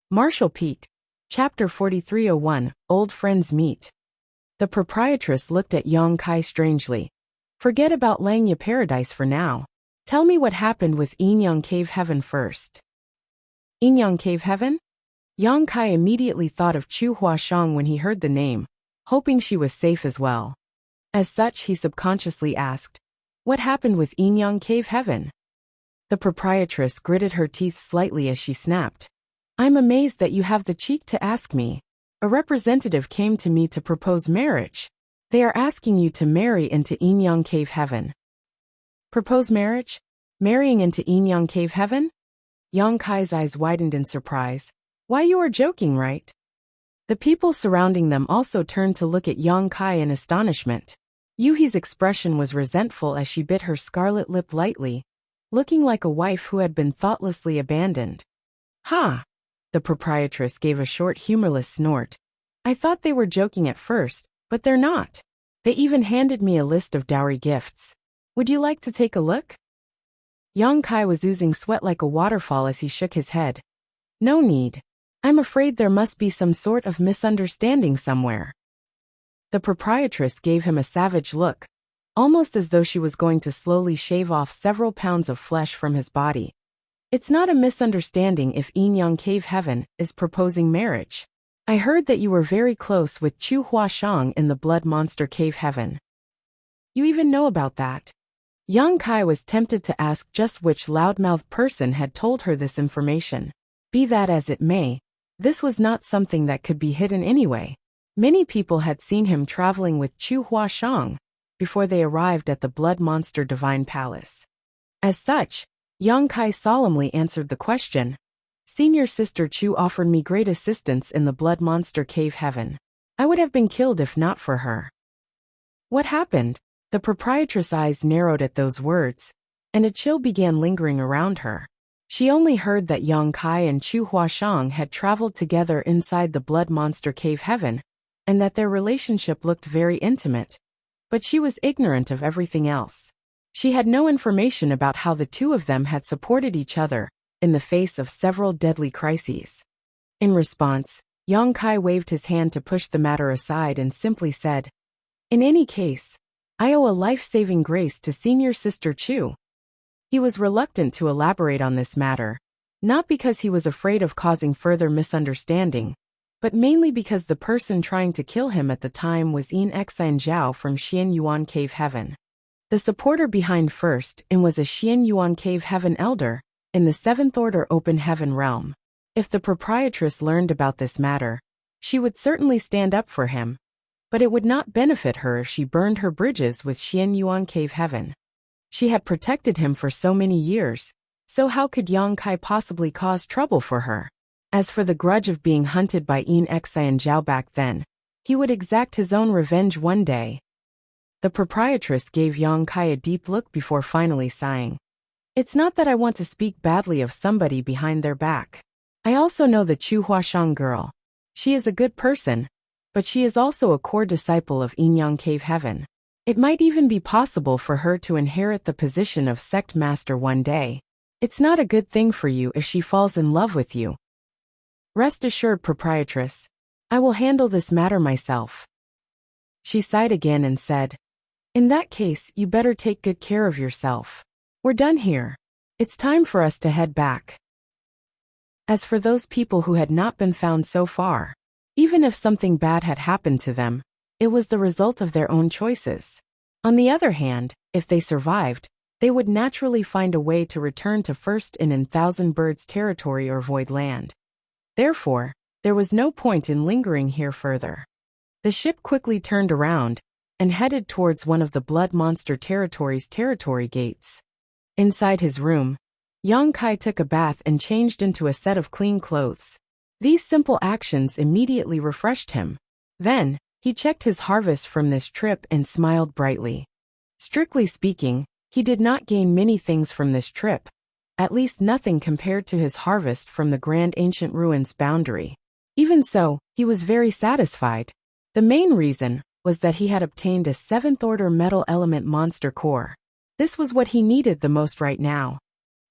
Marshall Peak. Chapter 4301, Old Friends Meet. The proprietress looked at Yong Kai strangely. Forget about Langya Paradise for now. Tell me what happened with Enyang Cave Heaven first. Enyang Cave Heaven? Yong Kai immediately thought of Chu Huashang when he heard the name, hoping she was safe as well. As such, he subconsciously asked, what happened with Enyang Cave Heaven? The proprietress gritted her teeth slightly as she snapped. I'm amazed that you have the cheek to ask me. A representative came to me to propose marriage. They are asking you to marry into Enyang Cave Heaven. Propose marriage? Marrying into Enyang Cave Heaven? Yong Kai's eyes widened in surprise. Why, you are joking, right? The people surrounding them also turned to look at Yong Kai in astonishment. Yuhi's expression was resentful as she bit her scarlet lip lightly, looking like a wife who had been thoughtlessly abandoned. Ha! The proprietress gave a short humorless snort. I thought they were joking at first, but they're not. They even handed me a list of dowry gifts. Would you like to take a look? Yong Kai was oozing sweat like a waterfall as he shook his head. No need. I'm afraid there must be some sort of misunderstanding somewhere. The proprietress gave him a savage look, almost as though she was going to slowly shave off several pounds of flesh from his body. It's not a misunderstanding if Enyang Cave Heaven is proposing marriage. I heard that you were very close with Chu Huashang in the Blood Monster Cave Heaven. You even know about that? Yong Kai was tempted to ask just which loudmouthed person had told her this information. Be that as it may, this was not something that could be hidden anyway. Many people had seen him traveling with Chu Huashang before they arrived at the Blood Monster Divine Palace. As such, Yong Kai solemnly answered the question. Senior Sister Chu offered me great assistance in the Blood Monster Cave Heaven. I would have been killed if not for her. What happened? The proprietress' eyes narrowed at those words, and a chill began lingering around her. She only heard that Yong Kai and Chu Huashang had traveled together inside the Blood Monster Cave Heaven, and that their relationship looked very intimate. But she was ignorant of everything else. She had no information about how the two of them had supported each other in the face of several deadly crises. In response, Yong Kai waved his hand to push the matter aside and simply said, in any case, I owe a life-saving grace to Senior Sister Chu. He was reluctant to elaborate on this matter, not because he was afraid of causing further misunderstanding, but mainly because the person trying to kill him at the time was Yin Xian Zhao from Xian Yuan Cave Heaven. The supporter behind First In was a Xian Yuan Cave Heaven elder in the Seventh Order Open Heaven realm. If the proprietress learned about this matter, she would certainly stand up for him, but it would not benefit her if she burned her bridges with Xian Yuan Cave Heaven. She had protected him for so many years, so how could Yong Kai possibly cause trouble for her? As for the grudge of being hunted by Yin Xian Zhao back then, he would exact his own revenge one day. The proprietress gave Yong Kai a deep look before finally sighing. It's not that I want to speak badly of somebody behind their back. I also know the Chu Huashang girl. She is a good person, but she is also a core disciple of Enyang Cave Heaven. It might even be possible for her to inherit the position of sect master one day. It's not a good thing for you if she falls in love with you. Rest assured, proprietress, I will handle this matter myself. She sighed again and said, in that case, you better take good care of yourself. We're done here. It's time for us to head back. As for those people who had not been found so far, even if something bad had happened to them, it was the result of their own choices. On the other hand, if they survived, they would naturally find a way to return to First In Thousand Birds territory or Void Land. Therefore, there was no point in lingering here further. The ship quickly turned around and headed towards one of the Blood Monster Territory's territory gates. Inside his room, Yong Kai took a bath and changed into a set of clean clothes. These simple actions immediately refreshed him. Then, he checked his harvest from this trip and smiled brightly. Strictly speaking, he did not gain many things from this trip, at least nothing compared to his harvest from the Grand Ancient Ruins boundary. Even so, he was very satisfied. The main reason was that he had obtained a 7th Order Metal Element Monster Core. This was what he needed the most right now.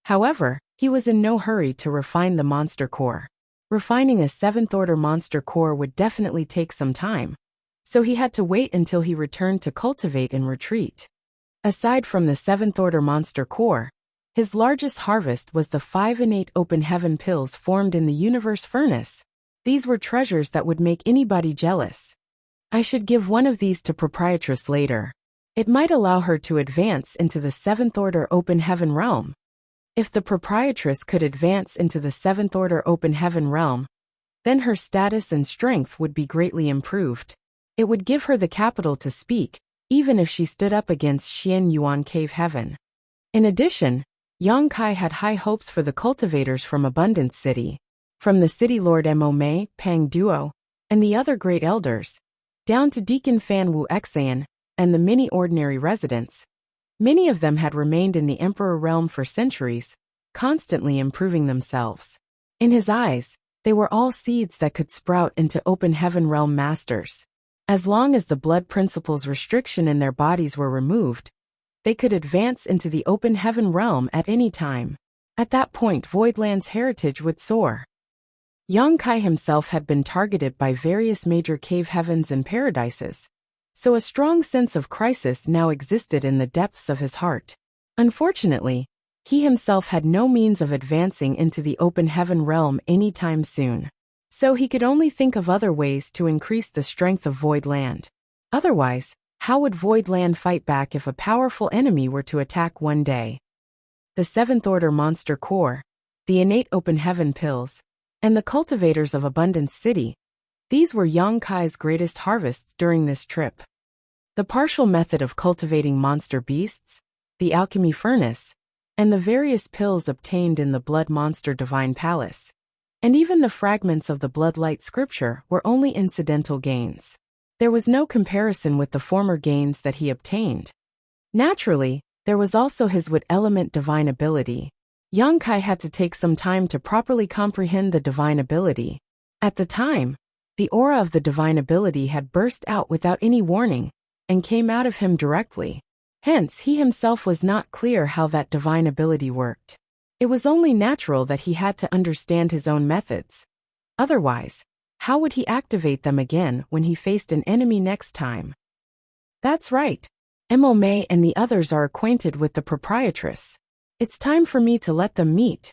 However, he was in no hurry to refine the Monster Core. Refining a 7th-order monster core would definitely take some time, so he had to wait until he returned to cultivate and retreat. Aside from the 7th-order monster core, his largest harvest was the 5 innate open heaven pills formed in the universe furnace. These were treasures that would make anybody jealous. I should give one of these to Proprietress later. It might allow her to advance into the 7th-order open heaven realm. If the Proprietress could advance into the 7th-order open heaven realm, then her status and strength would be greatly improved. It would give her the capital to speak, even if she stood up against Xian Yuan Cave Heaven. In addition, Yang Kai had high hopes for the cultivators from Abundance City. From the City Lord Mo Mei, Pang Duo, and the other great elders, down to Deacon Fan Wu Xian, and the many ordinary residents. Many of them had remained in the Emperor realm for centuries, constantly improving themselves. In his eyes, they were all seeds that could sprout into open heaven realm masters. As long as the blood principles restriction in their bodies were removed, they could advance into the open heaven realm at any time. At that point, Voidland's heritage would soar. Yang Kai himself had been targeted by various major cave heavens and paradises, so a strong sense of crisis now existed in the depths of his heart. Unfortunately, he himself had no means of advancing into the open heaven realm anytime soon. So he could only think of other ways to increase the strength of Voidland. Otherwise, how would Voidland fight back if a powerful enemy were to attack one day? The 7th-order monster core, the innate open heaven pills, and the cultivators of Abundance City, these were Yang Kai's greatest harvests during this trip. The partial method of cultivating monster beasts, the alchemy furnace, and the various pills obtained in the Blood Monster Divine Palace, and even the fragments of the Bloodlight Scripture were only incidental gains. There was no comparison with the former gains that he obtained. Naturally, there was also his wood element divine ability. Yang Kai had to take some time to properly comprehend the divine ability. At the time, the aura of the divine ability had burst out without any warning, and came out of him directly. Hence, he himself was not clear how that divine ability worked. It was only natural that he had to understand his own methods. Otherwise, how would he activate them again when he faced an enemy next time? That's right. Mo Mei and the others are acquainted with the Proprietress. It's time for me to let them meet.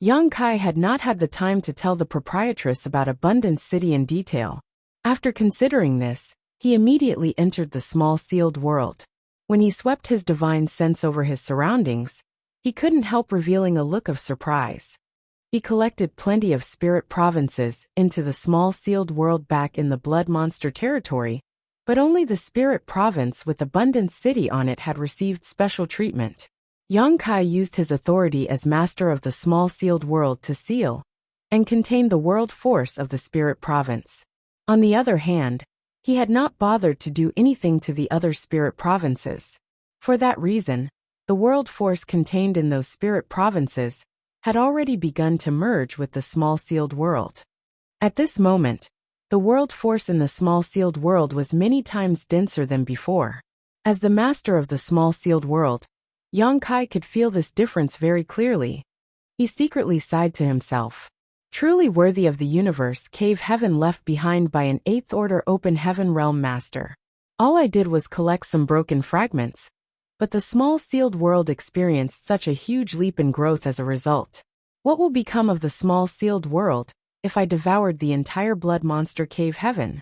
Yang Kai had not had the time to tell the Proprietress about Abundance City in detail. After considering this, he immediately entered the small sealed world. When he swept his divine sense over his surroundings, he couldn't help revealing a look of surprise. He collected plenty of spirit provinces into the small sealed world back in the Blood Monster territory, but only the spirit province with Abundance City on it had received special treatment. Yang Kai used his authority as master of the small sealed world to seal and contain the world force of the spirit province. On the other hand, he had not bothered to do anything to the other spirit provinces. For that reason, the world force contained in those spirit provinces had already begun to merge with the small sealed world. At this moment, the world force in the small sealed world was many times denser than before. As the master of the small sealed world, Yang Kai could feel this difference very clearly. He secretly sighed to himself. Truly worthy of the universe cave heaven left behind by an 8th-order open heaven realm master. All I did was collect some broken fragments, but the small sealed world experienced such a huge leap in growth as a result. What will become of the small sealed world if I devoured the entire blood monster cave heaven?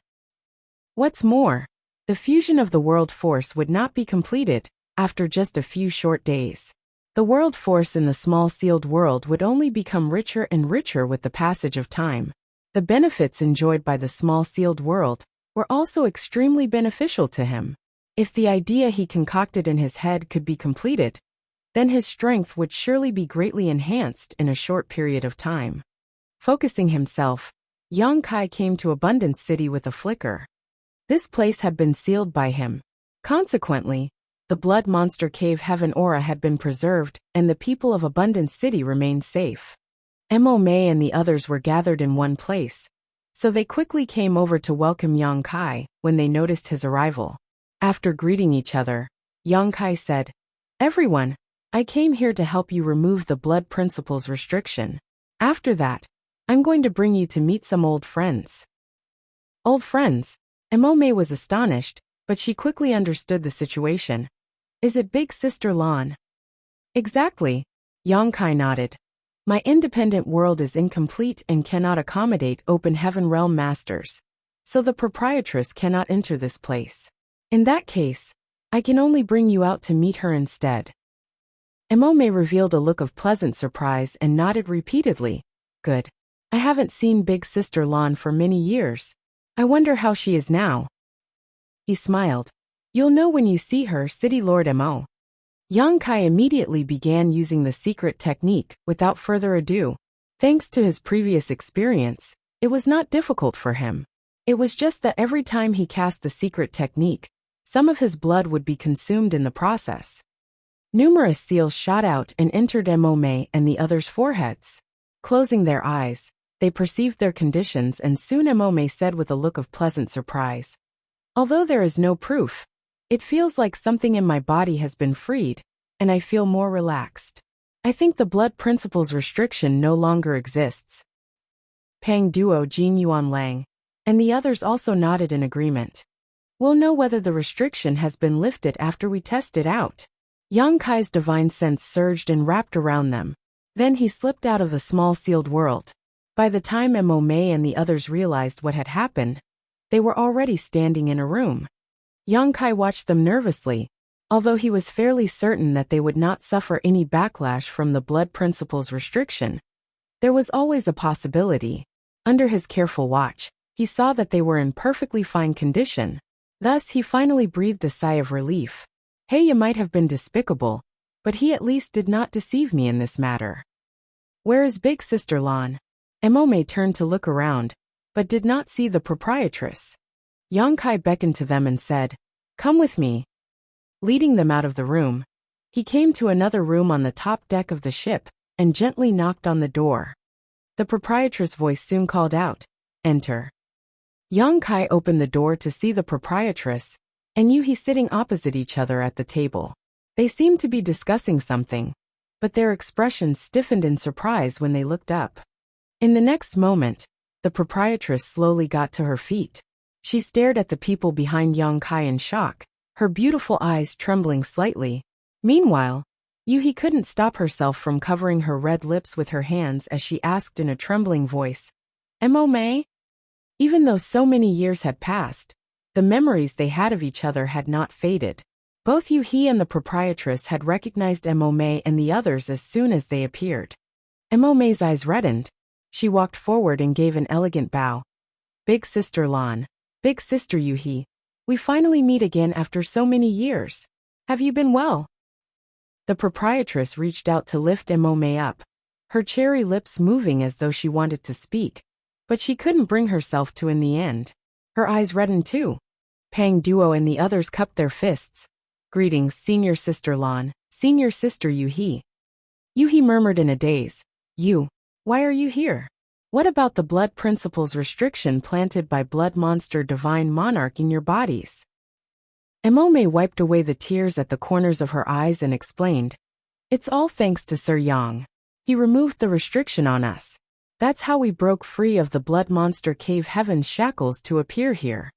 What's more, the fusion of the world force would not be completed after just a few short days. The world force in the small sealed world would only become richer and richer with the passage of time. The benefits enjoyed by the small sealed world were also extremely beneficial to him. If the idea he concocted in his head could be completed, then his strength would surely be greatly enhanced in a short period of time. Focusing himself, Yang Kai came to Abundance City with a flicker. This place had been sealed by him. Consequently, the Blood Monster Cave Heaven aura had been preserved, and the people of Abundance City remained safe. Mo Mei and the others were gathered in one place, so they quickly came over to welcome Yang Kai when they noticed his arrival. After greeting each other, Yang Kai said, "Everyone, I came here to help you remove the blood principles restriction. After that, I'm going to bring you to meet some old friends. Old friends? Emome was astonished, but she quickly understood the situation. Is it Big Sister Lan? Exactly. Yongkai nodded. My independent world is incomplete and cannot accommodate open heaven realm masters, so the proprietress cannot enter this place. In that case, I can only bring you out to meet her instead. Emome revealed a look of pleasant surprise and nodded repeatedly. Good. I haven't seen Big Sister Lan for many years. I wonder how she is now. He smiled. You'll know when you see her, City Lord Mo. Yongkai immediately began using the secret technique without further ado. Thanks to his previous experience, it was not difficult for him. It was just that every time he cast the secret technique, some of his blood would be consumed in the process. Numerous seals shot out and entered Emome and the others' foreheads. Closing their eyes, they perceived their conditions, and soon Emome said with a look of pleasant surprise. Although there is no proof, it feels like something in my body has been freed, and I feel more relaxed. I think the blood principles restriction no longer exists. Pang Duo, Jin Yuan Lang, and the others also nodded in agreement. We'll know whether the restriction has been lifted after we test it out. Yongkai's divine sense surged and wrapped around them. Then he slipped out of the small sealed world. By the time Emome and the others realized what had happened, they were already standing in a room. Yongkai watched them nervously, although he was fairly certain that they would not suffer any backlash from the blood principles restriction. There was always a possibility. Under his careful watch, he saw that they were in perfectly fine condition. Thus he finally breathed a sigh of relief. Hey, you might have been despicable, but he at least did not deceive me in this matter. Where is Big Sister Lan? Emome turned to look around, but did not see the proprietress. Yongkai beckoned to them and said, Come with me. Leading them out of the room, he came to another room on the top deck of the ship and gently knocked on the door. The proprietress' voice soon called out, Enter. Yongkai opened the door to see the proprietress and Yuhi sitting opposite each other at the table. They seemed to be discussing something, but their expressions stiffened in surprise when they looked up. In the next moment, the proprietress slowly got to her feet. She stared at the people behind Yongkai in shock, her beautiful eyes trembling slightly. Meanwhile, Yuhi couldn't stop herself from covering her red lips with her hands as she asked in a trembling voice, Emome? Even though so many years had passed, the memories they had of each other had not faded. Both Yuhi and the proprietress had recognized Emome and the others as soon as they appeared. Emome's eyes reddened. She walked forward and gave an elegant bow. Big Sister Lan, Big Sister Yuhi, we finally meet again after so many years. Have you been well? The proprietress reached out to lift Emome up, her cherry lips moving as though she wanted to speak, but she couldn't bring herself to in the end. Her eyes reddened too. Pang Duo and the others cupped their fists. Greetings, Senior Sister Lan, Senior Sister Yuhi. Yuhi murmured in a daze. Why are you here? What about the blood principles restriction planted by Blood Monster Divine Monarch in your bodies? Emome wiped away the tears at the corners of her eyes and explained. It's all thanks to Sir Yang. He removed the restriction on us. That's how we broke free of the Blood Monster Cave Heaven's shackles to appear here.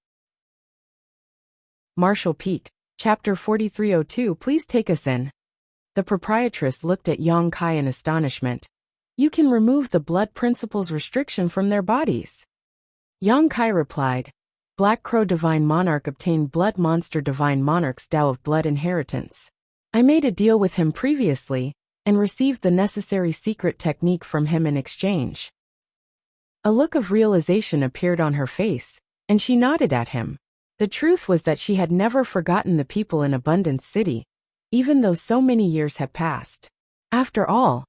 Marshall Peak, Chapter 4302. Please take us in. The proprietress looked at Yongkai in astonishment. You can remove the blood principles restriction from their bodies. Yongkai replied. Black Crow Divine Monarch obtained Blood Monster Divine Monarch's Tao of Blood inheritance. I made a deal with him previously, and received the necessary secret technique from him in exchange. A look of realization appeared on her face, and she nodded at him. The truth was that she had never forgotten the people in Abundance City, even though so many years had passed. After all,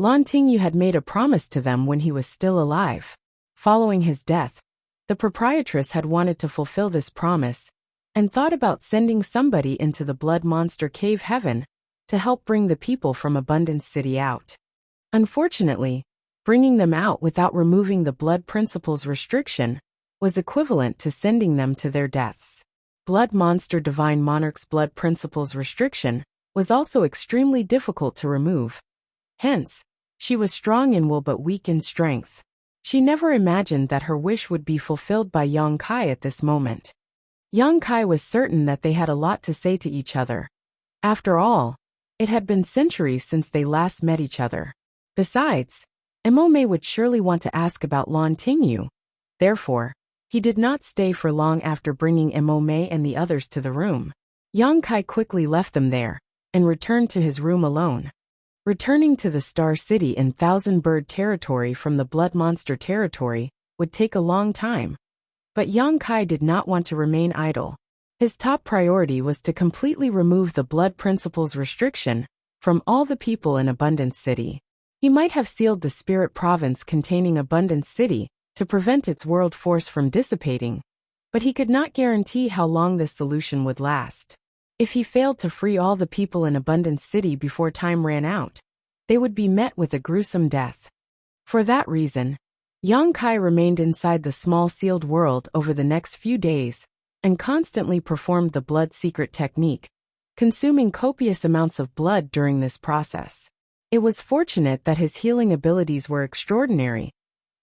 Lan Tingyu had made a promise to them when he was still alive. Following his death, the proprietress had wanted to fulfill this promise, and thought about sending somebody into the Blood Monster Cave Heaven to help bring the people from Abundance City out. Unfortunately, bringing them out without removing the blood principles restriction was equivalent to sending them to their deaths. Blood Monster Divine Monarch's blood principles restriction was also extremely difficult to remove. Hence, she was strong in will but weak in strength. She never imagined that her wish would be fulfilled by Yang Kai at this moment. Yang Kai was certain that they had a lot to say to each other. After all, it had been centuries since they last met each other. Besides, Emome would surely want to ask about Lan Tingyu. Therefore, he did not stay for long after bringing Emome and the others to the room. Yang Kai quickly left them there and returned to his room alone. Returning to the Star City in Thousand Bird territory from the Blood Monster territory would take a long time. But Yang Kai did not want to remain idle. His top priority was to completely remove the Blood Principle's restriction from all the people in Abundance City. He might have sealed the Spirit Province containing Abundance City to prevent its world force from dissipating, but he could not guarantee how long this solution would last. If he failed to free all the people in Abundance City before time ran out, they would be met with a gruesome death. For that reason, Yang Kai remained inside the small sealed world over the next few days and constantly performed the blood secret technique, consuming copious amounts of blood during this process. It was fortunate that his healing abilities were extraordinary.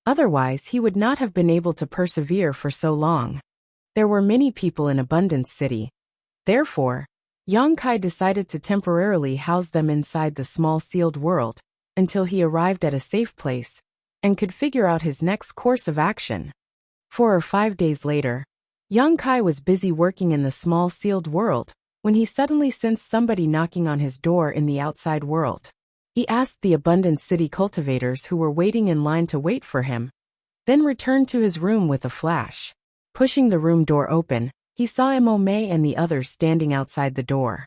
Otherwise, he would not have been able to persevere for so long. There were many people in Abundance City. Therefore, Yang Kai decided to temporarily house them inside the small sealed world until he arrived at a safe place and could figure out his next course of action. 4 or 5 days later, Yang Kai was busy working in the small sealed world when he suddenly sensed somebody knocking on his door in the outside world. He asked the Abundance City cultivators who were waiting in line to wait for him, then returned to his room with a flash. Pushing the room door open, he saw Emome and the others standing outside the door.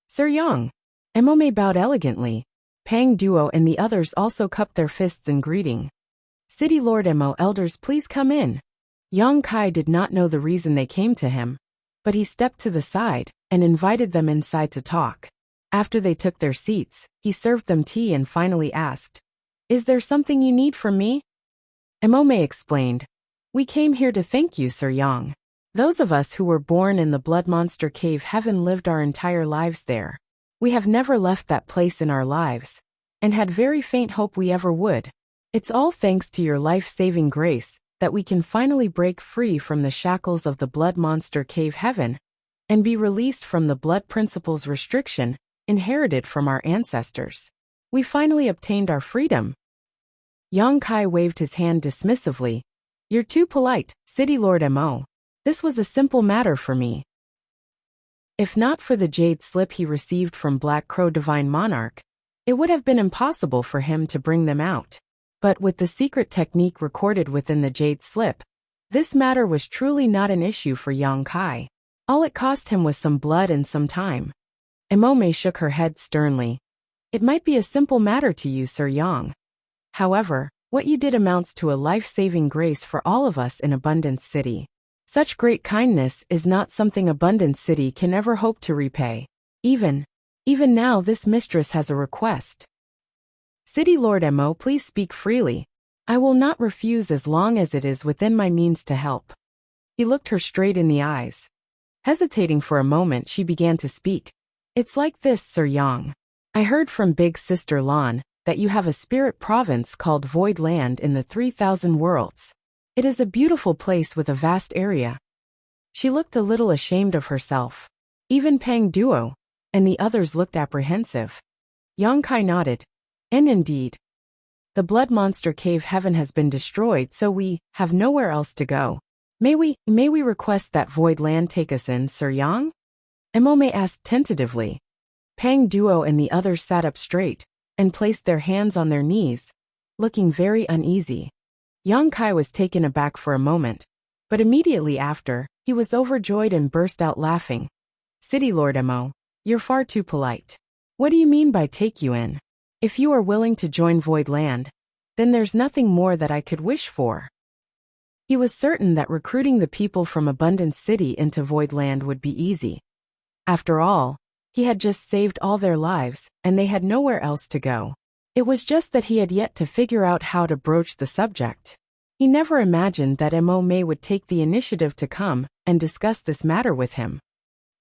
"Sir Yang." Emome bowed elegantly. Pang Duo and the others also cupped their fists in greeting. "City Lord Emo, elders, please come in." Yang Kai did not know the reason they came to him, but he stepped to the side and invited them inside to talk. After they took their seats, he served them tea and finally asked, "Is there something you need from me?" Emome explained, "We came here to thank you, Sir Yang. Those of us who were born in the Blood Monster Cave Heaven lived our entire lives there. We have never left that place in our lives, and had very faint hope we ever would. It's all thanks to your life-saving grace that we can finally break free from the shackles of the Blood Monster Cave Heaven and be released from the Blood Principle's restriction inherited from our ancestors. We finally obtained our freedom." Yang Kai waved his hand dismissively. "You're too polite, City Lord Mo. This was a simple matter for me." If not for the jade slip he received from Black Crow Divine Monarch, it would have been impossible for him to bring them out. But with the secret technique recorded within the jade slip, this matter was truly not an issue for Yang Kai. All it cost him was some blood and some time. Emome shook her head sternly. "It might be a simple matter to you, Sir Yang. However, what you did amounts to a life-saving grace for all of us in Abundance City. Such great kindness is not something Abundance City can ever hope to repay. Even now this mistress has a request." "City Lord Mo, please speak freely. I will not refuse as long as it is within my means to help." He looked her straight in the eyes. Hesitating for a moment, she began to speak. "It's like this, Sir Yang. I heard from Big Sister Lan that you have a spirit province called Void Land in the 3,000 worlds. It is a beautiful place with a vast area." She looked a little ashamed of herself. Even Pang Duo and the others looked apprehensive. Yang Kai nodded. "And indeed, the Blood Monster Cave Heaven has been destroyed, so we have nowhere else to go. May we request that Void Land take us in, Sir Yang?" Emome asked tentatively. Pang Duo and the others sat up straight and placed their hands on their knees, looking very uneasy. Yang Kai was taken aback for a moment, but immediately after, he was overjoyed and burst out laughing. "City Lord Mo, you're far too polite. What do you mean by take you in? If you are willing to join Void Land, then there's nothing more that I could wish for." He was certain that recruiting the people from Abundance City into Void Land would be easy. After all, he had just saved all their lives, and they had nowhere else to go. It was just that he had yet to figure out how to broach the subject. He never imagined that Emome would take the initiative to come and discuss this matter with him.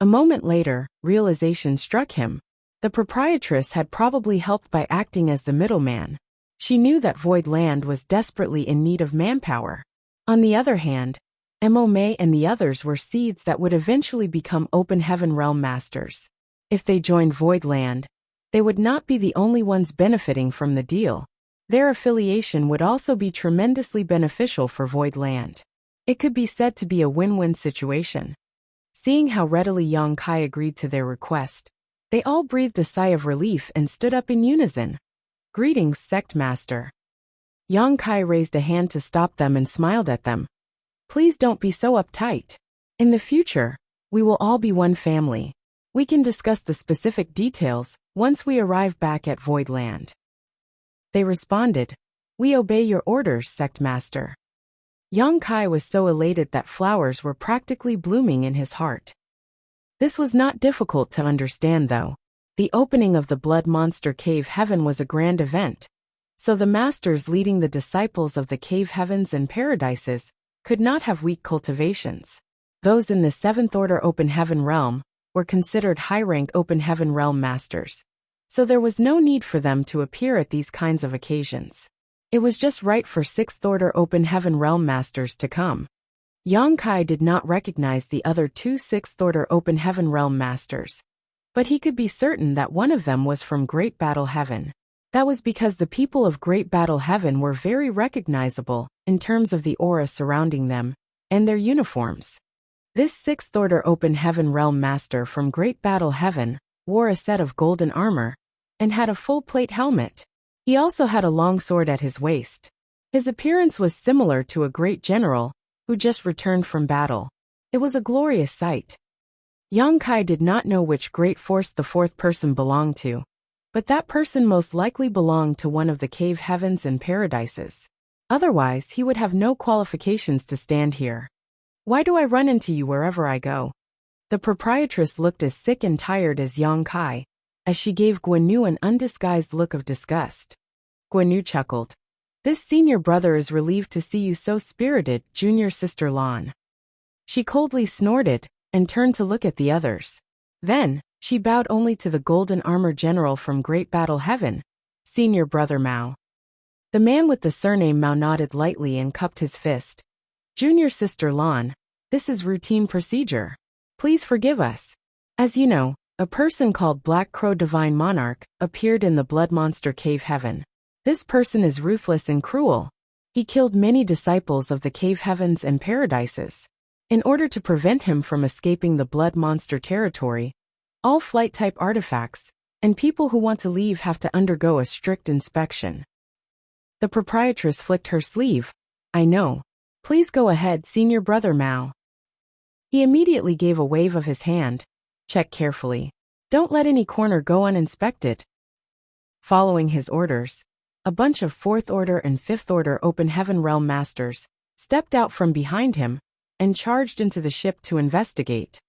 A moment later, realization struck him. The proprietress had probably helped by acting as the middleman. She knew that Void Land was desperately in need of manpower. On the other hand, Mo May and the others were seeds that would eventually become Open Heaven Realm Masters. If they joined Void Land, they would not be the only ones benefiting from the deal. Their affiliation would also be tremendously beneficial for Void Land. It could be said to be a win-win situation. Seeing how readily Yang Kai agreed to their request, they all breathed a sigh of relief and stood up in unison. Greetings, Sect Master. Yang Kai raised a hand to stop them and smiled at them. Please don't be so uptight. In the future, we will all be one family. We can discuss the specific details once we arrive back at Void Land. They responded, We obey your orders, Sect Master. Yang Kai was so elated that flowers were practically blooming in his heart. This was not difficult to understand though. The opening of the Blood Monster Cave Heaven was a grand event, so the masters leading the disciples of the Cave Heavens and Paradises could not have weak cultivations. Those in the 7th Order Open Heaven Realm were considered high-rank Open Heaven Realm Masters, so there was no need for them to appear at these kinds of occasions. It was just right for 6th Order Open Heaven Realm Masters to come. Yang Kai did not recognize the other two 6th Order Open Heaven Realm Masters, but he could be certain that one of them was from Great Battle Heaven. That was because the people of Great Battle Heaven were very recognizable in terms of the aura surrounding them and their uniforms. This 6th Order Open Heaven Realm Master from Great Battle Heaven wore a set of golden armor and had a full-plate helmet. He also had a long sword at his waist. His appearance was similar to a great general who just returned from battle. It was a glorious sight. Yang Kai did not know which great force the fourth person belonged to, but that person most likely belonged to one of the Cave Heavens and Paradises. Otherwise, he would have no qualifications to stand here. Why do I run into you wherever I go? The proprietress looked as sick and tired as Yang Kai, as she gave Guanyu an undisguised look of disgust. Guanyu chuckled. This senior brother is relieved to see you so spirited, junior sister Lan. She coldly snorted and turned to look at the others. Then, she bowed only to the golden armor general from Great Battle Heaven, senior brother Mao. The man with the surname Mao nodded lightly and cupped his fist. Junior sister Lan, this is routine procedure. Please forgive us. As you know, a person called Black Crow Divine Monarch appeared in the Blood Monster Cave Heaven. This person is ruthless and cruel. He killed many disciples of the Cave Heavens and Paradises. In order to prevent him from escaping the Blood Monster territory, all flight-type artifacts and people who want to leave have to undergo a strict inspection. The proprietress flicked her sleeve. I know. Please go ahead, senior brother Mao. He immediately gave a wave of his hand. Check carefully. Don't let any corner go uninspected. Following his orders, a bunch of 4th Order and 5th Order Open Heaven Realm Masters stepped out from behind him and charged into the ship to investigate.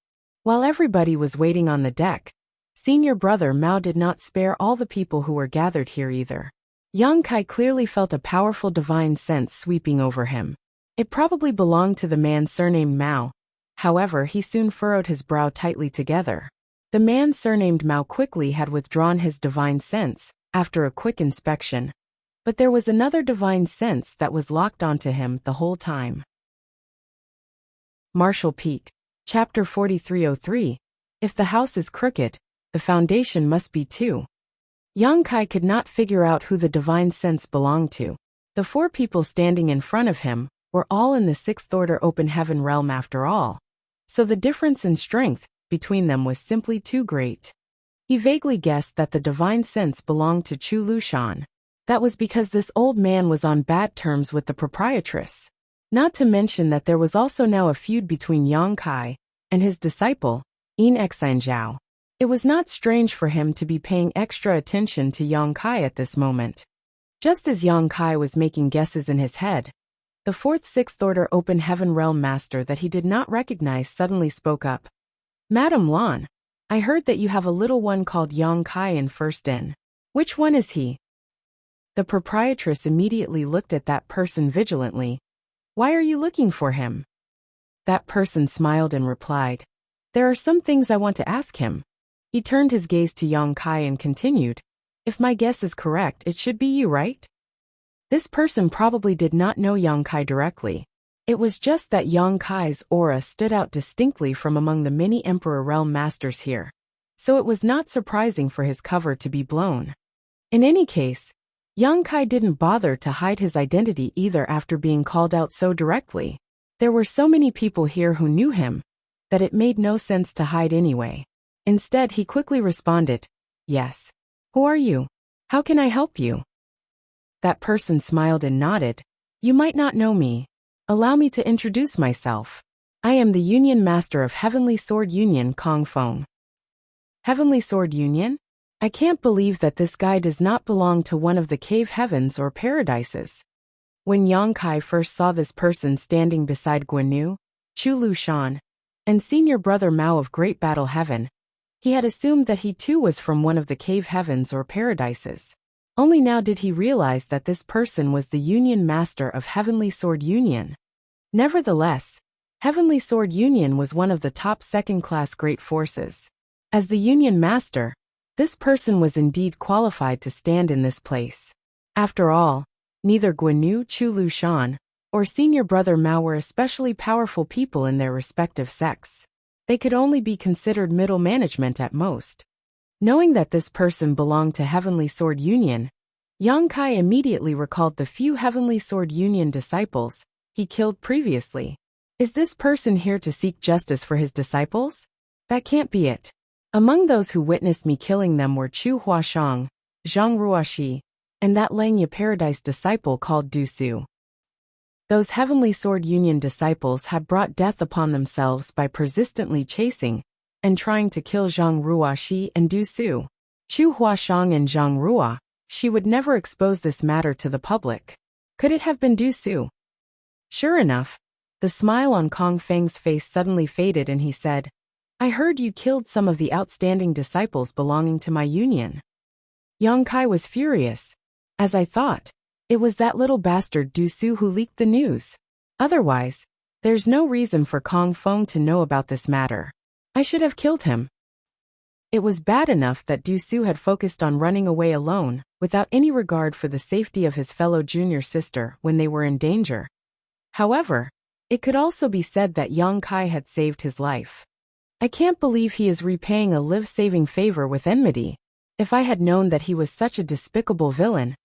While everybody was waiting on the deck, senior brother Mao did not spare all the people who were gathered here either. Yang Kai clearly felt a powerful divine sense sweeping over him. It probably belonged to the man surnamed Mao. However, he soon furrowed his brow tightly together. The man surnamed Mao quickly had withdrawn his divine sense after a quick inspection, but there was another divine sense that was locked onto him the whole time. Marshall Peak, Chapter 4303. If the house is crooked, the foundation must be too. Yang Kai could not figure out who the divine sense belonged to. The four people standing in front of him were all in the 6th Order Open Heaven realm after all, so the difference in strength between them was simply too great. He vaguely guessed that the divine sense belonged to Chu Lushan. That was because this old man was on bad terms with the proprietress. Not to mention that there was also now a feud between Yang Kai and his disciple, Yin Exanjiao. It was not strange for him to be paying extra attention to Yang Kai at this moment. Just as Yang Kai was making guesses in his head, the 4th 6th Order Open Heaven Realm Master that he did not recognize suddenly spoke up. Madam Lan, I heard that you have a little one called Yang Kai in First Inn. Which one is he? The proprietress immediately looked at that person vigilantly. Why are you looking for him? That person smiled and replied, There are some things I want to ask him. He turned his gaze to Yang Kai and continued, If my guess is correct, it should be you, right? This person probably did not know Yang Kai directly. It was just that Yang Kai's aura stood out distinctly from among the many Emperor Realm Masters here, so it was not surprising for his cover to be blown. In any case, Yang Kai didn't bother to hide his identity either after being called out so directly. There were so many people here who knew him that it made no sense to hide anyway. Instead, he quickly responded, "Yes. Who are you? How can I help you?" That person smiled and nodded. "You might not know me. Allow me to introduce myself. I am the Union Master of Heavenly Sword Union, Kong Feng." Heavenly Sword Union? I can't believe that this guy does not belong to one of the cave heavens or paradises. When Yang Kai first saw this person standing beside Guanyu, Chu Lu Shan, and senior brother Mao of Great Battle Heaven, he had assumed that he too was from one of the cave heavens or paradises. Only now did he realize that this person was the Union Master of Heavenly Sword Union. Nevertheless, Heavenly Sword Union was one of the top second-class great forces. As the Union Master, this person was indeed qualified to stand in this place. After all, neither Guanyu, Chu Lu Shan, or senior brother Mao were especially powerful people in their respective sects. They could only be considered middle management at most. Knowing that this person belonged to Heavenly Sword Union, Yang Kai immediately recalled the few Heavenly Sword Union disciples he killed previously. Is this person here to seek justice for his disciples? That can't be it. Among those who witnessed me killing them were Chu Huashang, Zhang Ruoxi, and that Langya Paradise disciple called Du Su. Those Heavenly Sword Union disciples had brought death upon themselves by persistently chasing and trying to kill Zhang Ruoxi and Du Su. Chu Huashang and Zhang Ruoxi would never expose this matter to the public. Could it have been Du Su? Sure enough, the smile on Kong Feng's face suddenly faded and he said, "I heard you killed some of the outstanding disciples belonging to my union." Yang Kai was furious. As I thought, it was that little bastard Du Su who leaked the news. Otherwise, there's no reason for Kong Feng to know about this matter. I should have killed him. It was bad enough that Du Su had focused on running away alone, without any regard for the safety of his fellow junior sister when they were in danger. However, it could also be said that Yang Kai had saved his life. I can't believe he is repaying a life-saving favor with enmity. If I had known that he was such a despicable villain,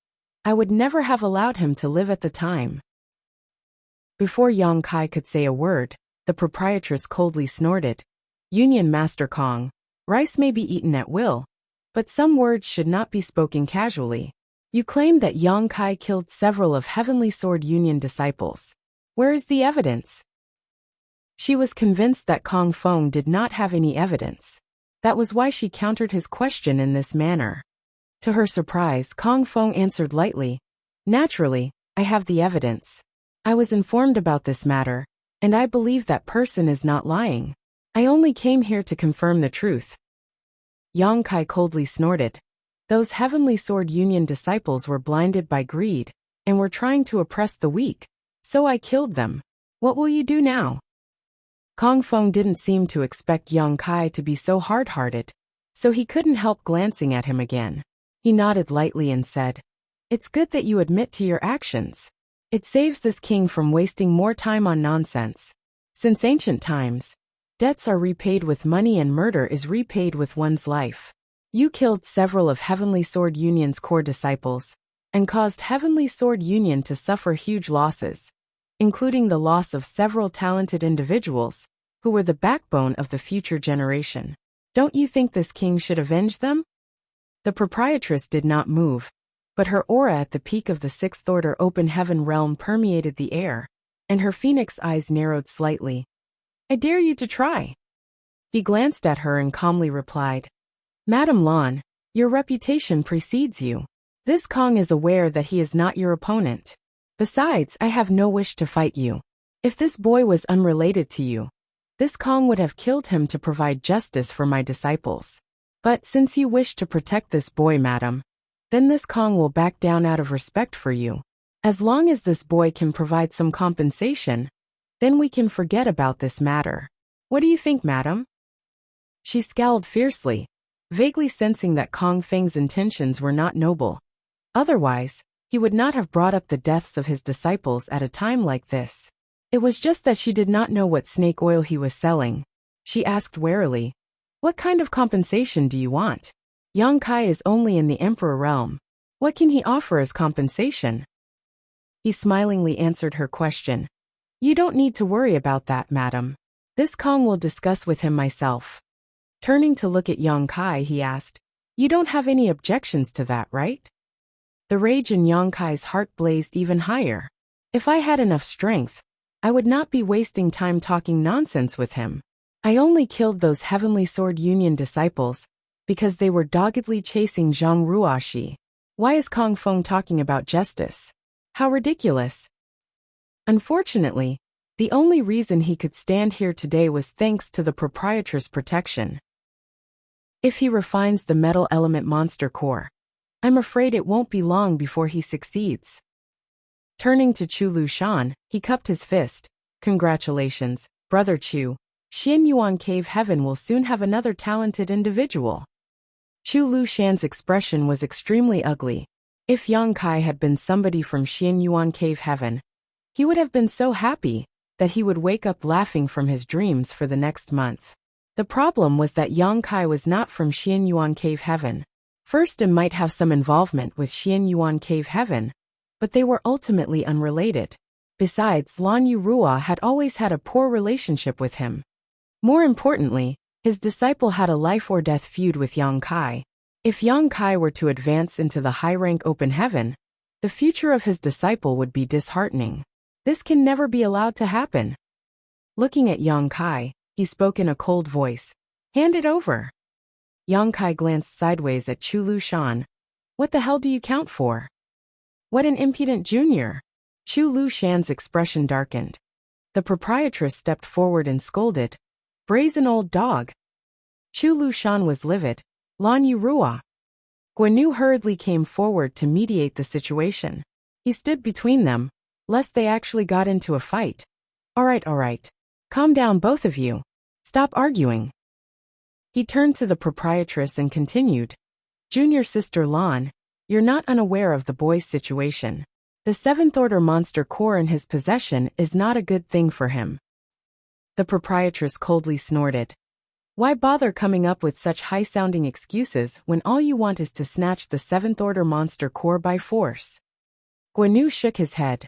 I would never have allowed him to live at the time. Before Yang Kai could say a word, the proprietress coldly snorted, "Union Master Kong, rice may be eaten at will, but some words should not be spoken casually. You claim that Yang Kai killed several of Heavenly Sword Union disciples. Where is the evidence?" She was convinced that Kong Feng did not have any evidence. That was why she countered his question in this manner. To her surprise, Kong Feng answered lightly, "Naturally, I have the evidence. I was informed about this matter, and I believe that person is not lying. I only came here to confirm the truth." Yang Kai coldly snorted. Those Heavenly Sword Union disciples were blinded by greed, and were trying to oppress the weak, so I killed them. What will you do now? Kong Feng didn't seem to expect Yang Kai to be so hard-hearted, so he couldn't help glancing at him again. He nodded lightly and said, "It's good that you admit to your actions. It saves this king from wasting more time on nonsense. Since ancient times, debts are repaid with money and murder is repaid with one's life. You killed several of Heavenly Sword Union's core disciples, and caused Heavenly Sword Union to suffer huge losses, including the loss of several talented individuals, who were the backbone of the future generation. Don't you think this king should avenge them?" The proprietress did not move, but her aura at the peak of the Sixth Order Open Heaven realm permeated the air, and her phoenix eyes narrowed slightly. "I dare you to try." He glanced at her and calmly replied, "Madam Lan, your reputation precedes you. This Kong is aware that he is not your opponent. Besides, I have no wish to fight you. If this boy was unrelated to you, this Kong would have killed him to provide justice for my disciples. But since you wish to protect this boy, madam, then this Kong will back down out of respect for you. As long as this boy can provide some compensation, then we can forget about this matter. What do you think, madam?" She scowled fiercely, vaguely sensing that Kong Feng's intentions were not noble. Otherwise, he would not have brought up the deaths of his disciples at a time like this. It was just that she did not know what snake oil he was selling. She asked warily, "What kind of compensation do you want? Yang Kai is only in the Emperor realm. What can he offer as compensation?" He smilingly answered her question. "You don't need to worry about that, madam. This Kong will discuss with him myself." Turning to look at Yang Kai, he asked, "You don't have any objections to that, right?" The rage in Yang Kai's heart blazed even higher. "If I had enough strength, I would not be wasting time talking nonsense with him. I only killed those Heavenly Sword Union disciples because they were doggedly chasing Zhang Ruoxi. Why is Kong Feng talking about justice? How ridiculous." Unfortunately, the only reason he could stand here today was thanks to the proprietress' protection. If he refines the metal element monster core, I'm afraid it won't be long before he succeeds. Turning to Chu Lushan, he cupped his fist. "Congratulations, Brother Chu. Xianyuan Cave Heaven will soon have another talented individual." Chu Lushan's expression was extremely ugly. If Yang Kai had been somebody from Xianyuan Cave Heaven, he would have been so happy that he would wake up laughing from his dreams for the next month. The problem was that Yang Kai was not from Xianyuan Cave Heaven. First, it might have some involvement with Xianyuan Cave Heaven, but they were ultimately unrelated. Besides, Lan Yu Rua had always had a poor relationship with him. More importantly, his disciple had a life-or-death feud with Yang Kai. If Yang Kai were to advance into the high-rank open heaven, the future of his disciple would be disheartening. This can never be allowed to happen. Looking at Yang Kai, he spoke in a cold voice. "Hand it over." Yang Kai glanced sideways at Chu Lushan. "What the hell do you count for? What an impudent junior." Chu Lushan's expression darkened. The proprietress stepped forward and scolded, "Brazen old dog." Chu Lushan was livid. "Lan Yu Rua." Guan hurriedly came forward to mediate the situation. He stood between them, lest they actually got into a fight. All right. Calm down, both of you. Stop arguing." He turned to the proprietress and continued, "Junior Sister Lan, you're not unaware of the boy's situation. The seventh order monster core in his possession is not a good thing for him." The proprietress coldly snorted. "Why bother coming up with such high-sounding excuses when all you want is to snatch the seventh order monster core by force?" Guan shook his head.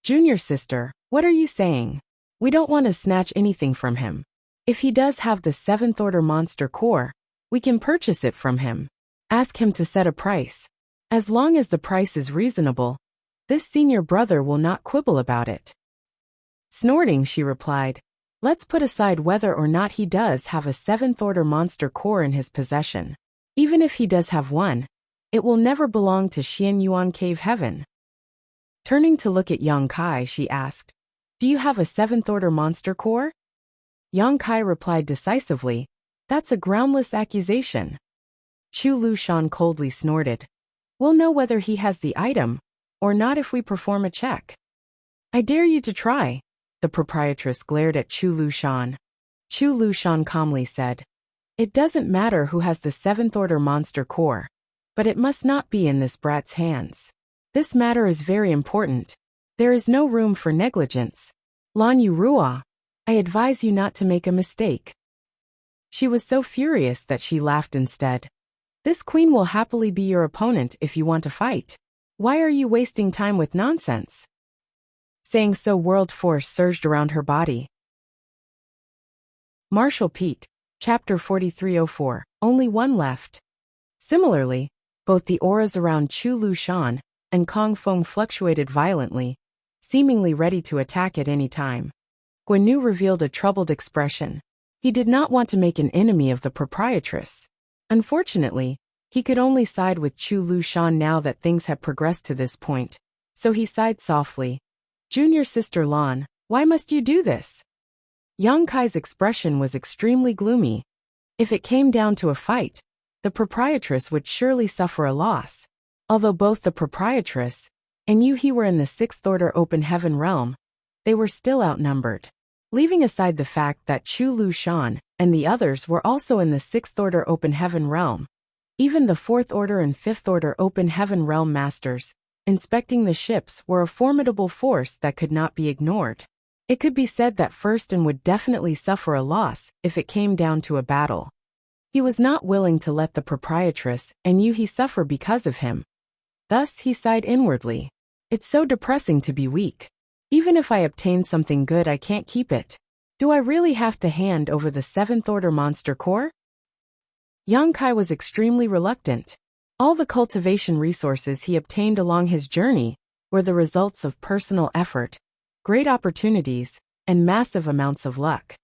"Junior sister, what are you saying? We don't want to snatch anything from him. If he does have the seventh order monster core, we can purchase it from him. Ask him to set a price. As long as the price is reasonable, this senior brother will not quibble about it." Snorting, she replied, "Let's put aside whether or not he does have a seventh order monster core in his possession. Even if he does have one, it will never belong to Xianyuan Cave Heaven." Turning to look at Yang Kai, she asked, "Do you have a seventh order monster core?" Yang Kai replied decisively, "That's a groundless accusation." Chu Lushan coldly snorted, "We'll know whether he has the item or not if we perform a check." "I dare you to try." The proprietress glared at Chu Lushan. Chu Lushan calmly said, "It doesn't matter who has the seventh order monster core, but it must not be in this brat's hands. This matter is very important. There is no room for negligence. Lan Yu Rua, I advise you not to make a mistake." She was so furious that she laughed instead. "This queen will happily be your opponent if you want to fight. Why are you wasting time with nonsense?" Saying so, world force surged around her body. Martial Peak, Chapter 4304, Only One Left. Similarly, both the auras around Chu Lushan and Kong Feng fluctuated violently, seemingly ready to attack at any time. Guan revealed a troubled expression. He did not want to make an enemy of the proprietress. Unfortunately, he could only side with Chu Lushan now that things had progressed to this point, so he sighed softly. "Junior Sister Lan, why must you do this?" Yang Kai's expression was extremely gloomy. If it came down to a fight, the proprietress would surely suffer a loss. Although both the proprietress and Yuhi were in the sixth order open heaven realm, they were still outnumbered. Leaving aside the fact that Chu Lushan and the others were also in the sixth order open heaven realm, even the fourth order and fifth order open heaven realm masters inspecting the ships were a formidable force that could not be ignored. It could be said that Firsten would definitely suffer a loss if it came down to a battle. He was not willing to let the proprietress and Yuhi suffer because of him. Thus he sighed inwardly. It's so depressing to be weak. Even if I obtain something good, I can't keep it. Do I really have to hand over the Seventh Order Monster Core? Yang Kai was extremely reluctant. All the cultivation resources he obtained along his journey were the results of personal effort, great opportunities, and massive amounts of luck.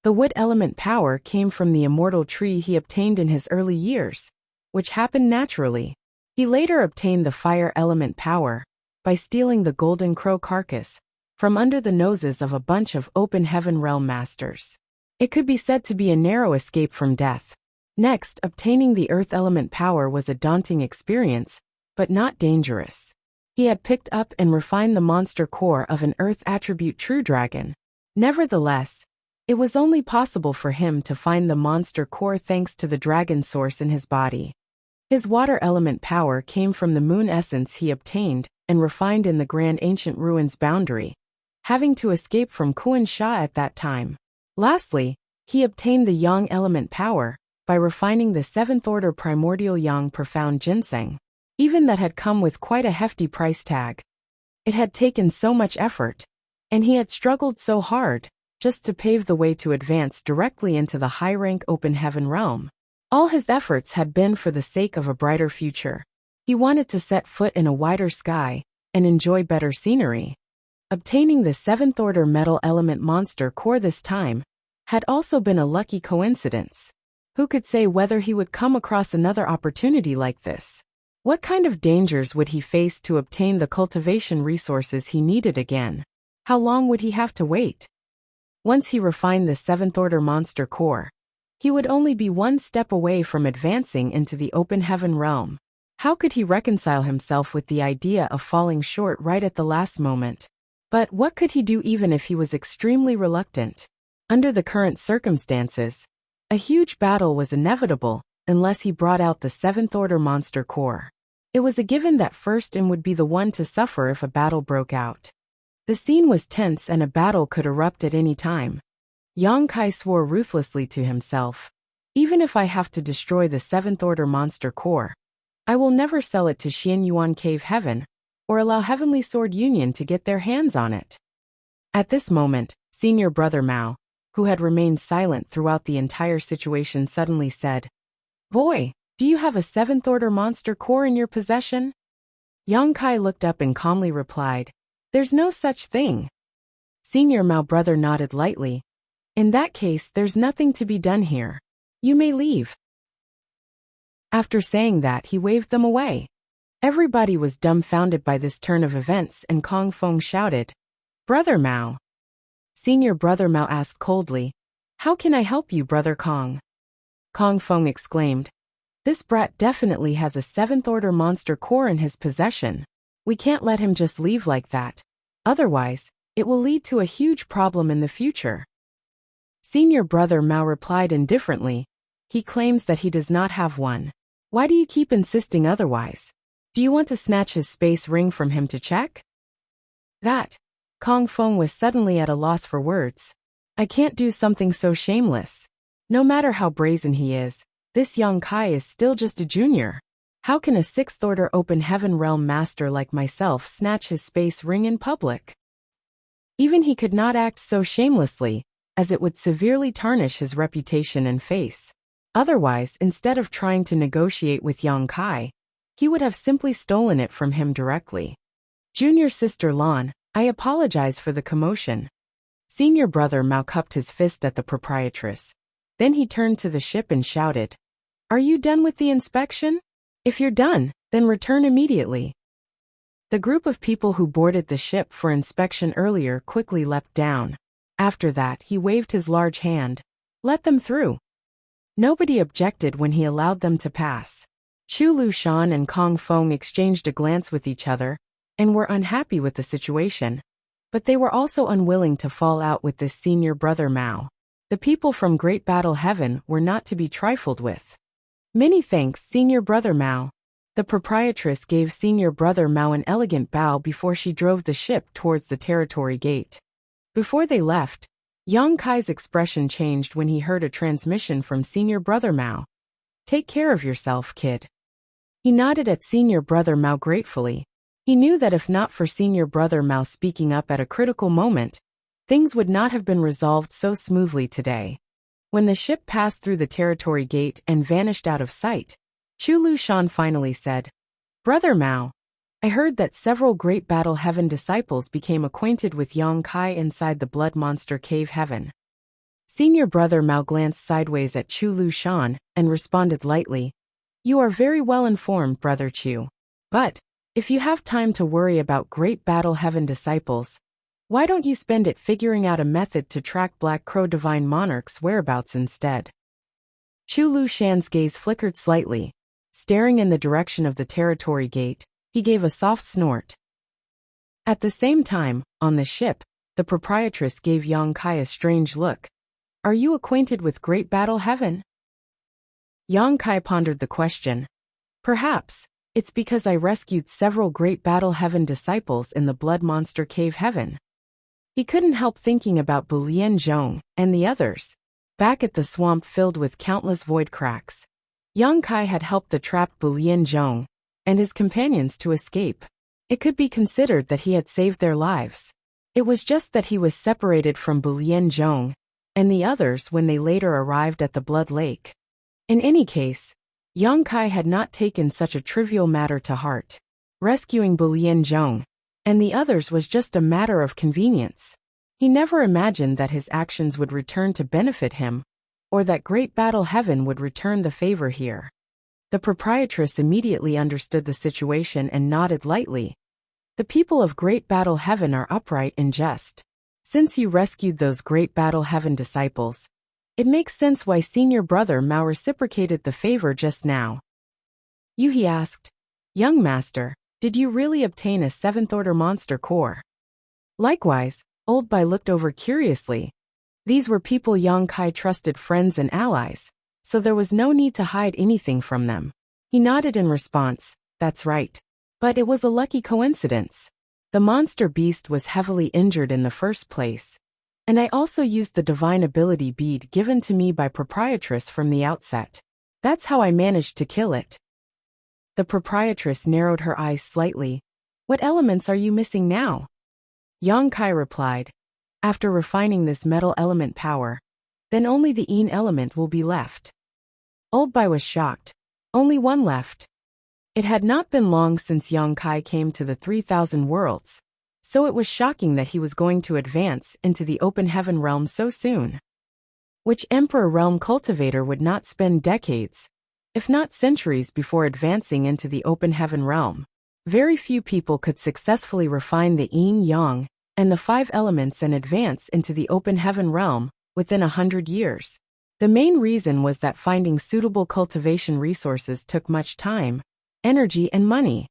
The wood element power came from the immortal tree he obtained in his early years, which happened naturally. He later obtained the fire element power by stealing the golden crow carcass from under the noses of a bunch of open heaven realm masters. It could be said to be a narrow escape from death. Next, obtaining the earth element power was a daunting experience, but not dangerous. He had picked up and refined the monster core of an earth attribute true dragon. Nevertheless, it was only possible for him to find the monster core thanks to the dragon source in his body. His water element power came from the moon essence he obtained and refined in the Grand Ancient Ruins boundary, having to escape from Kuan Sha at that time. Lastly, he obtained the yang element power by refining the Seventh Order Primordial Yang Profound Ginseng. Even that had come with quite a hefty price tag. It had taken so much effort, and he had struggled so hard, just to pave the way to advance directly into the high-rank open heaven realm. All his efforts had been for the sake of a brighter future. He wanted to set foot in a wider sky, and enjoy better scenery. Obtaining the Seventh Order Metal Element Monster Core this time had also been a lucky coincidence. Who could say whether he would come across another opportunity like this? What kind of dangers would he face to obtain the cultivation resources he needed again? How long would he have to wait? Once he refined the Seventh Order Monster Core, he would only be one step away from advancing into the open heaven realm. How could he reconcile himself with the idea of falling short right at the last moment? But what could he do even if he was extremely reluctant? Under the current circumstances, a huge battle was inevitable, unless he brought out the Seventh Order Monster Core. It was a given that Firsten would be the one to suffer if a battle broke out. The scene was tense and a battle could erupt at any time. Yang Kai swore ruthlessly to himself. Even if I have to destroy the Seventh Order Monster Core, I will never sell it to Xian Yuan Cave Heaven, or allow Heavenly Sword Union to get their hands on it. At this moment, Senior Brother Mao, who had remained silent throughout the entire situation, suddenly said, "Boy, do you have a Seventh Order Monster Core in your possession?" Yang Kai looked up and calmly replied, "There's no such thing." Senior Mao Brother nodded lightly. "In that case, there's nothing to be done here. You may leave." After saying that, he waved them away. Everybody was dumbfounded by this turn of events, and Kong Feng shouted, "Brother Mao." Senior Brother Mao asked coldly, "How can I help you, Brother Kong?" Kong Feng exclaimed, "This brat definitely has a Seventh Order Monster Core in his possession. We can't let him just leave like that. Otherwise, it will lead to a huge problem in the future." Senior Brother Mao replied indifferently, "He claims that he does not have one. Why do you keep insisting otherwise? Do you want to snatch his space ring from him to check?" That. Kong Feng was suddenly at a loss for words. "I can't do something so shameless. No matter how brazen he is, this Yang Kai is still just a junior. How can a Sixth Order Open Heaven Realm Master like myself snatch his space ring in public?" Even he could not act so shamelessly, as it would severely tarnish his reputation and face. Otherwise, instead of trying to negotiate with Yang Kai, he would have simply stolen it from him directly. "Junior Sister Lan, I apologize for the commotion." Senior Brother Mao cupped his fist at the proprietress. Then he turned to the ship and shouted, "Are you done with the inspection? If you're done, then return immediately." The group of people who boarded the ship for inspection earlier quickly leapt down. After that, he waved his large hand. "Let them through." Nobody objected when he allowed them to pass. Chu Lushan and Kong Feng exchanged a glance with each other, and were unhappy with the situation. But they were also unwilling to fall out with this Senior Brother Mao. The people from Great Battle Heaven were not to be trifled with. "Many thanks, Senior Brother Mao. The proprietress gave senior brother Mao an elegant bow before she drove the ship towards the territory gate. Before they left, Yang Kai's expression changed when he heard a transmission from senior brother Mao. "Take care of yourself, kid." He nodded at senior brother Mao gratefully. He knew that if not for senior brother Mao speaking up at a critical moment, things would not have been resolved so smoothly today. When the ship passed through the territory gate and vanished out of sight, Chu Lushan finally said, "Brother Mao, I heard that several Great Battle Heaven disciples became acquainted with Yang Kai inside the Blood Monster Cave Heaven." Senior brother Mao glanced sideways at Chu Lushan and responded lightly, "You are very well informed, brother Chu. But, if you have time to worry about Great Battle Heaven disciples, why don't you spend it figuring out a method to track Black Crow Divine Monarch's whereabouts instead?" Chu Lushan's gaze flickered slightly. Staring in the direction of the territory gate, he gave a soft snort. At the same time, on the ship, the proprietress gave Yang Kai a strange look. "Are you acquainted with Great Battle Heaven?" Yang Kai pondered the question. "Perhaps. It's because I rescued several Great Battle Heaven disciples in the Blood Monster Cave Heaven." He couldn't help thinking about Bulian Zhong and the others. Back at the swamp filled with countless void cracks, Yang Kai had helped the trapped Bulian Zhong and his companions to escape. It could be considered that he had saved their lives. It was just that he was separated from Bulian Zhong and the others when they later arrived at the Blood Lake. In any case, Yang Kai had not taken such a trivial matter to heart. Rescuing Bulian Zhong and the others was just a matter of convenience. He never imagined that his actions would return to benefit him, or that Great Battle Heaven would return the favor here. The proprietress immediately understood the situation and nodded lightly. "The people of Great Battle Heaven are upright and just. Since you rescued those Great Battle Heaven disciples, it makes sense why senior brother Mao reciprocated the favor just now." Yuhi asked, "Young master, did you really obtain a 7th Order monster core?" Likewise, Old Bai looked over curiously. These were people Yang Kai trusted, friends and allies, so there was no need to hide anything from them. He nodded in response, "That's right. But it was a lucky coincidence. The monster beast was heavily injured in the first place, and I also used the divine ability bead given to me by proprietress from the outset. That's how I managed to kill it." The proprietress narrowed her eyes slightly. "What elements are you missing now?" Yang Kai replied, "After refining this metal element power, then only the Yin element will be left." Old Bai was shocked. Only one left. It had not been long since Yang Kai came to the 3,000 worlds, so it was shocking that he was going to advance into the open heaven realm so soon. Which Emperor Realm cultivator would not spend decades, if not centuries, before advancing into the open heaven realm? Very few people could successfully refine the Yin Yang and the 5 elements and advance into the open heaven realm within 100 years. The main reason was that finding suitable cultivation resources took much time, energy and money.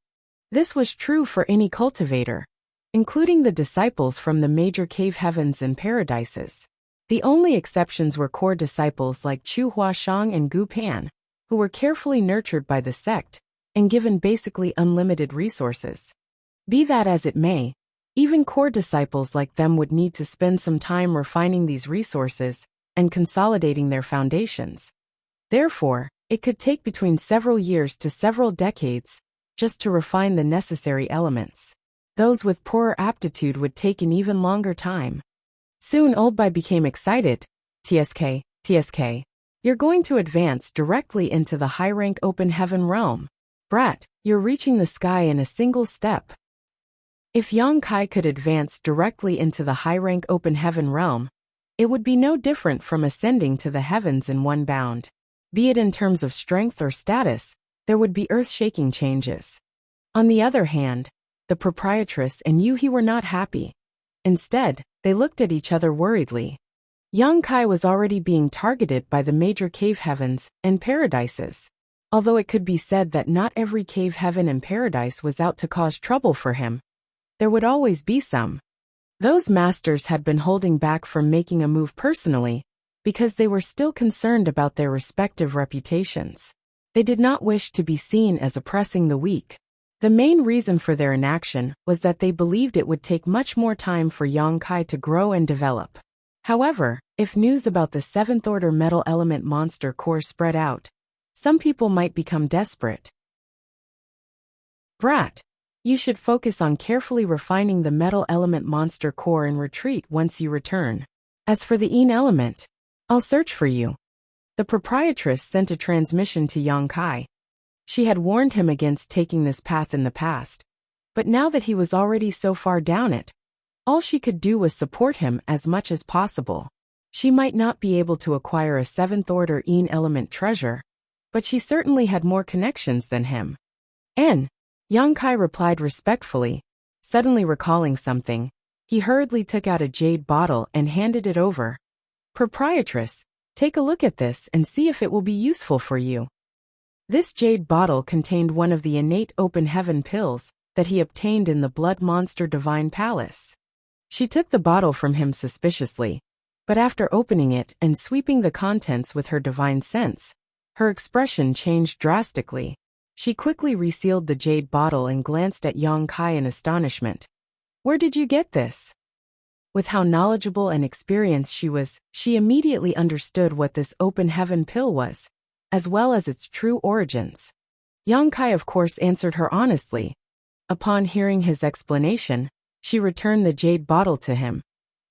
This was true for any cultivator, including the disciples from the major cave heavens and paradises. The only exceptions were core disciples like Chu Huashang and Gu Pan, who were carefully nurtured by the sect and given basically unlimited resources. Be that as it may, even core disciples like them would need to spend some time refining these resources and consolidating their foundations. Therefore, it could take between several years to several decades just to refine the necessary elements. Those with poorer aptitude would take an even longer time. Soon Old Bai became excited. TSK, you're going to advance directly into the high-rank open heaven realm. Brat, you're reaching the sky in a single step." If Yang Kai could advance directly into the high-rank open heaven realm, it would be no different from ascending to the heavens in one bound. Be it in terms of strength or status, there would be earth-shaking changes. On the other hand, the proprietress and Yuhi were not happy. Instead, they looked at each other worriedly. Yang Kai was already being targeted by the major cave heavens and paradises. Although it could be said that not every cave heaven and paradise was out to cause trouble for him, there would always be some. Those masters had been holding back from making a move personally, because they were still concerned about their respective reputations. They did not wish to be seen as oppressing the weak. The main reason for their inaction was that they believed it would take much more time for Yongkai to grow and develop. However, if news about the 7th Order Metal Element Monster Core spread out, some people might become desperate. Brat, you should focus on carefully refining the Metal Element Monster Core and retreat once you return. As for the Yin element, I'll search for you. The proprietress sent a transmission to Yongkai. She had warned him against taking this path in the past, but now that he was already so far down it, all she could do was support him as much as possible. She might not be able to acquire a 7th Order Yin element treasure, but she certainly had more connections than him. Yongkai replied respectfully. Suddenly recalling something, he hurriedly took out a jade bottle and handed it over. Proprietress, take a look at this and see if it will be useful for you. This jade bottle contained one of the innate open heaven pills that he obtained in the Blood Monster Divine Palace. She took the bottle from him suspiciously, but after opening it and sweeping the contents with her divine sense, her expression changed drastically. She quickly resealed the jade bottle and glanced at Yongkai in astonishment. Where did you get this? With how knowledgeable and experienced she was, she immediately understood what this open heaven pill was, as well as its true origins. Yongkai of course answered her honestly. Upon hearing his explanation, she returned the jade bottle to him.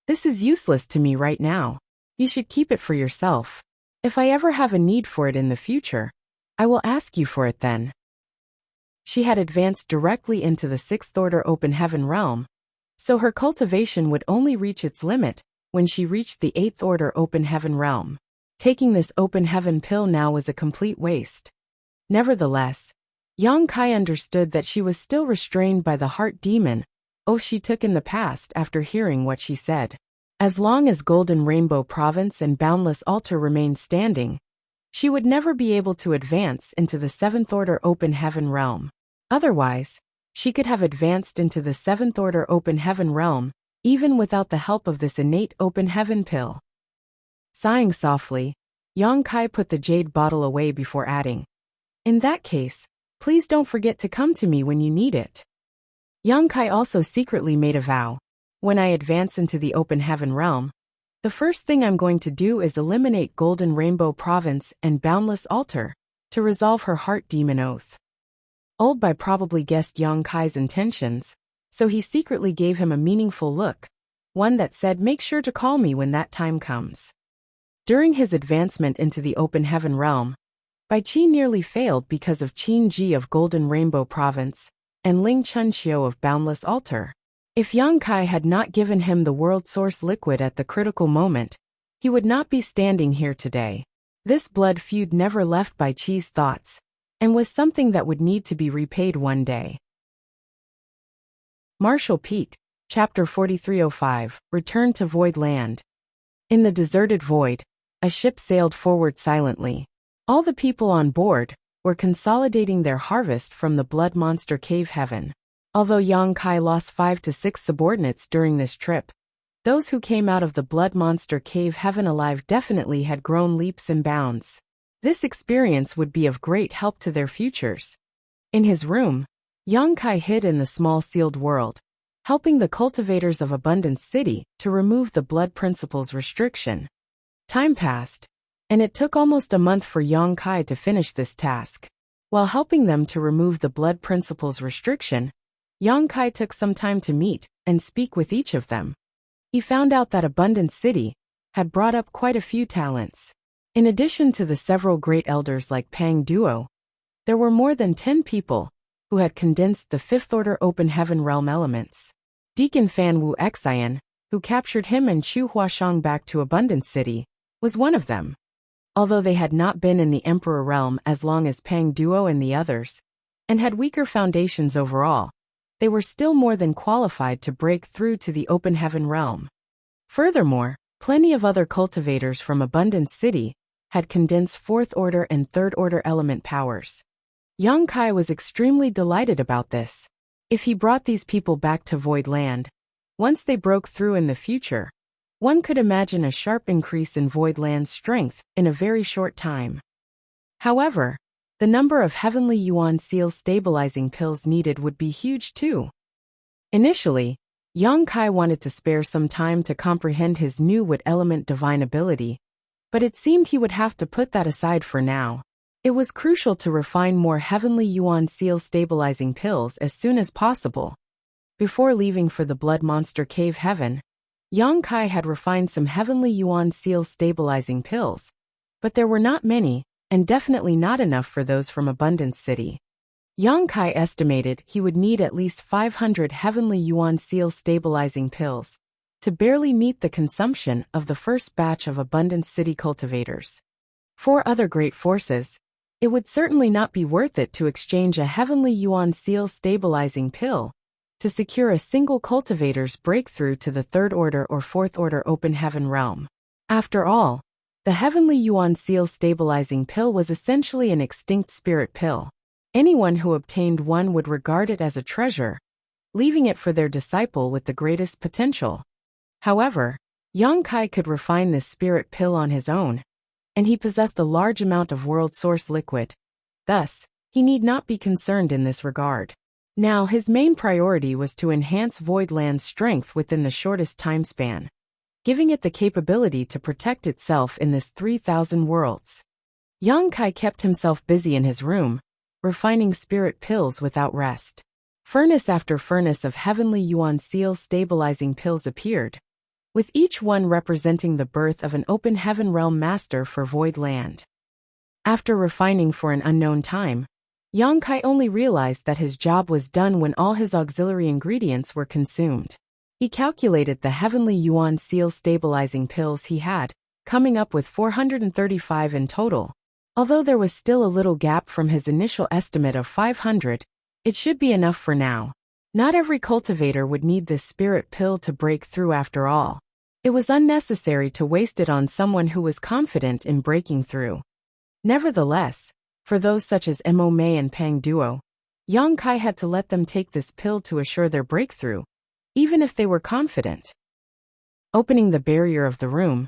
This is useless to me right now. You should keep it for yourself. If I ever have a need for it in the future, I will ask you for it then. She had advanced directly into the 6th Order Open Heaven realm, so her cultivation would only reach its limit when she reached the 8th Order Open Heaven realm. Taking this open heaven pill now was a complete waste. Nevertheless, Yongkai understood that she was still restrained by the heart demon oath she took in the past after hearing what she said. As long as Golden Rainbow Province and Boundless Altar remained standing, she would never be able to advance into the 7th Order Open Heaven realm. Otherwise, she could have advanced into the 7th Order Open Heaven realm, even without the help of this innate open heaven pill. Sighing softly, Yongkai put the jade bottle away before adding, "In that case, please don't forget to come to me when you need it." Yongkai also secretly made a vow. When I advance into the open heaven realm, the first thing I'm going to do is eliminate Golden Rainbow Province and Boundless Altar to resolve her heart demon oath. Old Bai probably guessed Yongkai's intentions, so he secretly gave him a meaningful look, one that said, "Make sure to call me when that time comes." During his advancement into the open heaven realm, Bai Qi nearly failed because of Qin Ji of Golden Rainbow Province and Ling Chunxiu of Boundless Altar. If Yongkai had not given him the world source liquid at the critical moment, he would not be standing here today. This blood feud never left Bai Qi's thoughts, and was something that would need to be repaid one day. Martial Peak, Chapter 4305, Return to Void Land. In the deserted void, a ship sailed forward silently. All the people on board were consolidating their harvest from the Blood Monster Cave Heaven. Although Yongkai lost 5 to 6 subordinates during this trip, those who came out of the Blood Monster Cave Heaven alive definitely had grown leaps and bounds. This experience would be of great help to their futures. In his room, Yongkai hid in the small sealed world, helping the cultivators of Abundance City to remove the Blood Principle's restriction. Time passed, and it took almost a month for Yongkai to finish this task. While helping them to remove the Blood Principle's restriction, Yongkai took some time to meet and speak with each of them. He found out that Abundance City had brought up quite a few talents. In addition to the several great elders like Pang Duo, there were more than 10 people who had condensed the 5th Order Open Heaven realm elements. Deacon Fan Wu Xian, who captured him and Chu Huashang back to Abundance City, was one of them. Although they had not been in the Emperor realm as long as Pang Duo and the others, and had weaker foundations overall, they were still more than qualified to break through to the Open Heaven realm. Furthermore, plenty of other cultivators from Abundance City had condensed 4th Order and 3rd Order element powers. Yongkai was extremely delighted about this. If he brought these people back to Void Land, once they broke through in the future, one could imagine a sharp increase in Void Land's strength in a very short time. However, the number of heavenly yuan seal stabilizing pills needed would be huge too. Initially, Yang Kai wanted to spare some time to comprehend his new wood element divine ability, but it seemed he would have to put that aside for now. It was crucial to refine more heavenly yuan seal stabilizing pills as soon as possible. Before leaving for the Blood Monster Cave Heaven, Yang Kai had refined some heavenly yuan seal stabilizing pills, but there were not many, and definitely not enough for those from Abundance City. Yang Kai estimated he would need at least 500 heavenly yuan seal stabilizing pills to barely meet the consumption of the first batch of Abundance City cultivators. For other great forces, it would certainly not be worth it to exchange a heavenly yuan seal stabilizing pill to secure a single cultivator's breakthrough to the third order or fourth order open heaven realm. After all, the heavenly yuan seal stabilizing pill was essentially an extinct spirit pill. Anyone who obtained one would regard it as a treasure, leaving it for their disciple with the greatest potential. However, Yang Kai could refine this spirit pill on his own, and he possessed a large amount of world source liquid. Thus, he need not be concerned in this regard. Now his main priority was to enhance Voidland's strength within the shortest time span, giving it the capability to protect itself in this 3,000 worlds. Yang Kai kept himself busy in his room, refining spirit pills without rest. Furnace after furnace of heavenly yuan seal stabilizing pills appeared, with each one representing the birth of an open heaven realm master for Void Land. After refining for an unknown time, Yang Kai only realized that his job was done when all his auxiliary ingredients were consumed. He calculated the heavenly yuan seal stabilizing pills he had, coming up with 435 in total. Although there was still a little gap from his initial estimate of 500, it should be enough for now. Not every cultivator would need this spirit pill to break through after all. It was unnecessary to waste it on someone who was confident in breaking through. Nevertheless, for those such as Mo Mei and Pang Duo, Yang Kai had to let them take this pill to assure their breakthrough, even if they were confident. Opening the barrier of the room,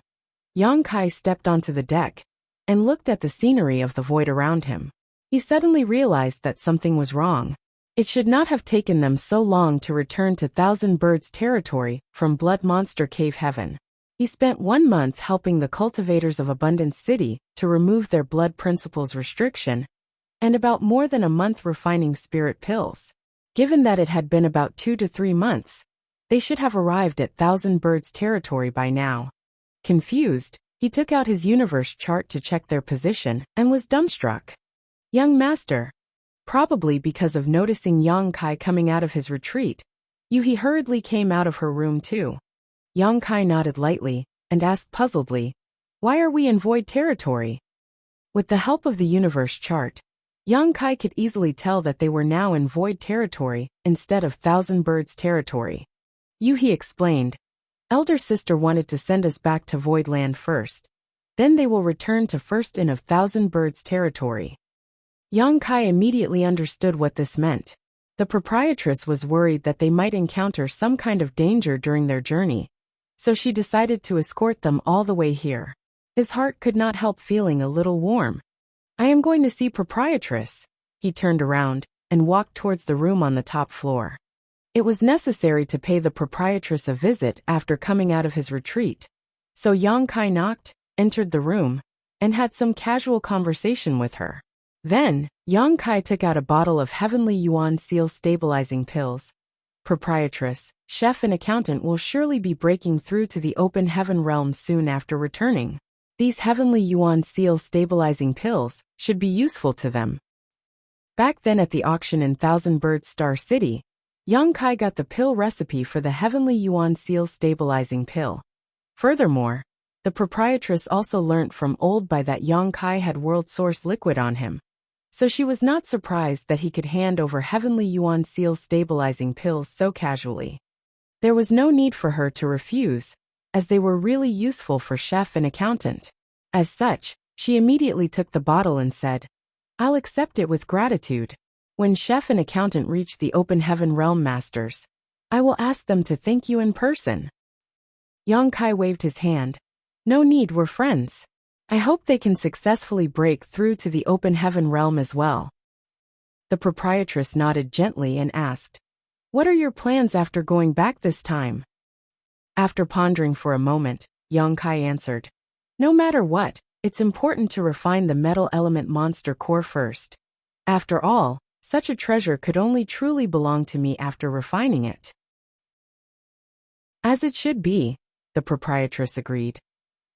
Yang Kai stepped onto the deck and looked at the scenery of the void around him. He suddenly realized that something was wrong. It should not have taken them so long to return to Thousand Birds territory from Blood Monster Cave Heaven. He spent 1 month helping the cultivators of Abundance City to remove their blood principles restriction, and about more than a month refining spirit pills. Given that it had been about 2 to 3 months, they should have arrived at Thousand Birds territory by now. Confused, he took out his universe chart to check their position and was dumbstruck. Young master. Probably because of noticing Yang Kai coming out of his retreat, Yuhi hurriedly came out of her room too. Yang Kai nodded lightly and asked puzzledly, "Why are we in void territory?" With the help of the universe chart, Yang Kai could easily tell that they were now in void territory instead of Thousand Birds territory. Yuhi explained, "Elder sister wanted to send us back to Void Land first. Then they will return to First Inn of Thousand Birds territory." Yang Kai immediately understood what this meant. The proprietress was worried that they might encounter some kind of danger during their journey, so she decided to escort them all the way here. His heart could not help feeling a little warm. "I am going to see proprietress." He turned around and walked towards the room on the top floor. It was necessary to pay the proprietress a visit after coming out of his retreat, so Yang Kai knocked, entered the room, and had some casual conversation with her. Then, Yang Kai took out a bottle of heavenly yuan seal stabilizing pills. "Proprietress, chef and accountant will surely be breaking through to the open heaven realm soon after returning. These heavenly yuan seal stabilizing pills should be useful to them." Back then at the auction in Thousand Birds Star City, Yang Kai got the pill recipe for the heavenly yuan seal stabilizing pill. Furthermore, the proprietress also learnt from Old Bai that Yang Kai had world source liquid on him, so she was not surprised that he could hand over heavenly yuan seal stabilizing pills so casually. There was no need for her to refuse, as they were really useful for chef and accountant. As such, she immediately took the bottle and said, "I'll accept it with gratitude. When chef and accountant reach the open heaven realm masters, I will ask them to thank you in person." Yang Kai waved his hand. "No need, we're friends. I hope they can successfully break through to the open heaven realm as well. The proprietress nodded gently and asked, "What are your plans after going back this time?" After pondering for a moment, Yang Kai answered, "No matter what, it's important to refine the metal element monster core first. After all, such a treasure could only truly belong to me after refining it." "As it should be," the proprietress agreed.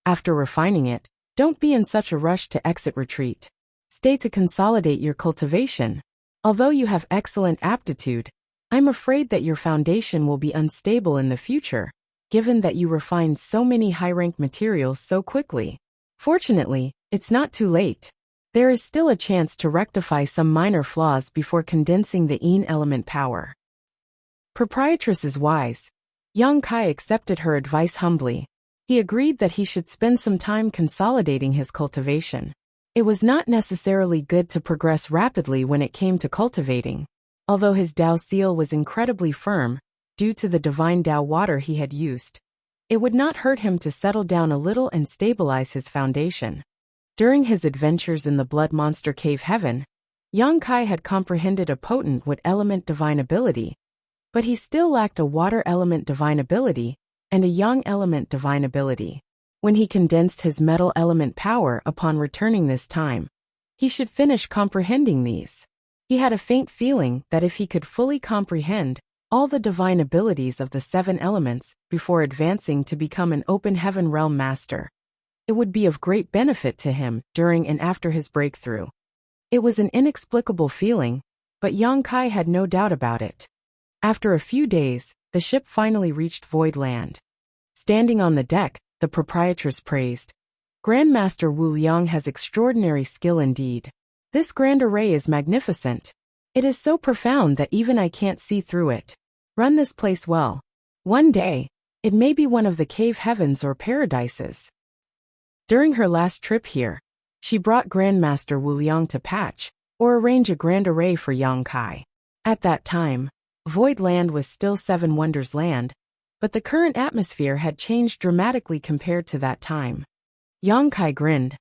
"After refining it, don't be in such a rush to exit retreat. Stay to consolidate your cultivation. Although you have excellent aptitude, I'm afraid that your foundation will be unstable in the future, given that you refined so many high-rank materials so quickly. Fortunately, it's not too late. There is still a chance to rectify some minor flaws before condensing the Yin element power." Proprietress is wise. Yang Kai accepted her advice humbly. He agreed that he should spend some time consolidating his cultivation. It was not necessarily good to progress rapidly when it came to cultivating. Although his Dao seal was incredibly firm, due to the divine Dao water he had used, it would not hurt him to settle down a little and stabilize his foundation. During his adventures in the Blood Monster Cave Heaven, Yang Kai had comprehended a potent wood element divine ability, but he still lacked a water element divine ability and a yang element divine ability. When he condensed his metal element power upon returning this time, he should finish comprehending these. He had a faint feeling that if he could fully comprehend all the divine abilities of the 7 elements before advancing to become an open heaven realm master, it would be of great benefit to him during and after his breakthrough. It was an inexplicable feeling, but Yang Kai had no doubt about it. After a few days, the ship finally reached Void Land. Standing on the deck, the proprietress praised, "Grandmaster Wu Liang has extraordinary skill indeed. This grand array is magnificent. It is so profound that even I can't see through it. Run this place well. One day, it may be one of the cave heavens or paradises." During her last trip here, she brought Grandmaster Wu Liang to patch or arrange a grand array for Yang Kai. At that time, Void Land was still 7 Wonders Land, but the current atmosphere had changed dramatically compared to that time. Yang Kai grinned.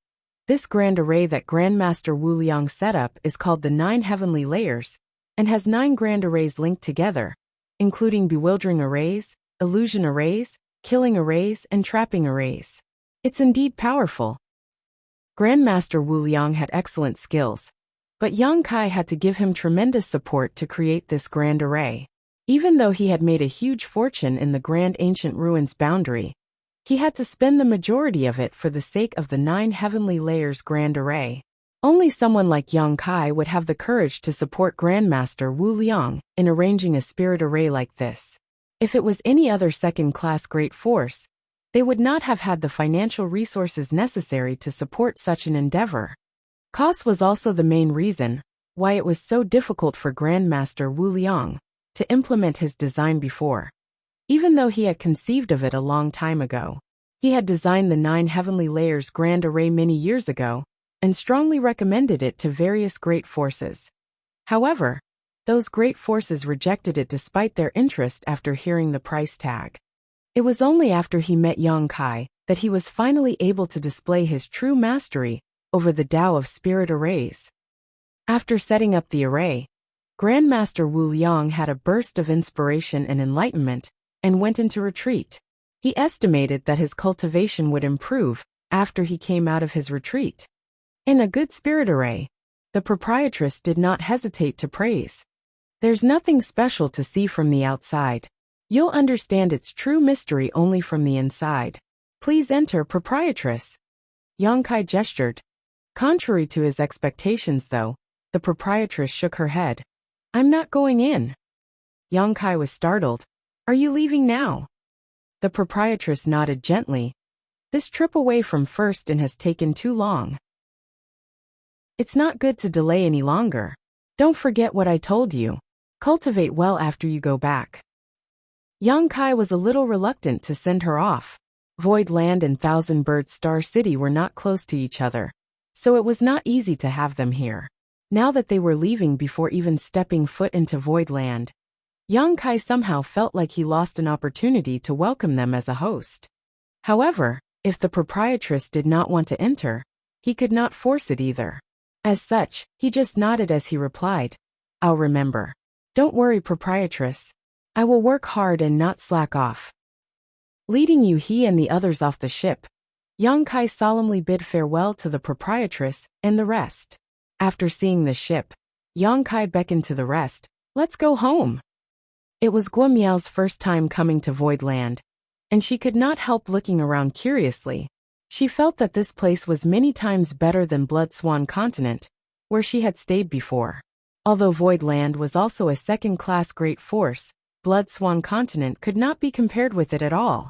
This grand array that Grandmaster Wu Liang set up is called the 9 Heavenly Layers, and has 9 grand arrays linked together, including bewildering arrays, illusion arrays, killing arrays, and trapping arrays. It's indeed powerful. Grandmaster Wu Liang had excellent skills, but Yang Kai had to give him tremendous support to create this grand array. Even though he had made a huge fortune in the Grand Ancient Ruins boundary, he had to spend the majority of it for the sake of the 9 Heavenly Layers grand array. Only someone like Yang Kai would have the courage to support Grandmaster Wu Liang in arranging a spirit array like this. If it was any other second-class great force, they would not have had the financial resources necessary to support such an endeavor. Cost was also the main reason why it was so difficult for Grandmaster Wu Liang to implement his design before. Even though he had conceived of it a long time ago, he had designed the 9 Heavenly Layers grand array many years ago and strongly recommended it to various great forces. However, those great forces rejected it despite their interest after hearing the price tag. It was only after he met Yang Kai that he was finally able to display his true mastery over the Tao of spirit arrays. After setting up the array, Grandmaster Wu Liang had a burst of inspiration and enlightenment and went into retreat. He estimated that his cultivation would improve after he came out of his retreat. In a good spirit array, the proprietress did not hesitate to praise. "There's nothing special to see from the outside. You'll understand its true mystery only from the inside. Please enter, proprietress." Yang Kai gestured. Contrary to his expectations though, the proprietress shook her head. "I'm not going in." Yang Kai was startled. "Are you leaving now?" The proprietress nodded gently. "This trip away from First Inn has taken too long. It's not good to delay any longer. Don't forget what I told you. Cultivate well after you go back." Yang Kai was a little reluctant to send her off. Void Land and Thousand Bird Star City were not close to each other, so it was not easy to have them here. Now that they were leaving before even stepping foot into Void Land, Yang Kai somehow felt like he lost an opportunity to welcome them as a host. However, If the proprietress did not want to enter, he could not force it either. As such, he just nodded as he replied, "I'll remember. Don't worry, proprietress. I will work hard and not slack off." Leading Yu-hee and the others off the ship, Yang Kai solemnly bid farewell to the proprietress and the rest. After seeing the ship, Yang Kai beckoned to the rest, "Let's go home." It was Guo Miao's first time coming to Void Land, and she could not help looking around curiously. She felt that this place was many times better than Blood Swan Continent, where she had stayed before. Although Void Land was also a second-class great force, Blood Swan Continent could not be compared with it at all.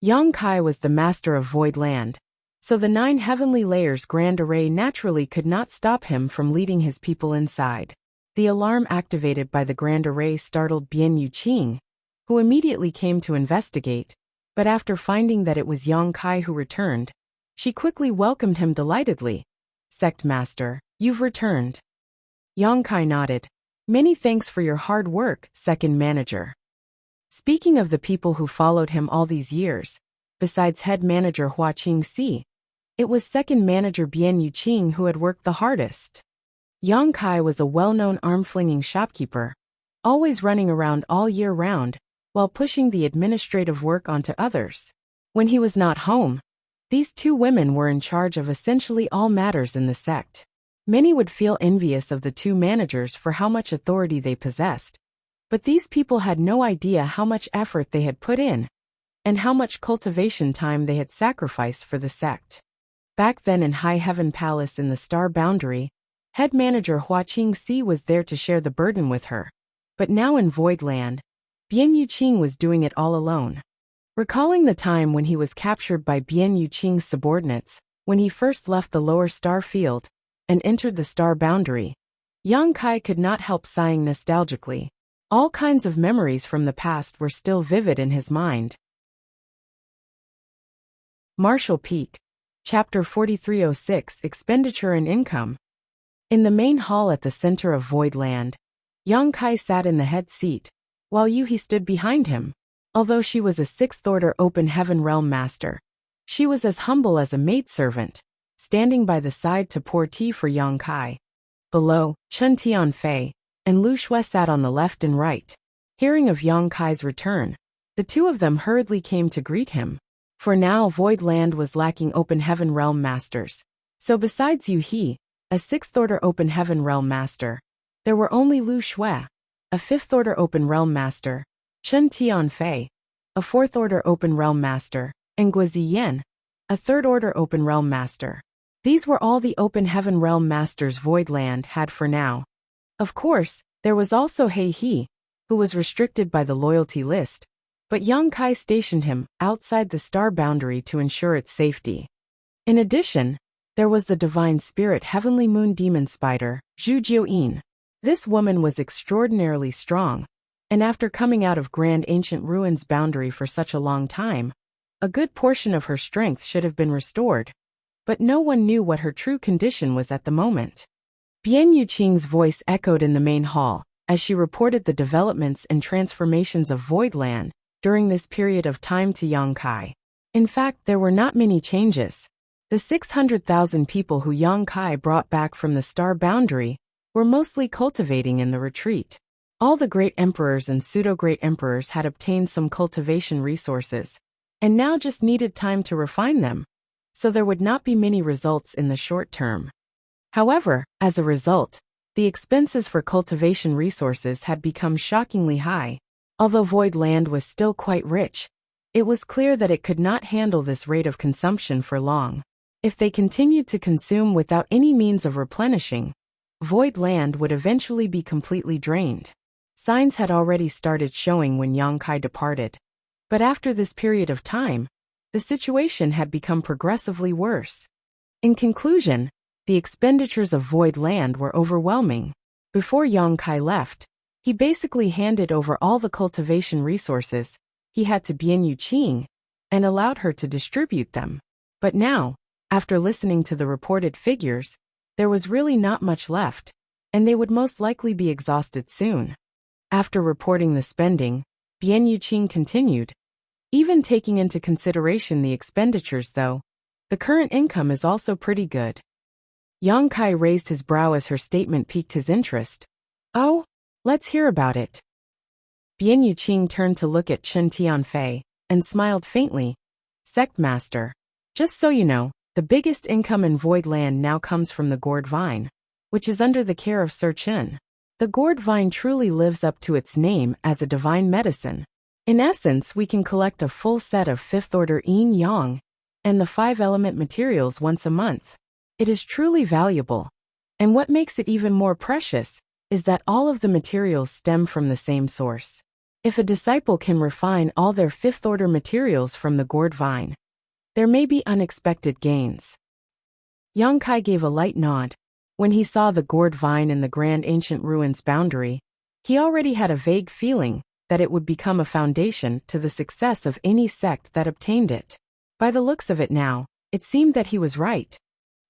Yang Kai was the master of Void Land, so the 9 heavenly layers grand array naturally could not stop him from leading his people inside. The alarm activated by the grand array startled Bian Yuqing, who immediately came to investigate, but after finding that it was Yang Kai who returned, she quickly welcomed him delightedly. "Sect Master, you've returned." Yang Kai nodded. "Many thanks for your hard work, second manager." Speaking of the people who followed him all these years, besides head manager Hua Qingxi, it was second manager Bian Yuqing who had worked the hardest. Yang Kai was a well-known arm-flinging shopkeeper, always running around all year round, while pushing the administrative work onto others. When he was not home, these 2 women were in charge of essentially all matters in the sect. Many would feel envious of the 2 managers for how much authority they possessed, but these people had no idea how much effort they had put in, and how much cultivation time they had sacrificed for the sect. Back then in High Heaven Palace in the Star Boundary, head manager Hua Qingxi was there to share the burden with her, but now in Void Land, Bian Yuqing was doing it all alone. Recalling the time when he was captured by Bian Yuqing's subordinates, when he first left the lower star field and entered the Star Boundary, Yang Kai could not help sighing nostalgically. All kinds of memories from the past were still vivid in his mind. Marshall Peak, Chapter 4306, Expenditure and Income. In the main hall at the center of Void Land, Yang Kai sat in the head seat, while Yu-hee stood behind him. Although she was a 6th-order Open Heaven Realm Master, she was as humble as a maidservant, standing by the side to pour tea for Yang Kai. Below, Chun Tianfei and Lu Shui sat on the left and right. Hearing of Yang Kai's return, the 2 of them hurriedly came to greet him. For now Void Land was lacking Open Heaven Realm Masters, so besides Yu-hee, a 6th-order Open Heaven Realm Master, there were only Lu Shui, a 5th-order Open Realm Master, Chun Tianfei, a 4th-order Open Realm Master, and Guo Ziyan, a 3rd-order Open Realm Master. These were all the Open Heaven Realm Masters Void Land had for now. Of course, there was also He, who was restricted by the loyalty list, but Yang Kai stationed him outside the Star Boundary to ensure its safety. In addition, there was the Divine Spirit Heavenly Moon Demon Spider, Zhu Jiuyin. This woman was extraordinarily strong, and after coming out of Grand Ancient Ruins Boundary for such a long time, a good portion of her strength should have been restored, but no one knew what her true condition was at the moment. Bian Yuqing's voice echoed in the main hall, as she reported the developments and transformations of Void Land during this period of time to Yang Kai. In fact, there were not many changes. The 600,000 people who Yang Kai brought back from the Star Boundary were mostly cultivating in the retreat. All the great emperors and pseudo-great emperors had obtained some cultivation resources, and now just needed time to refine them, so there would not be many results in the short term. However, as a result, the expenses for cultivation resources had become shockingly high. Although Void Land was still quite rich, it was clear that it could not handle this rate of consumption for long. If they continued to consume without any means of replenishing, Void Land would eventually be completely drained. Signs had already started showing when Yang Kai departed. But after this period of time, the situation had become progressively worse. In conclusion, the expenditures of Void Land were overwhelming. Before Yang Kai left, he basically handed over all the cultivation resources he had to Bian Yuqing and allowed her to distribute them. But now, after listening to the reported figures, there was really not much left, and they would most likely be exhausted soon. After reporting the spending, Bian Yuqing continued, Even taking into consideration the expenditures though, the current income is also pretty good. Yang Kai raised his brow as her statement piqued his interest. Oh, let's hear about it. Bian Yuqing turned to look at Chen Tianfei and smiled faintly. Sect Master, just so you know, the biggest income in Void Land now comes from the gourd vine, which is under the care of Sir Chen. The gourd vine truly lives up to its name as a divine medicine. In essence, we can collect a full set of 5th order yin yang and the 5-element materials once a month. It is truly valuable. And what makes it even more precious is that all of the materials stem from the same source. If a disciple can refine all their 5th order materials from the gourd vine, there may be unexpected gains. Yang Kai gave a light nod. When he saw the gourd vine in the grand ancient ruins boundary, he already had a vague feeling that it would become a foundation to the success of any sect that obtained it. By the looks of it now, it seemed that he was right.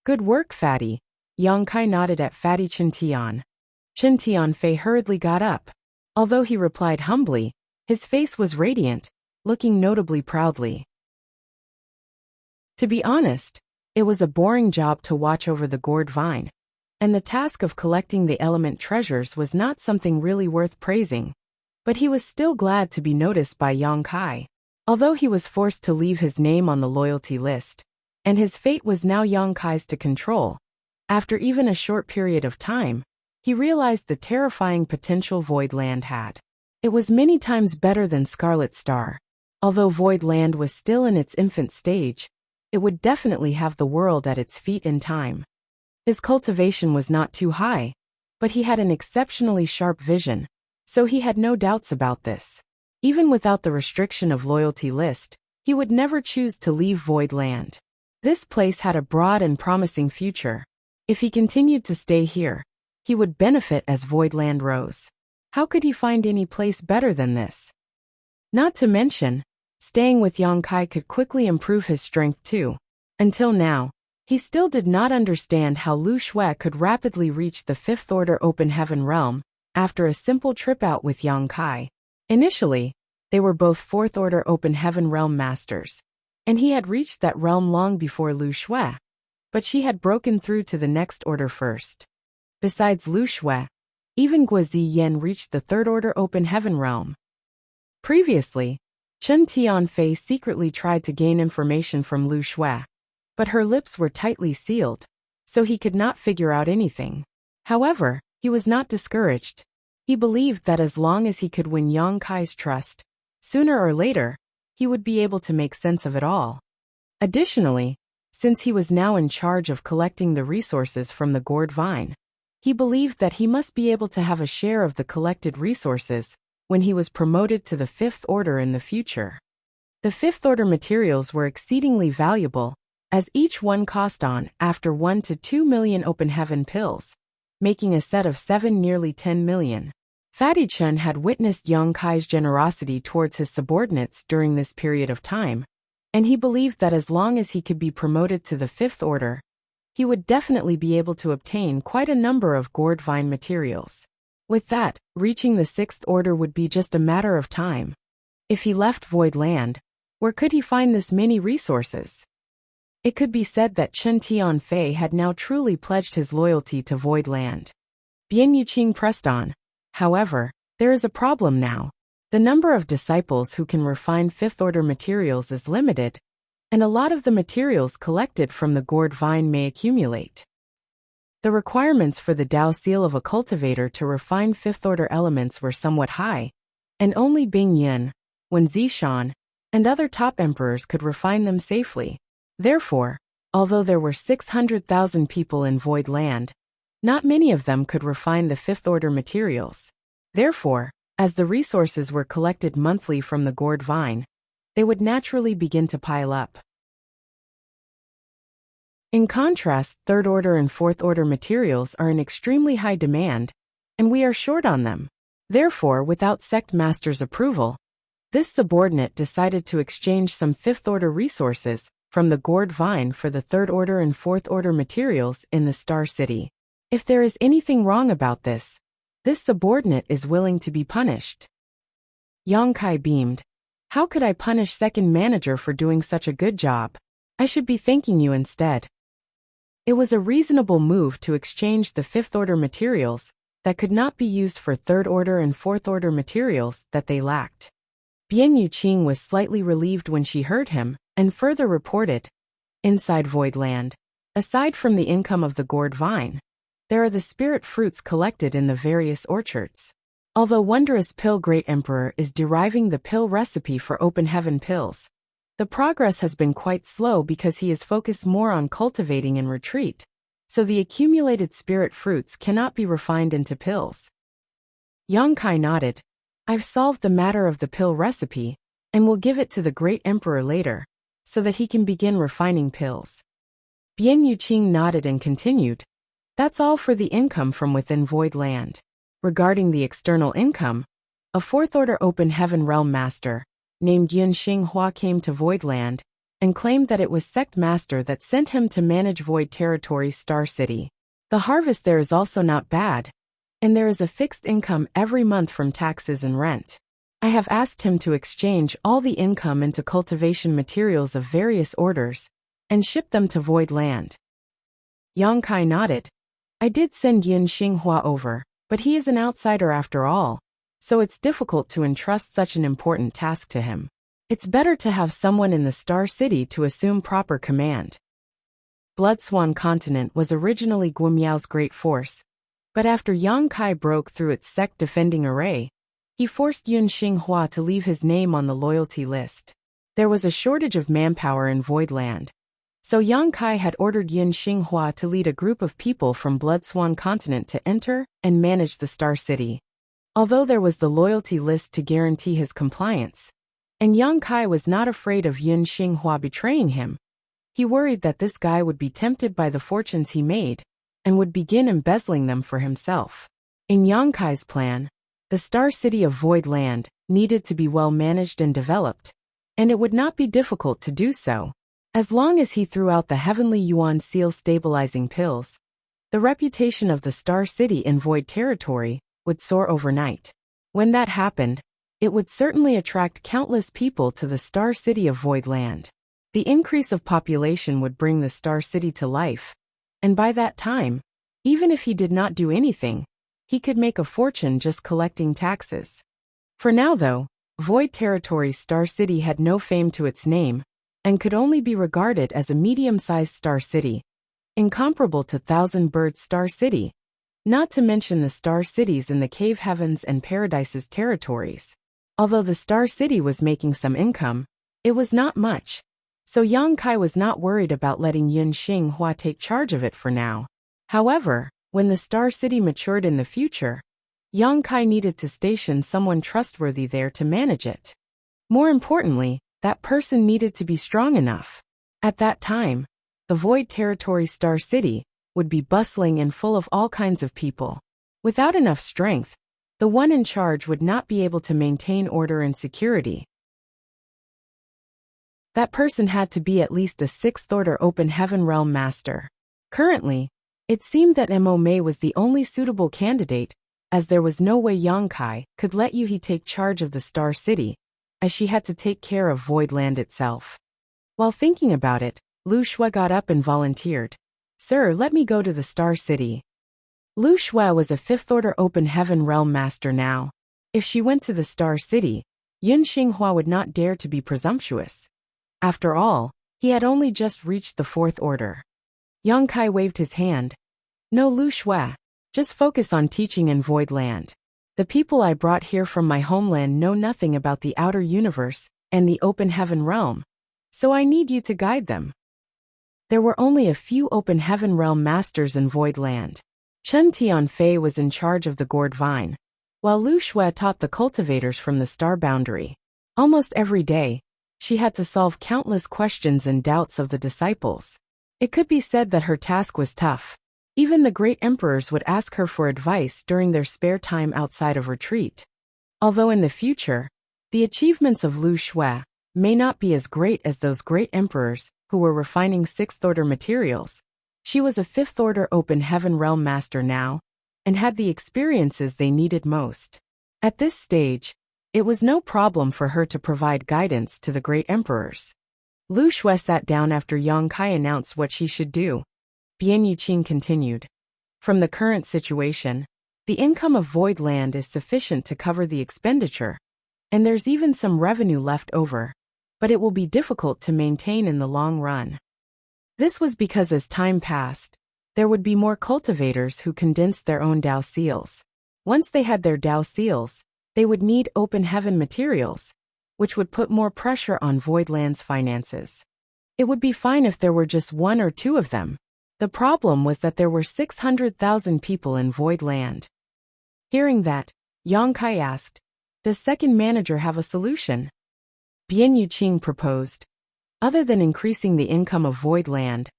Good work, Fatty. Yang Kai nodded at Fatty Chen Tian. Chen Tianfei hurriedly got up. Although he replied humbly, his face was radiant, looking notably proudly. To be honest, it was a boring job to watch over the gourd vine, and the task of collecting the element treasures was not something really worth praising. But he was still glad to be noticed by Yang Kai. Although he was forced to leave his name on the loyalty list, and his fate was now Yang Kai's to control, after even a short period of time, he realized the terrifying potential Void Land had. It was many times better than Scarlet Star. Although Void Land was still in its infant stage, it would definitely have the world at its feet in time. His cultivation was not too high, but he had an exceptionally sharp vision, so he had no doubts about this. Even without the restriction of loyalty list, he would never choose to leave Void Land. This place had a broad and promising future. If he continued to stay here, he would benefit as Void Land rose. How could he find any place better than this? Not to mention, staying with Yang Kai could quickly improve his strength too. Until now, he still did not understand how Lu Shui could rapidly reach the 5th order open heaven realm after a simple trip out with Yang Kai. Initially, they were both 4th order open heaven realm masters, and he had reached that realm long before Lu Shui, but she had broken through to the next order first. Besides Lu Shui, even Guozi Yen reached the 3rd order open heaven realm. Previously, Chen Tianfei secretly tried to gain information from Lu Shui, but her lips were tightly sealed, so he could not figure out anything. However, he was not discouraged. He believed that as long as he could win Yang Kai's trust, sooner or later, he would be able to make sense of it all. Additionally, since he was now in charge of collecting the resources from the gourd vine, he believed that he must be able to have a share of the collected resources when he was promoted to the 5th order in the future. The 5th order materials were exceedingly valuable, as each one cost on after 1 to 2 million open heaven pills, making a set of 7 nearly 10 million. Fatty Chen had witnessed Yang Kai's generosity towards his subordinates during this period of time, and he believed that as long as he could be promoted to the 5th order, he would definitely be able to obtain quite a number of gourd vine materials. With that, reaching the 6th order would be just a matter of time. If he left Void Land, where could he find this many resources? It could be said that Chen Tianfei had now truly pledged his loyalty to Void Land. Bian Yuqing pressed on. However, there is a problem now. The number of disciples who can refine 5th order materials is limited, and a lot of the materials collected from the gourd vine may accumulate. The requirements for the Dao seal of a cultivator to refine 5th order elements were somewhat high, and only Bing Yin, Wen Zishan, and other top emperors could refine them safely. Therefore, although there were 600,000 people in Void Land, not many of them could refine the 5th order materials. Therefore, as the resources were collected monthly from the gourd vine, they would naturally begin to pile up. In contrast, 3rd order and 4th order materials are in extremely high demand, and we are short on them. Therefore, without sect master's approval, this subordinate decided to exchange some 5th order resources from the gourd vine for the 3rd order and 4th order materials in the Star City. If there is anything wrong about this subordinate is willing to be punished. Yang Kai beamed. How could I punish second manager for doing such a good job? I should be thanking you instead. It was a reasonable move to exchange the fifth-order materials that could not be used for third-order and fourth-order materials that they lacked. Bian Yuqing was slightly relieved when she heard him, and further reported, inside Void Land, aside from the income of the gourd vine, there are the spirit fruits collected in the various orchards. Although Wondrous Pill Great Emperor is deriving the pill recipe for Open Heaven pills, the progress has been quite slow because he is focused more on cultivating and retreat, so the accumulated spirit fruits cannot be refined into pills. Yang Kai nodded. I've solved the matter of the pill recipe, and will give it to the Great Emperor later, so that he can begin refining pills. Bian Yuqing nodded and continued. That's all for the income from within Void Land. Regarding the external income, a fourth-order Open Heaven Realm Master, named Yun Xinghua, came to Void Land and claimed that it was Sect Master that sent him to manage Void Territory's Star City. The harvest there is also not bad, and there is a fixed income every month from taxes and rent. I have asked him to exchange all the income into cultivation materials of various orders and ship them to Void Land. Yang Kai nodded. I did send Yun Xinghua over, but he is an outsider after all, so it's difficult to entrust such an important task to him. It's better to have someone in the Star City to assume proper command. Blood Swan Continent was originally Guimiao's great force, but after Yang Kai broke through its sect defending array, he forced Yun Xinghua to leave his name on the loyalty list. There was a shortage of manpower in Void Land, so Yang Kai had ordered Yun Xinghua to lead a group of people from Blood Swan Continent to enter and manage the Star City. Although there was the loyalty list to guarantee his compliance, and Yang Kai was not afraid of Yun Xinghua betraying him, he worried that this guy would be tempted by the fortunes he made and would begin embezzling them for himself. In Yang Kai's plan, the Star City of Void Land needed to be well managed and developed, and it would not be difficult to do so. As long as he threw out the Heavenly Yuan Seal stabilizing pills, the reputation of the Star City in Void Territory would soar overnight. When that happened, it would certainly attract countless people to the Star City of Void Land. The increase of population would bring the Star City to life, and by that time, even if he did not do anything, he could make a fortune just collecting taxes. For now though, Void Territory's Star City had no fame to its name, and could only be regarded as a medium-sized Star City, incomparable to Thousand Bird Star City, not to mention the Star Cities in the Cave Heavens and Paradise's territories. Although the Star City was making some income, it was not much, so Yang Kai was not worried about letting Yun Xinghua take charge of it for now. However, when the Star City matured in the future, Yang Kai needed to station someone trustworthy there to manage it. More importantly, that person needed to be strong enough. At that time, the Void Territory Star City would be bustling and full of all kinds of people. Without enough strength, the one in charge would not be able to maintain order and security. That person had to be at least a sixth-order Open Heaven Realm Master. Currently, it seemed that Mo Mei was the only suitable candidate, as there was no way Yang Kai could let Yu He take charge of the Star City, as she had to take care of Void Land itself. While thinking about it, Lu Shui got up and volunteered. Sir, let me go to the Star City. Lu Shui was a fifth-order Open Heaven Realm Master now. If she went to the Star City, Yun Xinghua would not dare to be presumptuous. After all, he had only just reached the fourth order. Yang Kai waved his hand. No, Lu Shui, just focus on teaching in Void Land. The people I brought here from my homeland know nothing about the outer universe and the Open Heaven Realm, so I need you to guide them. There were only a few Open Heaven Realm Masters in Void Land. Chen Tianfei was in charge of the gourd vine, while Lu Shui taught the cultivators from the star boundary. Almost every day, she had to solve countless questions and doubts of the disciples. It could be said that her task was tough. Even the great emperors would ask her for advice during their spare time outside of retreat. Although in the future, the achievements of Lu Shui may not be as great as those great emperors who were refining sixth-order materials, she was a fifth-order Open Heaven Realm Master now, and had the experiences they needed most. At this stage, It was no problem for her to provide guidance to the great emperors. Lu Shui sat down after Yang Kai announced what she should do. Bian Yuqing continued. From the current situation, the income of void land is sufficient to cover the expenditure, and there's even some revenue left over, but it will be difficult to maintain in the long run. This was because as time passed, there would be more cultivators who condensed their own Dao seals. Once they had their Dao seals, they would need open heaven materials, which would put more pressure on void land's finances. It would be fine if there were just one or two of them. The problem was that there were 600,000 people in void land. Hearing that, Yang Kai asked, "Does second manager have a solution?" Bian Yuqing proposed, "Other than increasing the income of void land,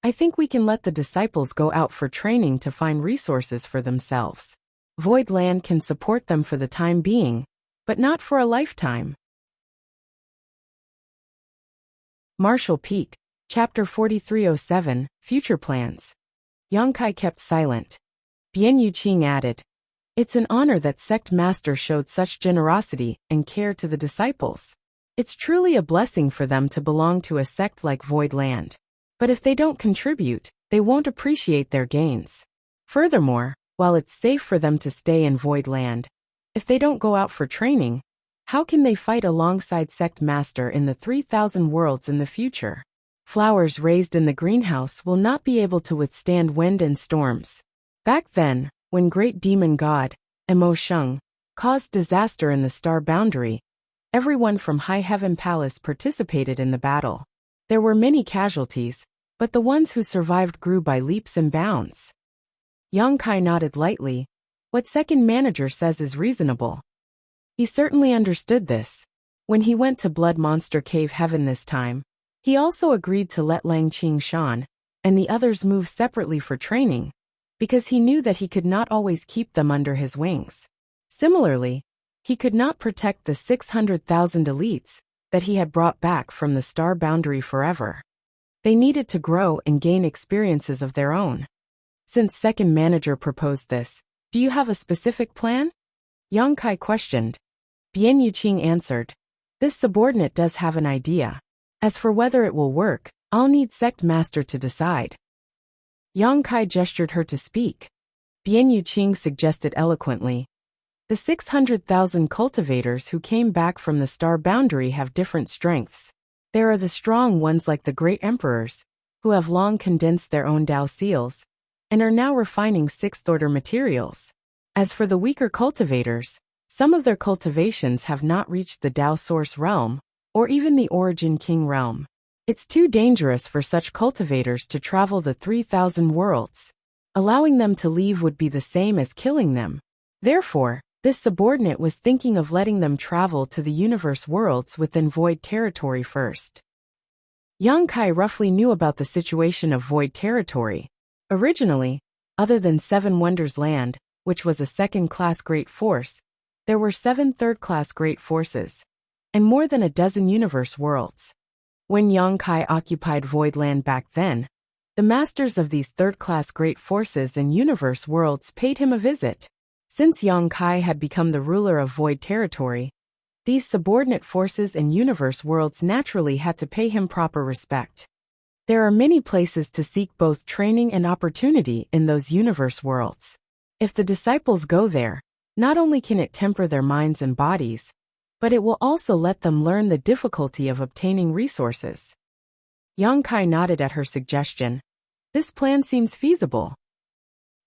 I think we can let the disciples go out for training to find resources for themselves. Void land can support them for the time being, but not for a lifetime." Marshall Peak, Chapter 4307, Future Plans. Yang Kai kept silent. Bian Yuqing added, "It's an honor that sect master showed such generosity and care to the disciples. It's truly a blessing for them to belong to a sect like Void Land. But if they don't contribute, they won't appreciate their gains. Furthermore, while it's safe for them to stay in Void Land, if they don't go out for training, how can they fight alongside sect master in the 3,000 worlds in the future? Flowers raised in the greenhouse will not be able to withstand wind and storms. Back then, when great demon god, Mo Sheng, caused disaster in the star boundary, everyone from High Heaven Palace participated in the battle. There were many casualties, but the ones who survived grew by leaps and bounds." Yang Kai nodded lightly. What second manager says is reasonable. He certainly understood this. When he went to Blood Monster Cave Heaven this time, he also agreed to let Lang Qingshan and the others move separately for training, because he knew that he could not always keep them under his wings. Similarly, he could not protect the 600,000 elites that he had brought back from the star boundary forever. They needed to grow and gain experiences of their own. Since second manager proposed this, do you have a specific plan? Yang Kai questioned. Bian Yuqing answered, "This subordinate does have an idea. As for whether it will work, I'll need sect master to decide." Yang Kai gestured her to speak. Bian Yuqing suggested eloquently, "The 600,000 cultivators who came back from the star boundary have different strengths. There are the strong ones like the great emperors, who have long condensed their own Dao seals, and are now refining sixth-order materials. As for the weaker cultivators, some of their cultivations have not reached the Dao Source realm, or even the Origin King realm. It's too dangerous for such cultivators to travel the 3,000 worlds. Allowing them to leave would be the same as killing them. Therefore, this subordinate was thinking of letting them travel to the universe worlds within Void Territory first." Yang Kai roughly knew about the situation of Void Territory. Originally, other than Seven Wonders Land, which was a second-class great force, there were 7 third-class great forces, and more than a dozen universe worlds. When Yang Kai occupied Void Land back then, the masters of these third-class great forces and universe worlds paid him a visit. Since Yang Kai had become the ruler of Void Territory, these subordinate forces and universe worlds naturally had to pay him proper respect. There are many places to seek both training and opportunity in those universe worlds. If the disciples go there, not only can it temper their minds and bodies, but it will also let them learn the difficulty of obtaining resources. Yang Kai nodded at her suggestion. This plan seems feasible.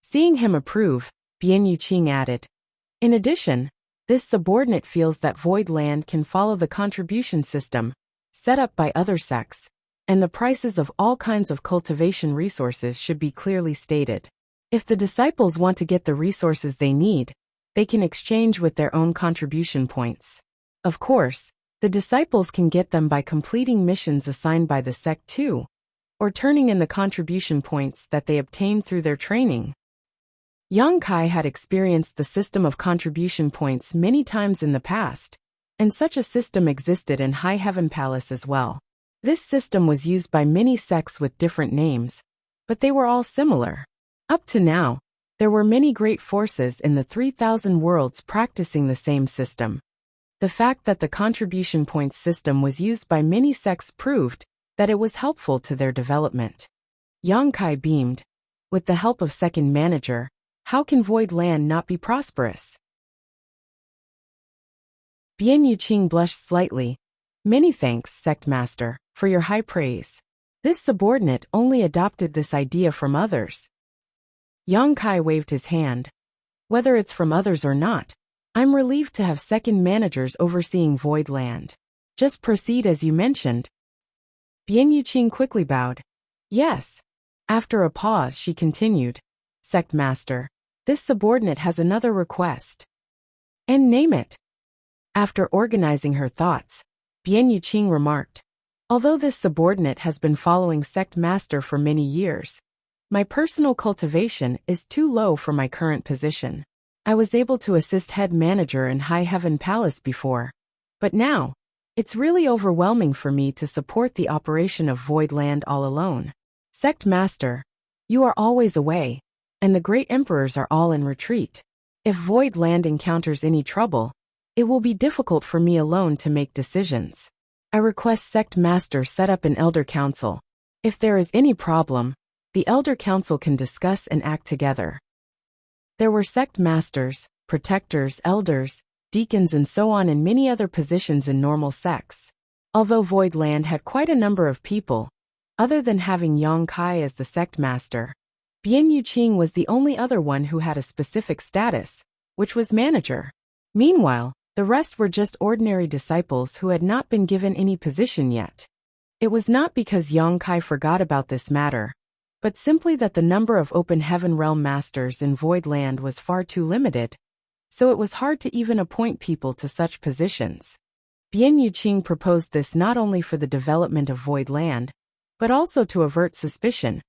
Seeing him approve, Bian Yuqing added, "In addition, this subordinate feels that Void Land can follow the contribution system set up by other sects, and the prices of all kinds of cultivation resources should be clearly stated. If the disciples want to get the resources they need, they can exchange with their own contribution points. Of course, the disciples can get them by completing missions assigned by the sect too, or turning in the contribution points that they obtained through their training." Yang Kai had experienced the system of contribution points many times in the past, and such a system existed in High Heaven Palace as well. This system was used by many sects with different names, but they were all similar. Up to now, there were many great forces in the 3,000 worlds practicing the same system. The fact that the contribution points system was used by many sects proved that it was helpful to their development. Yang Kai beamed. With the help of second manager, how can Void Land not be prosperous? Bian Yuqing blushed slightly. Many thanks, Sect Master, for your high praise. This subordinate only adopted this idea from others. Yang Kai waved his hand. Whether it's from others or not, I'm relieved to have second managers overseeing Void Land. Just proceed as you mentioned. Bian Yuqing quickly bowed. Yes. After a pause, she continued. Sect Master, this subordinate has another request. And name it. After organizing her thoughts, Bian Yuqing remarked, although this subordinate has been following Sect Master for many years, my personal cultivation is too low for my current position. I was able to assist head manager in High Heaven Palace before, but now, it's really overwhelming for me to support the operation of Void Land all alone. Sect Master, you are always away, and the great emperors are all in retreat. If Void Land encounters any trouble, it will be difficult for me alone to make decisions. I request Sect Master set up an Elder Council. If there is any problem, the Elder Council can discuss and act together. There were Sect Masters, Protectors, Elders, Deacons and so on in many other positions in normal sects. Although Void Land had quite a number of people, other than having Yang Kai as the Sect Master, Bian Yuqing was the only other one who had a specific status, which was manager. Meanwhile, the rest were just ordinary disciples who had not been given any position yet. It was not because Yang Kai forgot about this matter, but simply that the number of Open Heaven Realm Masters in Void Land was far too limited, so it was hard to even appoint people to such positions. Bian Yuqing proposed this not only for the development of Void Land, but also to avert suspicion.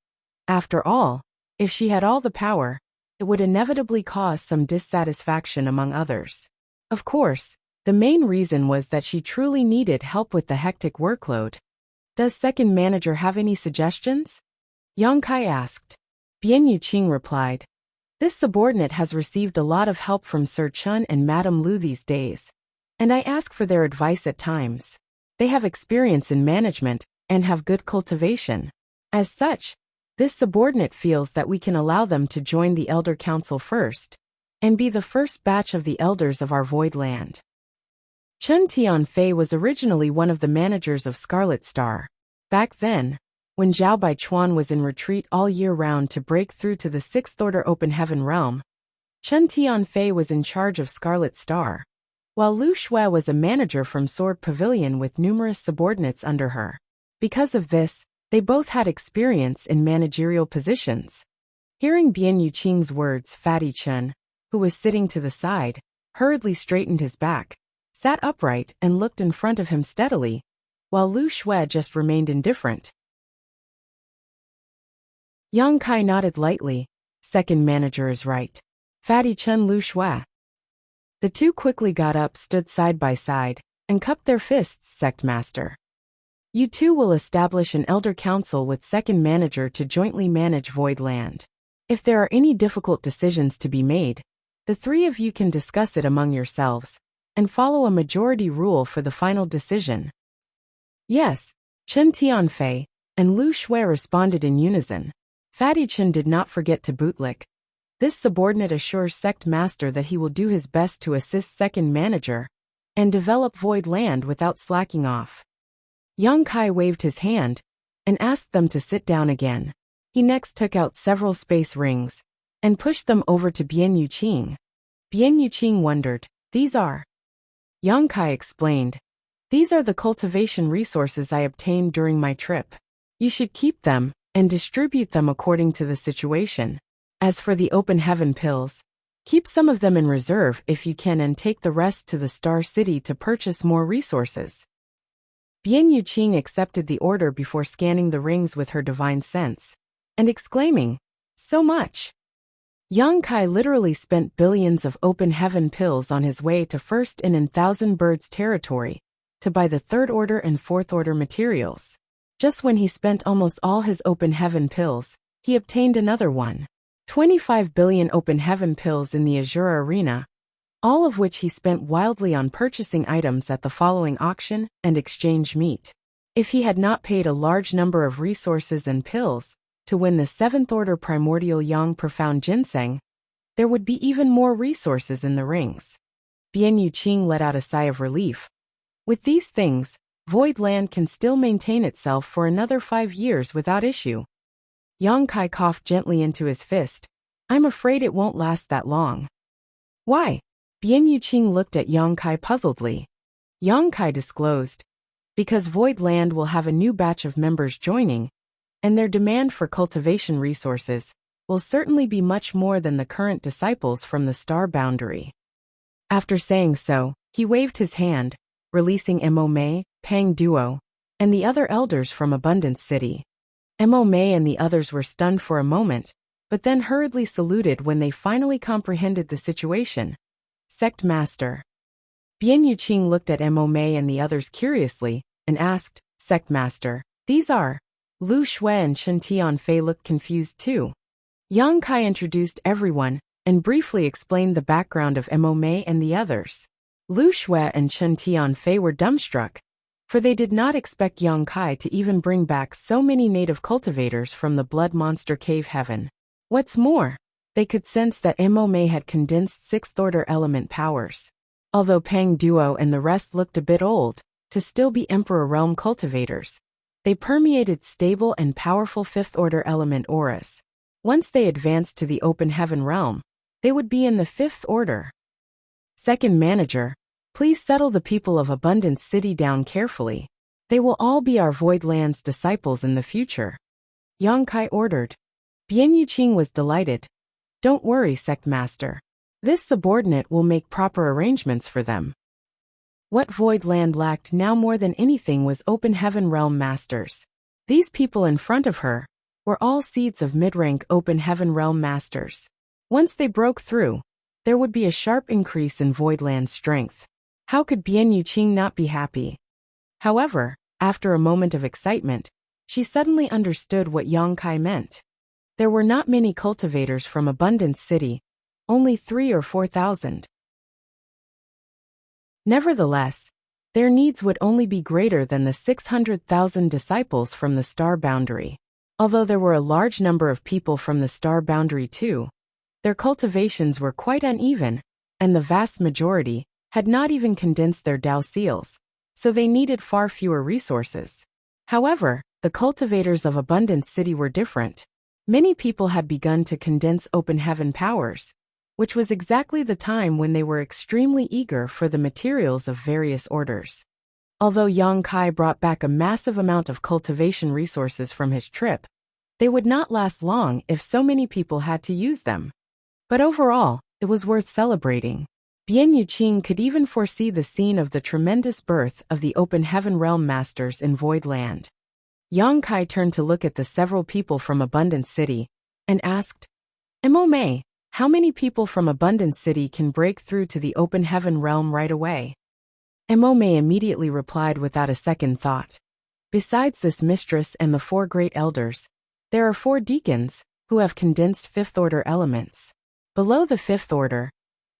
After all, if she had all the power, it would inevitably cause some dissatisfaction among others. Of course, the main reason was that she truly needed help with the hectic workload. Does second manager have any suggestions? Yang Kai asked. Bian Yuqing replied. This subordinate has received a lot of help from Sir Chun and Madame Lu these days, and I ask for their advice at times. They have experience in management and have good cultivation. As such, this subordinate feels that we can allow them to join the Elder Council first, and be the first batch of the elders of our Void Land. Chen Tianfei was originally one of the managers of Scarlet Star. Back then, when Zhao Baichuan was in retreat all year round to break through to the Sixth Order Open Heaven Realm, Chen Tianfei was in charge of Scarlet Star, while Lu Shui was a manager from Sword Pavilion with numerous subordinates under her. Because of this, they both had experience in managerial positions. Hearing Bian Yuqing's words, Fatty Chen, who was sitting to the side, hurriedly straightened his back, sat upright and looked in front of him steadily, while Lu Shui just remained indifferent. Yang Kai nodded lightly. Second manager is right. Fatty Chen, Lu Shui. The two quickly got up, stood side by side, and cupped their fists. Sect Master, you two will establish an Elder Council with second manager to jointly manage Void Land. If there are any difficult decisions to be made, the three of you can discuss it among yourselves, and follow a majority rule for the final decision. Yes, Chen Tianfei and Lu Shui responded in unison. Fatty Chen did not forget to bootlick. This subordinate assures Sect Master that he will do his best to assist second manager and develop Void Land without slacking off. Yang Kai waved his hand and asked them to sit down again. He next took out several space rings and pushed them over to Bian Yuqing. Bian Yuqing wondered, these are? Yang Kai explained, these are the cultivation resources I obtained during my trip. You should keep them and distribute them according to the situation. As for the Open Heaven pills, keep some of them in reserve if you can and take the rest to the Star City to purchase more resources. Bian Yuqing accepted the order before scanning the rings with her divine sense, and exclaiming, so much. Yang Kai literally spent billions of Open Heaven pills on his way to First in Thousand Birds territory, to buy the Third Order and Fourth Order materials. Just when he spent almost all his Open Heaven pills, he obtained another one. 25 billion Open Heaven pills in the Azure Arena. all of which he spent wildly on purchasing items at the following auction and exchange meet. If he had not paid a large number of resources and pills to win the 7th Order Primordial Yang Profound Ginseng, there would be even more resources in the rings. Bian Yuqing let out a sigh of relief. With these things, Void Land can still maintain itself for another 5 years without issue. Yang Kai coughed gently into his fist. I'm afraid it won't last that long. Why? Bian Yuqing looked at Yang Kai puzzledly. Yang Kai disclosed. Because Void Land will have a new batch of members joining, and their demand for cultivation resources will certainly be much more than the current disciples from the Star Boundary. After saying so, he waved his hand, releasing Mo Mei, Pang Duo, and the other elders from Abundance City. Mo Mei and the others were stunned for a moment, but then hurriedly saluted when they finally comprehended the situation. Sect Master. Bian Yuqing looked at Mo Mei and the others curiously, and asked, Sect Master, these are? Lu Shui and Chen Tianfei looked confused too. Yang Kai introduced everyone, and briefly explained the background of Mo Mei and the others. Lu Shui and Chen Tianfei were dumbstruck, for they did not expect Yang Kai to even bring back so many native cultivators from the Blood Monster Cave Heaven. What's more, they could sense that Mo Mei had condensed 6th Order element powers. Although Pang Duo and the rest looked a bit old to still be Emperor Realm cultivators, they permeated stable and powerful 5th Order element auras. Once they advanced to the Open Heaven Realm, they would be in the 5th Order. Second Manager, please settle the people of Abundance City down carefully. They will all be our Void Land's disciples in the future. Yang Kai ordered. Bian Yuqing was delighted. Don't worry, Sect Master. This subordinate will make proper arrangements for them. What Void Land lacked now more than anything was Open Heaven Realm Masters. These people in front of her were all seeds of mid-rank Open Heaven Realm Masters. Once they broke through, there would be a sharp increase in Void Land's strength. How could Bian Yuqing not be happy? However, after a moment of excitement, she suddenly understood what Yang Kai meant. There were not many cultivators from Abundance City, only 3,000 or 4,000. Nevertheless, their needs would only be greater than the 600,000 disciples from the Star Boundary. Although there were a large number of people from the Star Boundary too, their cultivations were quite uneven, and the vast majority had not even condensed their Dao seals, so they needed far fewer resources. However, the cultivators of Abundance City were different. Many people had begun to condense Open Heaven powers, which was exactly the time when they were extremely eager for the materials of various orders. Although Yang Kai brought back a massive amount of cultivation resources from his trip, they would not last long if so many people had to use them. But overall, it was worth celebrating. Bian Yuqing could even foresee the scene of the tremendous birth of the Open Heaven Realm Masters in Void Land. Yang Kai turned to look at the several people from Abundance City, and asked, Mo Mei, how many people from Abundance City can break through to the Open Heaven Realm right away? Mo Mei immediately replied without a second thought. Besides this mistress and the 4 great elders, there are 4 deacons, who have condensed 5th Order elements. Below the 5th Order,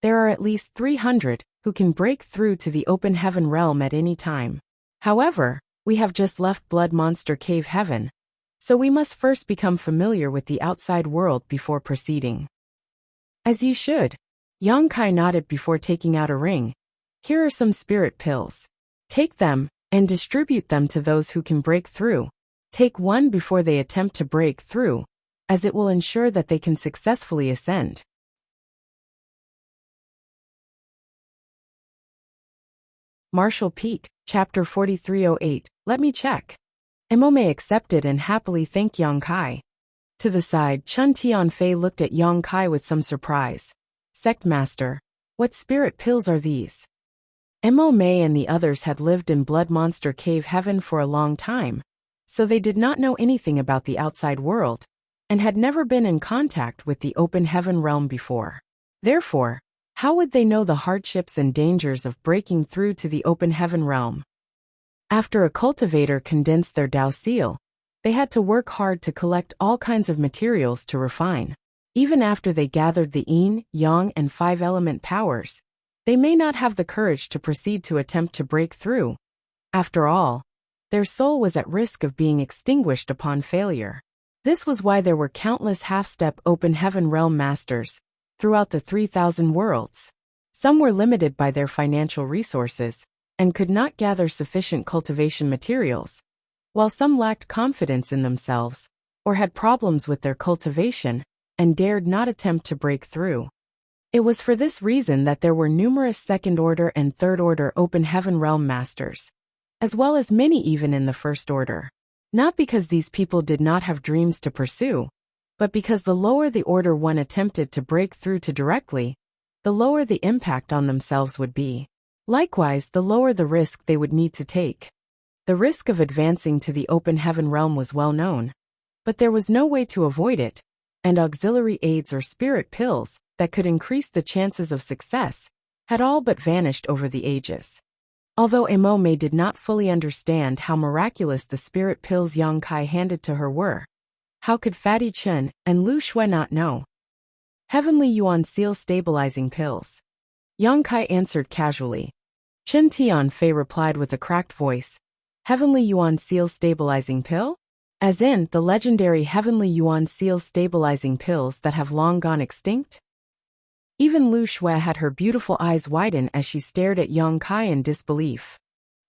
there are at least 300 who can break through to the Open Heaven Realm at any time. However, we have just left Blood Monster Cave Heaven, so we must first become familiar with the outside world before proceeding. As you should. Yang Kai nodded before taking out a ring. Here are some spirit pills. Take them, and distribute them to those who can break through. Take one before they attempt to break through, as it will ensure that they can successfully ascend. Martial Peak, Chapter 4308, Let me check. Mo Mei accepted and happily thanked Yang Kai. To the side, Chen Tianfei looked at Yang Kai with some surprise. Sect Master, what spirit pills are these? Mo Mei and the others had lived in Blood Monster Cave Heaven for a long time, so they did not know anything about the outside world, and had never been in contact with the Open Heaven Realm before. Therefore, how would they know the hardships and dangers of breaking through to the Open Heaven Realm? After a cultivator condensed their Dao seal, they had to work hard to collect all kinds of materials to refine. Even after they gathered the Yin, Yang, and 5 element powers, they may not have the courage to proceed to attempt to break through. After all, their soul was at risk of being extinguished upon failure. This was why there were countless half-step open heaven realm masters throughout the 3,000 worlds. Some were limited by their financial resources and could not gather sufficient cultivation materials, while some lacked confidence in themselves or had problems with their cultivation and dared not attempt to break through. It was for this reason that there were numerous second-order and third-order open heaven realm masters, as well as many even in the first order. Not because these people did not have dreams to pursue, but because the lower the order one attempted to break through to directly, the lower the impact on themselves would be. Likewise, the lower the risk they would need to take. The risk of advancing to the open heaven realm was well known, but there was no way to avoid it, and auxiliary aids or spirit pills that could increase the chances of success had all but vanished over the ages. Although Emome did not fully understand how miraculous the spirit pills Yang Kai handed to her were, how could Fatty Chen and Lu Shui not know? Heavenly Yuan Seal Stabilizing Pills. Yang Kai answered casually. Chen Tianfei replied with a cracked voice. Heavenly Yuan Seal Stabilizing Pill? As in, the legendary Heavenly Yuan Seal Stabilizing Pills that have long gone extinct? Even Lu Shui had her beautiful eyes widen as she stared at Yang Kai in disbelief.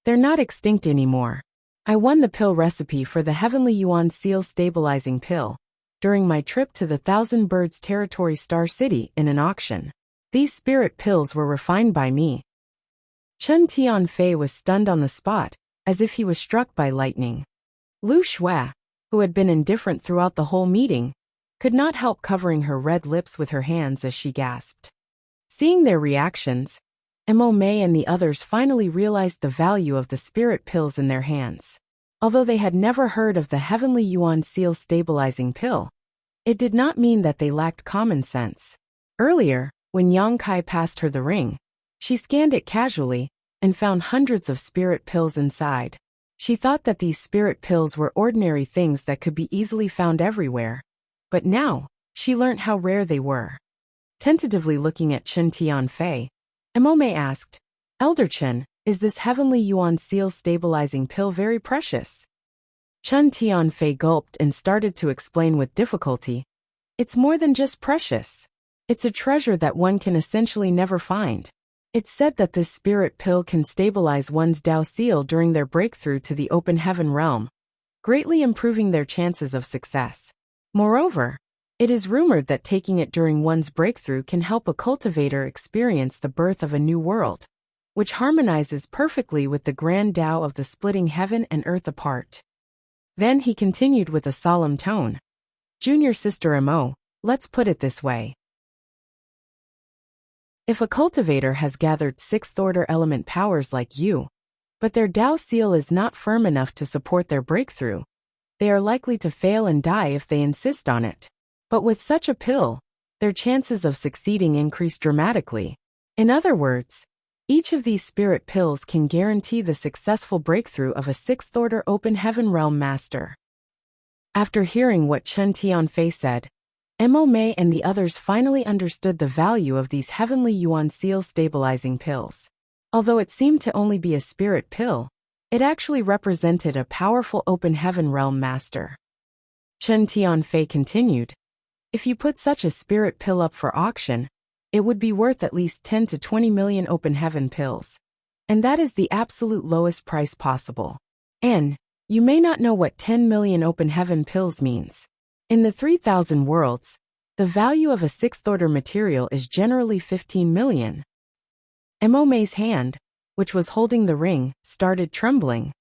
They're not extinct anymore. I won the pill recipe for the Heavenly Yuan Seal Stabilizing Pill during my trip to the Thousand Birds Territory Star City in an auction. These spirit pills were refined by me. Chen Tianfei was stunned on the spot, as if he was struck by lightning. Lu Shui, who had been indifferent throughout the whole meeting, could not help covering her red lips with her hands as she gasped. Seeing their reactions, Emome and the others finally realized the value of the spirit pills in their hands. Although they had never heard of the Heavenly Yuan Seal Stabilizing Pill, it did not mean that they lacked common sense. Earlier, when Yang Kai passed her the ring, she scanned it casually and found hundreds of spirit pills inside. She thought that these spirit pills were ordinary things that could be easily found everywhere, but now, she learnt how rare they were. Tentatively looking at Chen Tianfei, Emome asked, Elder Chen, is this Heavenly Yuan Seal Stabilizing Pill very precious? Chen Tianfei gulped and started to explain with difficulty. It's more than just precious. It's a treasure that one can essentially never find. It's said that this spirit pill can stabilize one's Dao seal during their breakthrough to the open heaven realm, greatly improving their chances of success. Moreover, it is rumored that taking it during one's breakthrough can help a cultivator experience the birth of a new world, which harmonizes perfectly with the grand Tao of the splitting heaven and earth apart. Then he continued with a solemn tone. Junior Sister Emo, let's put it this way. If a cultivator has gathered sixth-order element powers like you, but their Tao seal is not firm enough to support their breakthrough, they are likely to fail and die if they insist on it. But with such a pill, their chances of succeeding increase dramatically. In other words, each of these spirit pills can guarantee the successful breakthrough of a sixth-order open heaven realm master. After hearing what Chen Tianfei said, Emome and the others finally understood the value of these Heavenly Yuan Seal Stabilizing Pills. Although it seemed to only be a spirit pill, it actually represented a powerful open heaven realm master. Chen Tianfei continued, if you put such a spirit pill up for auction, it would be worth at least 10 to 20 million open heaven pills. And that is the absolute lowest price possible. And you may not know what 10 million open heaven pills means. In the 3,000 worlds, the value of a sixth-order material is generally 15 million. Emome's hand, which was holding the ring, started trembling.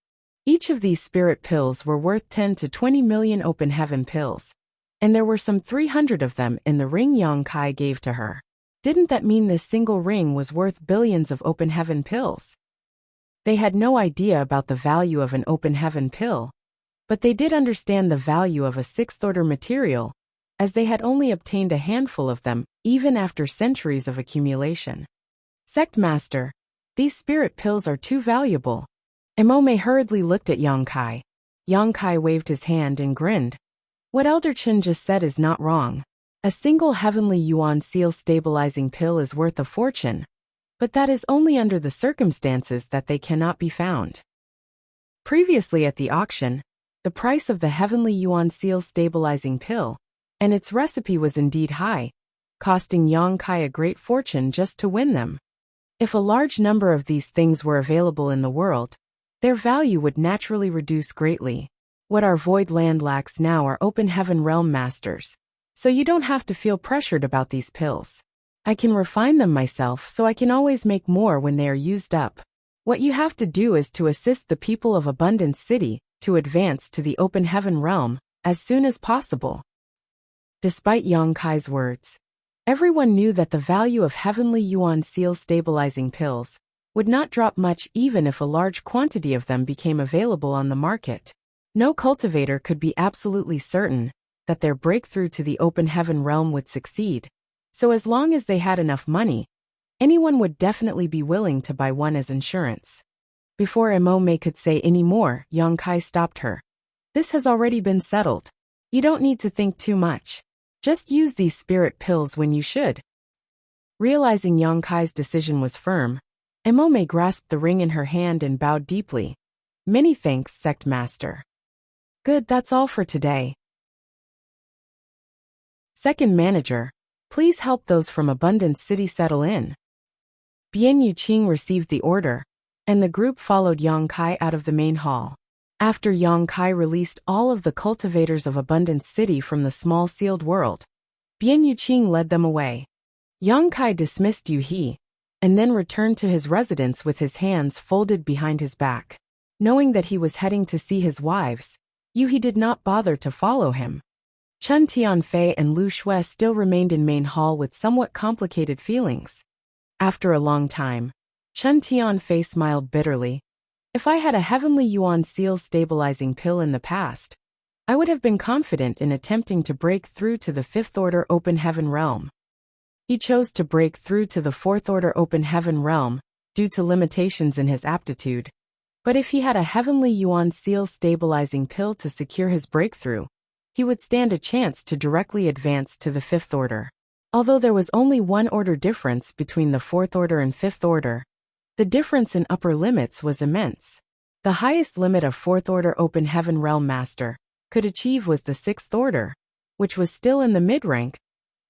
Each of these spirit pills were worth 10 to 20 million open heaven pills, and there were some 300 of them in the ring Yang Kai gave to her. Didn't that mean this single ring was worth billions of open heaven pills? They had no idea about the value of an open heaven pill, but they did understand the value of a sixth-order material, as they had only obtained a handful of them, even after centuries of accumulation. Sect Master, these spirit pills are too valuable. Emome hurriedly looked at Yang Kai. Yang Kai waved his hand and grinned. What Elder Chen just said is not wrong. A single Heavenly Yuan Seal Stabilizing Pill is worth a fortune. but that is only under the circumstances that they cannot be found. Previously at the auction, the price of the Heavenly Yuan Seal stabilizing pill and its recipe was indeed high, costing Yang Kai a great fortune just to win them. If a large number of these things were available in the world, their value would naturally reduce greatly. What our void land lacks now are open heaven realm masters, so you don't have to feel pressured about these pills. I can refine them myself so I can always make more when they are used up. What you have to do is to assist the people of Abundance City to advance to the open heaven realm as soon as possible. Despite Yang Kai's words, everyone knew that the value of Heavenly Yuan Seal stabilizing pills would not drop much even if a large quantity of them became available on the market. No cultivator could be absolutely certain that their breakthrough to the open heaven realm would succeed, so as long as they had enough money, anyone would definitely be willing to buy one as insurance. Before Mo Mei could say any more, Yang Kai stopped her. This has already been settled. You don't need to think too much. Just use these spirit pills when you should. Realizing Yang Kai's decision was firm, Mo Mei grasped the ring in her hand and bowed deeply. Many thanks, Sect Master. Good, that's all for today. Second Manager, please help those from Abundance City settle in. Bian Yuqing received the order, and the group followed Yang Kai out of the main hall. After Yang Kai released all of the cultivators of Abundance City from the small sealed world, Bian Yuqing led them away. Yang Kai dismissed Yu He, and then returned to his residence with his hands folded behind his back. Knowing that he was heading to see his wives, Yu He did not bother to follow him. Chen Tianfei and Lu Shui still remained in main hall with somewhat complicated feelings. After a long time, Chen Tianfei smiled bitterly. If I had a Heavenly Yuan Seal stabilizing pill in the past, I would have been confident in attempting to break through to the Fifth Order Open Heaven Realm. He chose to break through to the Fourth Order Open Heaven Realm due to limitations in his aptitude. But if he had a Heavenly Yuan Seal stabilizing pill to secure his breakthrough, he would stand a chance to directly advance to the Fifth Order. Although there was only one order difference between the Fourth Order and Fifth Order, the difference in upper limits was immense. The highest limit a Fourth Order Open Heaven Realm Master could achieve was the Sixth Order, which was still in the mid-rank,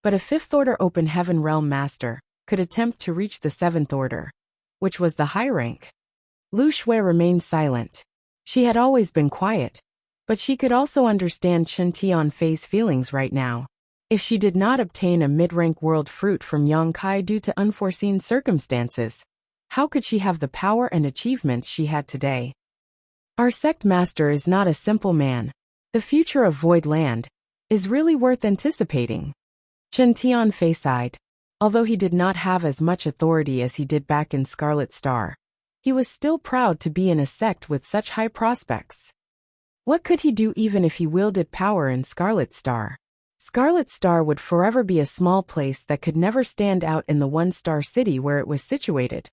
but a Fifth Order Open Heaven Realm Master could attempt to reach the Seventh Order, which was the high rank. Lu Shui remained silent. She had always been quiet, but she could also understand Chen Tianfei's feelings right now. If she did not obtain a mid-rank world fruit from Yang Kai due to unforeseen circumstances, how could she have the power and achievements she had today? Our sect master is not a simple man. The future of Void Land is really worth anticipating. Chen Tianfei sighed. Although he did not have as much authority as he did back in Scarlet Star, he was still proud to be in a sect with such high prospects. What could he do even if he wielded power in Scarlet Star? Scarlet Star would forever be a small place that could never stand out in the one-star city where it was situated,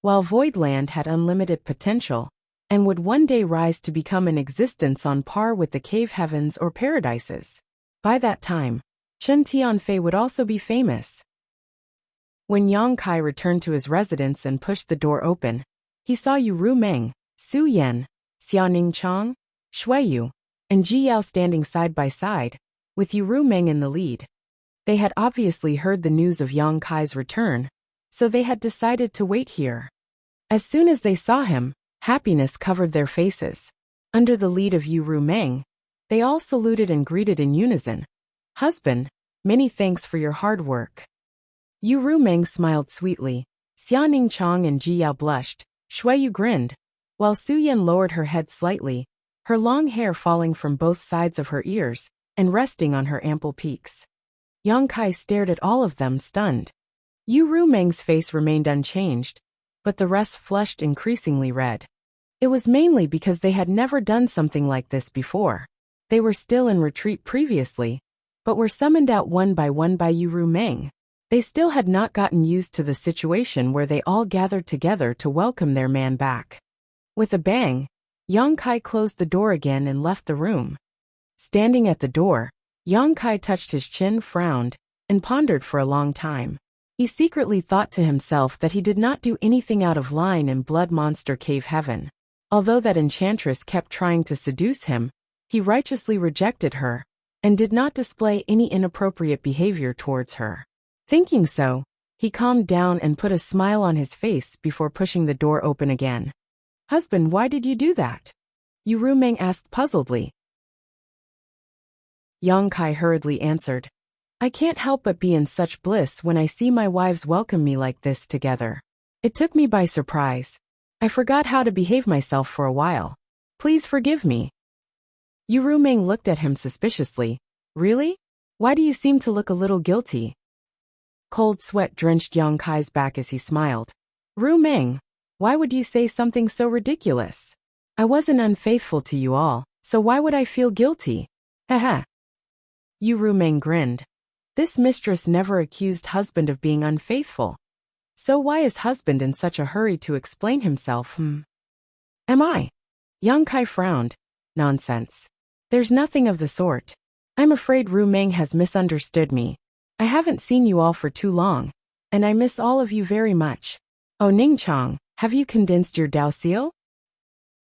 while Void Land had unlimited potential and would one day rise to become an existence on par with the cave heavens or paradises. By that time, Chen Tianfei would also be famous. When Yang Kai returned to his residence and pushed the door open, he saw Yu Rumeng, Su Yan, Xiaoning Chang, Shui Yu, and Ji Yao standing side by side, with Yu Rumeng in the lead. They had obviously heard the news of Yang Kai's return, so they had decided to wait here. As soon as they saw him, happiness covered their faces. Under the lead of Yu Rumeng, they all saluted and greeted in unison. Husband, many thanks for your hard work. Yu Rumeng smiled sweetly. Xiaoning Chang and Ji Yao blushed. Shui Yu grinned, while Su Yan lowered her head slightly, her long hair falling from both sides of her ears and resting on her ample peaks. Yang Kai stared at all of them, stunned. Yu Rumeng's face remained unchanged, but the rest flushed increasingly red. It was mainly because they had never done something like this before. They were still in retreat previously, but were summoned out one by Yu Rumeng. They still had not gotten used to the situation where they all gathered together to welcome their man back. With a bang, Yang Kai closed the door again and left the room. Standing at the door, Yang Kai touched his chin, frowned, and pondered for a long time. He secretly thought to himself that he did not do anything out of line in Blood Monster Cave Heaven. Although that enchantress kept trying to seduce him, he righteously rejected her, and did not display any inappropriate behavior towards her. Thinking so, he calmed down and put a smile on his face before pushing the door open again. "Husband, why did you do that?" Yu Rumeng asked puzzledly. Yang Kai hurriedly answered, "I can't help but be in such bliss when I see my wives welcome me like this together. It took me by surprise. I forgot how to behave myself for a while. Please forgive me." Yu Rumeng looked at him suspiciously. "Really? Why do you seem to look a little guilty?" Cold sweat drenched Yang Kai's back as he smiled. "Rumeng, why would you say something so ridiculous? I wasn't unfaithful to you all, so why would I feel guilty? Haha." Yu Rumeng grinned. This mistress never accused husband of being unfaithful. So why is husband in such a hurry to explain himself? Am I? Yang Kai frowned. "Nonsense. There's nothing of the sort. I'm afraid Rumeng has misunderstood me. I haven't seen you all for too long, and I miss all of you very much. Oh Ningchong, have you condensed your Dao seal?"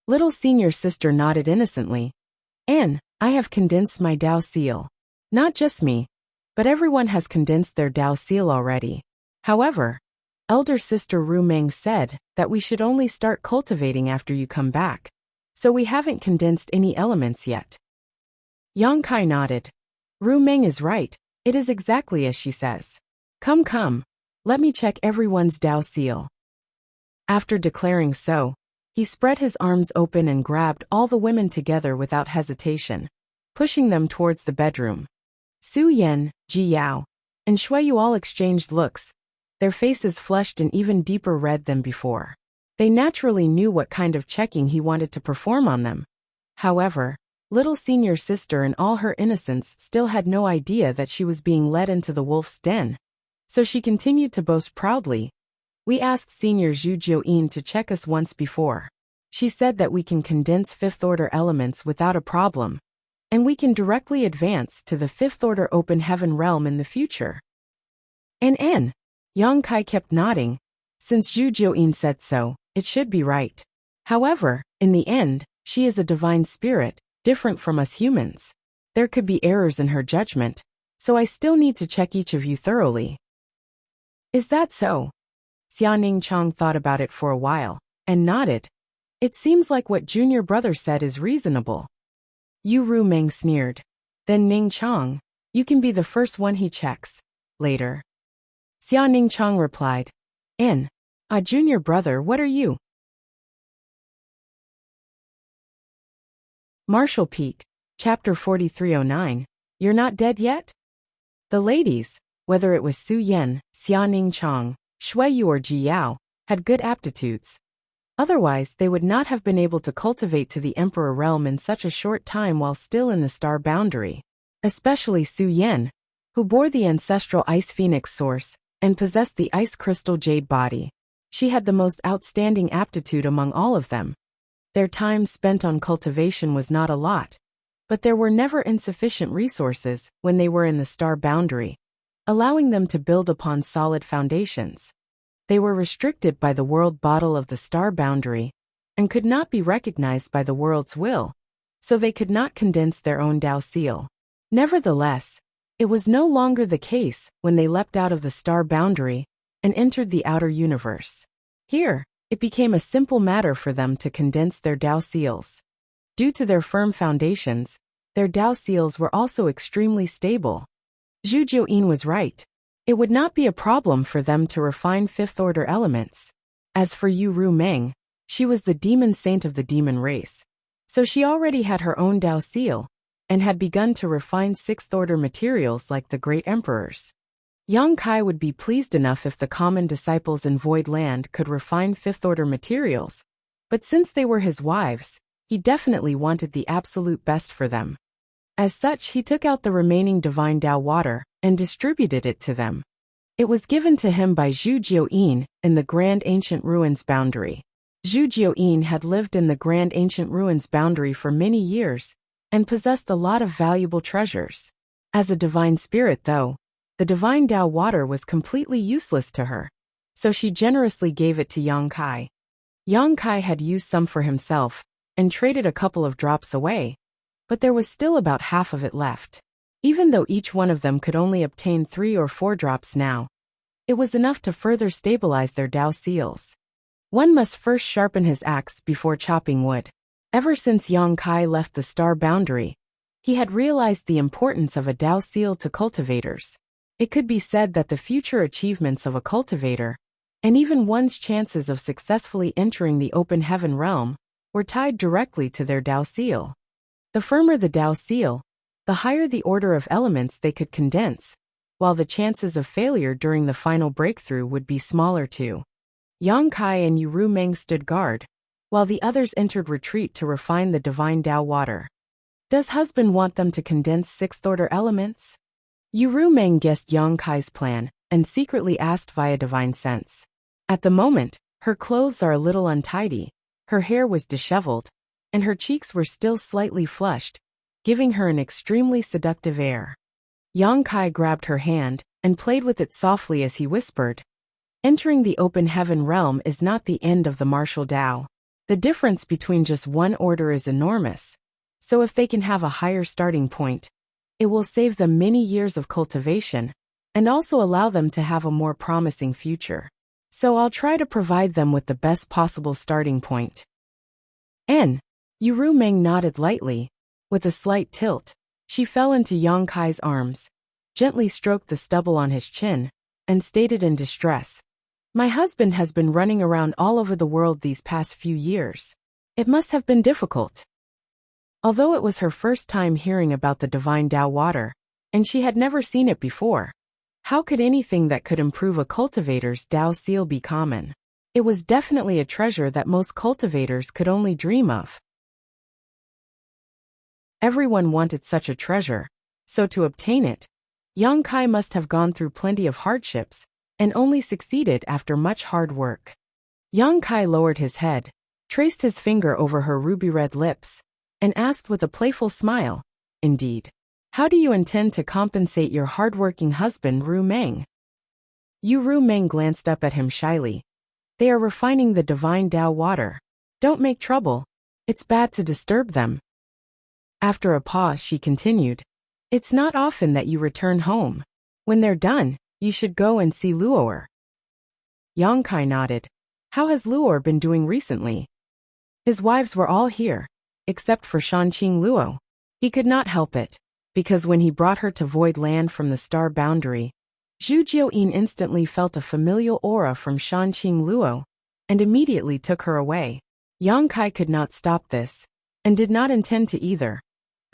Little senior sister nodded innocently. I have condensed my Dao seal. Not just me, but everyone has condensed their Dao seal already. However, elder sister Rumeng said that we should only start cultivating after you come back, so we haven't condensed any elements yet." Yang Kai nodded. "Rumeng is right, it is exactly as she says. Come, let me check everyone's Dao seal." After declaring so, he spread his arms open and grabbed all the women together without hesitation, pushing them towards the bedroom. Su Yan, Ji Yao, and Shui Yu all exchanged looks, their faces flushed an even deeper red than before. They naturally knew what kind of checking he wanted to perform on them. However, little senior sister in all her innocence still had no idea that she was being led into the wolf's den. So she continued to boast proudly. "We asked senior Zhu Jiuyin to check us once before. She said that we can condense fifth-order elements without a problem, and we can directly advance to the fifth-order open heaven realm in the future." And Yang Kai kept nodding. Since Zhu Jiuyin said so, it should be right. However, in the end, she is a divine spirit, different from us humans. There could be errors in her judgment, so I still need to check each of you thoroughly. "Is that so?" Xia Ningchong thought about it for a while, and nodded. "It seems like what junior brother said is reasonable." Yu Rumeng sneered. "Then Ningchong, you can be the first one he checks. Later." Xia Ningchong replied. Junior brother, what are you?" Marshall Peak, Chapter 4309, You're Not Dead Yet? The ladies, whether it was Su Yan, Xia Ningchong, Shui Yu or Ji Yao, had good aptitudes. Otherwise they would not have been able to cultivate to the Emperor realm in such a short time while still in the star boundary. Especially Su Yan, who bore the ancestral Ice Phoenix source, and possessed the Ice Crystal Jade body. She had the most outstanding aptitude among all of them. Their time spent on cultivation was not a lot, but there were never insufficient resources when they were in the star boundary, allowing them to build upon solid foundations. They were restricted by the world bottle of the star boundary, and could not be recognized by the world's will, so they could not condense their own Dao seal. Nevertheless, it was no longer the case when they leapt out of the star boundary and entered the outer universe. Here, it became a simple matter for them to condense their Dao seals. Due to their firm foundations, their Dao seals were also extremely stable. Zhu Jiuyin was right. It would not be a problem for them to refine fifth-order elements. As for Yu Rumeng, she was the demon saint of the demon race, so she already had her own Dao seal, and had begun to refine sixth-order materials like the great emperors. Yang Kai would be pleased enough if the common disciples in Void Land could refine fifth-order materials, but since they were his wives, he definitely wanted the absolute best for them. As such, he took out the remaining divine Dao water and distributed it to them. It was given to him by Zhu Jiuyin in the Grand Ancient Ruins boundary. Zhu Jiuyin had lived in the Grand Ancient Ruins boundary for many years, and possessed a lot of valuable treasures. As a divine spirit though, The divine Tao water was completely useless to her, so she generously gave it to Yang Kai. Yang Kai had used some for himself and traded a couple of drops away, but there was still about half of it left. Even though each one of them could only obtain 3 or 4 drops now, it was enough to further stabilize their Tao seals. One must first sharpen his axe before chopping wood. Ever since Yang Kai left the star boundary, he had realized the importance of a Tao seal to cultivators. It could be said that the future achievements of a cultivator, and even one's chances of successfully entering the open heaven realm, were tied directly to their Tao seal. The firmer the Tao seal, the higher the order of elements they could condense, while the chances of failure during the final breakthrough would be smaller too. Yang Kai and Yu Meng stood guard, while the others entered retreat to refine the divine Tao water. Does husband want them to condense 6th-order elements? Yu Meng guessed Yang Kai's plan and secretly asked via divine sense. At the moment, her clothes are a little untidy, her hair was disheveled, and her cheeks were still slightly flushed, giving her an extremely seductive air. Yang Kai grabbed her hand and played with it softly as he whispered, "Entering the open heaven realm is not the end of the martial Tao. The difference between just one order is enormous, so if they can have a higher starting point, it will save them many years of cultivation and also allow them to have a more promising future. So I'll try to provide them with the best possible starting point." Yu Meng nodded lightly. With a slight tilt, she fell into Yang Kai's arms, gently stroked the stubble on his chin, and stated in distress, "My husband has been running around all over the world these past few years. It must have been difficult." Although it was her first time hearing about the divine Tao water, and she had never seen it before, how could anything that could improve a cultivator's Tao seal be common? It was definitely a treasure that most cultivators could only dream of. Everyone wanted such a treasure, so to obtain it, Yang Kai must have gone through plenty of hardships, and only succeeded after much hard work. Yang Kai lowered his head, traced his finger over her ruby-red lips, and asked with a playful smile, "Indeed. How do you intend to compensate your hard-working husband Ru Meng?" Yu Meng glanced up at him shyly. "They are refining the divine Tao water. Don't make trouble. It's bad to disturb them." After a pause she continued, "It's not often that you return home. When they're done, you should go and see Luo'er." Yang Kai nodded. "How has Luo'er been doing recently?" His wives were all here, except for Shanqing Luo. He could not help it, because when he brought her to void land from the star boundary, Zhu Jiuyin instantly felt a familial aura from Shanqing Luo, and immediately took her away. Yang Kai could not stop this, and did not intend to either.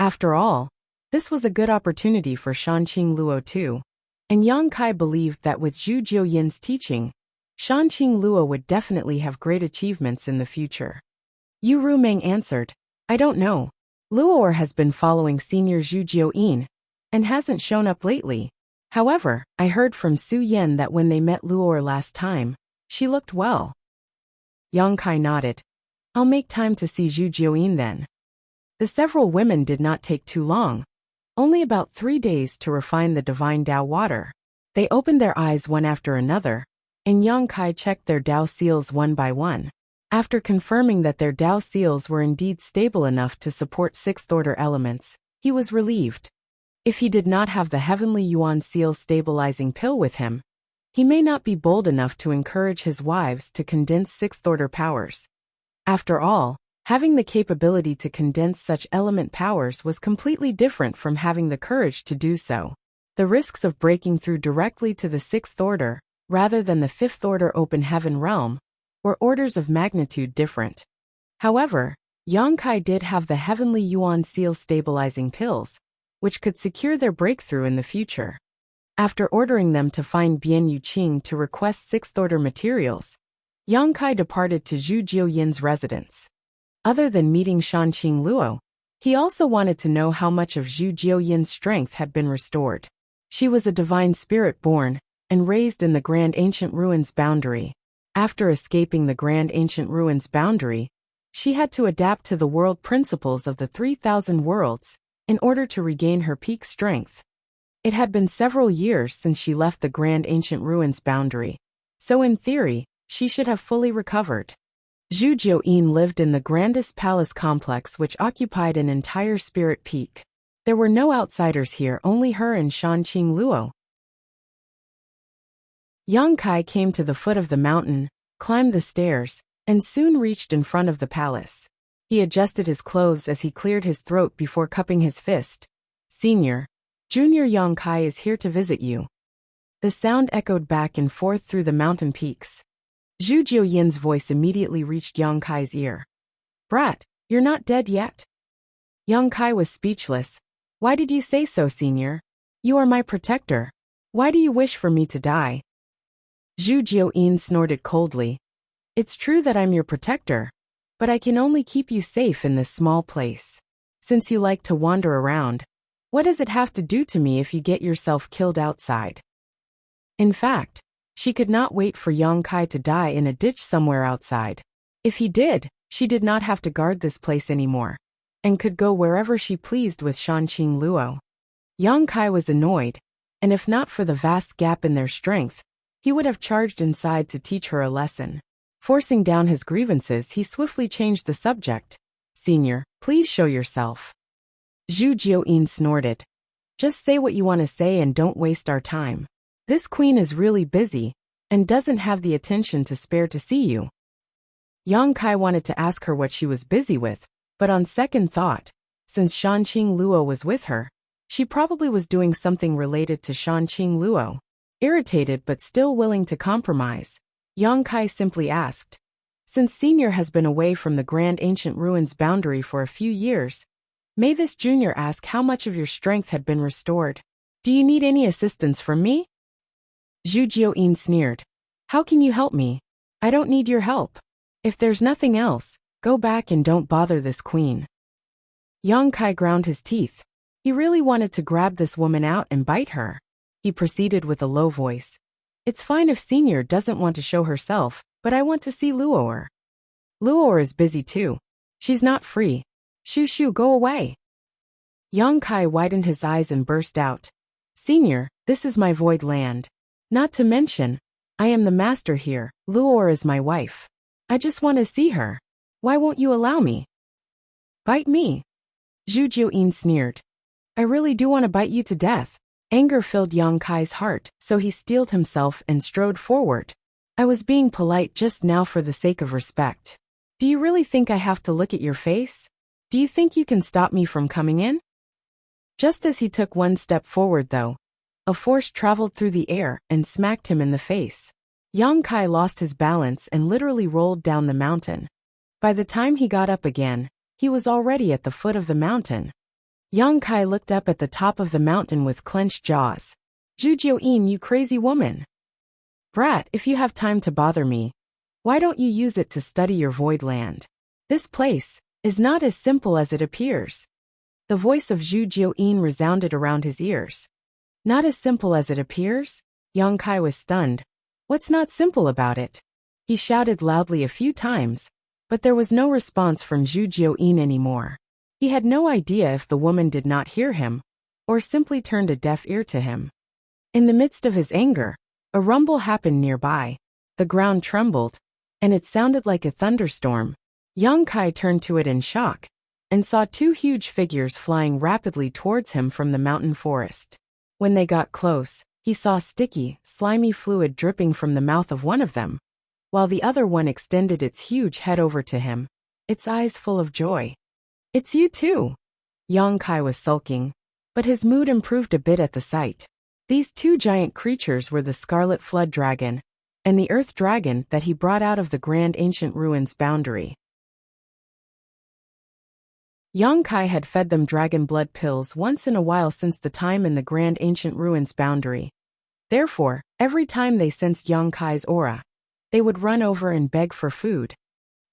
After all, this was a good opportunity for Shanqing Luo too, and Yang Kai believed that with Zhu Jiuyin's teaching, Shanqing Luo would definitely have great achievements in the future. Yu Meng answered, "I don't know. Luo'er has been following Senior Zhu Jiuyin, and hasn't shown up lately. However, I heard from Su Yan that when they met Luo'er last time, she looked well." Yang Kai nodded. "I'll make time to see Zhu Jiuyin then." The several women did not take too long, only about 3 days to refine the divine Tao water. They opened their eyes one after another, and Yang Kai checked their Tao seals one by one. After confirming that their Tao seals were indeed stable enough to support 6th-order elements, he was relieved. If he did not have the heavenly Yuan seal stabilizing pill with him, he may not be bold enough to encourage his wives to condense 6th-order powers. After all, having the capability to condense such element powers was completely different from having the courage to do so. The risks of breaking through directly to the 6th order, rather than the 5th order open heaven realm, were orders of magnitude different. However, Yang Kai did have the heavenly Yuan seal stabilizing pills, which could secure their breakthrough in the future. After ordering them to find Bian Yuqing to request 6th order materials, Yang Kai departed to Zhu Jiuyin's residence. Other than meeting Shanqing Luo, he also wanted to know how much of Zhu Jiuyin's strength had been restored. She was a divine spirit born and raised in the Grand Ancient Ruins boundary. After escaping the Grand Ancient Ruins boundary, she had to adapt to the world principles of the 3,000 worlds in order to regain her peak strength. It had been several years since she left the Grand Ancient Ruins boundary, so in theory, she should have fully recovered. Zhu Jiuyin lived in the grandest palace complex which occupied an entire spirit peak. There were no outsiders here, only her and Shanqing Luo. Yang Kai came to the foot of the mountain, climbed the stairs, and soon reached in front of the palace. He adjusted his clothes as he cleared his throat before cupping his fist. "Senior, Junior Yang Kai is here to visit you." The sound echoed back and forth through the mountain peaks. Zhu Jiuyin's voice immediately reached Yang Kai's ear. "Brat, you're not dead yet?" Yang Kai was speechless. "Why did you say so, Senior? You are my protector. Why do you wish for me to die?" Zhu Jiuyin snorted coldly. "It's true that I'm your protector, but I can only keep you safe in this small place. Since you like to wander around, what does it have to do to me if you get yourself killed outside?" In fact, she could not wait for Yang Kai to die in a ditch somewhere outside. If he did, she did not have to guard this place anymore, and could go wherever she pleased with Shanqing Luo. Yang Kai was annoyed, and if not for the vast gap in their strength, he would have charged inside to teach her a lesson. Forcing down his grievances, he swiftly changed the subject. "Senior, please show yourself." Zhu Jiuyin snorted. "Just say what you want to say and don't waste our time. This queen is really busy, and doesn't have the attention to spare to see you." Yang Kai wanted to ask her what she was busy with, but on second thought, since Shanqing Luo was with her, she probably was doing something related to Shanqing Luo. Irritated but still willing to compromise, Yang Kai simply asked, "Since Senior has been away from the Grand Ancient Ruins boundary for a few years, may this Junior ask how much of your strength had been restored? Do you need any assistance from me?" Zhu Jiuyin sneered. "How can you help me? I don't need your help. If there's nothing else, go back and don't bother this queen." Yang Kai ground his teeth. He really wanted to grab this woman out and bite her. He proceeded with a low voice. "It's fine if Senior doesn't want to show herself, but I want to see Luo'er. Luo'er is busy too. She's not free. Shoo, go away." Yang Kai widened his eyes and burst out. "Senior, this is my void land. Not to mention, I am the master here. Luo'er is my wife. I just want to see her. Why won't you allow me?" "Bite me?" Zhu Jiuyin sneered. "I really do want to bite you to death." Anger filled Yang Kai's heart, so he steeled himself and strode forward. "I was being polite just now for the sake of respect. Do you really think I have to look at your face? Do you think you can stop me from coming in?" Just as he took one step forward though, a force traveled through the air and smacked him in the face. Yang Kai lost his balance and literally rolled down the mountain. By the time he got up again, he was already at the foot of the mountain. Yang Kai looked up at the top of the mountain with clenched jaws. "Zhu Jiuyin, you crazy woman. Brat, if you have time to bother me, why don't you use it to study your void land? This place is not as simple as it appears." The voice of Zhu Jiuyin resounded around his ears. "Not as simple as it appears?" Yang Kai was stunned. "What's not simple about it?" He shouted loudly a few times, but there was no response from Zhu Jiuyin anymore. He had no idea if the woman did not hear him, or simply turned a deaf ear to him. In the midst of his anger, a rumble happened nearby. The ground trembled, and it sounded like a thunderstorm. Yang Kai turned to it in shock, and saw two huge figures flying rapidly towards him from the mountain forest. When they got close, he saw sticky, slimy fluid dripping from the mouth of one of them, while the other one extended its huge head over to him, its eyes full of joy. "It's you too." Yang Kai was sulking, but his mood improved a bit at the sight. These two giant creatures were the Scarlet Flood Dragon and the Earth Dragon that he brought out of the Grand Ancient Ruins boundary. Yang Kai had fed them dragon blood pills once in a while since the time in the Grand Ancient Ruins boundary. Therefore, every time they sensed Yang Kai's aura, they would run over and beg for food.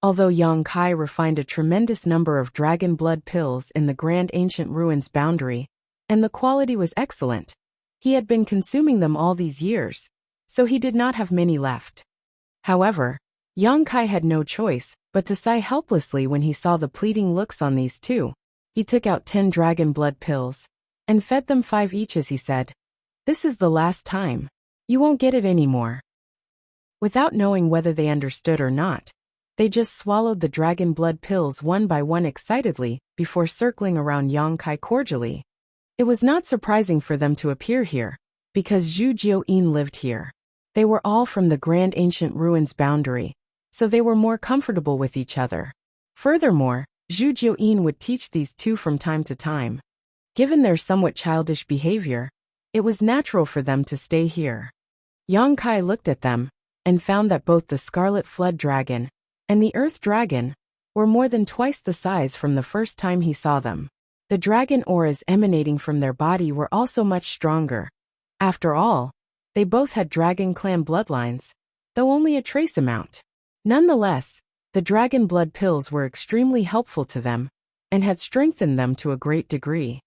Although Yang Kai refined a tremendous number of dragon blood pills in the Grand Ancient Ruins boundary, and the quality was excellent, he had been consuming them all these years, so he did not have many left. However, Yang Kai had no choice but to sigh helplessly when he saw the pleading looks on these two. He took out 10 dragon blood pills, and fed them 5 each as he said, This is the last time. You won't get it anymore." Without knowing whether they understood or not, they just swallowed the dragon blood pills one by one excitedly before circling around Yang Kai cordially. It was not surprising for them to appear here, because Zhu Jiuyin lived here. They were all from the Grand Ancient Ruins boundary, so they were more comfortable with each other. Furthermore, Zhu Jiuyin would teach these two from time to time. Given their somewhat childish behavior, it was natural for them to stay here. Yang Kai looked at them and found that both the Scarlet Flood Dragon and the Earth Dragon were more than twice the size from the first time he saw them. The dragon auras emanating from their body were also much stronger. After all, they both had dragon clan bloodlines, though only a trace amount. Nonetheless, the dragon blood pills were extremely helpful to them and had strengthened them to a great degree.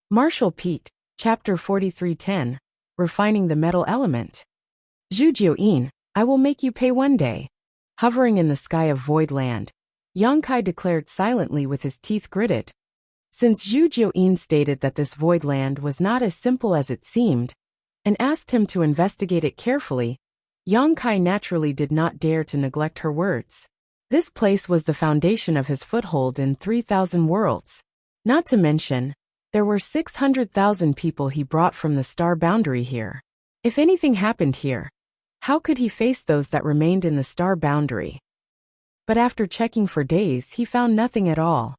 Martial Peak, Chapter 4310, Refining the Metal Element. Zhu Jiuyin, I will make you pay one day. Hovering in the sky of Void Land, Yang Kai declared silently with his teeth gritted. Since Zhu Jiuyin stated that this Void Land was not as simple as it seemed, and asked him to investigate it carefully, Yang Kai naturally did not dare to neglect her words. This place was the foundation of his foothold in 3,000 worlds. Not to mention, there were 600,000 people he brought from the star boundary here. If anything happened here, how could he face those that remained in the star boundary? But after checking for days, he found nothing at all.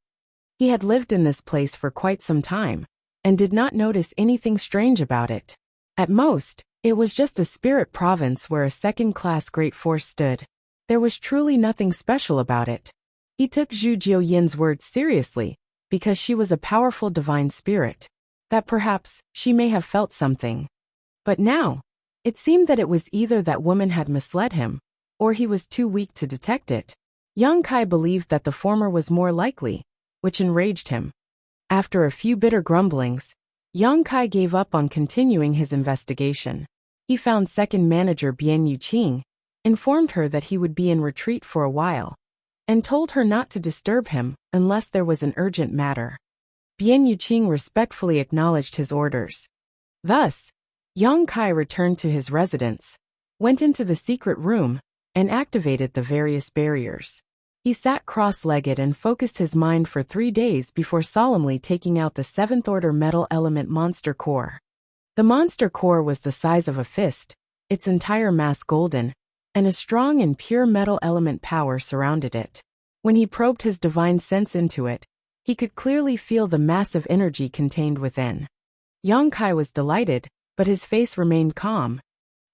He had lived in this place for quite some time, and did not notice anything strange about it. At most, it was just a spirit province where a second-class great force stood. There was truly nothing special about it. He took Zhu Jiuyin's words seriously, because she was a powerful divine spirit, that perhaps she may have felt something. But now, it seemed that it was either that woman had misled him, or he was too weak to detect it. Yang Kai believed that the former was more likely, which enraged him. After a few bitter grumblings, Yang Kai gave up on continuing his investigation. He found second manager Bian Yuqing, informed her that he would be in retreat for a while, and told her not to disturb him unless there was an urgent matter. Bian Yuqing respectfully acknowledged his orders. Thus, Yang Kai returned to his residence, went into the secret room, and activated the various barriers. He sat cross-legged and focused his mind for 3 days before solemnly taking out the 7th Order Metal Element Monster Core. The Monster Core was the size of a fist, its entire mass golden, and a strong and pure metal element power surrounded it. When he probed his divine sense into it, he could clearly feel the massive energy contained within. Yang Kai was delighted, but his face remained calm.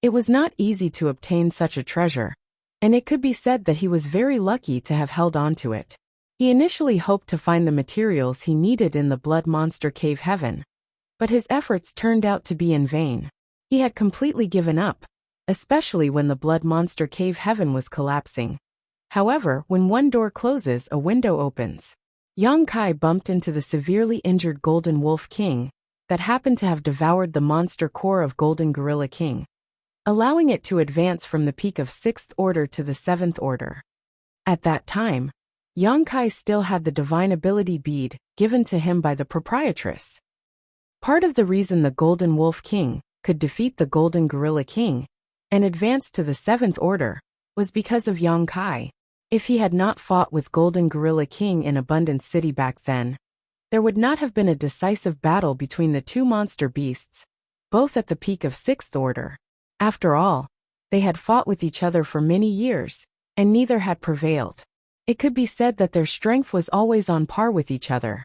It was not easy to obtain such a treasure, and it could be said that he was very lucky to have held on to it. He initially hoped to find the materials he needed in the Blood Monster Cave Heaven, but his efforts turned out to be in vain. He had completely given up, especially when the Blood Monster Cave Heaven was collapsing. However, when one door closes, a window opens. Yang Kai bumped into the severely injured Golden Wolf King that happened to have devoured the monster core of Golden Gorilla King, allowing it to advance from the peak of 6th Order to the 7th Order. At that time, Yang Kai still had the divine ability bead given to him by the proprietress. Part of the reason the Golden Wolf King could defeat the Golden Gorilla King and advance to the 7th Order was because of Yang Kai. If he had not fought with Golden Gorilla King in Abundance City back then, there would not have been a decisive battle between the two monster beasts, both at the peak of 6th Order. After all, they had fought with each other for many years, and neither had prevailed. It could be said that their strength was always on par with each other.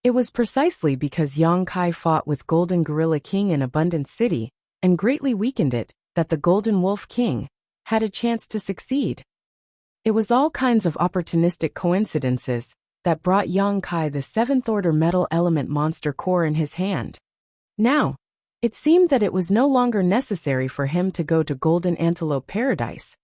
It was precisely because Yang Kai fought with Golden Gorilla King in Abundance City, and greatly weakened it, that the Golden Wolf King had a chance to succeed. It was all kinds of opportunistic coincidences that brought Yang Kai the 7th Order Metal Element Monster Core in his hand. Now, it seemed that it was no longer necessary for him to go to Golden Antelope Paradise,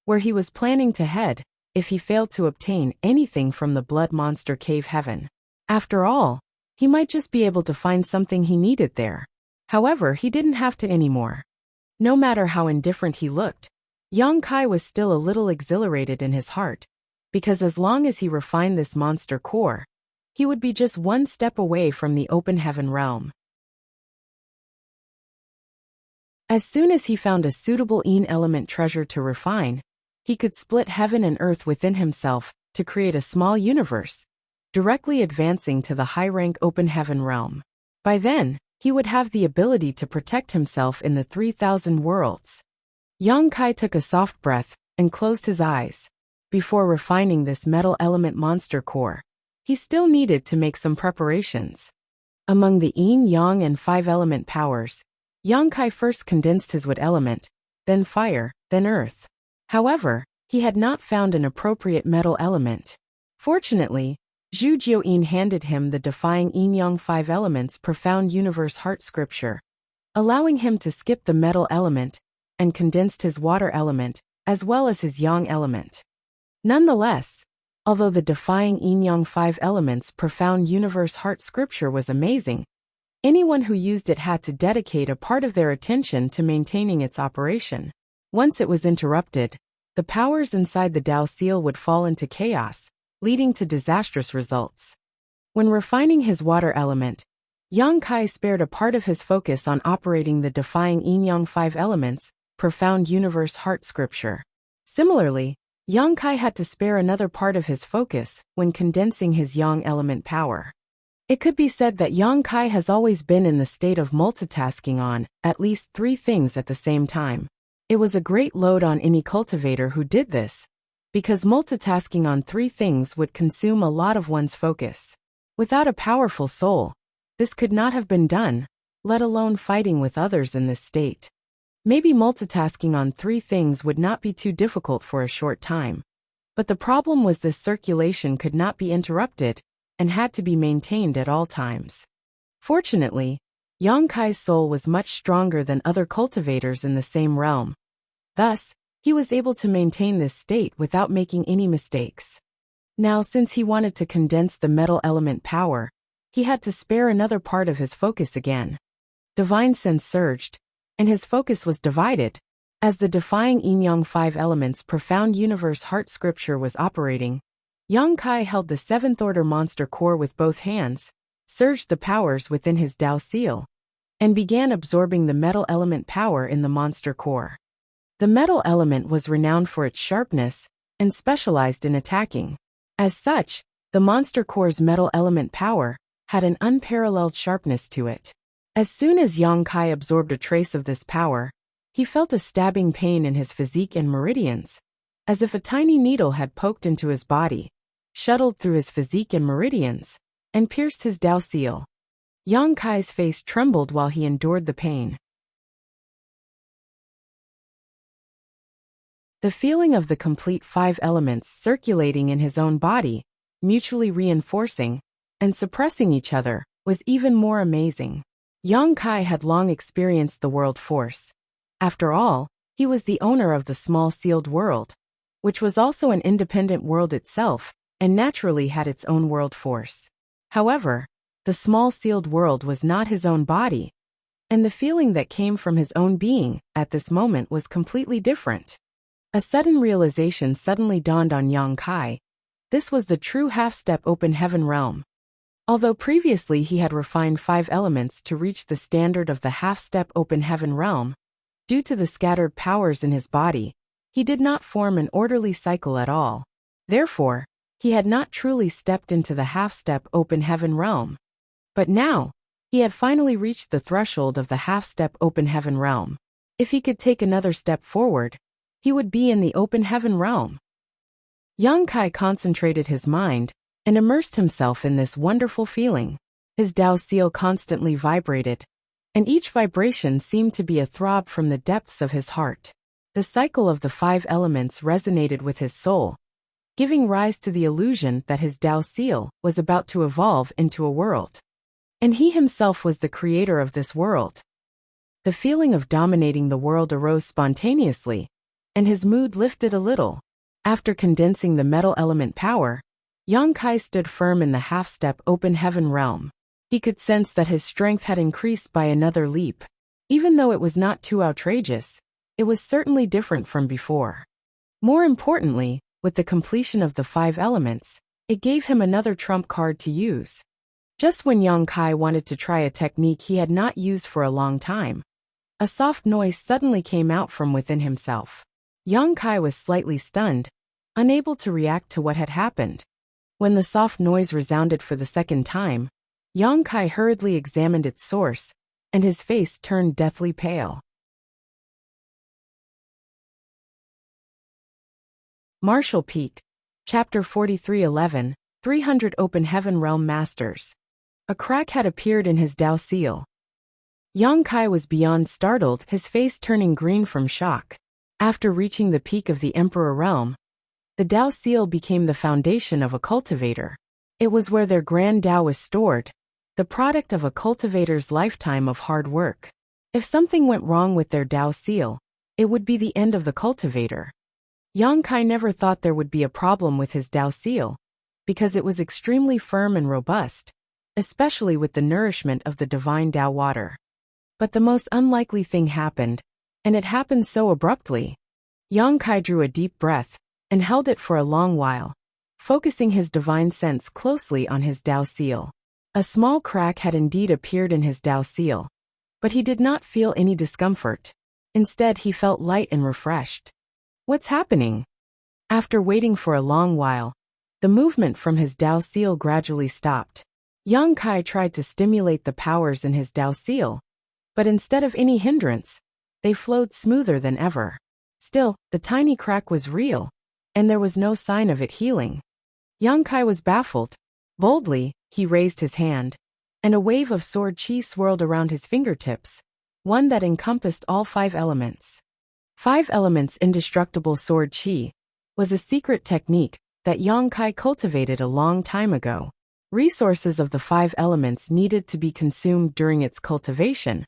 where he was planning to head if he failed to obtain anything from the Blood Monster Cave Heaven. After all, he might just be able to find something he needed there. However, he didn't have to anymore. No matter how indifferent he looked, Yang Kai was still a little exhilarated in his heart, because as long as he refined this monster core, he would be just one step away from the open heaven realm. As soon as he found a suitable element treasure to refine, he could split heaven and earth within himself to create a small universe, directly advancing to the high-rank open heaven realm. By then, he would have the ability to protect himself in the 3,000 worlds. Yang Kai took a soft breath and closed his eyes. Before refining this metal element monster core, he still needed to make some preparations. Among the yin, yang, and 5 element powers, Yang Kai first condensed his wood element, then fire, then earth. However, he had not found an appropriate metal element. Fortunately, Zhu Jiuyin handed him the Defying Yin-Yang 5 Elements Profound Universe Heart Scripture, allowing him to skip the metal element, and condensed his water element, as well as his yang element. Nonetheless, although the Defying Yin-Yang 5 Elements Profound Universe Heart Scripture was amazing, anyone who used it had to dedicate a part of their attention to maintaining its operation. Once it was interrupted, the powers inside the Dao Seal would fall into chaos, leading to disastrous results. When refining his water element, Yang Kai spared a part of his focus on operating the Defying Yin-Yang 5 Elements Profound Universe Heart Scripture. Similarly, Yang Kai had to spare another part of his focus when condensing his yang element power. It could be said that Yang Kai has always been in the state of multitasking on at least 3 things at the same time. It was a great load on any cultivator who did this, because multitasking on 3 things would consume a lot of one's focus. Without a powerful soul, this could not have been done, let alone fighting with others in this state. Maybe multitasking on 3 things would not be too difficult for a short time. But the problem was this circulation could not be interrupted, and had to be maintained at all times. Fortunately, Yang Kai's soul was much stronger than other cultivators in the same realm. Thus, he was able to maintain this state without making any mistakes. Now, since he wanted to condense the metal element power, he had to spare another part of his focus again. Divine sense surged, and his focus was divided. As the Defying Yin-Yang 5 Elements Profound Universe Heart Scripture was operating, Yang Kai held the 7th Order Monster Core with both hands, surged the powers within his Dao Seal, and began absorbing the metal element power in the Monster Core. The metal element was renowned for its sharpness, and specialized in attacking. As such, the Monster Core's metal element power had an unparalleled sharpness to it. As soon as Yang Kai absorbed a trace of this power, he felt a stabbing pain in his physique and meridians, as if a tiny needle had poked into his body, shuttled through his physique and meridians, and pierced his Dao Seal. Yang Kai's face trembled while he endured the pain. The feeling of the complete 5 elements circulating in his own body, mutually reinforcing and suppressing each other, was even more amazing. Yang Kai had long experienced the world force. After all, he was the owner of the small sealed world, which was also an independent world itself, and naturally had its own world force. However, the small sealed world was not his own body, and the feeling that came from his own being at this moment was completely different. A sudden realization suddenly dawned on Yang Kai. This was the true half-step open heaven realm. Although previously he had refined 5 elements to reach the standard of the half-step open heaven realm, due to the scattered powers in his body, he did not form an orderly cycle at all. Therefore, he had not truly stepped into the half-step open heaven realm. But now, he had finally reached the threshold of the half-step open heaven realm. If he could take another step forward, he would be in the open heaven realm. Yang Kai concentrated his mind and immersed himself in this wonderful feeling. His Dao Seal constantly vibrated, and each vibration seemed to be a throb from the depths of his heart. The cycle of the 5 elements resonated with his soul, giving rise to the illusion that his Dao Seal was about to evolve into a world. And he himself was the creator of this world. The feeling of dominating the world arose spontaneously, and his mood lifted a little. After condensing the metal element power, Yang Kai stood firm in the half-step open heaven realm. He could sense that his strength had increased by another leap. Even though it was not too outrageous, it was certainly different from before. More importantly, with the completion of the 5 elements, It gave him another trump card to use. Just when Yang Kai wanted to try a technique he had not used for a long time, a soft noise suddenly came out from within himself. Yang Kai was slightly stunned, unable to react to what had happened. When the soft noise resounded for the second time, Yang Kai hurriedly examined its source, and his face turned deathly pale. Martial Peak, Chapter 43:11, 300 Open Heaven Realm Masters. A crack had appeared in his Dao seal. Yang Kai was beyond startled, his face turning green from shock. After reaching the peak of the Emperor Realm, the Dao seal became the foundation of a cultivator. It was where their grand Dao was stored, the product of a cultivator's lifetime of hard work. If something went wrong with their Dao seal, it would be the end of the cultivator. Yang Kai never thought there would be a problem with his Dao seal, because it was extremely firm and robust, especially with the nourishment of the divine Dao water. But the most unlikely thing happened, and it happened so abruptly. Yang Kai drew a deep breath, and held it for a long while, focusing his divine sense closely on his Dao seal. A small crack had indeed appeared in his Dao seal, but he did not feel any discomfort. Instead, he felt light and refreshed. What's happening? After waiting for a long while, the movement from his Dao seal gradually stopped. Yang Kai tried to stimulate the powers in his Dao seal, but instead of any hindrance, they flowed smoother than ever. Still, the tiny crack was real, and there was no sign of it healing. Yang Kai was baffled. Boldly, he raised his hand, and a wave of sword chi swirled around his fingertips, one that encompassed all 5 elements. 5 elements indestructible sword chi was a secret technique that Yang Kai cultivated a long time ago. Resources of the 5 elements needed to be consumed during its cultivation,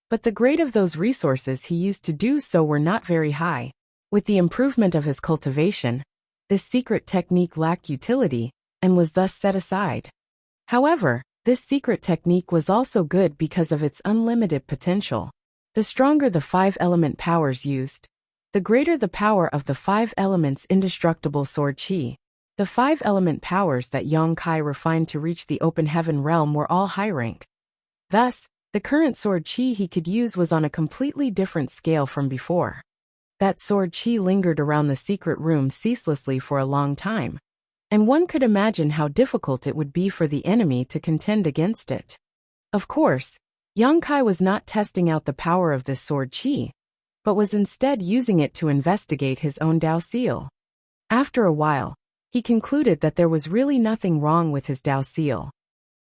but the grade of those resources he used to do so were not very high. With the improvement of his cultivation, this secret technique lacked utility and was thus set aside. However, this secret technique was also good because of its unlimited potential. The stronger the 5 element powers used, the greater the power of the 5 elements indestructible sword chi. The 5 element powers that Yang Kai refined to reach the open heaven realm were all high rank. Thus, the current sword chi he could use was on a completely different scale from before. That sword chi lingered around the secret room ceaselessly for a long time, and one could imagine how difficult it would be for the enemy to contend against it. Of course, Yang Kai was not testing out the power of this sword chi, but was instead using it to investigate his own Dao seal. After a while, he concluded that there was really nothing wrong with his Dao seal.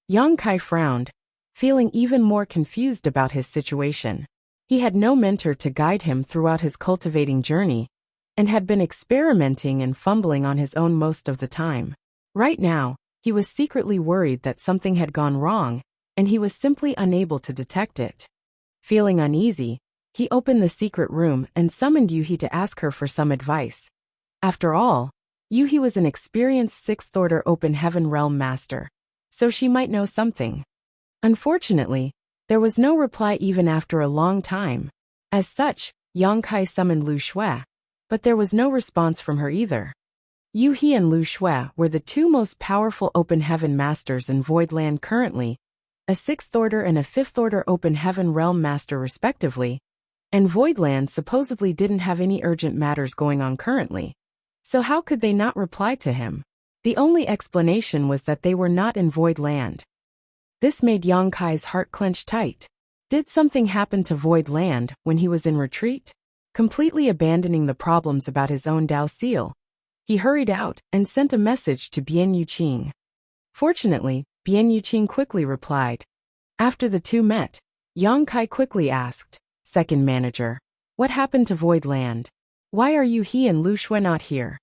Yang Kai frowned, feeling even more confused about his situation. He had no mentor to guide him throughout his cultivating journey, and had been experimenting and fumbling on his own most of the time. Right now, he was secretly worried that something had gone wrong, and he was simply unable to detect it. Feeling uneasy, he opened the secret room and summoned Yuhi to ask her for some advice. After all, Yuhi was an experienced 6th Order Open Heaven Realm Master, so she might know something. Unfortunately, there was no reply even after a long time. As such, Yang Kai summoned Lu Shui, but there was no response from her either. Yuhi and Lu Shui were the 2 most powerful Open Heaven Masters in Voidland currently, a 6th Order and a 5th Order Open Heaven Realm Master respectively, and Voidland supposedly didn't have any urgent matters going on currently. So how could they not reply to him? The only explanation was that they were not in Voidland. This made Yang Kai's heart clench tight. Did something happen to Voidland when he was in retreat? Completely abandoning the problems about his own Dao seal, he hurried out and sent a message to Bian Yuqing. Fortunately, Bian Yuqing quickly replied. After the 2 met, Yang Kai quickly asked, "Second manager, what happened to Voidland? Why are Yuhi and Lu Shui not here?"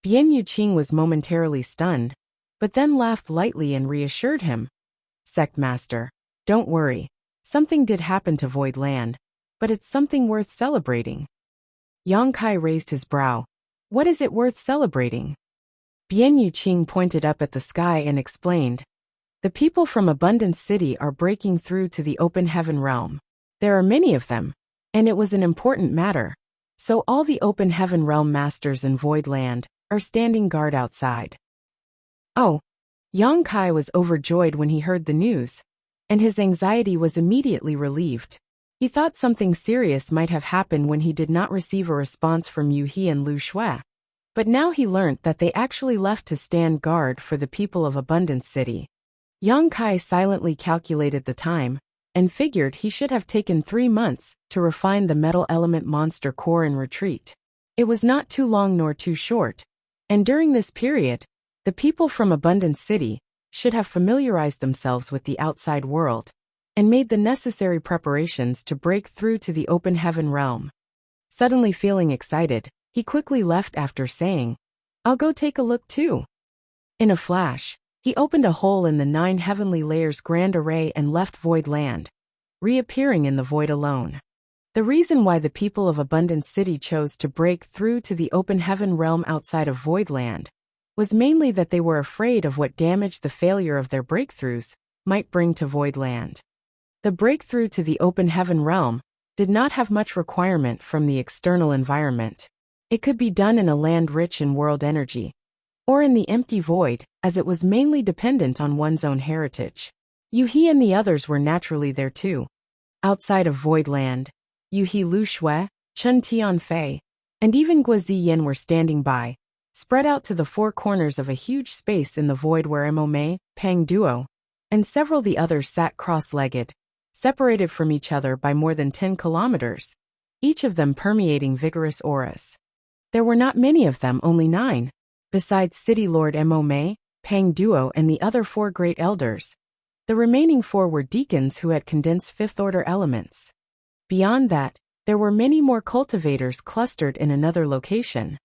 Bian Yuqing was momentarily stunned, but then laughed lightly and reassured him. "Sect Master, don't worry. Something did happen to Voidland, but it's something worth celebrating." Yang Kai raised his brow. "What is it worth celebrating?" Bian Yuqing pointed up at the sky and explained. "The people from Abundance City are breaking through to the open heaven realm. There are many of them, and it was an important matter. So all the open heaven realm masters in Voidland are standing guard outside. Oh, Yang Kai was overjoyed when he heard the news, and his anxiety was immediately relieved. He thought something serious might have happened when he did not receive a response from Yu He and Lu Shui. But now he learnt that they actually left to stand guard for the people of Abundance City. Yang Kai silently calculated the time, and figured he should have taken 3 months to refine the metal element monster core in retreat. It was not too long nor too short, and during this period, the people from Abundance City should have familiarized themselves with the outside world, and made the necessary preparations to break through to the open heaven realm. Suddenly feeling excited, he quickly left after saying, "I'll go take a look too." In a flash, he opened a hole in the 9 heavenly layers grand array and left Void Land, reappearing in the void alone. The reason why the people of Abundance City chose to break through to the open heaven realm outside of Void Land was mainly that they were afraid of what damage the failure of their breakthroughs might bring to Void Land. The breakthrough to the open heaven realm did not have much requirement from the external environment. It could be done in a land rich in world energy, or in the empty void, as it was mainly dependent on one's own heritage. Yu He and the others were naturally there too. Outside of Void Land, Yu He, Lu Shui, Chen Tianfei, and even Guo Ziyin were standing by, spread out to the 4 corners of a huge space in the void where Mo Mei, Pang Duo, and several the others sat cross-legged, separated from each other by more than 10 kilometers, each of them permeating vigorous auras. There were not many of them, only 9, besides City Lord Mo Mei, Pang Duo and the other 4 great elders. The remaining 4 were deacons who had condensed 5th-order elements. Beyond that, there were many more cultivators clustered in another location.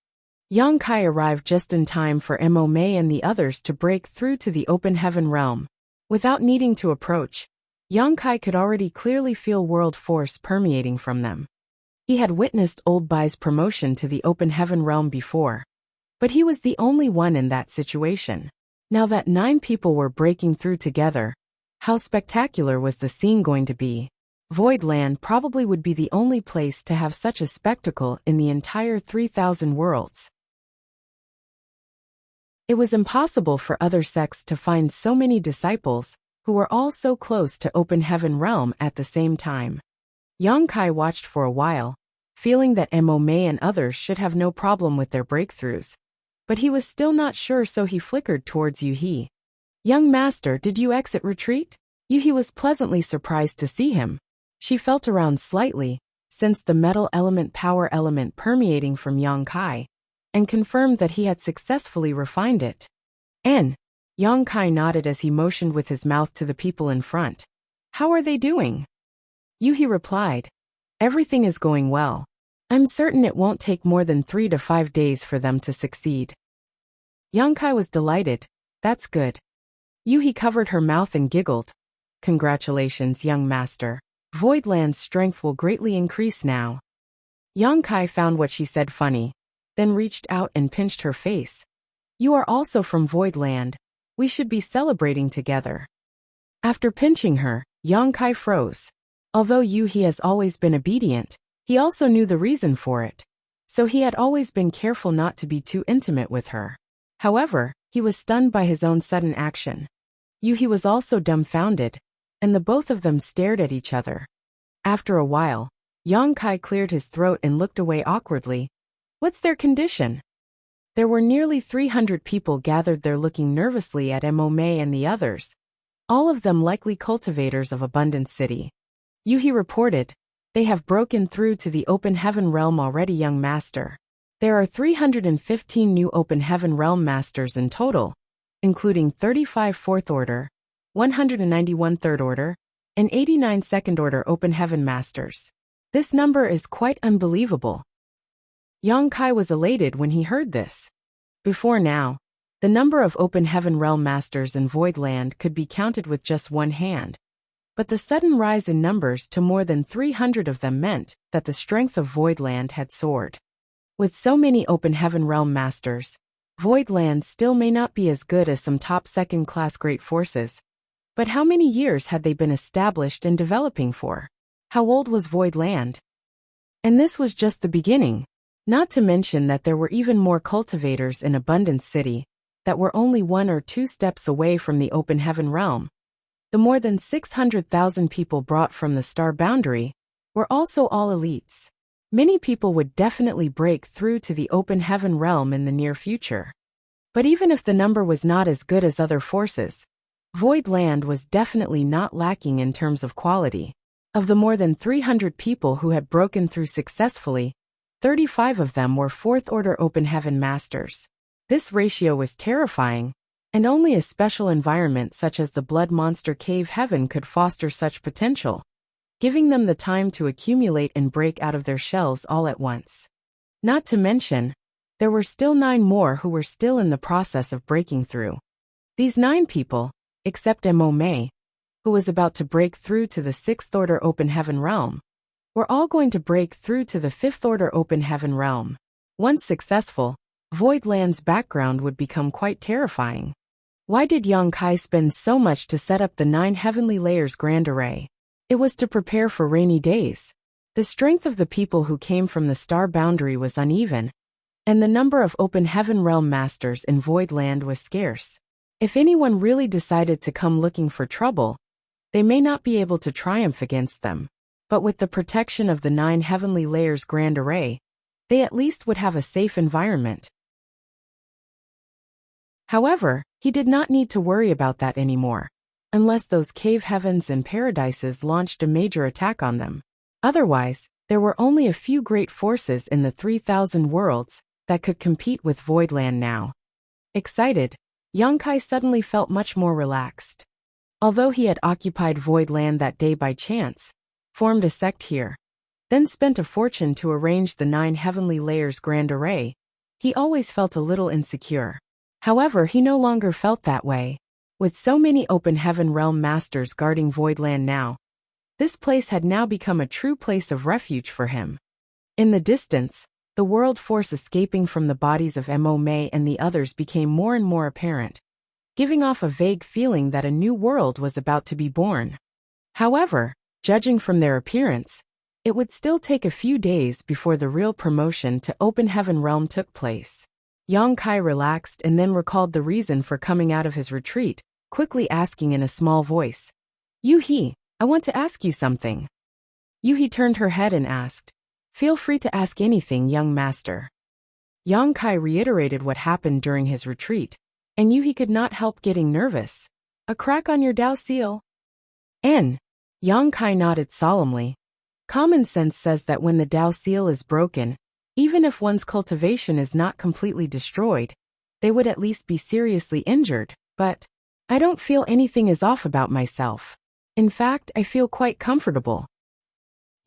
Yang Kai arrived just in time for Mo Mei and the others to break through to the open heaven realm. Without needing to approach, Yang Kai could already clearly feel world force permeating from them. He had witnessed Old Bai's promotion to the open heaven realm before, but he was the only one in that situation. Now that 9 people were breaking through together, how spectacular was the scene going to be? Void Land probably would be the only place to have such a spectacle in the entire 3,000 worlds. It was impossible for other sects to find so many disciples who were all so close to open heaven realm at the same time. Yang Kai watched for a while, feeling that Mo Mei and others should have no problem with their breakthroughs, but he was still not sure, so he flickered towards Yu He. "Young master, did you exit retreat?" Yu He was pleasantly surprised to see him. She felt around slightly, sensed the metal element power element permeating from Yang Kai, and confirmed that he had successfully refined it. Yang Kai nodded as he motioned with his mouth to the people in front. "How are they doing?" Yu He replied, "Everything is going well. I'm certain it won't take more than 3 to 5 days for them to succeed." Yang Kai was delighted. "That's good." Yu He covered her mouth and giggled. "Congratulations, young master. Voidland's strength will greatly increase now." Yang Kai found what she said funny, then reached out and pinched her face. "You are also from Voidland. We should be celebrating together." After pinching her, Yang Kai froze. Although Yu He has always been obedient, he also knew the reason for it, so he had always been careful not to be too intimate with her. However, he was stunned by his own sudden action. Yu He was also dumbfounded, and the both of them stared at each other. After a while, Yang Kai cleared his throat and looked away awkwardly. "What's their condition?" There were nearly 300 people gathered there looking nervously at Mo Mei and the others, all of them likely cultivators of Abundance City. Yu He reported, "They have broken through to the open heaven realm already, young master. There are 315 new open heaven realm masters in total, including 35 4th order, 191 3rd order, and 89 2nd order open heaven masters. This number is quite unbelievable." Yang Kai was elated when he heard this. Before now, the number of open heaven realm masters in Voidland could be counted with just one hand, but the sudden rise in numbers to more than 300 of them meant that the strength of Voidland had soared. With so many open heaven realm masters, Voidland still may not be as good as some top second-class great forces, but how many years had they been established and developing for? How old was Voidland? And this was just the beginning. Not to mention that there were even more cultivators in Abundance City that were only 1 or 2 steps away from the open heaven realm. The more than 600,000 people brought from the star boundary were also all elites. Many people would definitely break through to the open heaven realm in the near future. But even if the number was not as good as other forces, Void Land was definitely not lacking in terms of quality. Of the more than 300 people who had broken through successfully, 35 of them were 4th Order Open Heaven Masters. This ratio was terrifying, and only a special environment such as the Blood Monster Cave Heaven could foster such potential, giving them the time to accumulate and break out of their shells all at once. Not to mention, there were still 9 more who were still in the process of breaking through. These 9 people, except Mo Mei, who was about to break through to the 6th Order Open Heaven realm, were all going to break through to the 5th Order Open Heaven realm. Once successful, Void Land's background would become quite terrifying. Why did Yang Kai spend so much to set up the 9 Heavenly Layers Grand Array? It was to prepare for rainy days. The strength of the people who came from the star boundary was uneven, and the number of Open Heaven Realm Masters in Void Land was scarce. If anyone really decided to come looking for trouble, they may not be able to triumph against them. But with the protection of the 9 Heavenly Layers Grand Array, they at least would have a safe environment. However, he did not need to worry about that anymore, unless those cave heavens and paradises launched a major attack on them. Otherwise, there were only a few great forces in the 3,000 worlds that could compete with Voidland now. Excited, Yang Kai suddenly felt much more relaxed. Although he had occupied Voidland that day by chance, formed a sect here, then spent a fortune to arrange the 9 Heavenly Layers Grand Array, he always felt a little insecure. However, he no longer felt that way. With so many Open Heaven Realm Masters guarding Voidland now, this place had now become a true place of refuge for him. In the distance, the world force escaping from the bodies of Mo Mei and the others became more and more apparent, giving off a vague feeling that a new world was about to be born. However, judging from their appearance, it would still take a few days before the real promotion to Open Heaven Realm took place. Yang Kai relaxed and then recalled the reason for coming out of his retreat, quickly asking in a small voice, "Yu-He, I want to ask you something." Yu-He turned her head and asked, "Feel free to ask anything, young master." Yang Kai reiterated what happened during his retreat, and Yu-He could not help getting nervous. "A crack on your Dao seal?" Yang Kai nodded solemnly. Common sense says that when the Dao seal is broken, even if one's cultivation is not completely destroyed, they would at least be seriously injured, but I don't feel anything is off about myself. In fact, I feel quite comfortable.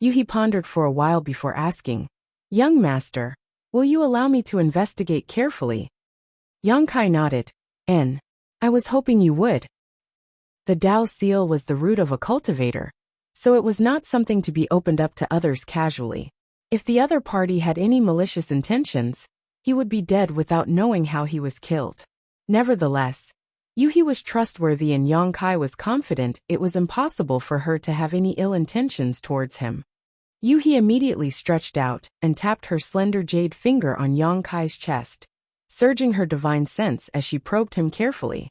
Yu-He pondered for a while before asking, "Young master, will you allow me to investigate carefully?" Yang Kai nodded, I was hoping you would. The Dao seal was the root of a cultivator, so it was not something to be opened up to others casually. If the other party had any malicious intentions, he would be dead without knowing how he was killed. Nevertheless, Yu-He was trustworthy and Yang Kai was confident it was impossible for her to have any ill intentions towards him. Yu-He immediately stretched out and tapped her slender jade finger on Yang Kai's chest, surging her divine sense as she probed him carefully.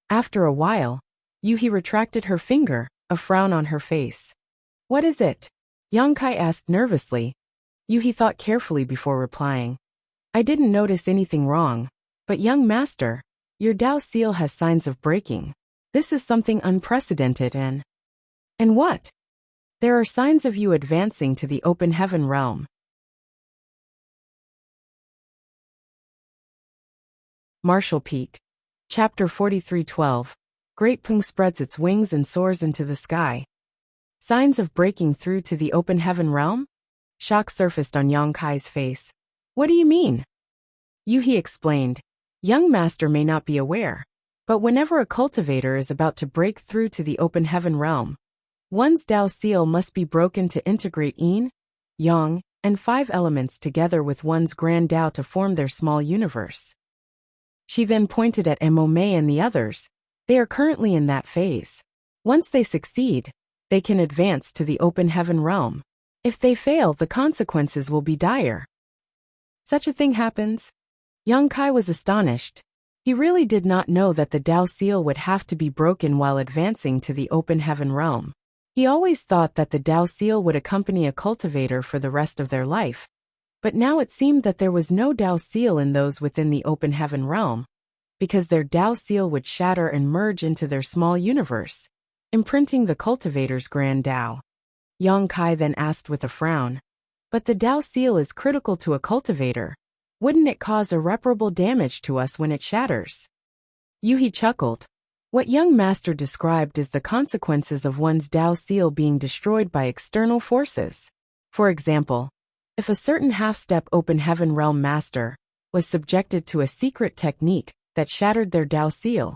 After a while, Yu-He retracted her finger, a frown on her face. "What is it?" Yang Kai asked nervously. Yu-He thought carefully before replying. "I didn't notice anything wrong, but young master, your Dao seal has signs of breaking. This is something unprecedented and what? There are signs of you advancing to the Open Heaven realm." Martial Peak. Chapter 43:12. Great Pung spreads its wings and soars into the sky. Signs of breaking through to the Open Heaven realm? Shock surfaced on Yang Kai's face. "What do you mean?" Yu-He explained. "Young master may not be aware, but whenever a cultivator is about to break through to the Open Heaven realm, one's Dao seal must be broken to integrate Yin, Yang, and 5 elements together with one's grand Dao to form their small universe." She then pointed at Mo Mei and the others. They are currently in that phase. Once they succeed, they can advance to the Open Heaven realm. If they fail, the consequences will be dire. Such a thing happens? Yang Kai was astonished. He really did not know that the Tao seal would have to be broken while advancing to the open heaven realm. He always thought that the Tao seal would accompany a cultivator for the rest of their life. But now it seemed that there was no Tao seal in those within the open heaven realm, because their Tao seal would shatter and merge into their small universe, imprinting the cultivator's grand Tao. Yang Kai then asked with a frown, "But the Tao seal is critical to a cultivator. Wouldn't it cause irreparable damage to us when it shatters?" Yuhi chuckled. What young master described is the consequences of one's Tao seal being destroyed by external forces. For example, if a certain half-step open heaven realm master was subjected to a secret technique that shattered their Tao seal,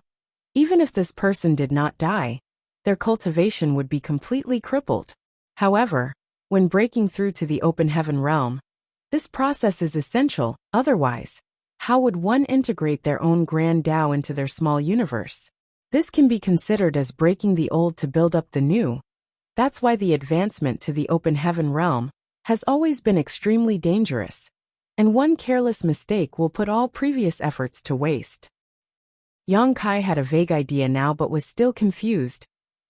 even if this person did not die, their cultivation would be completely crippled. However, when breaking through to the open heaven realm, this process is essential. Otherwise, how would one integrate their own grand Tao into their small universe? This can be considered as breaking the old to build up the new. That's why the advancement to the open heaven realm has always been extremely dangerous, and one careless mistake will put all previous efforts to waste. Yang Kai had a vague idea now but was still confused.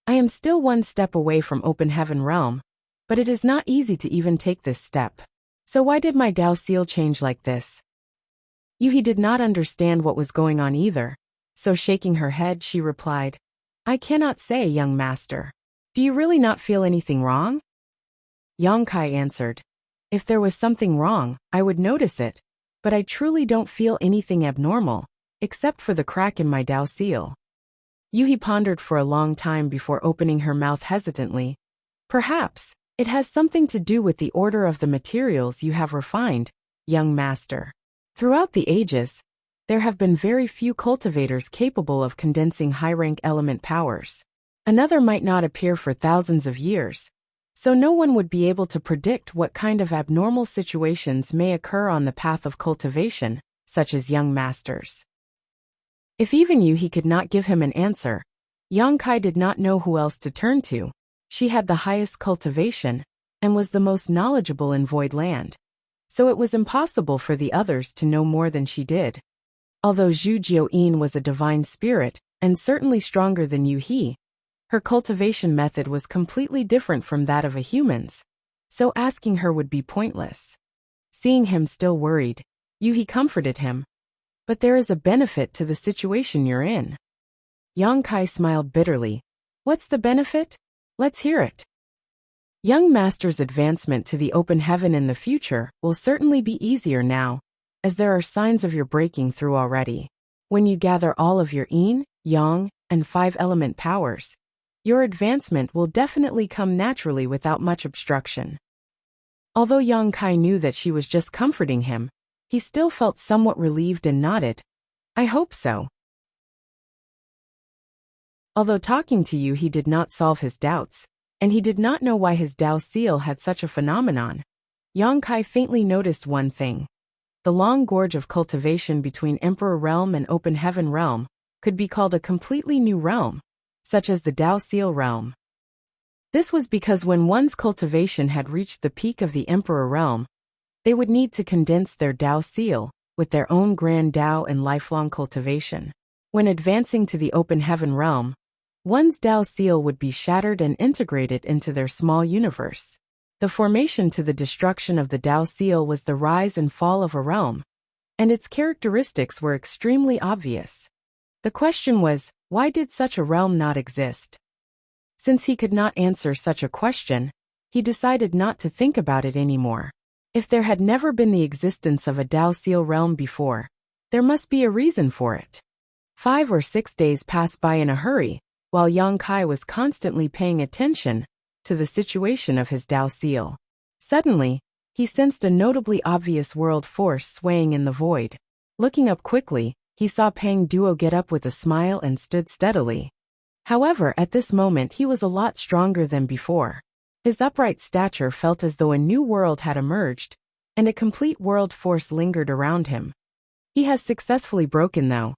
I am still one step away from open heaven realm, but it is not easy to even take this step. So why did my Tao seal change like this? Yuhi did not understand what was going on either, so shaking her head she replied, I cannot say, young master. Do you really not feel anything wrong? Yang Kai answered, if there was something wrong, I would notice it, but I truly don't feel anything abnormal, except for the crack in my Tao seal. Yuhi pondered for a long time before opening her mouth hesitantly. Perhaps it has something to do with the order of the materials you have refined, young master. Throughout the ages, there have been very few cultivators capable of condensing high-rank element powers. Another might not appear for thousands of years, so no one would be able to predict what kind of abnormal situations may occur on the path of cultivation, such as young masters. If even Yuhi could not give him an answer, Yang Kai did not know who else to turn to. She had the highest cultivation, and was the most knowledgeable in Void Land, so it was impossible for the others to know more than she did. Although Zhu Jiuyin was a divine spirit, and certainly stronger than Yuhi, her cultivation method was completely different from that of a human's, so asking her would be pointless. Seeing him still worried, Yuhi comforted him. But there is a benefit to the situation you're in. Yang Kai smiled bitterly. What's the benefit? Let's hear it. Young master's advancement to the open heaven in the future will certainly be easier now, as there are signs of your breaking through already. When you gather all of your yin, yang, and 5-element powers, your advancement will definitely come naturally without much obstruction. Although Yang Kai knew that she was just comforting him, he still felt somewhat relieved and nodded. I hope so. Although talking to you he did not solve his doubts, and he did not know why his Tao seal had such a phenomenon, Yang Kai faintly noticed one thing. The long gorge of cultivation between Emperor Realm and Open Heaven Realm could be called a completely new realm, such as the Tao seal realm. This was because when one's cultivation had reached the peak of the Emperor Realm, they would need to condense their Tao seal with their own grand Tao and lifelong cultivation. When advancing to the Open Heaven Realm, one's Tao seal would be shattered and integrated into their small universe. The formation to the destruction of the Tao seal was the rise and fall of a realm, and its characteristics were extremely obvious. The question was, why did such a realm not exist? Since he could not answer such a question, he decided not to think about it anymore. If there had never been the existence of a Tao seal realm before, there must be a reason for it. 5 or 6 days passed by in a hurry, while Yang Kai was constantly paying attention to the situation of his Tao seal. Suddenly, he sensed a notably obvious world force swaying in the void. Looking up quickly, he saw Pang Duo get up with a smile and stood steadily. However, at this moment he was a lot stronger than before. His upright stature felt as though a new world had emerged, and a complete world force lingered around him. He has successfully broken though.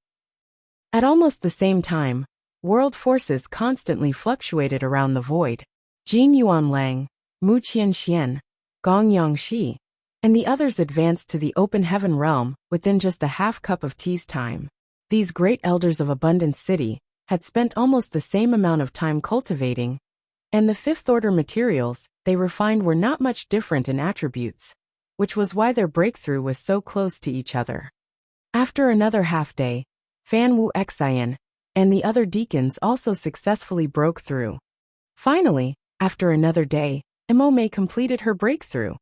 At almost the same time, world forces constantly fluctuated around the void. Jin Yuan Lang, Mu Qian Xian, Gong Yang Shi, and the others advanced to the open heaven realm within just a half cup of tea's time. These great elders of Abundance City had spent almost the same amount of time cultivating, and the fifth-order materials they refined were not much different in attributes, which was why their breakthrough was so close to each other. After another half-day, Fan Wuxia and the other deacons also successfully broke through. Finally, after another day, Emome completed her breakthrough.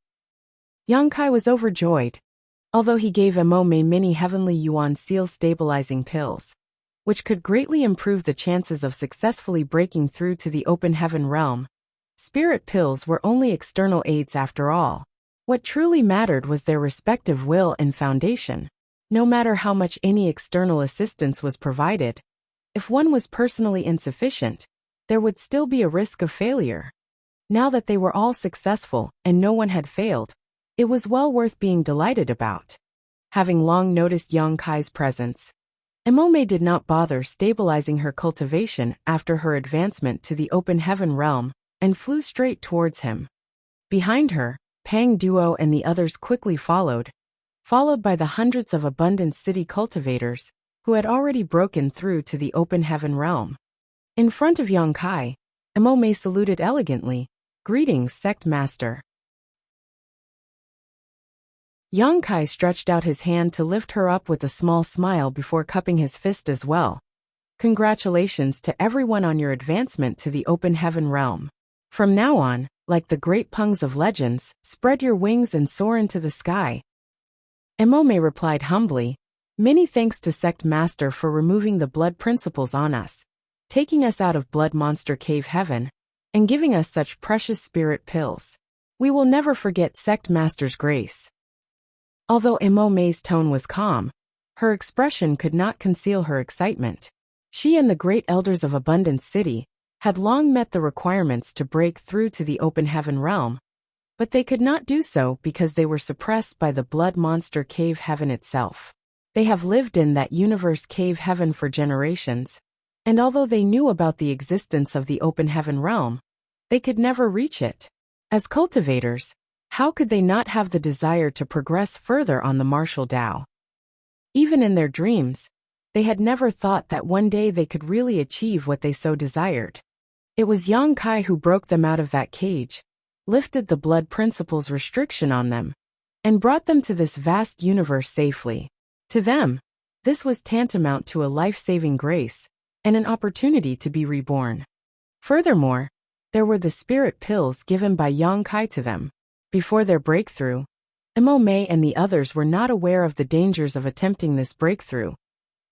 Yang Kai was overjoyed, although he gave Emome many heavenly yuan seal stabilizing pills, which could greatly improve the chances of successfully breaking through to the open heaven realm. Spirit pills were only external aids after all. What truly mattered was their respective will and foundation. No matter how much any external assistance was provided, if one was personally insufficient, there would still be a risk of failure. Now that they were all successful and no one had failed, it was well worth being delighted about. Having long noticed Yang Kai's presence, Emome did not bother stabilizing her cultivation after her advancement to the open heaven realm and flew straight towards him. Behind her, Pang Duo and the others quickly followed by the hundreds of Abundance City cultivators who had already broken through to the open heaven realm. In front of Yang Kai, Emome saluted elegantly, "Greetings, Sect Master." Yang Kai stretched out his hand to lift her up with a small smile before cupping his fist as well. "Congratulations to everyone on your advancement to the open heaven realm. From now on, like the great pungs of legends, spread your wings and soar into the sky." Emome replied humbly, "Many thanks to Sect Master for removing the blood principles on us, taking us out of Blood Monster Cave Heaven, and giving us such precious spirit pills. We will never forget Sect Master's grace." Although Emome's tone was calm, her expression could not conceal her excitement. She and the great elders of Abundance City had long met the requirements to break through to the open heaven realm, but they could not do so because they were suppressed by the Blood Monster Cave Heaven itself. They have lived in that universe cave heaven for generations, and although they knew about the existence of the open heaven realm, they could never reach it. As cultivators, how could they not have the desire to progress further on the martial Tao? Even in their dreams, they had never thought that one day they could really achieve what they so desired. It was Yang Kai who broke them out of that cage, lifted the blood principles restriction on them, and brought them to this vast universe safely. To them, this was tantamount to a life-saving grace, and an opportunity to be reborn. Furthermore, there were the spirit pills given by Yang Kai to them. Before their breakthrough, Emome and the others were not aware of the dangers of attempting this breakthrough.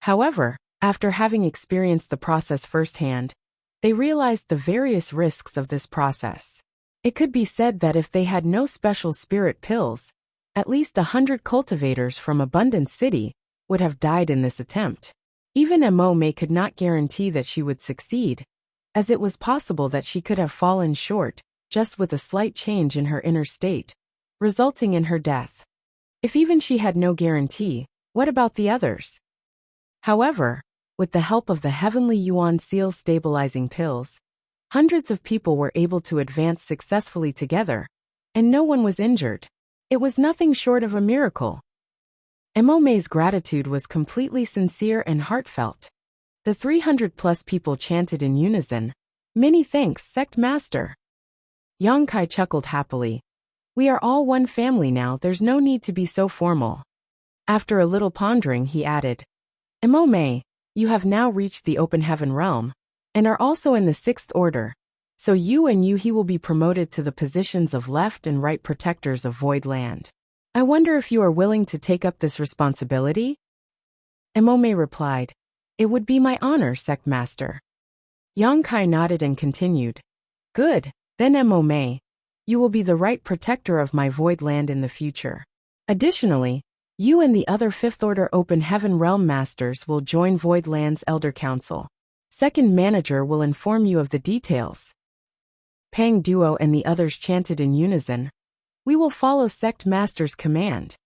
However, after having experienced the process firsthand, they realized the various risks of this process. It could be said that if they had no special spirit pills, at least 100 cultivators from Abundance City would have died in this attempt. Even Emome could not guarantee that she would succeed, as it was possible that she could have fallen short just with a slight change in her inner state, resulting in her death. If even she had no guarantee, what about the others? However, with the help of the heavenly yuan seal stabilizing pills, hundreds of people were able to advance successfully together, and no one was injured. It was nothing short of a miracle. Emome's gratitude was completely sincere and heartfelt. The 300+ people chanted in unison, "Many thanks, Sect Master." Yang Kai chuckled happily. "We are all one family now, there's no need to be so formal." After a little pondering, he added, "Emome, you have now reached the open heaven realm, and are also in the 6th order, so you and he will be promoted to the positions of left and right protectors of Void Land. I wonder if you are willing to take up this responsibility?" Emome replied, "It would be my honor, Sect Master." Yang Kai nodded and continued, "Good. Then Emome, you will be the right protector of my Void Land in the future. Additionally, you and the other 5th Order Open Heaven Realm Masters will join Void Land's Elder Council. Second Manager will inform you of the details." Pang Duo and the others chanted in unison, "We will follow Sect Master's command."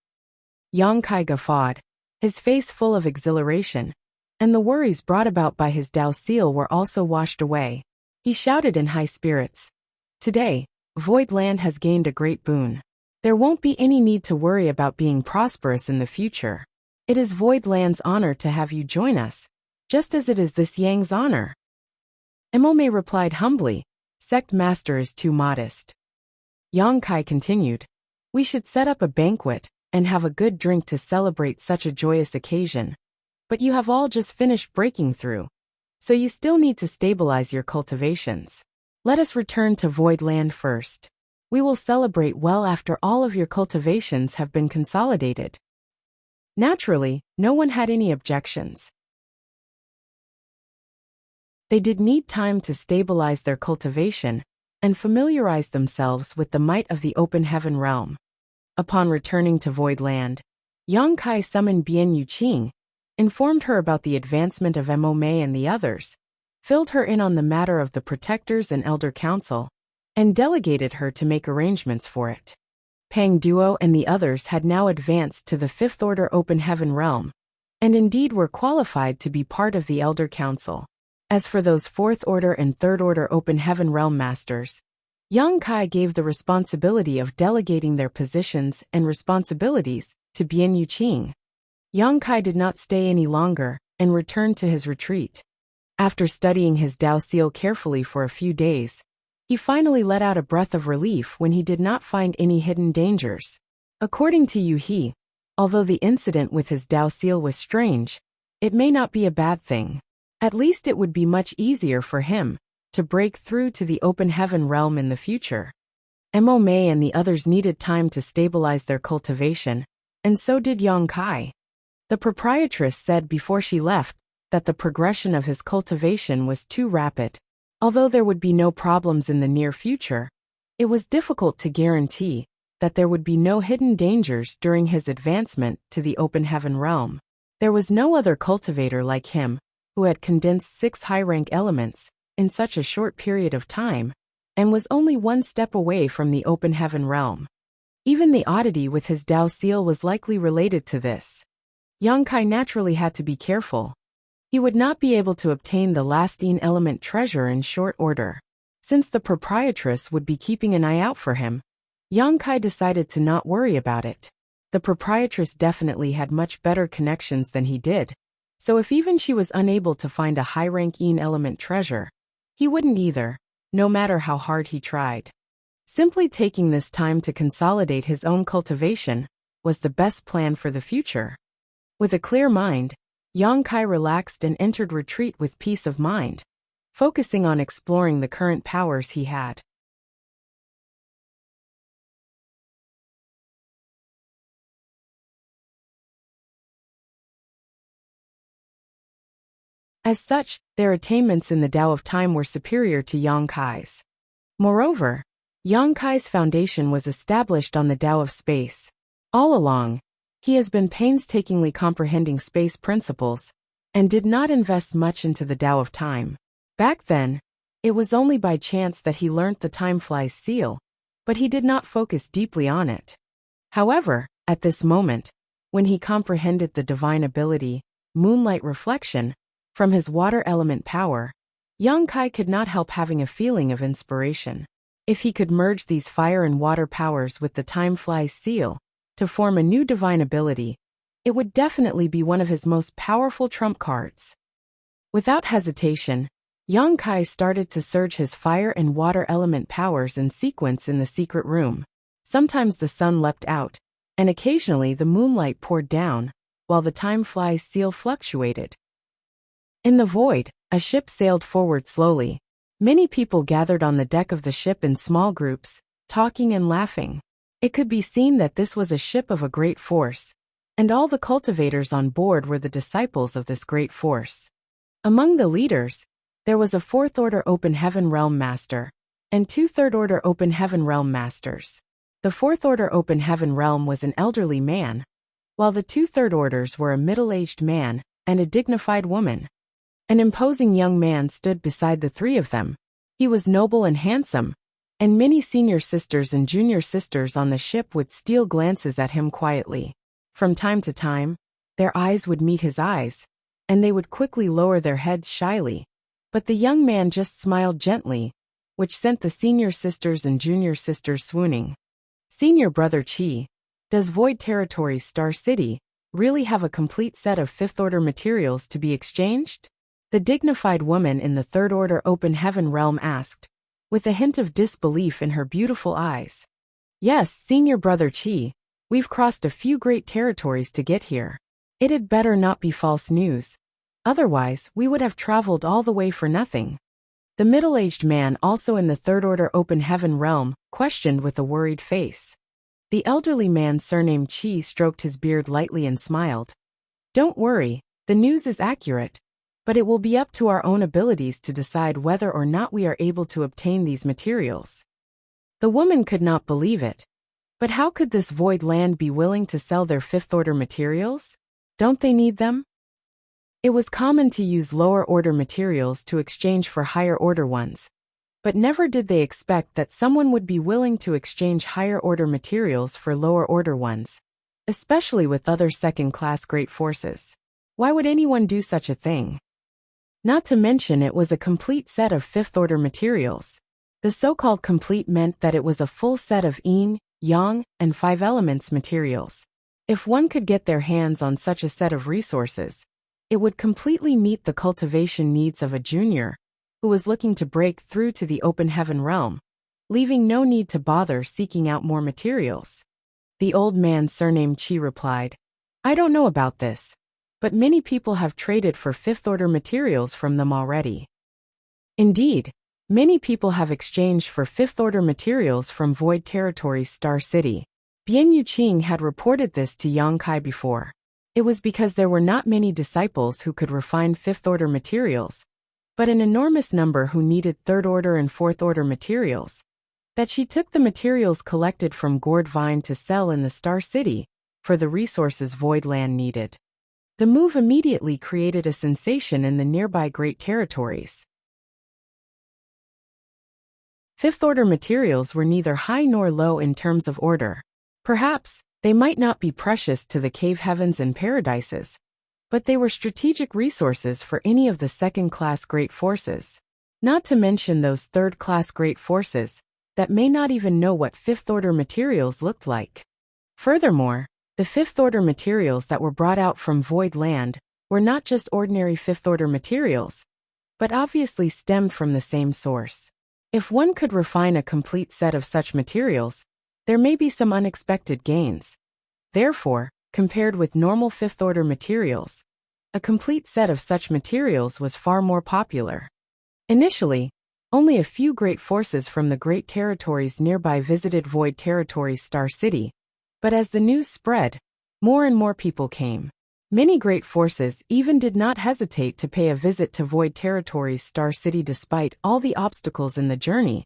Yang Kai guffawed, his face full of exhilaration, and the worries brought about by his Tao seal were also washed away. He shouted in high spirits, "Today, Void Land has gained a great boon. There won't be any need to worry about being prosperous in the future. It is Void Land's honor to have you join us, just as it is this Yang's honor. Emome replied humbly, Sect Master is too modest. Yang Kai continued, we should set up a banquet and have a good drink to celebrate such a joyous occasion. But you have all just finished breaking through, so you still need to stabilize your cultivations. Let us return to Void Land first. We will celebrate well after all of your cultivations have been consolidated. Naturally, no one had any objections. They did need time to stabilize their cultivation and familiarize themselves with the might of the open heaven realm. Upon returning to Void Land, Yang Kai summoned Bian Yuqing, informed her about the advancement of Emome and the others, filled her in on the matter of the Protectors and Elder Council, and delegated her to make arrangements for it. Pang Duo and the others had now advanced to the Fifth Order Open Heaven realm, and indeed were qualified to be part of the Elder Council. As for those Fourth Order and Third Order Open Heaven realm masters, Yang Kai gave the responsibility of delegating their positions and responsibilities to Bian Yuqing. Yang Kai did not stay any longer and returned to his retreat. After studying his Dao Seal carefully for a few days, he finally let out a breath of relief when he did not find any hidden dangers. According to Yu He, although the incident with his Dao Seal was strange, it may not be a bad thing. At least it would be much easier for him to break through to the open heaven realm in the future. Emome and the others needed time to stabilize their cultivation, and so did Yang Kai. The proprietress said before she left that the progression of his cultivation was too rapid. Although there would be no problems in the near future, it was difficult to guarantee that there would be no hidden dangers during his advancement to the open heaven realm. There was no other cultivator like him who had condensed 6 high-rank elements in such a short period of time, and was only one step away from the open heaven realm. Even the oddity with his Dao Seal was likely related to this. Yang Kai naturally had to be careful. He would not be able to obtain the lasting element treasure in short order. Since the proprietress would be keeping an eye out for him, Yang Kai decided to not worry about it. The proprietress definitely had much better connections than he did, so if even she was unable to find a high-ranking element treasure, he wouldn't either, no matter how hard he tried. Simply taking this time to consolidate his own cultivation was the best plan for the future. With a clear mind, Yang Kai relaxed and entered retreat with peace of mind, focusing on exploring the current powers he had. As such, their attainments in the Tao of Time were superior to Yang Kai's. Moreover, Yang Kai's foundation was established on the Tao of Space. All along, he has been painstakingly comprehending space principles, and did not invest much into the Tao of Time. Back then, it was only by chance that he learnt the Time Fly's seal, but he did not focus deeply on it. However, at this moment, when he comprehended the divine ability, Moonlight Reflection, from his water element power, Yang Kai could not help having a feeling of inspiration. If he could merge these fire and water powers with the Time Fly's seal to form a new divine ability, it would definitely be one of his most powerful trump cards. Without hesitation, Yang Kai started to surge his fire and water element powers in sequence in the secret room. Sometimes the sun leapt out, and occasionally the moonlight poured down, while the Time Fly's seal fluctuated. In the void, a ship sailed forward slowly. Many people gathered on the deck of the ship in small groups, talking and laughing. It could be seen that this was a ship of a great force, and all the cultivators on board were the disciples of this great force. Among the leaders, there was a Fourth Order Open Heaven Realm Master, and 2 Third Order Open Heaven Realm Masters. The Fourth Order Open Heaven Realm was an elderly man, while the 2 Third Orders were a middle-aged man and a dignified woman. An imposing young man stood beside the 3 of them. He was noble and handsome, and many senior sisters and junior sisters on the ship would steal glances at him quietly. From time to time, their eyes would meet his eyes, and they would quickly lower their heads shyly, but the young man just smiled gently, which sent the senior sisters and junior sisters swooning. Senior Brother Qi, does Void Territories Star City really have a complete set of fifth-order materials to be exchanged? The dignified woman in the third-order open heaven realm asked, with a hint of disbelief in her beautiful eyes. Yes, Senior Brother Qi, we've crossed a few great territories to get here. It had better not be false news. Otherwise, we would have traveled all the way for nothing. The middle-aged man, also in the third-order open heaven realm, questioned with a worried face. The elderly man surnamed Qi stroked his beard lightly and smiled. Don't worry, the news is accurate, but it will be up to our own abilities to decide whether or not we are able to obtain these materials. The woman could not believe it. But how could this void land be willing to sell their fifth-order materials? Don't they need them? It was common to use lower-order materials to exchange for higher-order ones, but never did they expect that someone would be willing to exchange higher-order materials for lower-order ones, especially with other second-class great forces. Why would anyone do such a thing? Not to mention it was a complete set of fifth-order materials. The so-called complete meant that it was a full set of yin, yang, and five elements materials. If one could get their hands on such a set of resources, it would completely meet the cultivation needs of a junior who was looking to break through to the open heaven realm, leaving no need to bother seeking out more materials. The old man surnamed Qi replied, I don't know about this, but many people have traded for fifth-order materials from them already. Indeed, many people have exchanged for fifth-order materials from Void Territories Star City. Bian Yuqing had reported this to Yang Kai before. It was because there were not many disciples who could refine fifth-order materials, but an enormous number who needed third-order and fourth-order materials, that she took the materials collected from Gourd Vine to sell in the Star City for the resources Void Land needed. The move immediately created a sensation in the nearby Great Territories. Fifth-order materials were neither high nor low in terms of order. Perhaps they might not be precious to the cave heavens and paradises, but they were strategic resources for any of the second-class great forces. Not to mention those third-class great forces that may not even know what fifth-order materials looked like. Furthermore, the fifth-order materials that were brought out from Void Land were not just ordinary fifth-order materials, but obviously stemmed from the same source. If one could refine a complete set of such materials, there may be some unexpected gains. Therefore, compared with normal fifth-order materials, a complete set of such materials was far more popular. Initially, only a few great forces from the great territories nearby visited Void Territories Star City, but as the news spread, more and more people came. Many great forces even did not hesitate to pay a visit to Void Territories Star City despite all the obstacles in the journey,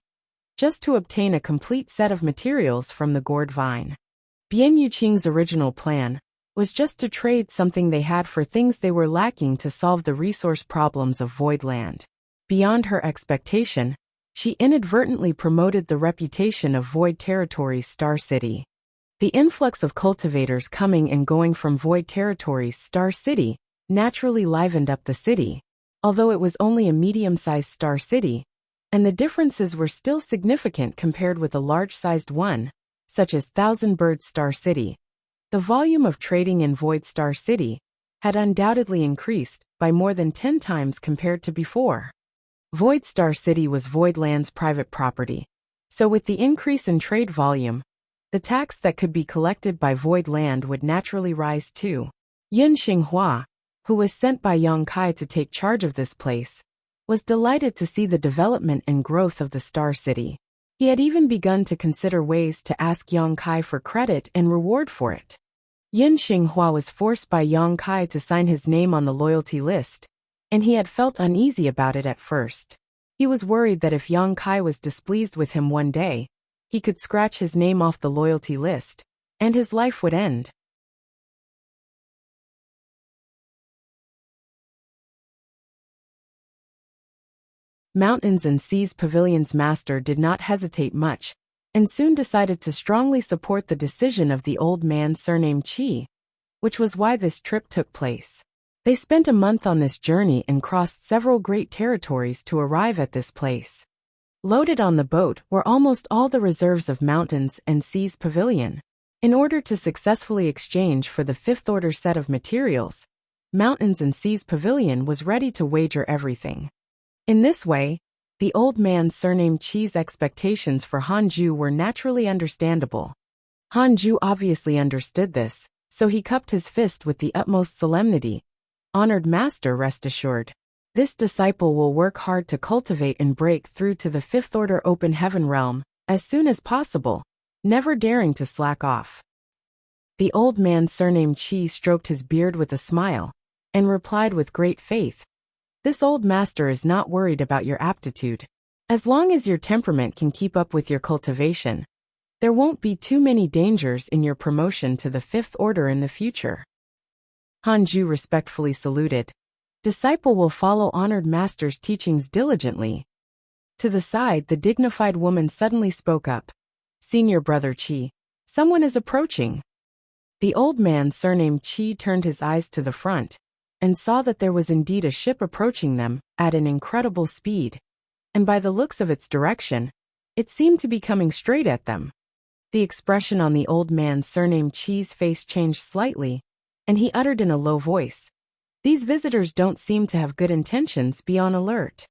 just to obtain a complete set of materials from the Gourd Vine. Bian Yuqing's original plan was just to trade something they had for things they were lacking to solve the resource problems of Void Land. Beyond her expectation, she inadvertently promoted the reputation of Void Territories Star City. The influx of cultivators coming and going from Void Territories Star City naturally livened up the city, although it was only a medium-sized star city, and the differences were still significant compared with a large-sized one, such as Thousand Bird Star City. The volume of trading in Void Star City had undoubtedly increased by more than 10 times compared to before. Void Star City was Void Land's private property, so with the increase in trade volume, the tax that could be collected by Void Land would naturally rise too. Yun Xinghua, who was sent by Yang Kai to take charge of this place, was delighted to see the development and growth of the Star City. He had even begun to consider ways to ask Yang Kai for credit and reward for it. Yun Xinghua was forced by Yang Kai to sign his name on the loyalty list, and he had felt uneasy about it at first. He was worried that if Yang Kai was displeased with him one day, he could scratch his name off the loyalty list, and his life would end. Mountains and Seas Pavilion's master did not hesitate much, and soon decided to strongly support the decision of the old man surnamed Qi, which was why this trip took place. They spent a month on this journey and crossed several great territories to arrive at this place. Loaded on the boat were almost all the reserves of Mountains and Seas Pavilion. In order to successfully exchange for the fifth order set of materials, Mountains and Seas Pavilion was ready to wager everything. In this way, the old man surnamed Qi's expectations for Hanju were naturally understandable. Hanju obviously understood this, so he cupped his fist with the utmost solemnity. Honored master, rest assured. This disciple will work hard to cultivate and break through to the fifth order open heaven realm, as soon as possible, never daring to slack off. The old man surnamed Qi stroked his beard with a smile, and replied with great faith. This old master is not worried about your aptitude. As long as your temperament can keep up with your cultivation, there won't be too many dangers in your promotion to the fifth order in the future. Hanju respectfully saluted. Disciple will follow honored master's teachings diligently. To the side, the dignified woman suddenly spoke up. Senior brother Qi, someone is approaching. The old man surnamed Qi turned his eyes to the front, and saw that there was indeed a ship approaching them at an incredible speed, and by the looks of its direction, it seemed to be coming straight at them. The expression on the old man surnamed Qi's face changed slightly, and he uttered in a low voice, "These visitors don't seem to have good intentions, be on alert."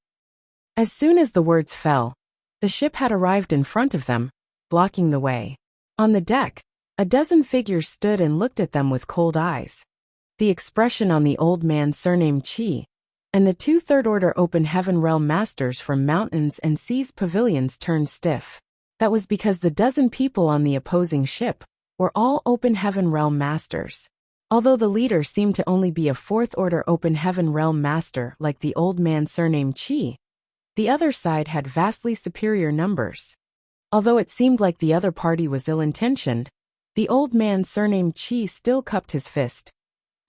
As soon as the words fell, the ship had arrived in front of them, blocking the way. On the deck, a dozen figures stood and looked at them with cold eyes. The expression on the old man surnamed Qi, and the two third-order open heaven realm masters from Mountains and Seas Pavilions turned stiff. That was because the dozen people on the opposing ship were all open heaven realm masters. Although the leader seemed to only be a fourth-order open heaven realm master like the old man surnamed Qi, the other side had vastly superior numbers. Although it seemed like the other party was ill-intentioned, the old man surnamed Qi still cupped his fist.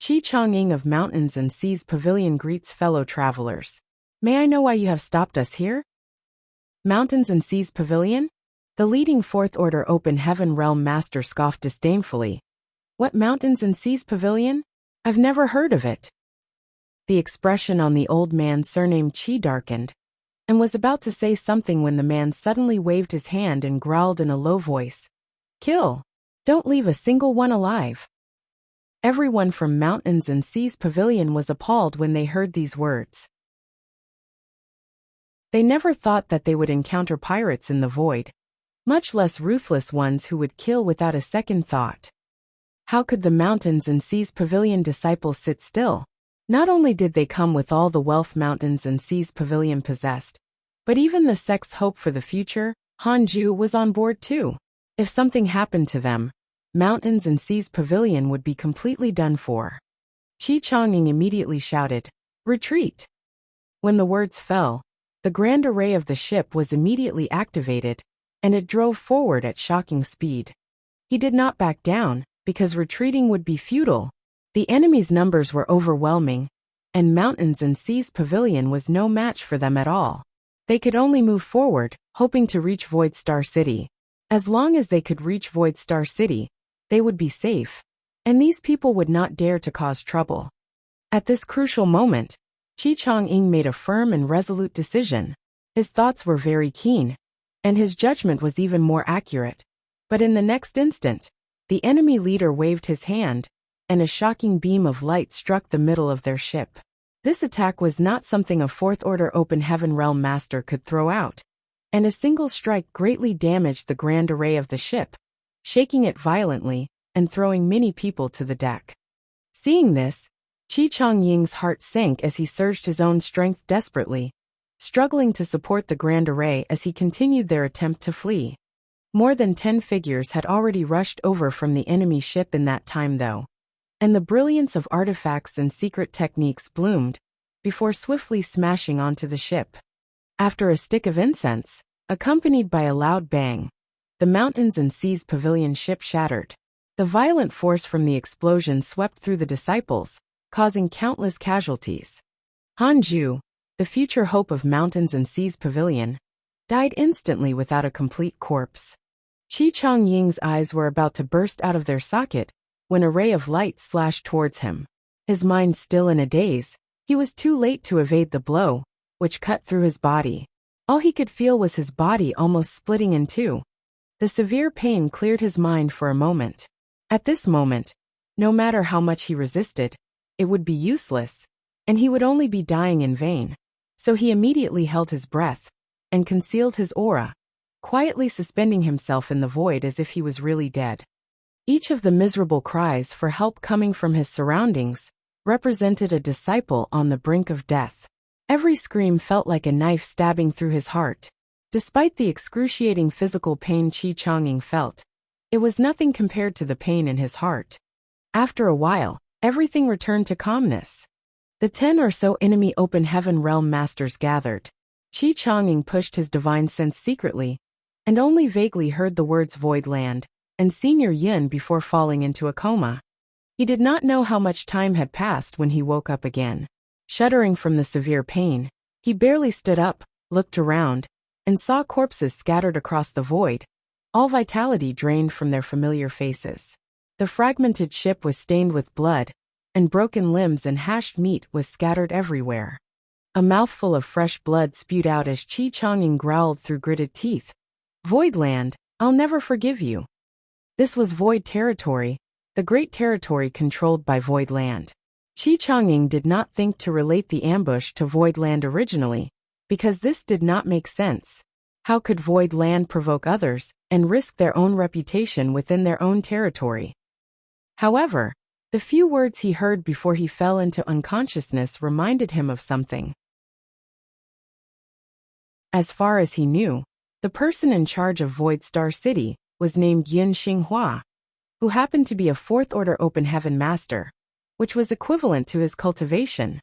Qi Chongying of Mountains and Seas Pavilion greets fellow travelers. May I know why you have stopped us here? Mountains and Seas Pavilion? The leading fourth-order open heaven realm master scoffed disdainfully. What Mountains and Seas Pavilion? I've never heard of it. The expression on the old man surnamed Qi darkened, and was about to say something when the man suddenly waved his hand and growled in a low voice. Kill! Don't leave a single one alive. Everyone from Mountains and Seas Pavilion was appalled when they heard these words. They never thought that they would encounter pirates in the void, much less ruthless ones who would kill without a second thought. How could the Mountains and Seas Pavilion disciples sit still? Not only did they come with all the wealth Mountains and Seas Pavilion possessed, but even the sect's hope for the future, Hanju, was on board too. If something happened to them, Mountains and Seas Pavilion would be completely done for. Qi Chongying immediately shouted, "Retreat!" When the words fell, the grand array of the ship was immediately activated, and it drove forward at shocking speed. He did not back down, because retreating would be futile. The enemy's numbers were overwhelming, and Mountains and Seas Pavilion was no match for them at all. They could only move forward, hoping to reach Void Star City. As long as they could reach Void Star City, they would be safe, and these people would not dare to cause trouble. At this crucial moment, Qi Chongying made a firm and resolute decision. His thoughts were very keen, and his judgment was even more accurate. But in the next instant, the enemy leader waved his hand, and a shocking beam of light struck the middle of their ship. This attack was not something a fourth-order open heaven realm master could throw out, and a single strike greatly damaged the grand array of the ship, shaking it violently and throwing many people to the deck. Seeing this, Qi Chongying's heart sank as he surged his own strength desperately, struggling to support the grand array as he continued their attempt to flee. More than 10 figures had already rushed over from the enemy ship in that time though, and the brilliance of artifacts and secret techniques bloomed, before swiftly smashing onto the ship. After a stick of incense, accompanied by a loud bang, the Mountains and Seas Pavilion ship shattered. The violent force from the explosion swept through the disciples, causing countless casualties. Hanju, the future hope of Mountains and Seas Pavilion, died instantly without a complete corpse. Qi Chongying's eyes were about to burst out of their socket when a ray of light slashed towards him. His mind still in a daze, he was too late to evade the blow, which cut through his body. All he could feel was his body almost splitting in two. The severe pain cleared his mind for a moment. At this moment, no matter how much he resisted, it would be useless, and he would only be dying in vain. So he immediately held his breath and concealed his aura, quietly suspending himself in the void as if he was really dead. Each of the miserable cries for help coming from his surroundings represented a disciple on the brink of death. Every scream felt like a knife stabbing through his heart. Despite the excruciating physical pain Qi Chongying felt, it was nothing compared to the pain in his heart. After a while, everything returned to calmness. The 10 or so enemy open heaven realm masters gathered. Qi Chongying pushed his divine sense secretly, and only vaguely heard the words Void Land and Senior Yin before falling into a coma. He did not know how much time had passed when he woke up again. Shuddering from the severe pain, he barely stood up, looked around, and saw corpses scattered across the void, all vitality drained from their familiar faces. The fragmented ship was stained with blood, and broken limbs and hashed meat was scattered everywhere. A mouthful of fresh blood spewed out as Qi Chongying growled through gritted teeth. Void Land, I'll never forgive you. This was Void Territory, the great territory controlled by Void Land. Qi Chongying did not think to relate the ambush to Void Land originally, because this did not make sense. How could Void Land provoke others and risk their own reputation within their own territory? However, the few words he heard before he fell into unconsciousness reminded him of something. As far as he knew, the person in charge of Void Star City was named Yin Xinghua, who happened to be a fourth-order open heaven master, which was equivalent to his cultivation.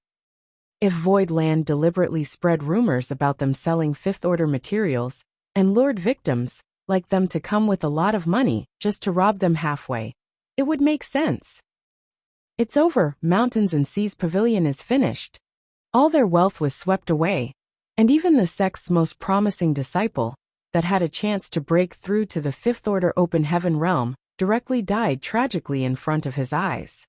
If Void Land deliberately spread rumors about them selling fifth-order materials and lured victims like them to come with a lot of money just to rob them halfway, it would make sense. It's over, Mountains and Seas Pavilion is finished. All their wealth was swept away, and even the sect's most promising disciple, that had a chance to break through to the fifth-order open heaven realm, directly died tragically in front of his eyes.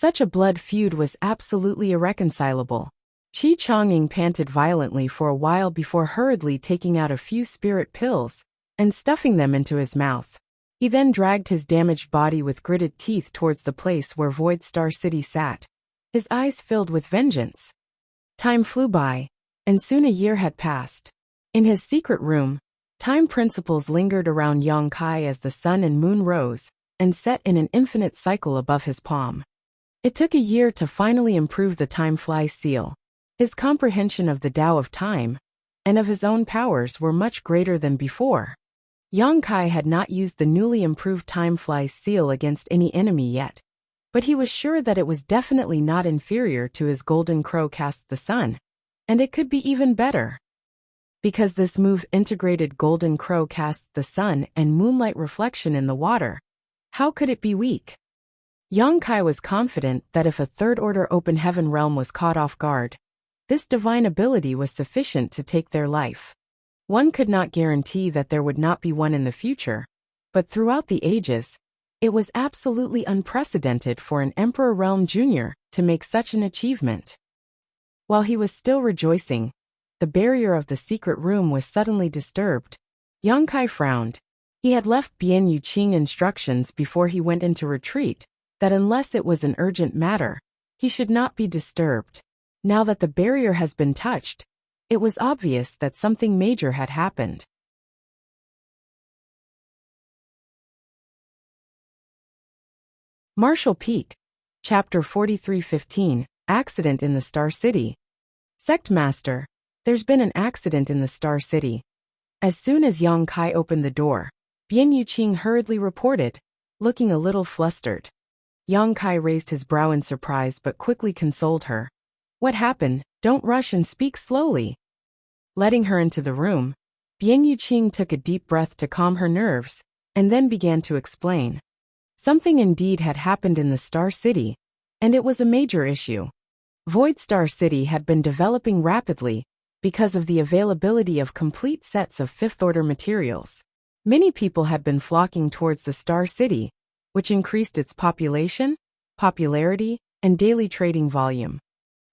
Such a blood feud was absolutely irreconcilable. Qi Chongying panted violently for a while before hurriedly taking out a few spirit pills and stuffing them into his mouth. He then dragged his damaged body with gritted teeth towards the place where Void Star City sat, his eyes filled with vengeance. Time flew by, and soon a year had passed. In his secret room, time principles lingered around Yongkai as the sun and moon rose and set in an infinite cycle above his palm. It took a year to finally improve the time fly seal. His comprehension of the Tao of time and of his own powers were much greater than before. Yongkai had not used the newly improved time fly seal against any enemy yet, but he was sure that it was definitely not inferior to his Golden Crow cast the sun, and it could be even better. Because this move integrated Golden Crow cast the sun and moonlight reflection in the water, how could it be weak? Yongkai was confident that if a third-order open heaven realm was caught off guard, this divine ability was sufficient to take their life. One could not guarantee that there would not be one in the future, but throughout the ages, it was absolutely unprecedented for an Emperor Realm Jr. to make such an achievement. While he was still rejoicing, the barrier of the secret room was suddenly disturbed. Yongkai frowned. He had left Bian Yuqing instructions before he went into retreat that unless it was an urgent matter, he should not be disturbed. Now that the barrier has been touched, it was obvious that something major had happened. Marshall Peak, Chapter 43-15, Accident in the Star City. Sect Master, there's been an accident in the Star City. As soon as Yongkai opened the door, Bian Yuqing hurriedly reported, looking a little flustered. Yongkai raised his brow in surprise but quickly consoled her. What happened? Don't rush and speak slowly. Letting her into the room, Bian Yuqing took a deep breath to calm her nerves, and then began to explain. Something indeed had happened in the Star City, and it was a major issue. Void Star City had been developing rapidly because of the availability of complete sets of fifth-order materials. Many people had been flocking towards the Star City, which increased its population, popularity, and daily trading volume.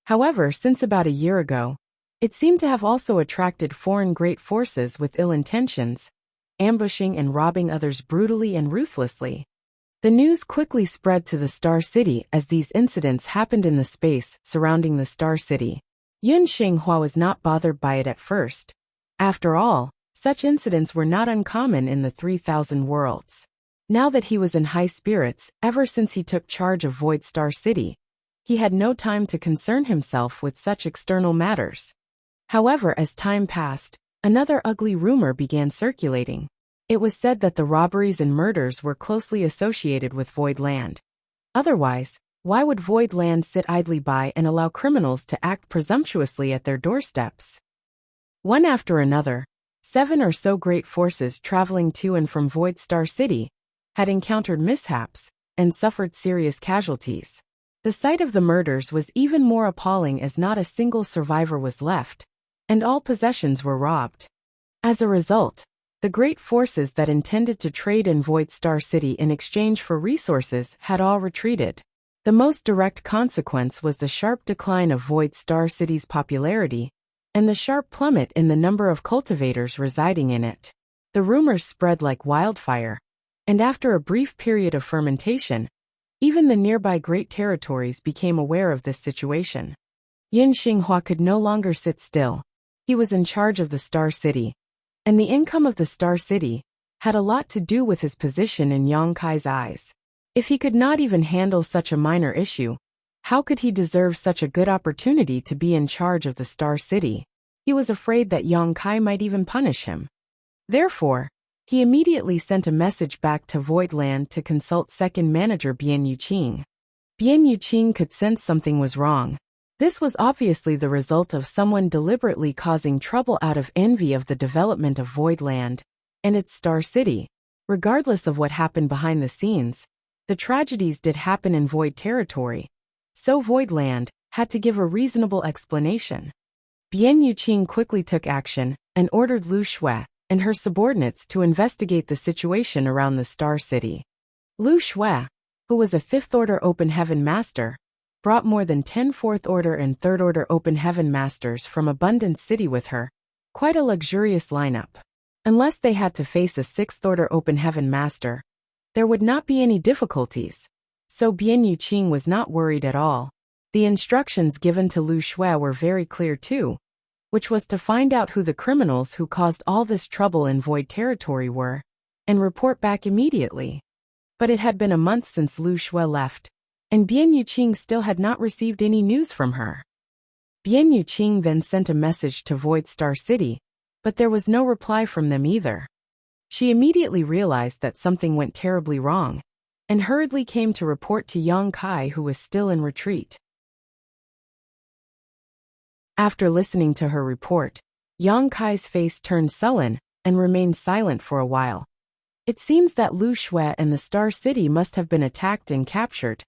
However, since about a year ago, It seemed to have also attracted foreign great forces with ill intentions, ambushing and robbing others brutally and ruthlessly. The news quickly spread to the Star City as these incidents happened in the space surrounding the Star City. Yun Xinghua was not bothered by it at first. After all, such incidents were not uncommon in the 3,000 worlds. Now that he was in high spirits ever since he took charge of Void Star City, he had no time to concern himself with such external matters. However, as time passed, another ugly rumor began circulating. It was said that the robberies and murders were closely associated with Void Land. Otherwise, why would Void Land sit idly by and allow criminals to act presumptuously at their doorsteps? One after another, 7 or so great forces traveling to and from Void Star City had encountered mishaps and suffered serious casualties. The sight of the murders was even more appalling as not a single survivor was left, and all possessions were robbed. As a result, the great forces that intended to trade in Void Star City in exchange for resources had all retreated. The most direct consequence was the sharp decline of Void Star City's popularity, and the sharp plummet in the number of cultivators residing in it. The rumors spread like wildfire, and after a brief period of fermentation, even the nearby great territories became aware of this situation. Yin Xinghua could no longer sit still. He was in charge of the Star City, and the income of the Star City had a lot to do with his position in Yang Kai's eyes. If he could not even handle such a minor issue, how could he deserve such a good opportunity to be in charge of the Star City? He was afraid that Yang Kai might even punish him. Therefore, he immediately sent a message back to Void Land to consult second manager Bian Yuqing. Bian Yuqing could sense something was wrong. This was obviously the result of someone deliberately causing trouble out of envy of the development of Void Land and its Star City. Regardless of what happened behind the scenes, the tragedies did happen in Void territory, so Void Land had to give a reasonable explanation. Bian Yuqing quickly took action and ordered Lu Shui and her subordinates to investigate the situation around the Star City. Lu Shui, who was a 5th Order Open Heaven Master, brought more than 10 4th Order and 3rd Order Open Heaven Masters from Abundance City with her, quite a luxurious lineup. Unless they had to face a 6th Order Open Heaven Master, there would not be any difficulties, so Bian Yuqing was not worried at all. The instructions given to Lu Shui were very clear too, which was to find out who the criminals who caused all this trouble in Void territory were, and report back immediately. But it had been a month since Lu Shui left, and Bian Yuqing still had not received any news from her. Bian Yuqing then sent a message to Void Star City, but there was no reply from them either. She immediately realized that something went terribly wrong, and hurriedly came to report to Yang Kai, who was still in retreat. After listening to her report, Yang Kai's face turned sullen and remained silent for a while. It seems that Lu Shui and the Star City must have been attacked and captured,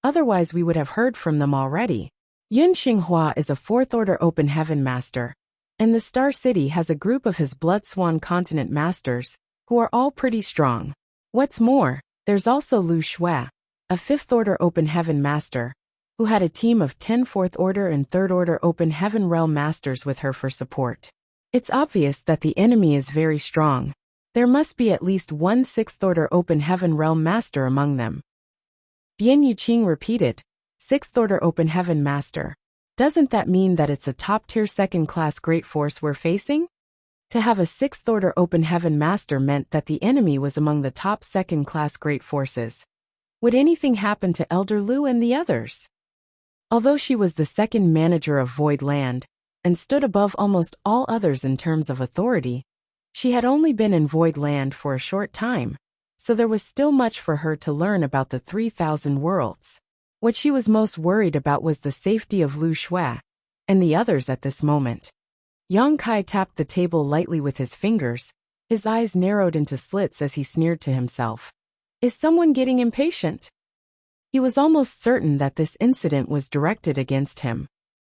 otherwise we would have heard from them already. Yun Xinghua is a 4th Order Open Heaven Master, and the Star City has a group of his Blood Swan Continent Masters, who are all pretty strong. What's more, there's also Lu Shui, a 5th Order Open Heaven Master, who had a team of 10 4th Order and 3rd Order Open Heaven Realm Masters with her for support. It's obvious that the enemy is very strong. There must be at least one 6th Order Open Heaven Realm Master among them. Bian Yuqing repeated, 6th Order Open Heaven Master. Doesn't that mean that it's a top-tier second-class great force we're facing? To have a 6th Order Open Heaven Master meant that the enemy was among the top second-class great forces. Would anything happen to Elder Lu and the others? Although she was the second manager of Void Land, and stood above almost all others in terms of authority, she had only been in Void Land for a short time, so there was still much for her to learn about the 3,000 worlds. What she was most worried about was the safety of Lu Shui and the others at this moment. Yang Kai tapped the table lightly with his fingers, his eyes narrowed into slits as he sneered to himself. Is someone getting impatient? He was almost certain that this incident was directed against him.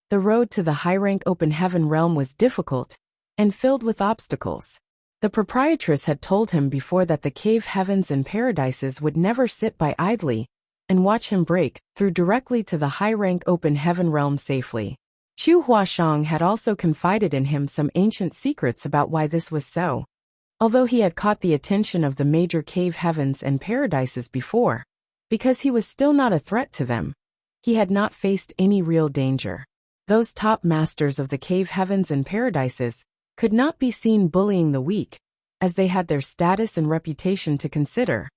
The road to the high-rank Open Heaven realm was difficult and filled with obstacles. The proprietress had told him before that the cave heavens and paradises would never sit by idly and watch him break through directly to the high-rank Open Heaven realm safely. Chu Huashang had also confided in him some ancient secrets about why this was so. Although he had caught the attention of the major cave heavens and paradises before, because he was still not a threat to them, he had not faced any real danger. Those top masters of the cave heavens and paradises could not be seen bullying the weak, as they had their status and reputation to consider,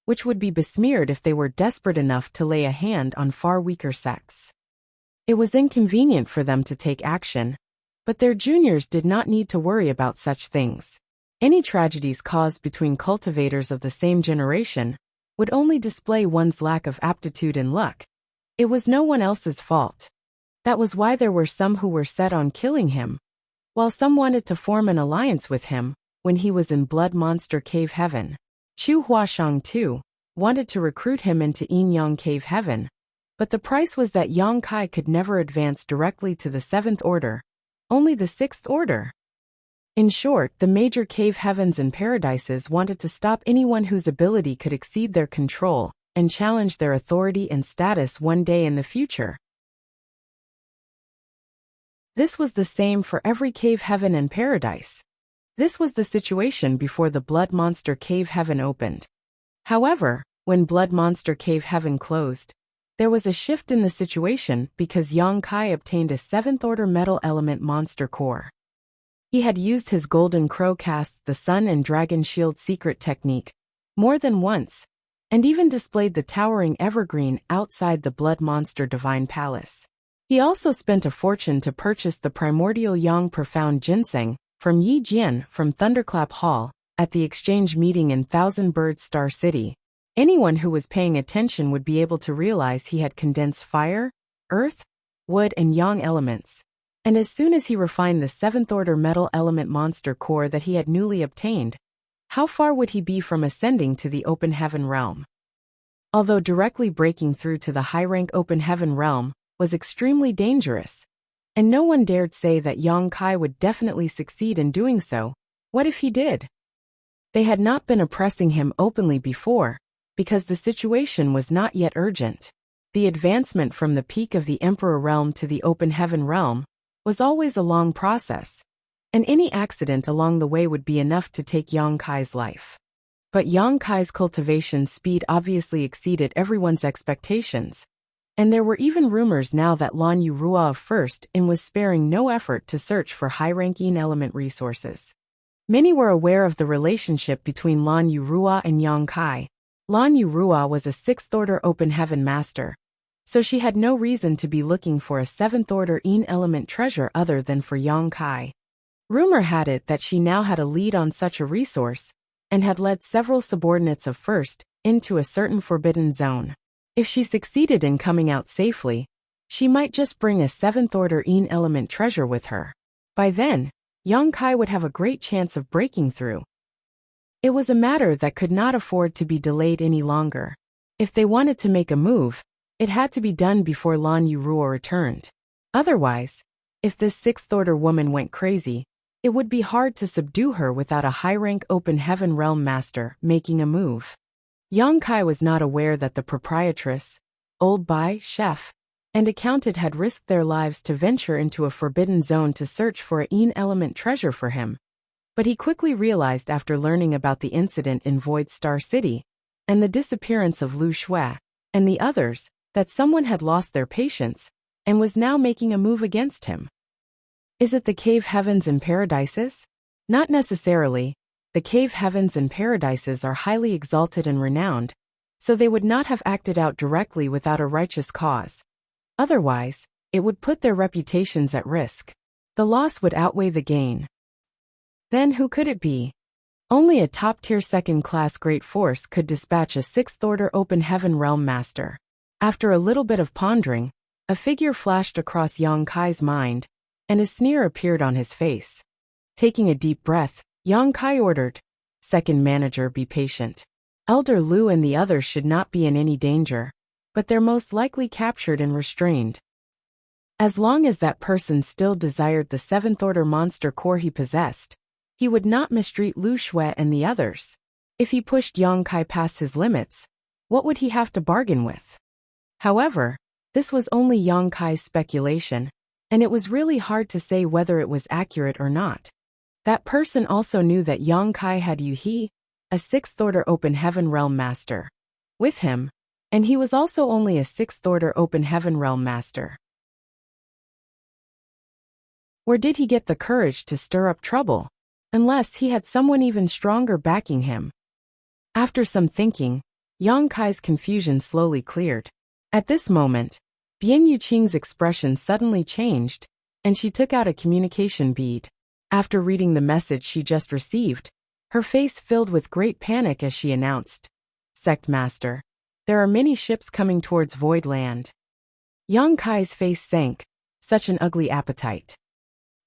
which would be besmeared if they were desperate enough to lay a hand on far weaker sects. It was inconvenient for them to take action, but their juniors did not need to worry about such things. Any tragedies caused between cultivators of the same generation would only display one's lack of aptitude and luck. It was no one else's fault. That was why there were some who were set on killing him, while some wanted to form an alliance with him when he was in Blood Monster Cave Heaven. Chu Huashang, too, wanted to recruit him into Yin Yang Cave Heaven, but the price was that Yang Kai could never advance directly to the 7th Order, only the 6th Order. In short, the major cave heavens and paradises wanted to stop anyone whose ability could exceed their control and challenge their authority and status one day in the future. This was the same for every cave heaven and paradise. This was the situation before the Blood Monster Cave Heaven opened. However, when Blood Monster Cave Heaven closed, there was a shift in the situation because Yang Kai obtained a 7th Order Metal Element Monster Core. He had used his Golden Crow casts the Sun and Dragon Shield secret technique more than once, and even displayed the towering evergreen outside the Blood Monster Divine Palace. He also spent a fortune to purchase the primordial Yang Profound Ginseng from Yi Jian from Thunderclap Hall at the exchange meeting in Thousand Bird Star City. Anyone who was paying attention would be able to realize he had condensed fire, earth, wood and yang elements. And as soon as he refined the 7th Order Metal Element Monster Core that he had newly obtained, how far would he be from ascending to the Open Heaven realm? Although directly breaking through to the high-rank Open Heaven realm was extremely dangerous, and no one dared say that Yang Kai would definitely succeed in doing so, what if he did? They had not been oppressing him openly before, because the situation was not yet urgent. The advancement from the peak of the Emperor realm to the Open Heaven realm was always a long process, and any accident along the way would be enough to take Yang Kai's life. But Yang Kai's cultivation speed obviously exceeded everyone's expectations, and there were even rumors now that Lan Yu Rua of First In was sparing no effort to search for high-ranking element resources. Many were aware of the relationship between Lan Yu Rua and Yang Kai. Lan Yu Rua was a 6th Order Open Heaven Master, so she had no reason to be looking for a 7th Order Yin element treasure other than for Yang Kai. Rumor had it that she now had a lead on such a resource, and had led several subordinates of First into a certain forbidden zone. If she succeeded in coming out safely, she might just bring a 7th Order Yin element treasure with her. By then, Yang Kai would have a great chance of breaking through. It was a matter that could not afford to be delayed any longer. If they wanted to make a move, it had to be done before Lan Yu Rua returned. Otherwise, if this 6th Order woman went crazy, it would be hard to subdue her without a high-rank Open Heaven realm master making a move. Yang Kai was not aware that the proprietress, Old Bai, chef, and accountant had risked their lives to venture into a forbidden zone to search for a Yin element treasure for him. But he quickly realized after learning about the incident in Void Star City, and the disappearance of Lu Shui, and the others, that someone had lost their patience, and was now making a move against him. Is it the cave heavens and paradises? Not necessarily. The cave heavens and paradises are highly exalted and renowned, so they would not have acted out directly without a righteous cause. Otherwise, it would put their reputations at risk. The loss would outweigh the gain. Then who could it be? Only a top-tier second-class great force could dispatch a 6th Order Open Heaven realm master. After a little bit of pondering, a figure flashed across Yang Kai's mind, and a sneer appeared on his face. Taking a deep breath, Yang Kai ordered, "Second manager, be patient. Elder Lu and the others should not be in any danger, but they're most likely captured and restrained. As long as that person still desired the 7th Order monster core he possessed, he would not mistreat Lu Shui and the others. If he pushed Yang Kai past his limits, what would he have to bargain with?" However, this was only Yang Kai's speculation, and it was really hard to say whether it was accurate or not. That person also knew that Yang Kai had Yu-He, a 6th-order Open Heaven Realm Master, with him, and he was also only a 6th-order Open Heaven Realm Master. Where did he get the courage to stir up trouble? Unless he had someone even stronger backing him. After some thinking, Yang Kai's confusion slowly cleared. At this moment, Bian Yuqing's expression suddenly changed, and she took out a communication bead. After reading the message she just received, her face filled with great panic as she announced, "Sect Master, there are many ships coming towards Void Land." Yang Kai's face sank, such an ugly appetite.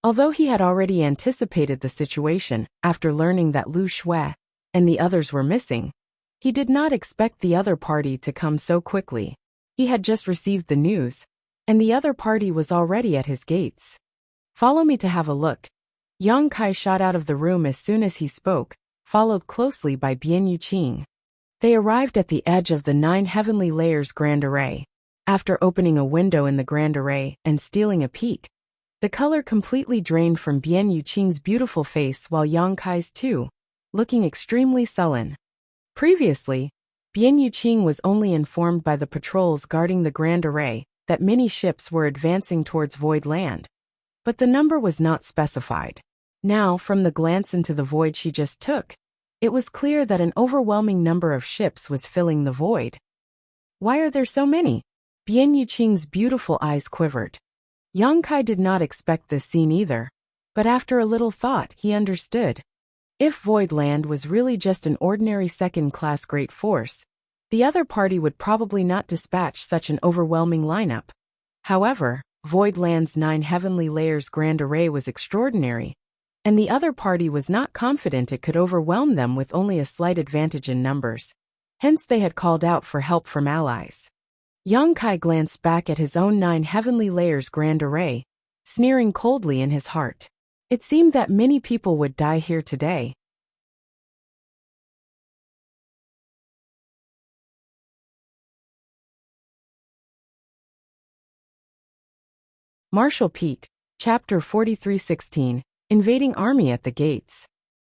Although he had already anticipated the situation after learning that Lu Shui and the others were missing, he did not expect the other party to come so quickly. He had just received the news, and the other party was already at his gates. "Follow me to have a look." Yang Kai shot out of the room as soon as he spoke, followed closely by Bian Yuqing. They arrived at the edge of the 9 Heavenly Layers Grand Array. After opening a window in the Grand Array and stealing a peek, the color completely drained from Bian Yuqing's beautiful face while Yang Kai's too, looking extremely sullen. Previously, Bian Yuqing was only informed by the patrols guarding the Grand Array that many ships were advancing towards Void Land, but the number was not specified. Now, from the glance into the void she just took, it was clear that an overwhelming number of ships was filling the void. Why are there so many? Bian Yuqing's beautiful eyes quivered. Yang Kai did not expect this scene either, but after a little thought he understood. If Void Land was really just an ordinary second-class great force, the other party would probably not dispatch such an overwhelming lineup. However, Void Land's 9 Heavenly Layers Grand Array was extraordinary, and the other party was not confident it could overwhelm them with only a slight advantage in numbers. Hence they had called out for help from allies. Yang Kai glanced back at his own 9 Heavenly Layers Grand Array, sneering coldly in his heart. It seemed that many people would die here today. Marshall Peak, Chapter 43:16, Invading Army at the Gates.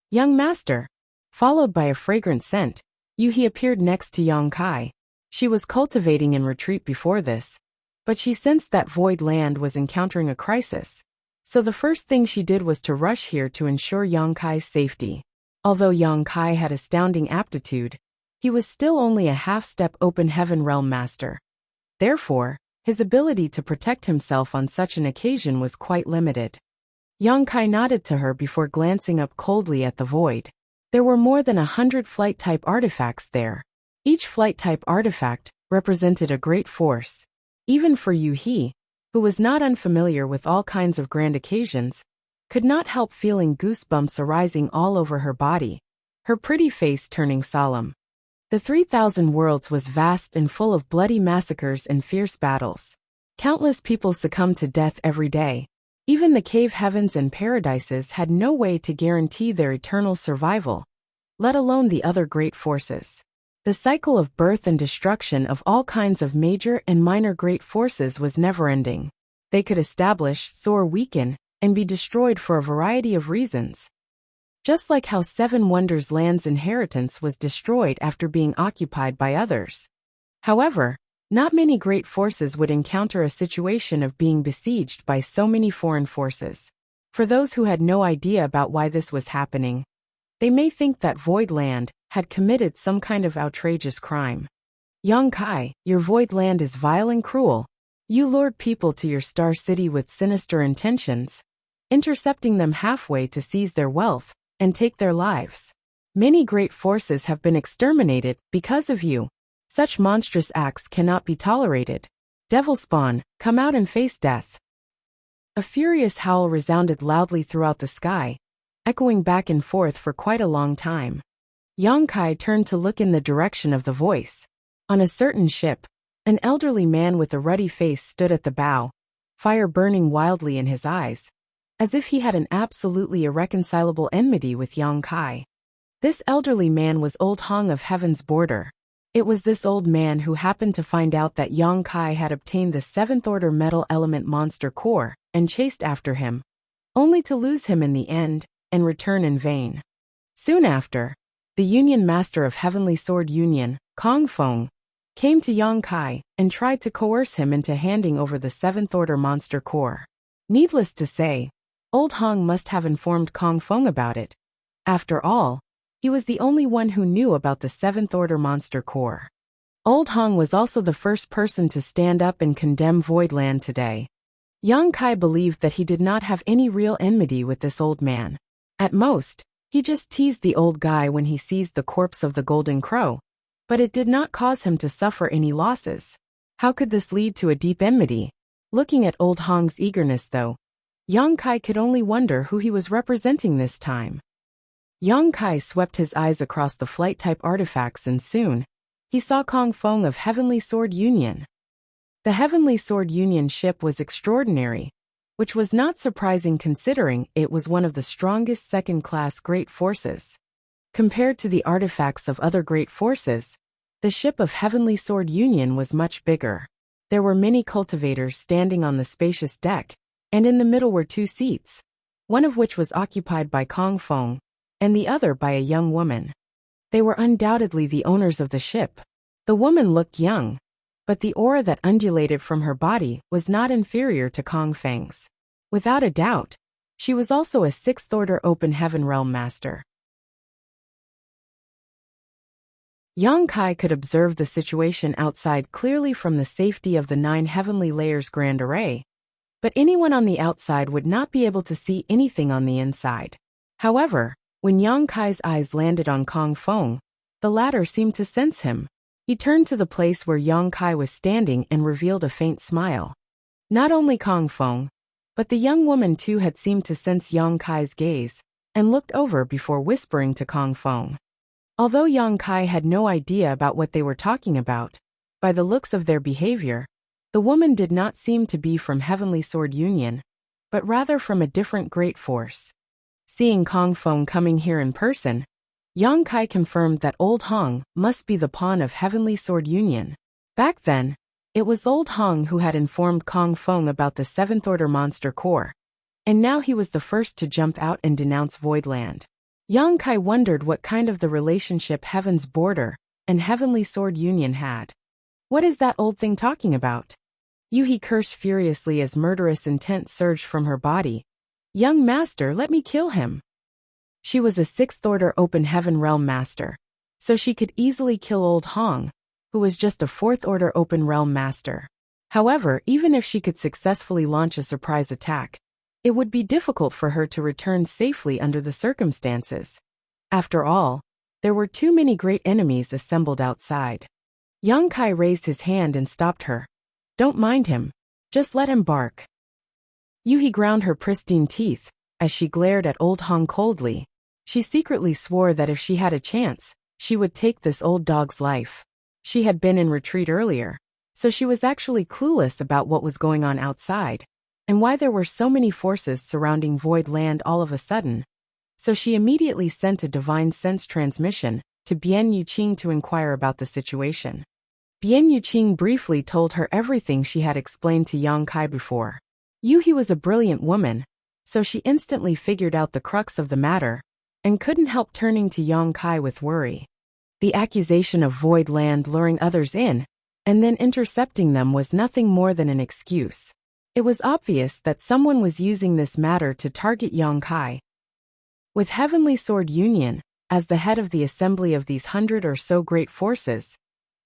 "Young Master." Followed by a fragrant scent, Yu-He appeared next to Yang Kai. She was cultivating in retreat before this, but she sensed that Void Land was encountering a crisis, so the first thing she did was to rush here to ensure Yang Kai's safety. Although Yang Kai had astounding aptitude, he was still only a half-step Open Heaven Realm Master. Therefore, his ability to protect himself on such an occasion was quite limited. Yang Kai nodded to her before glancing up coldly at the void. There were more than 100 flight-type artifacts there. Each flight-type artifact represented a great force. Even for Yu-He, who was not unfamiliar with all kinds of grand occasions, could not help feeling goosebumps arising all over her body, her pretty face turning solemn. The 3,000 worlds was vast and full of bloody massacres and fierce battles. Countless people succumbed to death every day. Even the cave heavens and paradises had no way to guarantee their eternal survival, let alone the other great forces. The cycle of birth and destruction of all kinds of major and minor great forces was never-ending. They could establish, soar, weaken, and be destroyed for a variety of reasons. Just like how 7 Wonders Land's inheritance was destroyed after being occupied by others. However, not many great forces would encounter a situation of being besieged by so many foreign forces. For those who had no idea about why this was happening, they may think that Void Land had committed some kind of outrageous crime. "Yang Kai, your Void Land is vile and cruel. You lured people to your star city with sinister intentions, intercepting them halfway to seize their wealth and take their lives. Many great forces have been exterminated because of you. Such monstrous acts cannot be tolerated. Devil spawn, come out and face death." A furious howl resounded loudly throughout the sky, echoing back and forth for quite a long time. Yang Kai turned to look in the direction of the voice. On a certain ship, an elderly man with a ruddy face stood at the bow, fire burning wildly in his eyes, as if he had an absolutely irreconcilable enmity with Yang Kai. This elderly man was Old Hong of Heaven's Border. It was this old man who happened to find out that Yang Kai had obtained the 7th Order Metal Element Monster Core and chased after him, only to lose him in the end and return in vain. Soon after, the Union Master of Heavenly Sword Union, Kong Feng, came to Yang Kai and tried to coerce him into handing over the Seventh Order Monster Core. Needless to say, Old Hong must have informed Kong Feng about it. After all, he was the only one who knew about the Seventh Order Monster Core. Old Hong was also the first person to stand up and condemn Voidland today. Yang Kai believed that he did not have any real enmity with this old man. At most, he just teased the old guy when he seized the corpse of the Golden Crow, but it did not cause him to suffer any losses. How could this lead to a deep enmity? Looking at Old Hong's eagerness though, Yang Kai could only wonder who he was representing this time. Yang Kai swept his eyes across the flight-type artifacts and soon, he saw Kong Feng of Heavenly Sword Union. The Heavenly Sword Union ship was extraordinary, which was not surprising considering it was one of the strongest second-class great forces. Compared to the artifacts of other great forces, the ship of Heavenly Sword Union was much bigger. There were many cultivators standing on the spacious deck, and in the middle were two seats, one of which was occupied by Kong Feng, and the other by a young woman. They were undoubtedly the owners of the ship. The woman looked young, but the aura that undulated from her body was not inferior to Kong Feng's. Without a doubt, she was also a Sixth Order Open Heaven Realm Master. Yang Kai could observe the situation outside clearly from the safety of the 9 Heavenly Layers Grand Array, but anyone on the outside would not be able to see anything on the inside. However, when Yang Kai's eyes landed on Kong Feng, the latter seemed to sense him. He turned to the place where Yang Kai was standing and revealed a faint smile. Not only Kong Feng, but the young woman too had seemed to sense Yang Kai's gaze, and looked over before whispering to Kong Feng. Although Yang Kai had no idea about what they were talking about, by the looks of their behavior, the woman did not seem to be from Heavenly Sword Union, but rather from a different great force. Seeing Kong Feng coming here in person, Yang Kai confirmed that Old Hong must be the pawn of Heavenly Sword Union. Back then, it was Old Hong who had informed Kong Feng about the Seventh Order Monster Core, and now he was the first to jump out and denounce Voidland. Yang Kai wondered what kind of the relationship Heaven's Border and Heavenly Sword Union had. What is that old thing talking about? Yuhi cursed furiously as murderous intent surged from her body. Young master, let me kill him. She was a Sixth Order Open Heaven Realm Master, so she could easily kill Old Hong, who was just a Fourth Order Open Realm Master. However, even if she could successfully launch a surprise attack, it would be difficult for her to return safely under the circumstances. After all, there were too many great enemies assembled outside. Yang Kai raised his hand and stopped her. Don't mind him. Just let him bark. Yuhi ground her pristine teeth as she glared at Old Hong coldly. She secretly swore that if she had a chance, she would take this old dog's life. She had been in retreat earlier, so she was actually clueless about what was going on outside, and why there were so many forces surrounding Void Land all of a sudden. So she immediately sent a divine sense transmission to Bian Yuqing to inquire about the situation. Bian Yuqing briefly told her everything she had explained to Yang Kai before. Yuhi was a brilliant woman, so she instantly figured out the crux of the matter, and couldn't help turning to Yang Kai with worry. The accusation of Void Land luring others in, and then intercepting them was nothing more than an excuse. It was obvious that someone was using this matter to target Yang Kai. With Heavenly Sword Union, as the head of the assembly of these 100 or so great forces,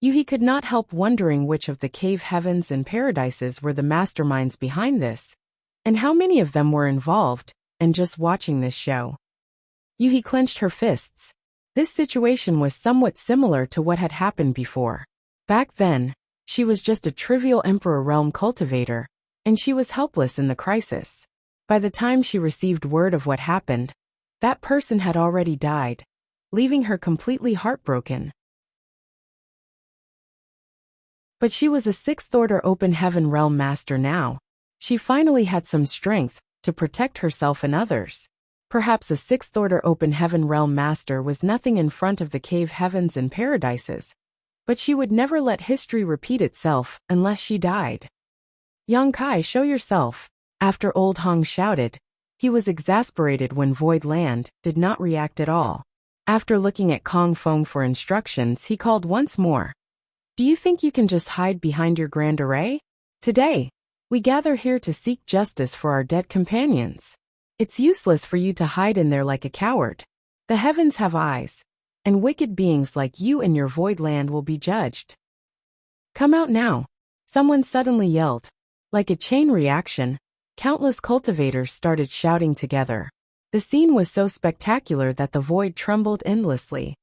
Yuhi could not help wondering which of the cave heavens and paradises were the masterminds behind this, and how many of them were involved, and just watching this show. Yuhi clenched her fists. This situation was somewhat similar to what had happened before. Back then, she was just a trivial Emperor Realm cultivator, and she was helpless in the crisis. By the time she received word of what happened, that person had already died, leaving her completely heartbroken. But she was a Sixth Order Open Heaven Realm Master now. She finally had some strength to protect herself and others. Perhaps a Sixth Order Open Heaven Realm Master was nothing in front of the cave heavens and paradises, but she would never let history repeat itself unless she died. Yang Kai, show yourself. After Old Hong shouted, he was exasperated when Void Land did not react at all. After looking at Kong Fong for instructions, he called once more. Do you think you can just hide behind your grand array? Today, we gather here to seek justice for our dead companions. It's useless for you to hide in there like a coward. The heavens have eyes, and wicked beings like you and your Void Land will be judged. Come out now, someone suddenly yelled. Like a chain reaction, countless cultivators started shouting together. The scene was so spectacular that the void trembled endlessly.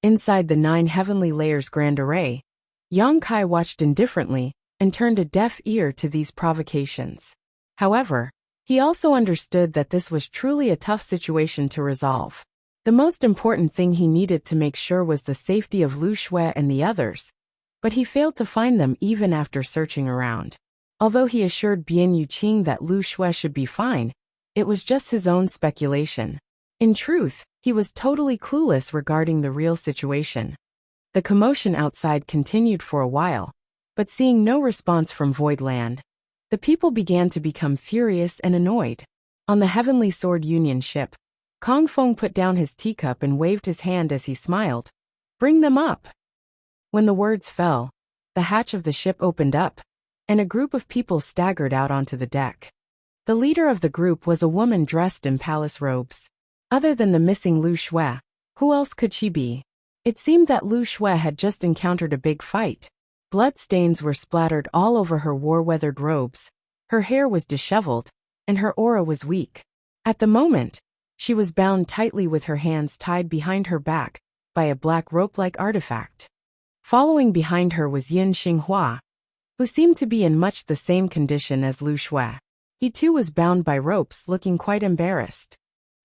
Inside the 9 heavenly layers grand array, Yang Kai watched indifferently and turned a deaf ear to these provocations. However, he also understood that this was truly a tough situation to resolve. The most important thing he needed to make sure was the safety of Lu Shui and the others, but he failed to find them even after searching around. Although he assured Bian Yuqing that Lu Shui should be fine, it was just his own speculation. In truth, he was totally clueless regarding the real situation. The commotion outside continued for a while, but seeing no response from Void Land, the people began to become furious and annoyed. On the Heavenly Sword Union ship, Kong Fong put down his teacup and waved his hand as he smiled. Bring them up. When the words fell, the hatch of the ship opened up, and a group of people staggered out onto the deck. The leader of the group was a woman dressed in palace robes. Other than the missing Lu Shui, who else could she be? It seemed that Lu Shui had just encountered a big fight. Blood stains were splattered all over her war-weathered robes, her hair was disheveled, and her aura was weak. At the moment, she was bound tightly with her hands tied behind her back by a black rope-like artifact. Following behind her was Yin Xinghua, who seemed to be in much the same condition as Lu Shui. He too was bound by ropes, looking quite embarrassed.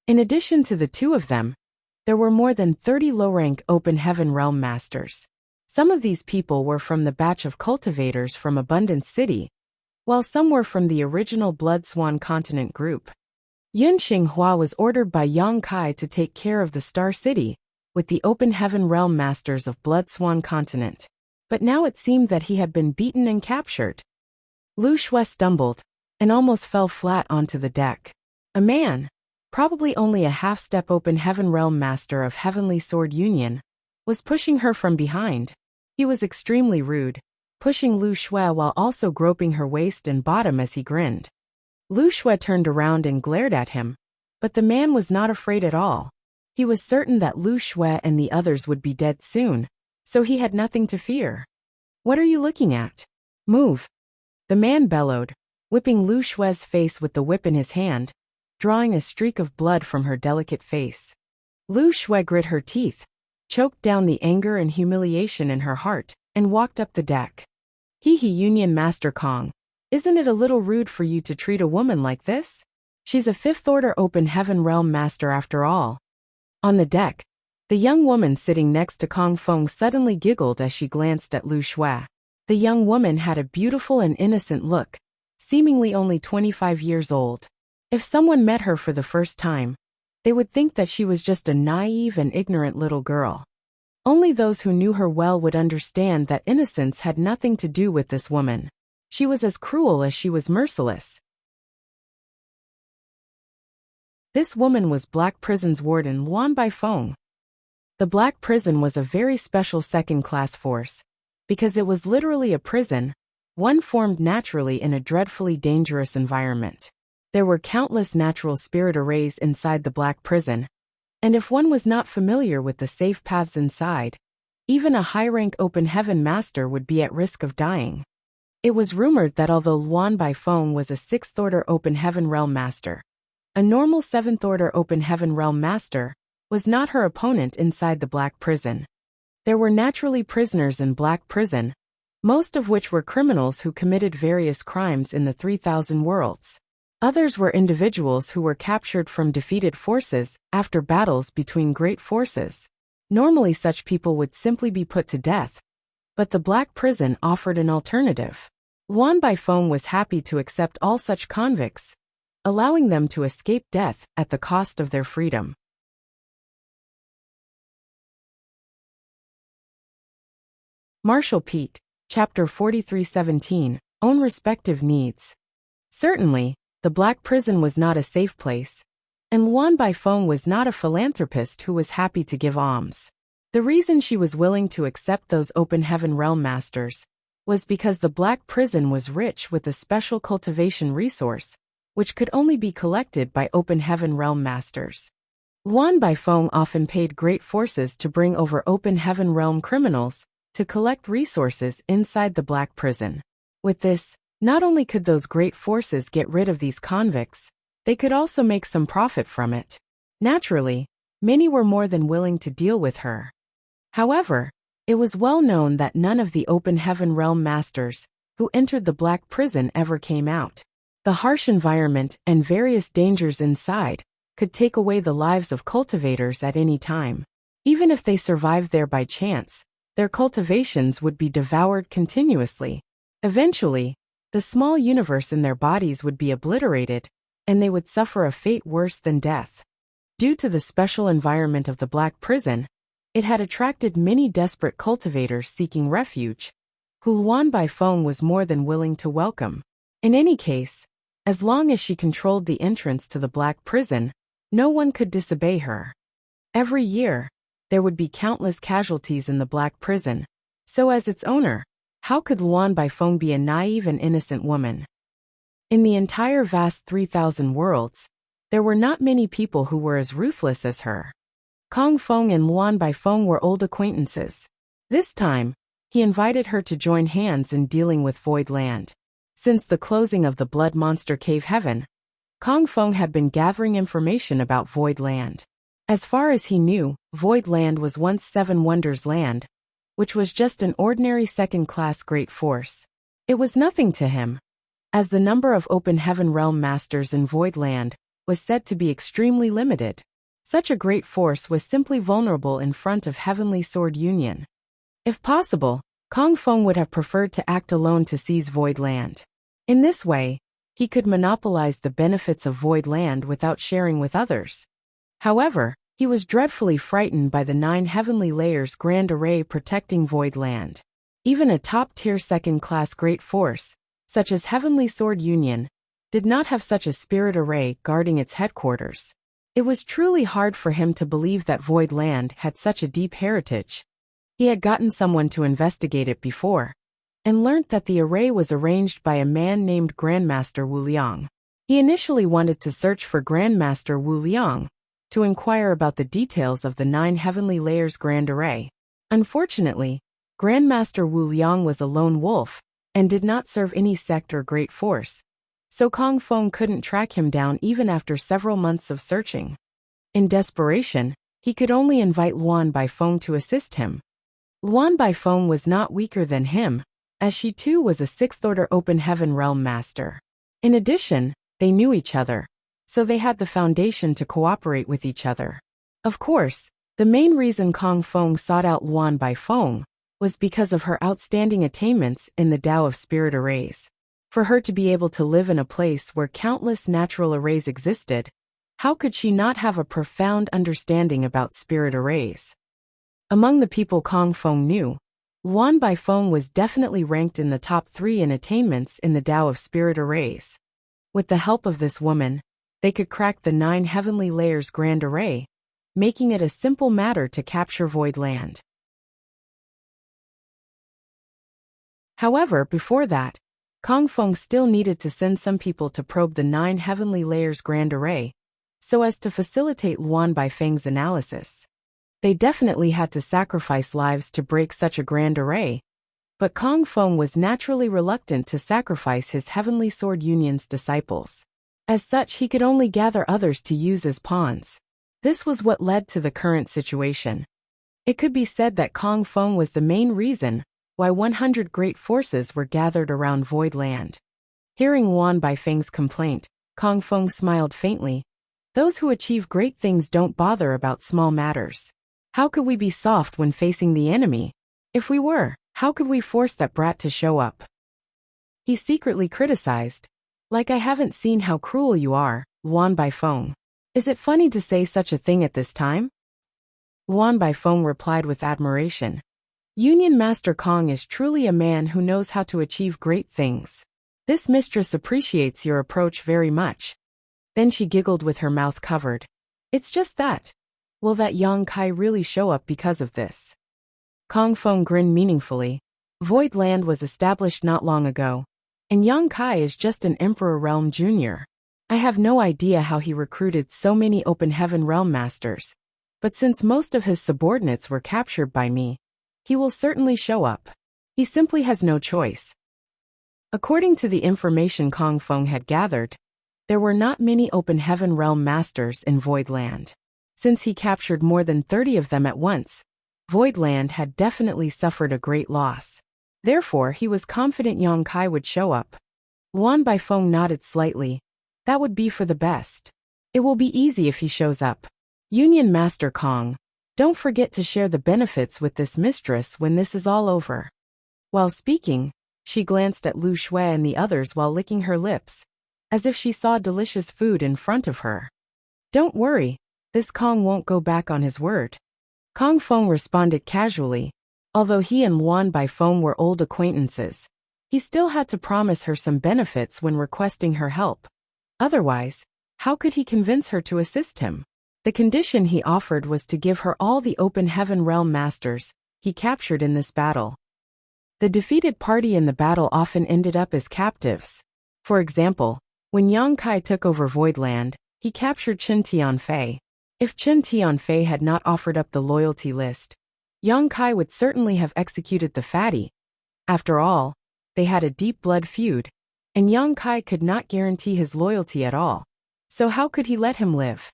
In addition to the two of them, there were more than 30 low-rank Open Heaven Realm Masters. Some of these people were from the batch of cultivators from Abundance City, while some were from the original Blood Swan Continent group. Yun Xinghua was ordered by Yang Kai to take care of the Star City, with the Open Heaven Realm Masters of Blood Swan Continent. But now it seemed that he had been beaten and captured. Lu Shui stumbled, and almost fell flat onto the deck. A man, probably only a half-step Open Heaven Realm Master of Heavenly Sword Union, was pushing her from behind. He was extremely rude, pushing Lu Shui while also groping her waist and bottom as he grinned. Lu Shui turned around and glared at him, but the man was not afraid at all. He was certain that Lu Shui and the others would be dead soon, so he had nothing to fear. What are you looking at? Move! The man bellowed, whipping Lu Shui's face with the whip in his hand, drawing a streak of blood from her delicate face. Lu Shui grit her teeth, choked down the anger and humiliation in her heart, and walked up the deck. Hee Union Master Kong, isn't it a little rude for you to treat a woman like this? She's a 5th Order Open Heaven Realm Master after all. On the deck, the young woman sitting next to Kong Fong suddenly giggled as she glanced at Lu Shui. The young woman had a beautiful and innocent look, seemingly only 25 years old. If someone met her for the first time, they would think that she was just a naive and ignorant little girl. Only those who knew her well would understand that innocence had nothing to do with this woman. She was as cruel as she was merciless. This woman was Black Prison's warden Luan Baifeng. The Black Prison was a very special second-class force, because it was literally a prison, one formed naturally in a dreadfully dangerous environment. There were countless natural spirit arrays inside the Black Prison, and if one was not familiar with the safe paths inside, even a high-rank Open Heaven Master would be at risk of dying. It was rumored that although Luan Baifeng was a 6th Order Open Heaven Realm Master, a normal 7th Order Open Heaven Realm Master was not her opponent inside the Black Prison. There were naturally prisoners in Black Prison, most of which were criminals who committed various crimes in the 3000 worlds. Others were individuals who were captured from defeated forces after battles between great forces. Normally such people would simply be put to death, but the Black Prison offered an alternative. Luan Baifeng was happy to accept all such convicts, allowing them to escape death at the cost of their freedom. Martial Peak, Chapter 43:17, Own Respective Needs. Certainly, the Black Prison was not a safe place, and Luan Baifeng was not a philanthropist who was happy to give alms. The reason she was willing to accept those open heaven realm masters was because the Black Prison was rich with a special cultivation resource, which could only be collected by open heaven realm masters. Luan Baifeng often paid great forces to bring over open heaven realm criminals to collect resources inside the Black Prison. With this, not only could those great forces get rid of these convicts, they could also make some profit from it. Naturally, many were more than willing to deal with her. However, it was well known that none of the open heaven realm masters who entered the Black Prison ever came out. The harsh environment and various dangers inside could take away the lives of cultivators at any time. Even if they survived there by chance, their cultivations would be devoured continuously. Eventually, the small universe in their bodies would be obliterated, and they would suffer a fate worse than death. Due to the special environment of the Black Prison, it had attracted many desperate cultivators seeking refuge, who Luan Baifeng was more than willing to welcome. In any case, as long as she controlled the entrance to the Black Prison, no one could disobey her. Every year, there would be countless casualties in the Black Prison, so as its owner, how could Luan Baifeng be a naive and innocent woman? In the entire vast 3,000 worlds, there were not many people who were as ruthless as her. Kong Feng and Luan Baifeng were old acquaintances. This time, he invited her to join hands in dealing with Void Land. Since the closing of the Blood Monster Cave Heaven, Kong Feng had been gathering information about Void Land. As far as he knew, Void Land was once Seven Wonders Land, which was just an ordinary second-class great force. It was nothing to him, as the number of open heaven realm masters in Void Land was said to be extremely limited. Such a great force was simply vulnerable in front of Heavenly Sword Union. If possible, Kong Feng would have preferred to act alone to seize Void Land. In this way, he could monopolize the benefits of Void Land without sharing with others. However, he was dreadfully frightened by the 9 heavenly layers grand array protecting Void Land. Even a top-tier second-class great force, such as Heavenly Sword Union, did not have such a spirit array guarding its headquarters. It was truly hard for him to believe that Void Land had such a deep heritage. He had gotten someone to investigate it before, and learnt that the array was arranged by a man named Grandmaster Wu Liang. He initially wanted to search for Grandmaster Wu Liang, to inquire about the details of the 9 heavenly layers grand array. Unfortunately, Grandmaster Wu Liang was a lone wolf, and did not serve any sect or great force, so Kong Feng couldn't track him down even after several months of searching. In desperation, he could only invite Luan Baifeng to assist him. Luan Baifeng was not weaker than him, as she too was a 6th-order open heaven realm master. In addition, they knew each other, so they had the foundation to cooperate with each other. Of course, the main reason Kong Feng sought out Luan Baifeng was because of her outstanding attainments in the Tao of Spirit Arrays. For her to be able to live in a place where countless natural arrays existed, how could she not have a profound understanding about spirit arrays? Among the people Kong Feng knew, Luan Baifeng was definitely ranked in the top 3 in attainments in the Tao of Spirit Arrays. With the help of this woman, they could crack the 9 heavenly layers grand array, making it a simple matter to capture Void Land. However, before that, Kong Feng still needed to send some people to probe the 9 heavenly layers grand array, so as to facilitate Luan Baifeng's analysis. They definitely had to sacrifice lives to break such a grand array, but Kong Feng was naturally reluctant to sacrifice his Heavenly Sword Union's disciples. As such, he could only gather others to use as pawns. This was what led to the current situation. It could be said that Kong Feng was the main reason why 100 great forces were gathered around Void Land. Hearing Luan Baifeng's complaint, Kong Feng smiled faintly. Those who achieve great things don't bother about small matters. How could we be soft when facing the enemy? If we were, how could we force that brat to show up? He secretly criticized. Like, I haven't seen how cruel you are, Luan Baifeng. Is it funny to say such a thing at this time? Luan Baifeng replied with admiration. Union Master Kong is truly a man who knows how to achieve great things. This mistress appreciates your approach very much. Then she giggled with her mouth covered. It's just that. Will that Yang Kai really show up because of this? Kong Feng grinned meaningfully. Void Land was established not long ago, and Yang Kai is just an Emperor Realm Junior. I have no idea how he recruited so many Open Heaven Realm Masters, but since most of his subordinates were captured by me, he will certainly show up. He simply has no choice. According to the information Kong Feng had gathered, there were not many Open Heaven Realm Masters in Void Land. Since he captured more than 30 of them at once, Void Land had definitely suffered a great loss. Therefore, he was confident Yang Kai would show up. Luan Baifeng nodded slightly. That would be for the best. It will be easy if he shows up. Union Master Kong, don't forget to share the benefits with this mistress when this is all over. While speaking, she glanced at Lu Shui and the others while licking her lips, as if she saw delicious food in front of her. Don't worry, this Kong won't go back on his word. Kong Feng responded casually. Although he and Luan Baifeng were old acquaintances, he still had to promise her some benefits when requesting her help. Otherwise, how could he convince her to assist him? The condition he offered was to give her all the Open Heaven Realm Masters he captured in this battle. The defeated party in the battle often ended up as captives. For example, when Yang Kai took over Void Land, he captured Chen Tianfei. If Chen Tianfei had not offered up the loyalty list, Yang Kai would certainly have executed the fatty. After all, they had a deep blood feud, and Yang Kai could not guarantee his loyalty at all. So how could he let him live?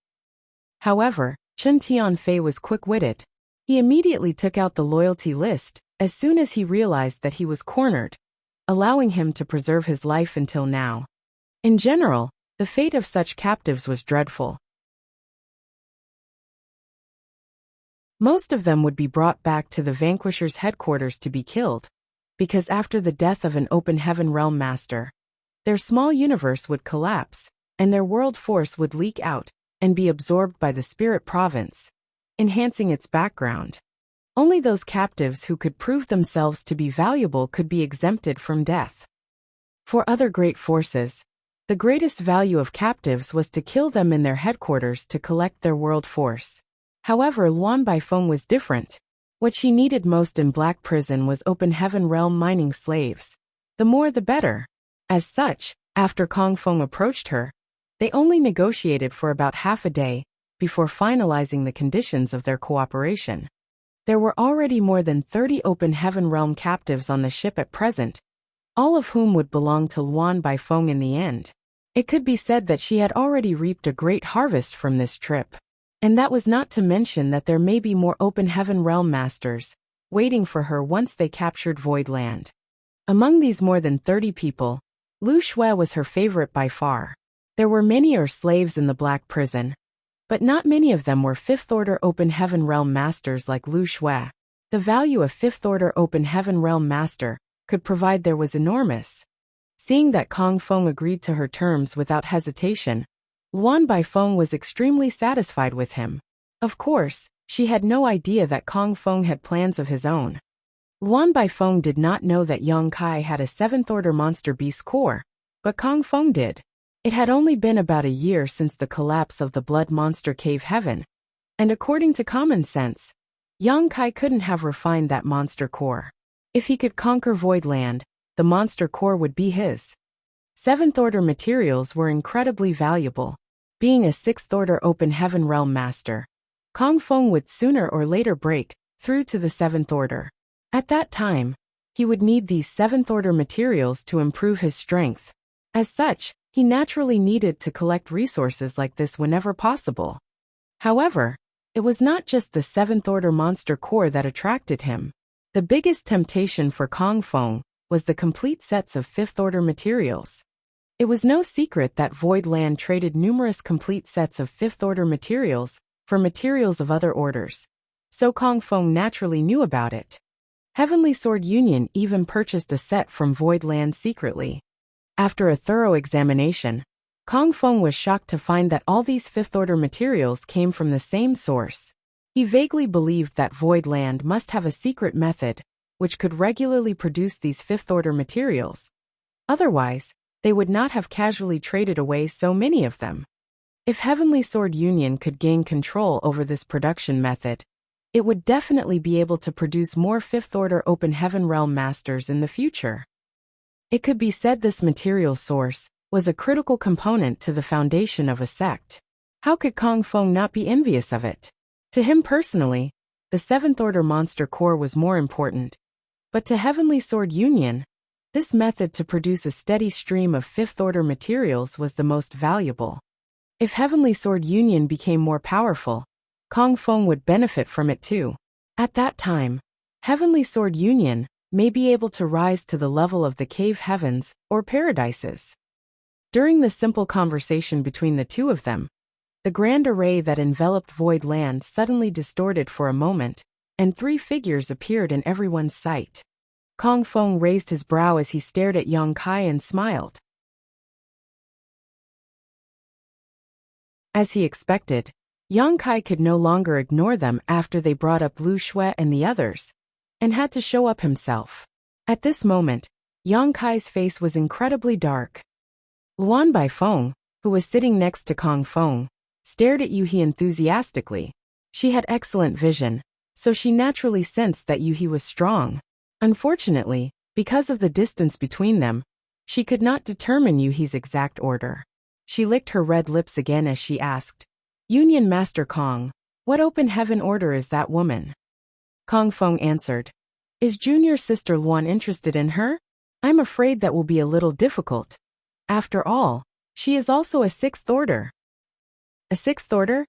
However, Chen Tianfei was quick-witted. He immediately took out the loyalty list as soon as he realized that he was cornered, allowing him to preserve his life until now. In general, the fate of such captives was dreadful. Most of them would be brought back to the Vanquisher's headquarters to be killed, because after the death of an Open Heaven Realm Master, their small universe would collapse, and their world force would leak out and be absorbed by the Spirit Province, enhancing its background. Only those captives who could prove themselves to be valuable could be exempted from death. For other great forces, the greatest value of captives was to kill them in their headquarters to collect their world force. However, Luan Baifeng was different. What she needed most in Black Prison was Open Heaven Realm mining slaves. The more the better. As such, after Kong Feng approached her, they only negotiated for about half a day before finalizing the conditions of their cooperation. There were already more than 30 Open Heaven Realm captives on the ship at present, all of whom would belong to Luan Baifeng in the end. It could be said that she had already reaped a great harvest from this trip. And that was not to mention that there may be more Open Heaven Realm Masters waiting for her once they captured Void Land. Among these more than 30 people, Lu Shui was her favorite by far. There were many slaves in the Black Prison, but not many of them were Fifth-Order Open Heaven Realm Masters like Lu Shui. The value of Fifth-Order Open Heaven Realm Master could provide there was enormous. Seeing that Kong Feng agreed to her terms without hesitation, Luan Baifeng was extremely satisfied with him. Of course, she had no idea that Kong Feng had plans of his own. Luan Baifeng did not know that Yang Kai had a 7th-order monster beast core, but Kong Feng did. It had only been about a year since the collapse of the Blood Monster Cave Heaven, and according to common sense, Yang Kai couldn't have refined that monster core. If he could conquer Void Land, the monster core would be his. 7th-order materials were incredibly valuable. Being a 6th-order Open Heaven Realm Master, Kong Feng would sooner or later break through to the 7th order. At that time, he would need these 7th-order materials to improve his strength. As such, he naturally needed to collect resources like this whenever possible. However, it was not just the 7th-order monster core that attracted him. The biggest temptation for Kong Feng was the complete sets of 5th-order materials. It was no secret that Void Land traded numerous complete sets of 5th-order materials for materials of other orders, so Kong Feng naturally knew about it. Heavenly Sword Union even purchased a set from Void Land secretly. After a thorough examination, Kong Feng was shocked to find that all these 5th-order materials came from the same source. He vaguely believed that Void Land must have a secret method which could regularly produce these 5th-order materials. Otherwise, they would not have casually traded away so many of them. If Heavenly Sword Union could gain control over this production method, it would definitely be able to produce more Fifth-Order Open Heaven Realm Masters in the future. It could be said this material source was a critical component to the foundation of a sect. How could Kong Feng not be envious of it? To him personally, the Seventh-Order Monster Core was more important, but to Heavenly Sword Union, this method to produce a steady stream of Fifth-Order materials was the most valuable. If Heavenly Sword Union became more powerful, Kong Feng would benefit from it too. At that time, Heavenly Sword Union may be able to rise to the level of the cave heavens or paradises. During the simple conversation between the two of them, the grand array that enveloped Void Land suddenly distorted for a moment, and three figures appeared in everyone's sight. Kong Feng raised his brow as he stared at Yang Kai and smiled. As he expected, Yang Kai could no longer ignore them after they brought up Lu Shui and the others, and had to show up himself. At this moment, Yang Kai's face was incredibly dark. Luan Baifeng, who was sitting next to Kong Feng, stared at Yuhi enthusiastically. She had excellent vision, so she naturally sensed that Yuhi was strong. Unfortunately, because of the distance between them, she could not determine Yuhi's exact order. She licked her red lips again as she asked, "Union Master Kong, what open heaven order is that woman?" Kong Feng answered, "Is junior sister Luan interested in her? I'm afraid that will be a little difficult. After all, she is also a sixth order." A sixth order?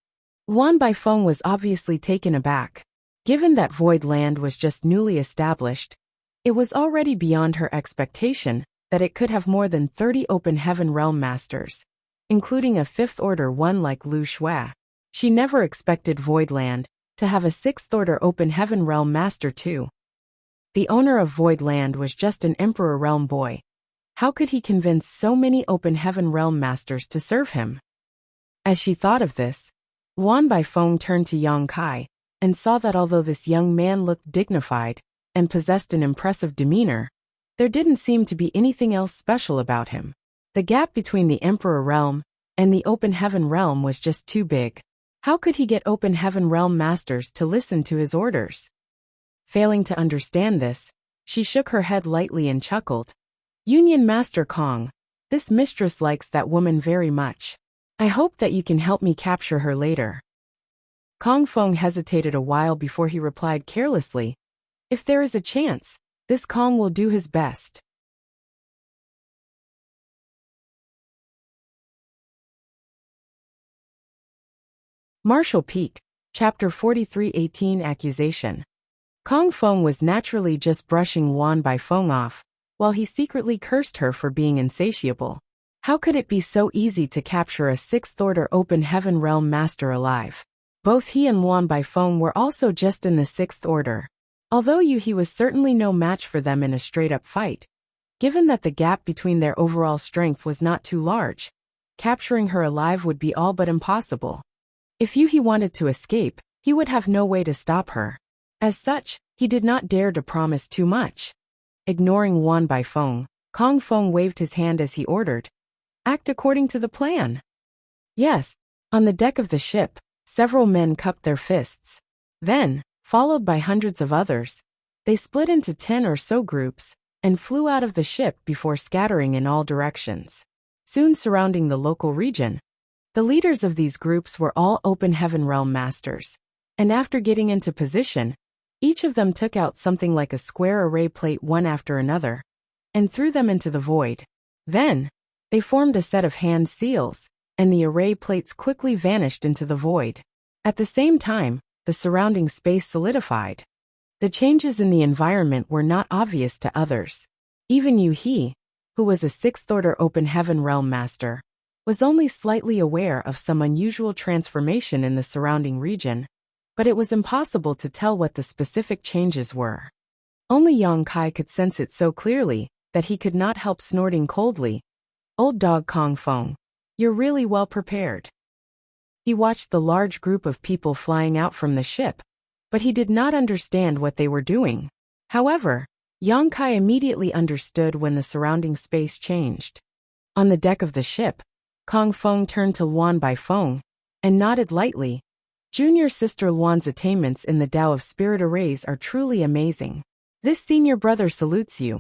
Luan Baifeng was obviously taken aback. Given that Void Land was just newly established, it was already beyond her expectation that it could have more than 30 open heaven realm masters, including a fifth order one like Lu Shui. She never expected Void Land to have a sixth order open heaven realm master too. The owner of Void Land was just an Emperor realm boy. How could he convince so many open heaven realm masters to serve him? As she thought of this, Luan Baifeng turned to Yang Kai and saw that although this young man looked dignified and possessed an impressive demeanor, there didn't seem to be anything else special about him. The gap between the Emperor realm and the open heaven realm was just too big. How could he get open heaven realm masters to listen to his orders? Failing to understand this, she shook her head lightly and chuckled. "Union Master Kong, this mistress likes that woman very much. I hope that you can help me capture her later." Kong Feng hesitated a while before he replied carelessly, "If there is a chance, this Kong will do his best." Martial Peak, Chapter 43-18 Accusation. Kong Feng was naturally just brushing Luan Baifeng off, while he secretly cursed her for being insatiable. How could it be so easy to capture a sixth-order open heaven realm master alive? Both he and Luan Baifeng were also just in the sixth order. Although Yuhi was certainly no match for them in a straight-up fight, given that the gap between their overall strength was not too large, capturing her alive would be all but impossible. If Yuhi wanted to escape, he would have no way to stop her. As such, he did not dare to promise too much. Ignoring Luan Baifeng, Kong Feng waved his hand as he ordered, "Act according to the plan." Yes, on the deck of the ship, several men cupped their fists. Then, followed by hundreds of others, they split into 10 or so groups and flew out of the ship before scattering in all directions. Soon surrounding the local region, the leaders of these groups were all open heaven realm masters, and after getting into position, each of them took out something like a square array plate one after another, and threw them into the void. Then, they formed a set of hand seals, and the array plates quickly vanished into the void. At the same time, the surrounding space solidified. The changes in the environment were not obvious to others. Even Yuhi, who was a sixth-order open heaven realm master, was only slightly aware of some unusual transformation in the surrounding region, but it was impossible to tell what the specific changes were. Only Yang Kai could sense it so clearly that he could not help snorting coldly. "Old dog Kong Feng, you're really well prepared." He watched the large group of people flying out from the ship, but he did not understand what they were doing. However, Yang Kai immediately understood when the surrounding space changed. On the deck of the ship, Kong Feng turned to Luan Baifeng and nodded lightly. Junior sister Luan's attainments in the Tao of Spirit Arrays are truly amazing. This senior brother salutes you.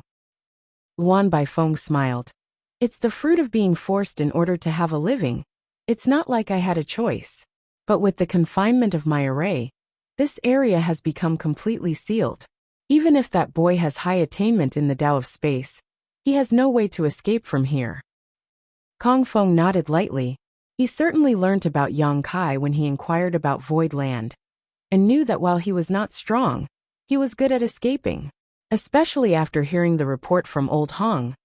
Luan Baifeng smiled. It's the fruit of being forced in order to have a living. It's not like I had a choice. But with the confinement of my array, this area has become completely sealed. Even if that boy has high attainment in the Tao of Space, he has no way to escape from here. Kong Feng nodded lightly. He certainly learnt about Yang Kai when he inquired about Void Land, and knew that while he was not strong, he was good at escaping. Especially after hearing the report from Old Hong,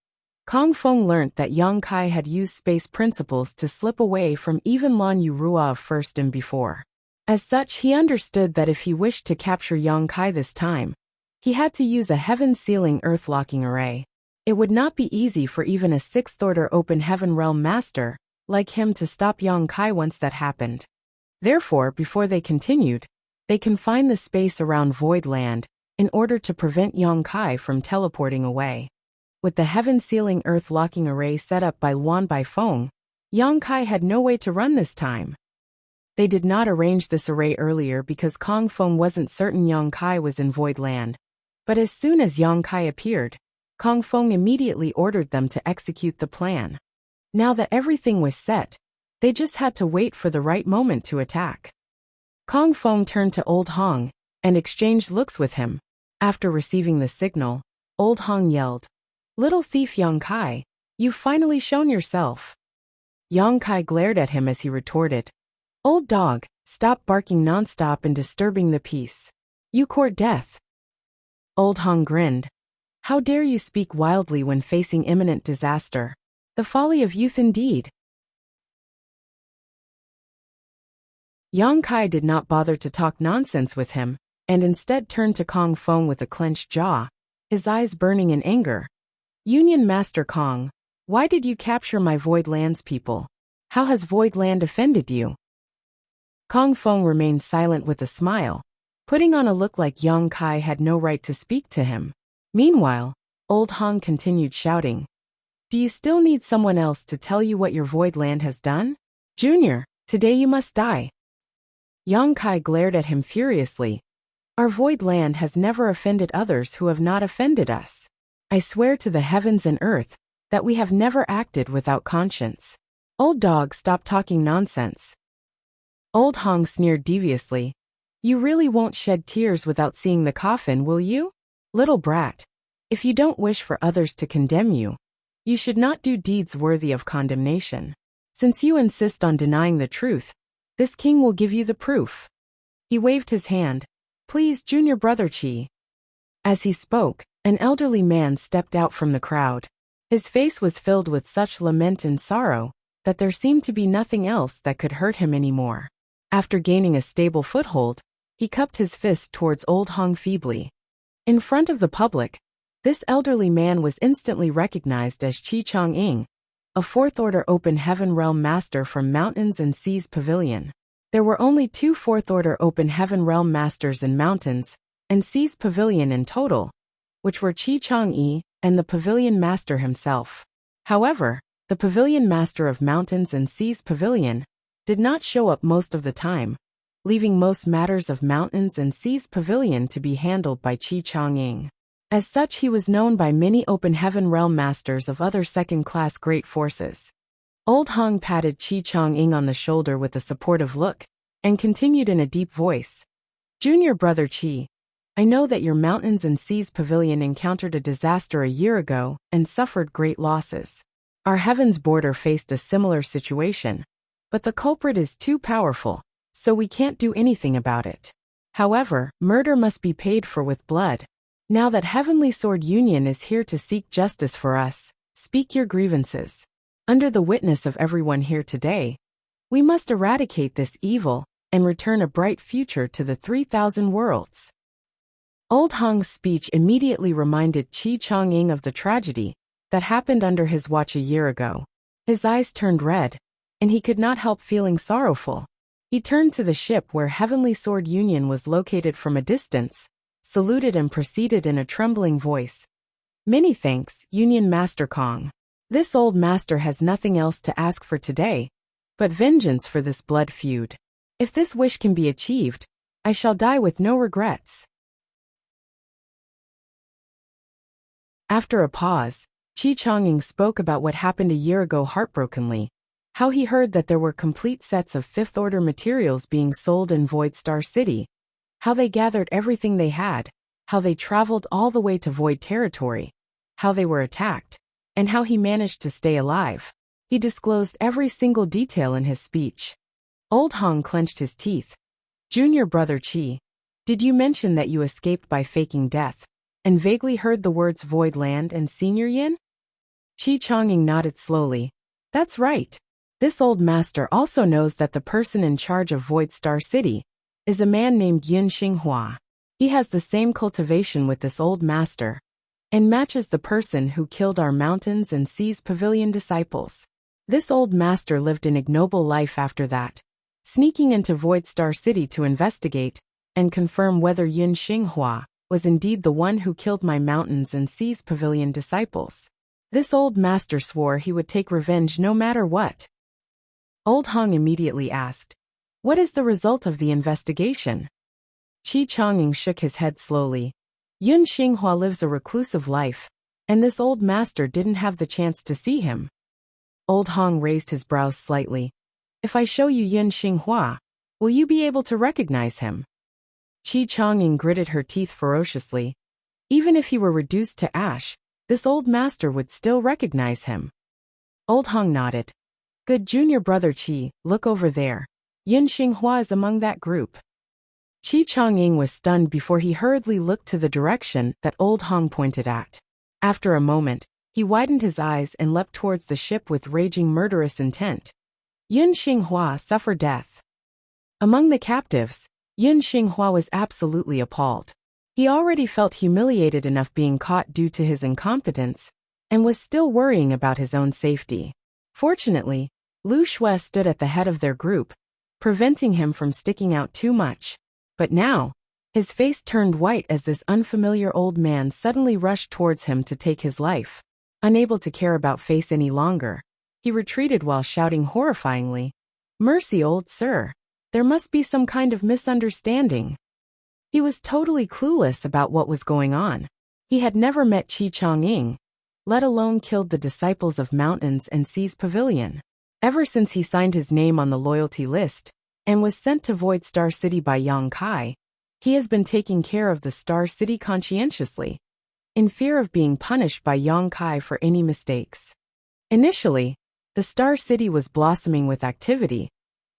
Kong Feng learnt that Yang Kai had used space principles to slip away from even Lan Yurua of First and before. As such, he understood that if he wished to capture Yang Kai this time, he had to use a heaven-sealing earth-locking array. It would not be easy for even a sixth-order open heaven realm master like him to stop Yang Kai once that happened. Therefore, before they continued, they confined the space around Void Land in order to prevent Yang Kai from teleporting away. With the heaven-sealing earth-locking array set up by Luan Baifeng, Yang Kai had no way to run this time. They did not arrange this array earlier because Kong Feng wasn't certain Yang Kai was in Void Land. But as soon as Yang Kai appeared, Kong Feng immediately ordered them to execute the plan. Now that everything was set, they just had to wait for the right moment to attack. Kong Feng turned to Old Hong and exchanged looks with him. After receiving the signal, Old Hong yelled, "Little thief Yang Kai, you've finally shown yourself." Yang Kai glared at him as he retorted, "Old dog, stop barking nonstop and disturbing the peace. You court death." Old Hong grinned. "How dare you speak wildly when facing imminent disaster? The folly of youth indeed." Yang Kai did not bother to talk nonsense with him, and instead turned to Kong Feng with a clenched jaw, his eyes burning in anger. "Union Master Kong, why did you capture my Void Lands people? How has Void Land offended you?" Kong Feng remained silent with a smile, putting on a look like Yang Kai had no right to speak to him. Meanwhile, Old Hong continued shouting, "Do you still need someone else to tell you what your Void Land has done? Junior, today you must die." Yang Kai glared at him furiously. "Our Void Land has never offended others who have not offended us. I swear to the heavens and earth that we have never acted without conscience. Old dog, stop talking nonsense." Old Hong sneered deviously. "You really won't shed tears without seeing the coffin, will you? Little brat, if you don't wish for others to condemn you, you should not do deeds worthy of condemnation. Since you insist on denying the truth, this king will give you the proof." He waved his hand. "Please, junior brother Chi." As he spoke, an elderly man stepped out from the crowd. His face was filled with such lament and sorrow that there seemed to be nothing else that could hurt him anymore. After gaining a stable foothold, he cupped his fist towards Old Hong feebly. In front of the public, this elderly man was instantly recognized as Chi Chong-ing, a fourth-order open heaven realm master from Mountains and Seas Pavilion. There were only 2 fourth-order open heaven realm masters in Mountains and Seas Pavilion in total, which were Chi Chong-yi and the Pavilion Master himself. However, the Pavilion Master of Mountains and Seas Pavilion did not show up most of the time, leaving most matters of Mountains and Seas Pavilion to be handled by Chi Chong-ing. As such, he was known by many open heaven realm masters of other second-class great forces. Old Hong patted Chi Chong-ing on the shoulder with a supportive look, and continued in a deep voice, "Junior brother Chi, I know that your Mountains and Seas Pavilion encountered a disaster a year ago and suffered great losses. Our heavens border faced a similar situation, but the culprit is too powerful, so we can't do anything about it. However, murder must be paid for with blood. Now that Heavenly Sword Union is here to seek justice for us, speak your grievances. Under the witness of everyone here today, we must eradicate this evil and return a bright future to the 3,000 worlds." Old Hong's speech immediately reminded Chi Chong-ing of the tragedy that happened under his watch a year ago. His eyes turned red, and he could not help feeling sorrowful. He turned to the ship where Heavenly Sword Union was located from a distance, saluted and proceeded in a trembling voice, "Many thanks, Union Master Kong. This old master has nothing else to ask for today, but vengeance for this blood feud. If this wish can be achieved, I shall die with no regrets. After a pause, Qi Chongying spoke about what happened a year ago heartbrokenly, how he heard that there were complete sets of fifth-order materials being sold in Void Star City, how they gathered everything they had, how they traveled all the way to Void Territory, how they were attacked, and how he managed to stay alive. He disclosed every single detail in his speech. Old Hong clenched his teeth. Junior brother Qi, did you mention that you escaped by faking death, and vaguely heard the words Void Land and Senior Yin? Qi Chongying nodded slowly. That's right. This old master also knows that the person in charge of Void Star City is a man named Yin Xinghua. He has the same cultivation with this old master, and matches the person who killed our mountains and seas pavilion disciples. This old master lived an ignoble life after that, sneaking into Void Star City to investigate and confirm whether Yin Xinghua was indeed the one who killed my mountains and seas pavilion disciples. This old master swore he would take revenge no matter what. Old Hong immediately asked, "What is the result of the investigation?" Qi Chongying shook his head slowly. Yun Xinghua lives a reclusive life, and this old master didn't have the chance to see him. Old Hong raised his brows slightly. If I show you Yun Xinghua, will you be able to recognize him? Qi Chongying gritted her teeth ferociously. Even if he were reduced to ash, this old master would still recognize him. Old Hong nodded. Good junior brother Qi, look over there. Yin Xinghua is among that group. Qi Chongying was stunned before he hurriedly looked to the direction that Old Hong pointed at. After a moment, he widened his eyes and leapt towards the ship with raging murderous intent. Yin Xinghua suffered death. Among the captives, Yin Xinghua was absolutely appalled. He already felt humiliated enough being caught due to his incompetence, and was still worrying about his own safety. Fortunately, Lu Shui stood at the head of their group, preventing him from sticking out too much. But now, his face turned white as this unfamiliar old man suddenly rushed towards him to take his life. Unable to care about face any longer, he retreated while shouting horrifyingly, "Mercy, old sir! There must be some kind of misunderstanding." He was totally clueless about what was going on. He had never met Qi Chongying, let alone killed the disciples of Mountains and Seas Pavilion. Ever since he signed his name on the loyalty list and was sent to Void Star City by Yang Kai, he has been taking care of the Star City conscientiously, in fear of being punished by Yang Kai for any mistakes. Initially, the Star City was blossoming with activity,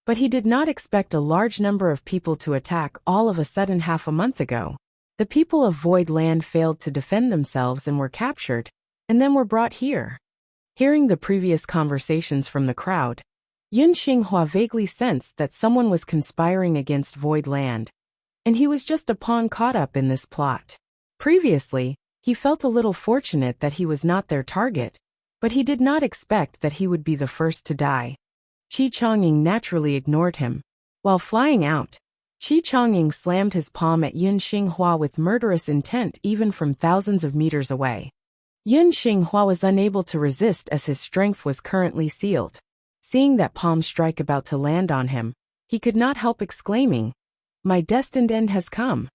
but he did not expect a large number of people to attack all of a sudden half a month ago. The people of Void Land failed to defend themselves and were captured, and then were brought here. Hearing the previous conversations from the crowd, Yun Xinghua vaguely sensed that someone was conspiring against Void Land, and he was just a pawn caught up in this plot. Previously, he felt a little fortunate that he was not their target, but he did not expect that he would be the first to die. Qi Chongying naturally ignored him. While flying out, Qi Chongying slammed his palm at Yun Xinghua with murderous intent even from thousands of meters away. Yun Xinghua was unable to resist as his strength was currently sealed. Seeing that palm strike about to land on him, he could not help exclaiming, "My destined end has come."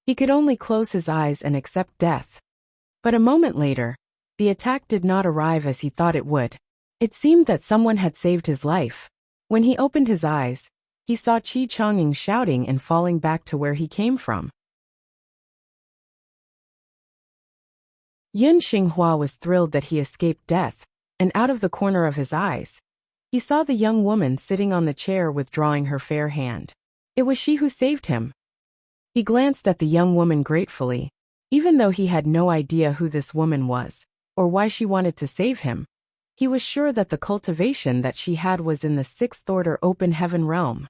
He could only close his eyes and accept death. But a moment later, the attack did not arrive as he thought it would. It seemed that someone had saved his life. When he opened his eyes, he saw Qi Chongying shouting and falling back to where he came from. Yun Xinghua was thrilled that he escaped death, and out of the corner of his eyes, he saw the young woman sitting on the chair withdrawing her fair hand. It was she who saved him. He glanced at the young woman gratefully. Even though he had no idea who this woman was, or why she wanted to save him, he was sure that the cultivation that she had was in the sixth order open heaven realm.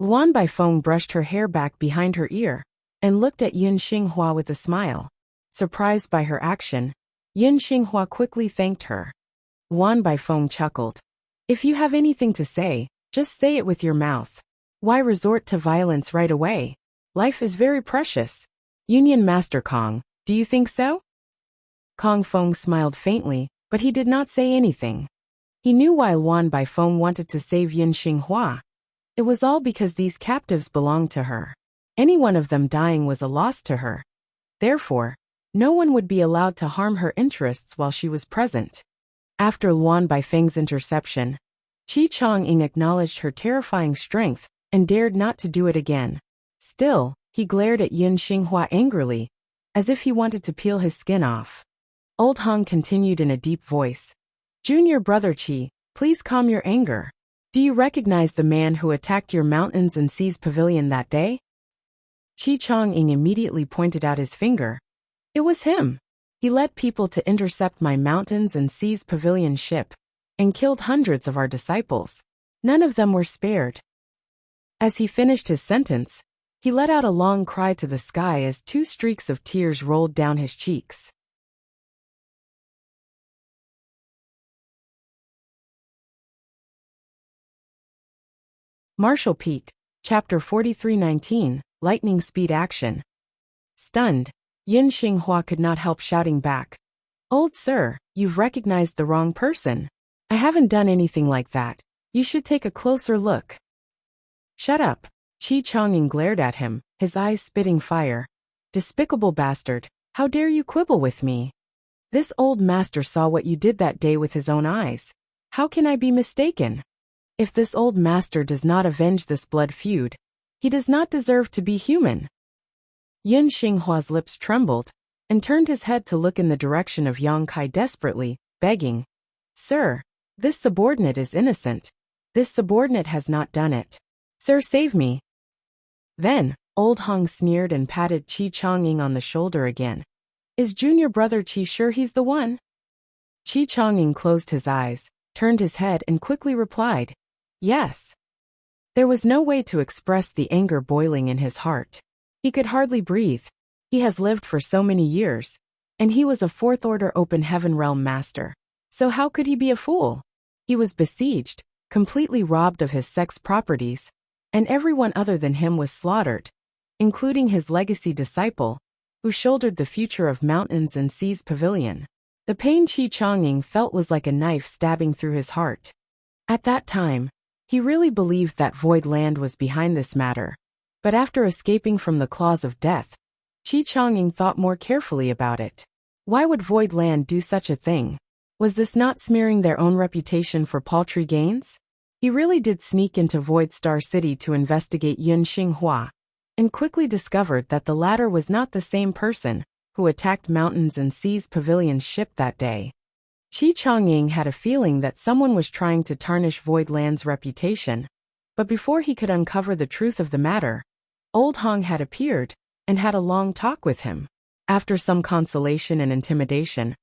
Luan Baifeng brushed her hair back behind her ear, and looked at Yun Xinghua with a smile. Surprised by her action, Yun Xinghua quickly thanked her. Luan Baifeng chuckled. "If you have anything to say, just say it with your mouth. Why resort to violence right away? Life is very precious. Union Master Kong, do you think so?" Kong Feng smiled faintly, but he did not say anything. He knew why Luan Baifeng wanted to save Yin Xinghua. It was all because these captives belonged to her. Any one of them dying was a loss to her. Therefore, no one would be allowed to harm her interests while she was present. After Luan Baifeng's interception, Qi Chongying acknowledged her terrifying strength and dared not to do it again. Still, he glared at Yin Xinghua angrily, as if he wanted to peel his skin off. Old Hong continued in a deep voice. Junior brother Qi, please calm your anger. Do you recognize the man who attacked your mountains and seas pavilion that day? Qi Chongying immediately pointed out his finger. It was him. He led people to intercept my mountains and seas pavilion ship, and killed hundreds of our disciples. None of them were spared. As he finished his sentence, he let out a long cry to the sky as 2 streaks of tears rolled down his cheeks. Martial Peak, Chapter 43-19, Lightning Speed Action. Stunned, Yin Xinghua could not help shouting back. Old sir, you've recognized the wrong person. I haven't done anything like that. You should take a closer look. Shut up. Qi Chongying glared at him, his eyes spitting fire. Despicable bastard, how dare you quibble with me? This old master saw what you did that day with his own eyes. How can I be mistaken? If this old master does not avenge this blood feud, he does not deserve to be human. Yin Xinghua's lips trembled, and turned his head to look in the direction of Yang Kai desperately, begging, Sir, this subordinate is innocent. This subordinate has not done it. Sir, save me. Then, Old Hong sneered and patted Qi Chongying on the shoulder again. Is junior brother Qi sure he's the one? Qi Chongying closed his eyes, turned his head and quickly replied, Yes. There was no way to express the anger boiling in his heart. He could hardly breathe. He has lived for so many years, and he was a 4th-order open heaven realm master. So how could he be a fool? He was besieged, completely robbed of his sex properties, and everyone other than him was slaughtered, including his legacy disciple, who shouldered the future of mountains and seas pavilion. The pain Qi Chongying felt was like a knife stabbing through his heart. At that time, he really believed that Void Land was behind this matter. But after escaping from the claws of death, Qi Chongying thought more carefully about it. Why would Void Land do such a thing? Was this not smearing their own reputation for paltry gains? He really did sneak into Void Star City to investigate Yin Xinghua, and quickly discovered that the latter was not the same person who attacked Mountains and Seas Pavilion's ship that day. Qi Chongying had a feeling that someone was trying to tarnish Void Land's reputation, but before he could uncover the truth of the matter, Old Hong had appeared and had a long talk with him. After some consolation and intimidation,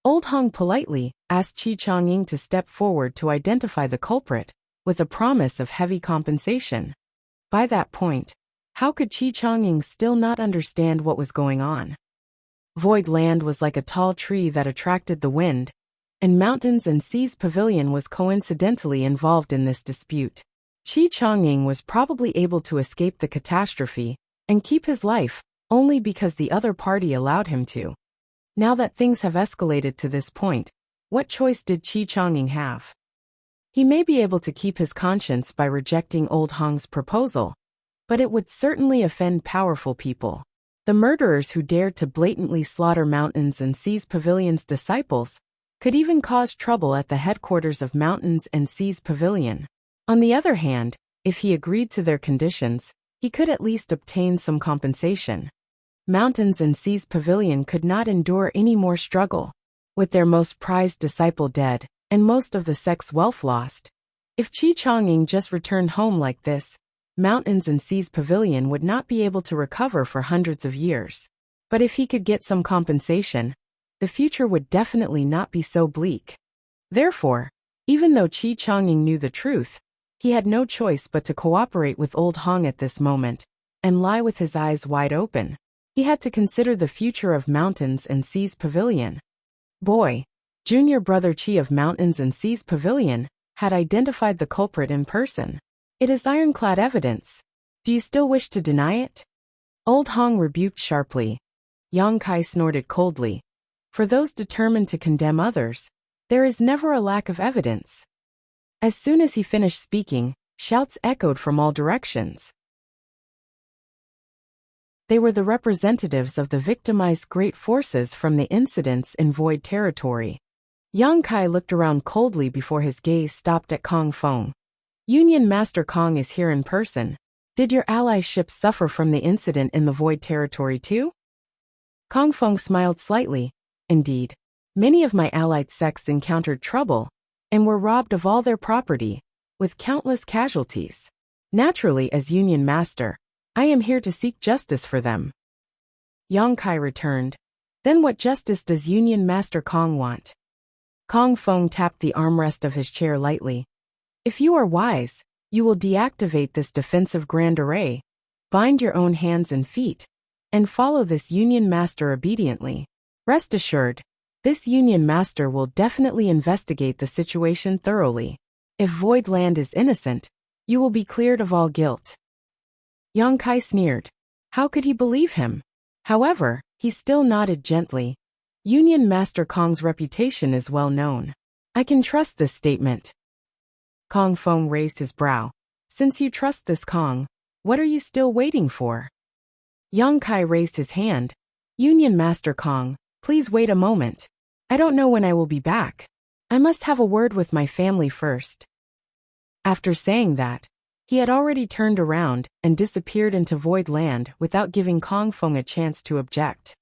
Old Hong politely asked Qi Chongying to step forward to identify the culprit, with a promise of heavy compensation. By that point, how could Qi Chongying still not understand what was going on? Void Land was like a tall tree that attracted the wind, and Mountains and Seas Pavilion was coincidentally involved in this dispute. Qi Chongying was probably able to escape the catastrophe and keep his life only because the other party allowed him to. Now that things have escalated to this point, what choice did Qi Chongying have? He may be able to keep his conscience by rejecting Old Hong's proposal, but it would certainly offend powerful people. The murderers who dared to blatantly slaughter Mountains and Seas Pavilion's disciples could even cause trouble at the headquarters of Mountains and Seas Pavilion. On the other hand, if he agreed to their conditions, he could at least obtain some compensation. Mountains and Seas Pavilion could not endure any more struggle, with their most prized disciple dead, and most of the sect's wealth lost. If Qi Chongying just returned home like this, Mountains and Seas Pavilion would not be able to recover for hundreds of years. But if he could get some compensation, the future would definitely not be so bleak. Therefore, even though Qi Chongying knew the truth, he had no choice but to cooperate with Old Hong at this moment, and lie with his eyes wide open. He had to consider the future of Mountains and Seas Pavilion. Boy, junior brother Qi of Mountains and Seas Pavilion had identified the culprit in person. It is ironclad evidence. Do you still wish to deny it? Old Hong rebuked sharply. Yang Kai snorted coldly. For those determined to condemn others, There is never a lack of evidence. As soon as he finished speaking, shouts echoed from all directions. They were the representatives of the victimized great forces from the incidents in Void territory. Yang Kai looked around coldly before his gaze stopped at Kong Feng. Union Master Kong is here in person. Did your allies' ships suffer from the incident in the Void territory too? Kong Feng smiled slightly. Indeed. Many of my allied sects encountered trouble and were robbed of all their property, with countless casualties. Naturally, as Union Master, I am here to seek justice for them. Yang Kai returned. Then what justice does Union Master Kong want? Kong Feng tapped the armrest of his chair lightly. If you are wise, you will deactivate this defensive grand array, bind your own hands and feet, and follow this Union Master obediently. Rest assured, this Union Master will definitely investigate the situation thoroughly. If Void Land is innocent, you will be cleared of all guilt. Yang Kai sneered. How could he believe him? However, he still nodded gently. Union Master Kong's reputation is well known. I can trust this statement. Kong Feng raised his brow. Since you trust this Kong, what are you still waiting for? Yang Kai raised his hand. Union Master Kong, please wait a moment. I don't know when I will be back. I must have a word with my family first. After saying that, he had already turned around and disappeared into Void Land without giving Kong Feng a chance to object.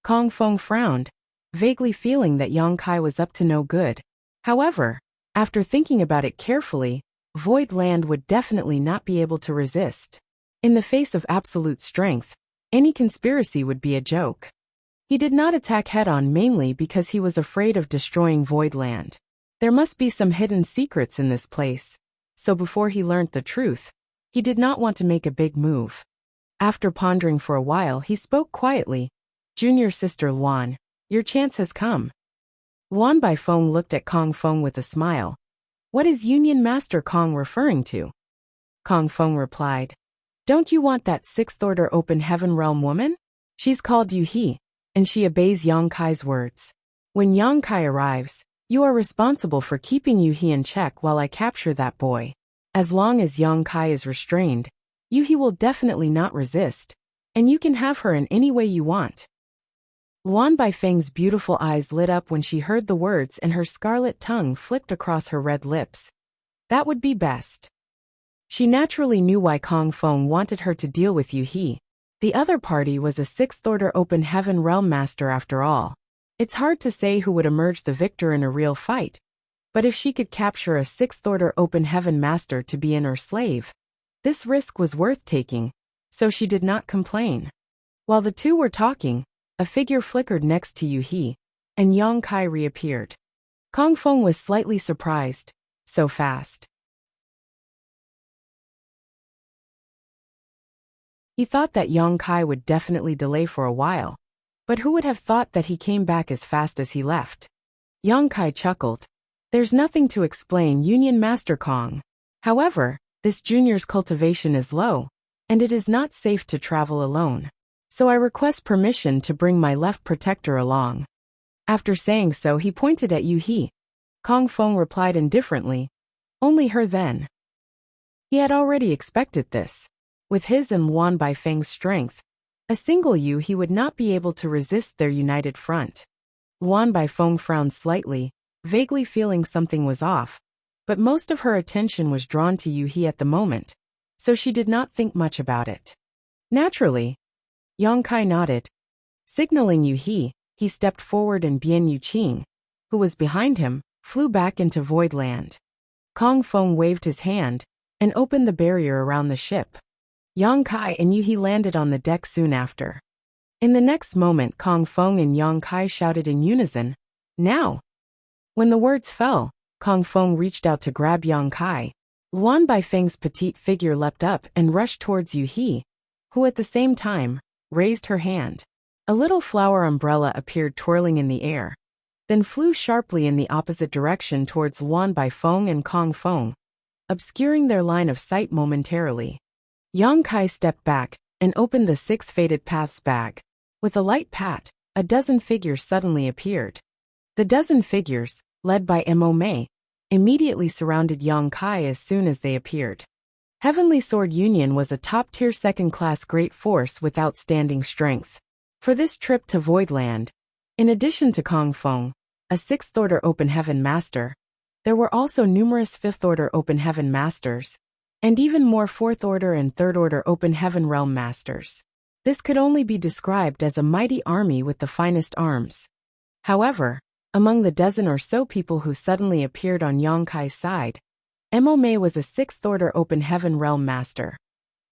Kong Feng frowned, vaguely feeling that Yang Kai was up to no good. However, after thinking about it carefully, Void Land would definitely not be able to resist. In the face of absolute strength, any conspiracy would be a joke. He did not attack head-on mainly because he was afraid of destroying Void Land. There must be some hidden secrets in this place, so before he learned the truth, he did not want to make a big move. After pondering for a while, he spoke quietly. Junior sister Luan, your chance has come. Luan Baifeng looked at Kong Feng with a smile. What is Union Master Kong referring to? Kong Feng replied. Don't you want that sixth order open heaven realm woman? She's called Yu He, and she obeys Yang Kai's words. When Yang Kai arrives, you are responsible for keeping Yu He in check while I capture that boy. As long as Yang Kai is restrained, Yu He will definitely not resist, and you can have her in any way you want. Luan Baifeng's beautiful eyes lit up when she heard the words and her scarlet tongue flicked across her red lips. That would be best. She naturally knew why Kong Feng wanted her to deal with Yu He. The other party was a sixth order open heaven realm master after all. It's hard to say who would emerge the victor in a real fight, but if she could capture a sixth order open heaven master to be in her slave, this risk was worth taking, so she did not complain. While the two were talking, a figure flickered next to Yu He, and Yang Kai reappeared. Kong Feng was slightly surprised. So fast. He thought that Yang Kai would definitely delay for a while, but who would have thought that he came back as fast as he left? Yang Kai chuckled. There's nothing to explain, Union Master Kong. However, this junior's cultivation is low, and it is not safe to travel alone. So I request permission to bring my left protector along. After saying so, he pointed at Yu He. Kong Feng replied indifferently. Only her then. He had already expected this. With his and Luan Baifeng's strength, a single Yu He would not be able to resist their united front. Luan Baifeng frowned slightly, vaguely feeling something was off, but most of her attention was drawn to Yu He at the moment, so she did not think much about it. Naturally, Yang Kai nodded. Signaling Yu He, he stepped forward and Bian Yuqing, who was behind him, flew back into Void Land. Kong Feng waved his hand and opened the barrier around the ship. Yang Kai and Yu He landed on the deck soon after. In the next moment, Kong Feng and Yang Kai shouted in unison, "Now!" When the words fell, Kong Feng reached out to grab Yang Kai. Luan Baifeng's petite figure leapt up and rushed towards Yu He, who at the same time raised her hand. A little flower umbrella appeared twirling in the air, then flew sharply in the opposite direction towards Luan Baifeng and Kong Feng, obscuring their line of sight momentarily. Yang Kai stepped back and opened the 6 Fated Paths bag. With a light pat, a dozen figures suddenly appeared. The dozen figures, led by Mo Mei, immediately surrounded Yang Kai as soon as they appeared. Heavenly Sword Union was a top-tier second-class great force with outstanding strength. For this trip to Voidland, in addition to Kong Feng, a 6th Order Open Heaven Master, there were also numerous 5th Order Open Heaven Masters, and even more 4th Order and 3rd Order Open Heaven Realm Masters. This could only be described as a mighty army with the finest arms. However, among the dozen or so people who suddenly appeared on Yang Kai's side, Mo Mei was a 6th Order Open Heaven Realm Master,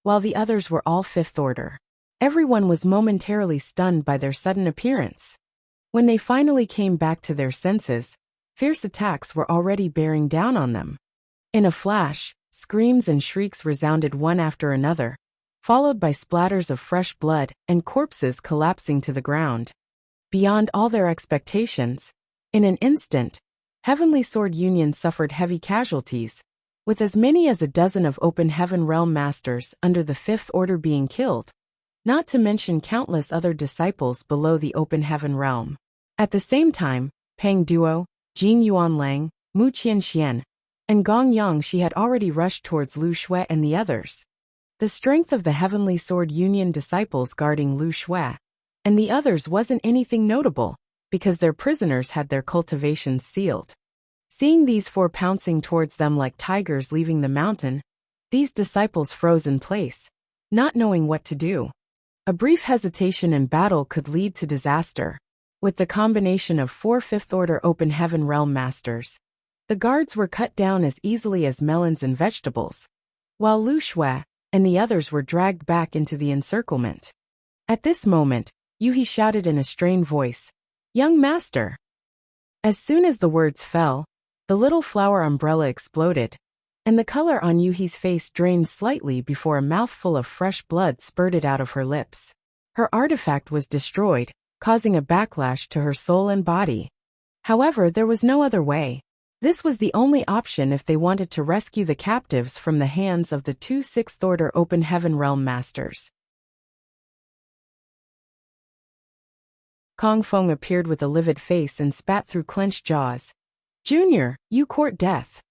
while the others were all 5th Order. Everyone was momentarily stunned by their sudden appearance. When they finally came back to their senses, fierce attacks were already bearing down on them. In a flash, screams and shrieks resounded one after another, followed by splatters of fresh blood and corpses collapsing to the ground. Beyond all their expectations, in an instant, Heavenly Sword Union suffered heavy casualties, with as many as a dozen of Open Heaven Realm Masters under the 5th Order being killed, not to mention countless other disciples below the Open Heaven Realm. At the same time, Peng Duo, Jin Yuanlang, Mu Qianxian, and Gong Yangshi had already rushed towards Lu Shui and the others. The strength of the Heavenly Sword Union disciples guarding Lu Shui and the others wasn't anything notable, because their prisoners had their cultivations sealed. Seeing these 4 pouncing towards them like tigers leaving the mountain, these disciples froze in place, not knowing what to do. A brief hesitation in battle could lead to disaster. With the combination of 4 5th Order Open Heaven Realm Masters, the guards were cut down as easily as melons and vegetables, while Lu Shui and the others were dragged back into the encirclement. At this moment, Yuhi shouted in a strained voice, "Young Master!" As soon as the words fell, the little flower umbrella exploded, and the color on Yuhi's face drained slightly before a mouthful of fresh blood spurted out of her lips. Her artifact was destroyed, causing a backlash to her soul and body. However, there was no other way. This was the only option if they wanted to rescue the captives from the hands of the 2 6th Order Open Heaven Realm Masters. Kong Feng appeared with a livid face and spat through clenched jaws. "Junior, you court death."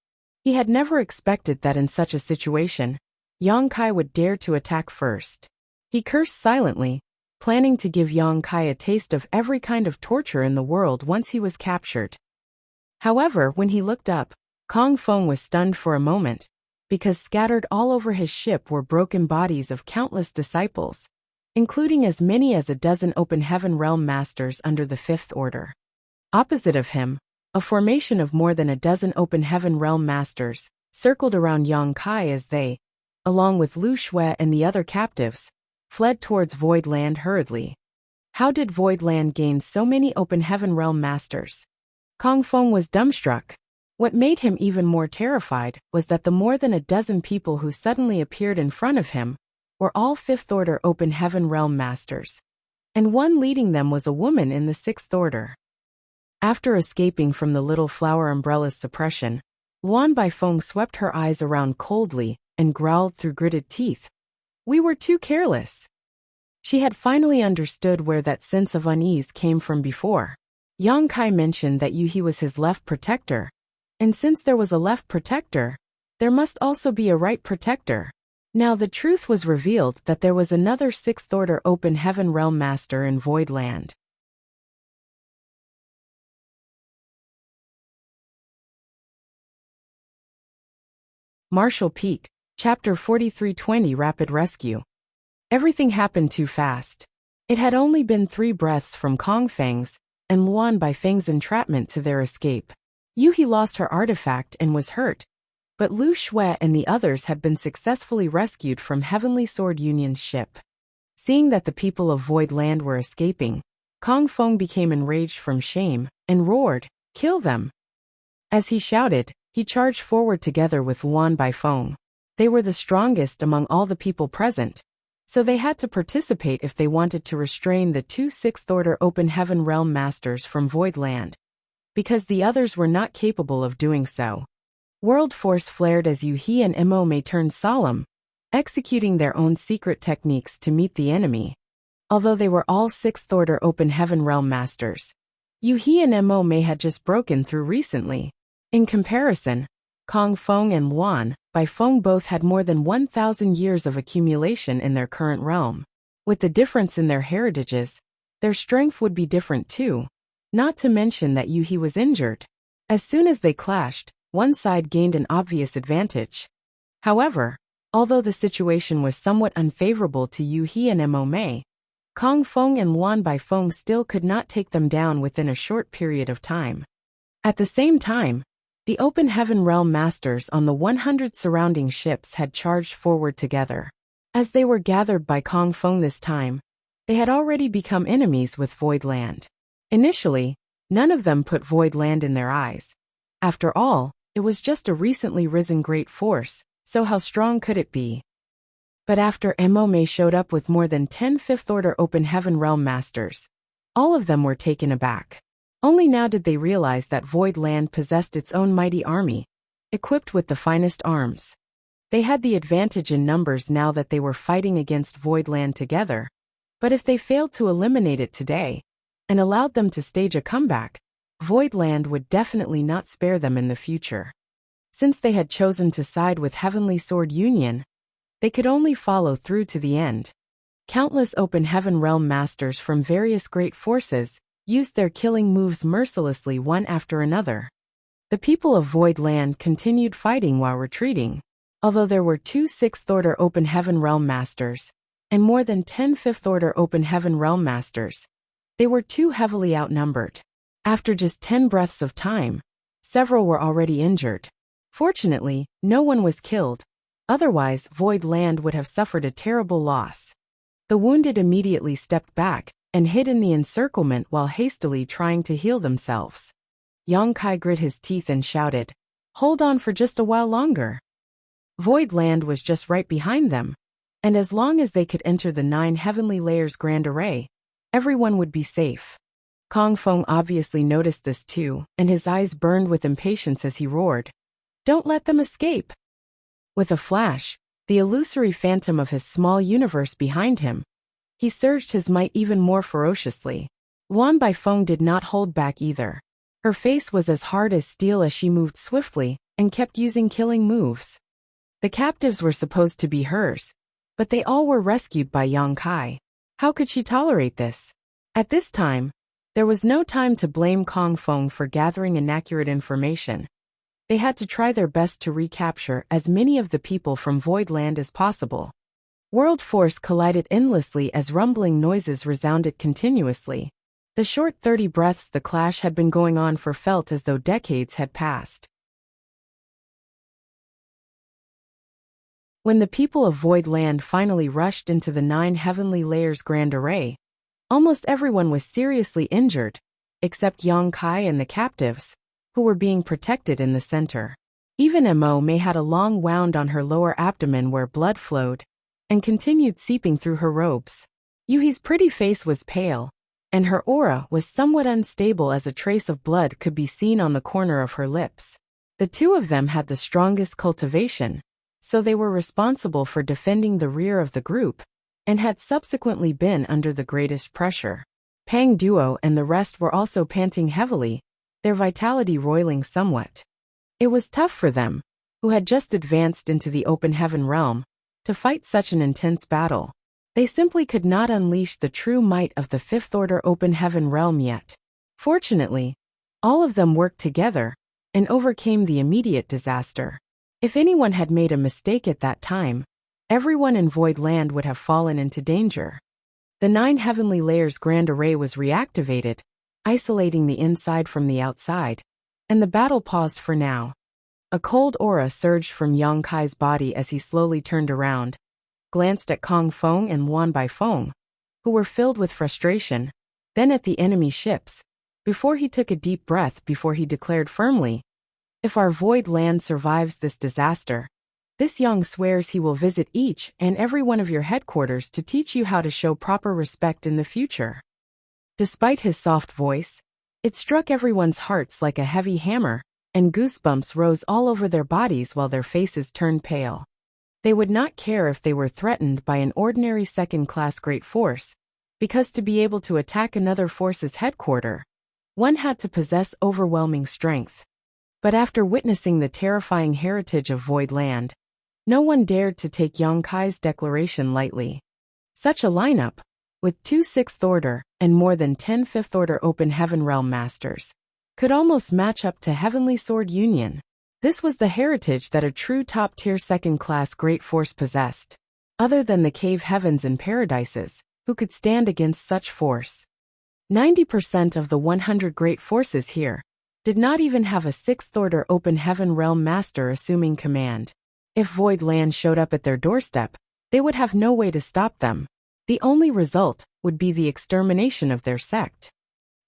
He had never expected that in such a situation, Yang Kai would dare to attack first. He cursed silently, planning to give Yang Kai a taste of every kind of torture in the world once he was captured. However, when he looked up, Kong Feng was stunned for a moment, because scattered all over his ship were broken bodies of countless disciples, including as many as a dozen Open Heaven Realm Masters under the 5th Order. Opposite of him, a formation of more than a dozen Open Heaven Realm Masters circled around Yang Kai as they, along with Lu Shui and the other captives, fled towards Void Land hurriedly. How did Void Land gain so many Open Heaven Realm Masters? Kong Feng was dumbstruck. What made him even more terrified was that the more than a dozen people who suddenly appeared in front of him were all 5th Order Open Heaven Realm Masters, and one leading them was a woman in the 6th Order. After escaping from the little flower umbrella's suppression, Luan Baifeng swept her eyes around coldly and growled through gritted teeth. "We were too careless." She had finally understood where that sense of unease came from before. Yang Kai mentioned that Yuhi was his left protector, and since there was a left protector, there must also be a right protector. Now the truth was revealed that there was another 6th Order Open Heaven Realm Master in Void Land. Marshall Peak, Chapter 4320 Rapid Rescue. Everything happened too fast. It had only been 3 breaths from Kong Feng's and Luan Baifeng's entrapment to their escape. Yuhi lost her artifact and was hurt, but Lu Shui and the others had been successfully rescued from Heavenly Sword Union's ship. Seeing that the people of Void Land were escaping, Kong Feng became enraged from shame and roared, "Kill them!" As he shouted, he charged forward together with Luan Baifeng. They were the strongest among all the people present, so they had to participate if they wanted to restrain the 2 6th Order Open Heaven Realm Masters from Void Land, because the others were not capable of doing so. World Force flared as Yuhi and Mo Mei turned solemn, executing their own secret techniques to meet the enemy. Although they were all 6th Order Open Heaven Realm Masters, Yu He and Mo Mei had just broken through recently. In comparison, Kong Feng and Luan Bai Feng both had more than 1,000 years of accumulation in their current realm. With the difference in their heritages, their strength would be different too, not to mention that Yu He was injured. As soon as they clashed, one side gained an obvious advantage. However, although the situation was somewhat unfavorable to Yu He and Mo Mei, Kong Feng and Luan Bai Feng still could not take them down within a short period of time. At the same time, the Open Heaven Realm Masters on the 100 surrounding ships had charged forward together. As they were gathered by Kong Feng this time, they had already become enemies with Void Land. Initially, none of them put Void Land in their eyes. After all, it was just a recently risen great force, so how strong could it be? But after Mo Mei showed up with more than 10 Fifth-Order Open Heaven Realm Masters, all of them were taken aback. Only now did they realize that Void Land possessed its own mighty army, equipped with the finest arms. They had the advantage in numbers now that they were fighting against Void Land together, but if they failed to eliminate it today, and allowed them to stage a comeback, Void Land would definitely not spare them in the future. Since they had chosen to side with Heavenly Sword Union, they could only follow through to the end. Countless Open Heaven Realm Masters from various great forces used their killing moves mercilessly one after another. The people of Void Land continued fighting while retreating. Although there were 2 Sixth-Order Open Heaven Realm Masters, and more than 10 Fifth-Order Open Heaven Realm Masters, they were too heavily outnumbered. After just 10 breaths of time, several were already injured. Fortunately, no one was killed, otherwise Void Land would have suffered a terrible loss. The wounded immediately stepped back and hid in the encirclement while hastily trying to heal themselves. Yang Kai grit his teeth and shouted, "Hold on for just a while longer." Void Land was just right behind them, and as long as they could enter the 9 Heavenly Layers Grand Array, everyone would be safe. Kong Feng obviously noticed this too, and his eyes burned with impatience as he roared, "Don't let them escape!" With a flash, the illusory phantom of his small universe behind him, he surged his might even more ferociously. Luan Bai Feng did not hold back either. Her face was as hard as steel as she moved swiftly and kept using killing moves. The captives were supposed to be hers, but they all were rescued by Yang Kai. How could she tolerate this? At this time, there was no time to blame Kong Feng for gathering inaccurate information. They had to try their best to recapture as many of the people from Void Land as possible. World force collided endlessly as rumbling noises resounded continuously. The short 30 breaths the clash had been going on for felt as though decades had passed. When the people of Void Land finally rushed into the 9 Heavenly Layers Grand Array, almost everyone was seriously injured, except Yang Kai and the captives, who were being protected in the center. Even Mo Mei had a long wound on her lower abdomen where blood flowed, and continued seeping through her robes. Yu He's pretty face was pale, and her aura was somewhat unstable as a trace of blood could be seen on the corner of her lips. The two of them had the strongest cultivation, so they were responsible for defending the rear of the group, and had subsequently been under the greatest pressure. Pang Duo and the rest were also panting heavily, their vitality roiling somewhat. It was tough for them, who had just advanced into the Open Heaven realm, to fight such an intense battle. They simply could not unleash the true might of the Fifth Order Open Heaven realm yet. Fortunately, all of them worked together and overcame the immediate disaster. If anyone had made a mistake at that time, everyone in Void Land would have fallen into danger. The 9 Heavenly Layers Grand Array was reactivated, isolating the inside from the outside, and the battle paused for now. A cold aura surged from Yang Kai's body as he slowly turned around, glanced at Kong Feng and Luan Bai Feng, who were filled with frustration, then at the enemy ships, before he took a deep breath before he declared firmly, "If our Void Land survives this disaster, this Yang swears he will visit each and every one of your headquarters to teach you how to show proper respect in the future." Despite his soft voice, it struck everyone's hearts like a heavy hammer, and goosebumps rose all over their bodies while their faces turned pale. They would not care if they were threatened by an ordinary second-class great force, because to be able to attack another force's headquarters, One had to possess overwhelming strength. But after witnessing the terrifying heritage of Void Land, no one dared to take Yonkai's declaration lightly. Such a lineup, with 2 Sixth Order and more than 10 Fifth Order Open Heaven Realm Masters, could almost match up to Heavenly Sword Union. This was the heritage that a true top-tier second-class Great Force possessed. Other than the Cave Heavens and Paradises, who could stand against such force? 90% of the 100 Great Forces here did not even have a Sixth Order Open Heaven Realm Master assuming command. If Void Land showed up at their doorstep, they would have no way to stop them. The only result would be the extermination of their sect.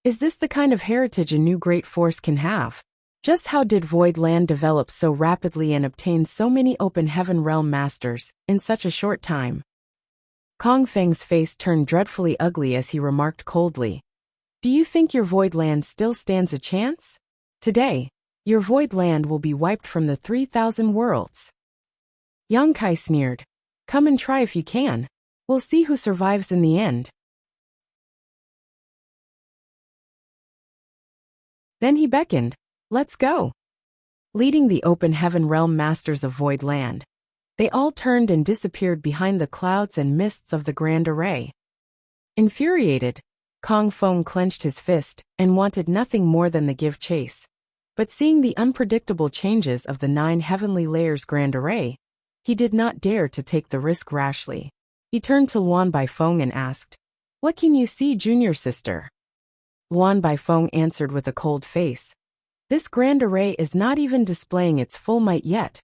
Is this the kind of heritage a new Great Force can have? Just how did Void Land develop so rapidly and obtain so many Open Heaven Realm Masters in such a short time? Kong Feng's face turned dreadfully ugly as he remarked coldly, "Do you think your Void Land still stands a chance? Today, your Void Land will be wiped from the 3,000 worlds." Yongkai sneered, "Come and try if you can. We'll see who survives in the end." Then he beckoned, "Let's go." Leading the Open Heaven Realm Masters of Void Land, they all turned and disappeared behind the clouds and mists of the Grand Array. Infuriated, Kong Feng clenched his fist and wanted nothing more than the give chase. But seeing the unpredictable changes of the 9 Heavenly Layers Grand Array, he did not dare to take the risk rashly. He turned to Luan Baifeng and asked, "What can you see, junior sister?" Luan Baifeng answered with a cold face, "This Grand Array is not even displaying its full might yet.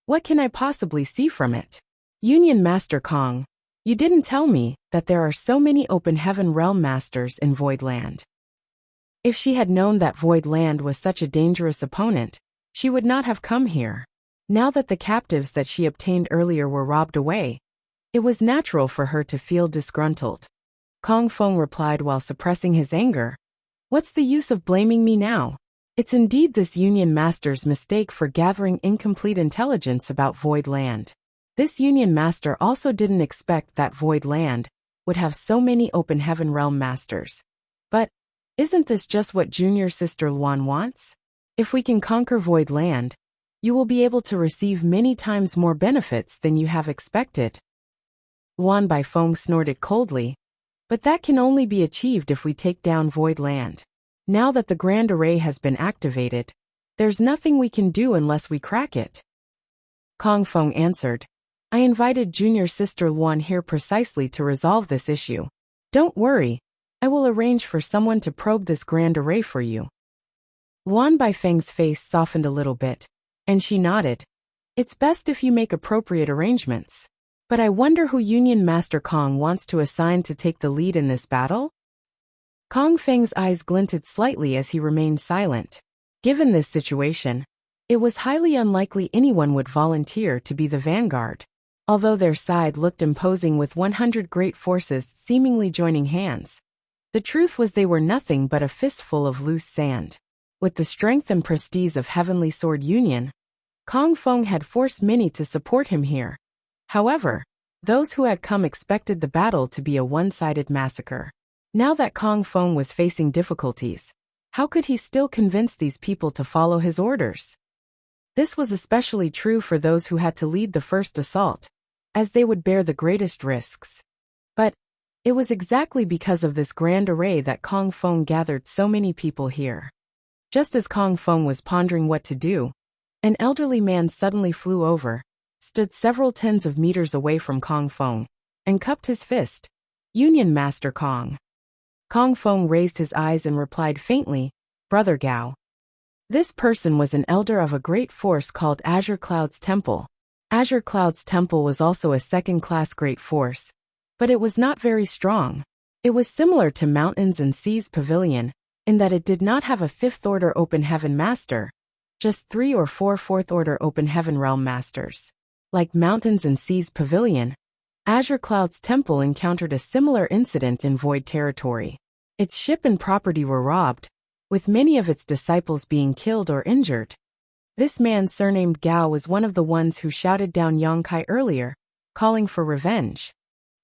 What can I possibly see from it?" "Union Master Kong, you didn't tell me that there are so many Open Heaven Realm Masters in Void Land." If she had known that Void Land was such a dangerous opponent, she would not have come here. Now that the captives that she obtained earlier were robbed away, it was natural for her to feel disgruntled. Kong Feng replied while suppressing his anger, "What's the use of blaming me now? It's indeed this Union Master's mistake for gathering incomplete intelligence about Void Land. This Union Master also didn't expect that Void Land would have so many Open Heaven Realm Masters. But isn't this just what junior sister Luan wants? If we can conquer Void Land, you will be able to receive many times more benefits than you have expected." Luan Baifeng snorted coldly, "But that can only be achieved if we take down Void Land. Now that the Grand Array has been activated, there's nothing we can do unless we crack it." Kong Feng answered, "I invited junior sister Luan here precisely to resolve this issue. Don't worry, I will arrange for someone to probe this Grand Array for you." Luan Baifeng's face softened a little bit, and she nodded. "It's best if you make appropriate arrangements. But I wonder who Union Master Kong wants to assign to take the lead in this battle?" Kong Feng's eyes glinted slightly as he remained silent. Given this situation, it was highly unlikely anyone would volunteer to be the vanguard. Although their side looked imposing with 100 great forces seemingly joining hands, the truth was they were nothing but a fistful of loose sand. With the strength and prestige of Heavenly Sword Union, Kong Feng had forced many to support him here. However, those who had come expected the battle to be a one-sided massacre. Now that Kong Feng was facing difficulties, how could he still convince these people to follow his orders? This was especially true for those who had to lead the first assault, as they would bear the greatest risks. But it was exactly because of this Grand Array that Kong Feng gathered so many people here. Just as Kong Feng was pondering what to do, an elderly man suddenly flew over, stood several tens of meters away from Kong Feng, and cupped his fist. "Union Master Kong." Kong Feng raised his eyes and replied faintly, "Brother Gao." This person was an elder of a great force called Azure Cloud's Temple. Azure Cloud's Temple was also a second-class great force, but it was not very strong. It was similar to Mountains and Seas Pavilion, in that it did not have a 5th Order Open Heaven Master, just 3 or 4 4th Order Open Heaven Realm Masters. Like Mountains and Seas Pavilion, Azure Cloud's Temple encountered a similar incident in Void Territory. Its ship and property were robbed, with many of its disciples being killed or injured. This man surnamed Gao was one of the ones who shouted down Yongkai earlier, calling for revenge.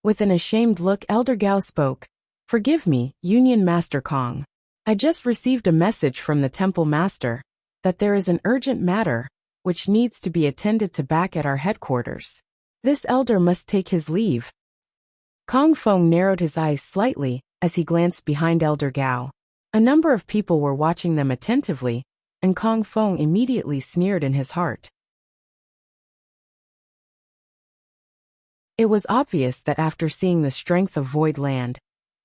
With an ashamed look, Elder Gao spoke, "Forgive me, Union Master Kong. I just received a message from the temple master that there is an urgent matter which needs to be attended to back at our headquarters. This elder must take his leave. Kong Feng narrowed his eyes slightly as he glanced behind Elder Gao. A number of people were watching them attentively, and Kong Feng immediately sneered in his heart. It was obvious that after seeing the strength of Void Land,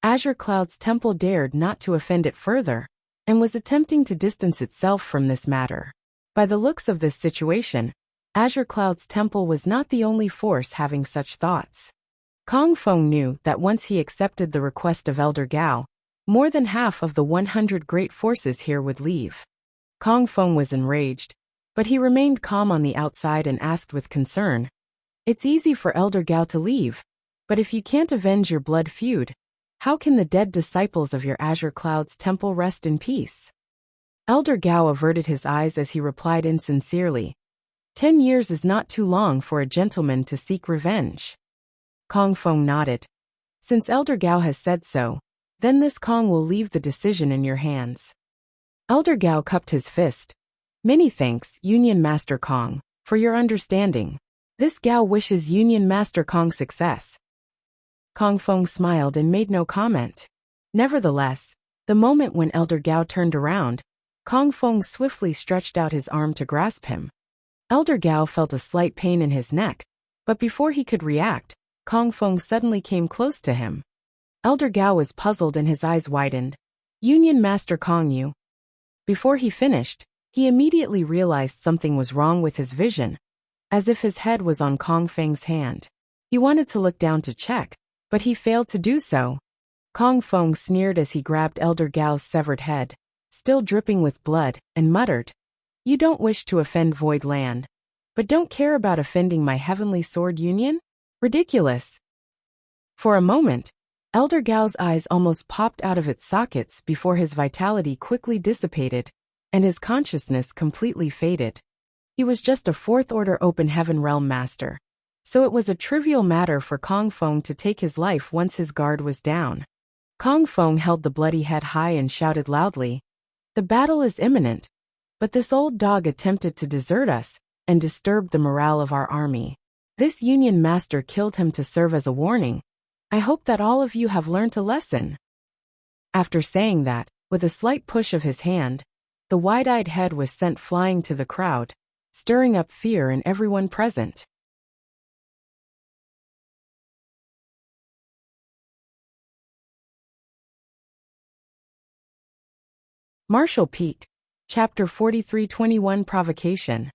Azure Cloud's temple dared not to offend it further, and was attempting to distance itself from this matter. By the looks of this situation, Azure Cloud's temple was not the only force having such thoughts. Kong Feng knew that once he accepted the request of Elder Gao, more than half of the 100 great forces here would leave. Kong Feng was enraged, but he remained calm on the outside and asked with concern, "It's easy for Elder Gao to leave, but if you can't avenge your blood feud, how can the dead disciples of your Azure Cloud's temple rest in peace?" Elder Gao averted his eyes as he replied insincerely, 10 years is not too long for a gentleman to seek revenge. Kong Feng nodded. Since Elder Gao has said so, then this Kong will leave the decision in your hands. Elder Gao cupped his fist. Many thanks, Union Master Kong, for your understanding. This Gao wishes Union Master Kong success. Kong Feng smiled and made no comment. Nevertheless, the moment when Elder Gao turned around, Kong Feng swiftly stretched out his arm to grasp him. Elder Gao felt a slight pain in his neck, but before he could react, Kong Feng suddenly came close to him. Elder Gao was puzzled and his eyes widened. Union Master Kong, you. Before he finished, he immediately realized something was wrong with his vision, as if his head was on Kong Feng's hand. He wanted to look down to check, but he failed to do so. Kong Feng sneered as he grabbed Elder Gao's severed head, still dripping with blood, and muttered, "You don't wish to offend Void Land, but don't care about offending my Heavenly Sword Union? Ridiculous." For a moment, Elder Gao's eyes almost popped out of its sockets before his vitality quickly dissipated, and his consciousness completely faded. He was just a fourth-order Open Heaven Realm Master, so it was a trivial matter for Kong Feng to take his life once his guard was down. Kong Feng held the bloody head high and shouted loudly, "The battle is imminent, but this old dog attempted to desert us and disturbed the morale of our army. This Union Master killed him to serve as a warning. I hope that all of you have learned a lesson." After saying that, with a slight push of his hand, the wide-eyed head was sent flying to the crowd, stirring up fear in everyone present. Martial Peak, Chapter 43-21 Provocation.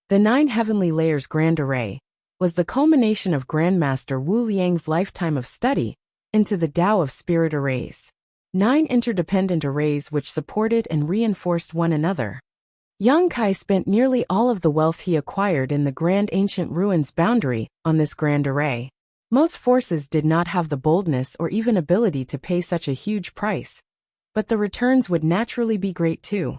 The 9 Heavenly Layers Grand Array was the culmination of Grandmaster Wu Liang's lifetime of study into the Tao of Spirit Arrays. 9 interdependent arrays which supported and reinforced one another. Yang Kai spent nearly all of the wealth he acquired in the Grand Ancient Ruins boundary on this Grand Array. Most forces did not have the boldness or even ability to pay such a huge price, but the returns would naturally be great too.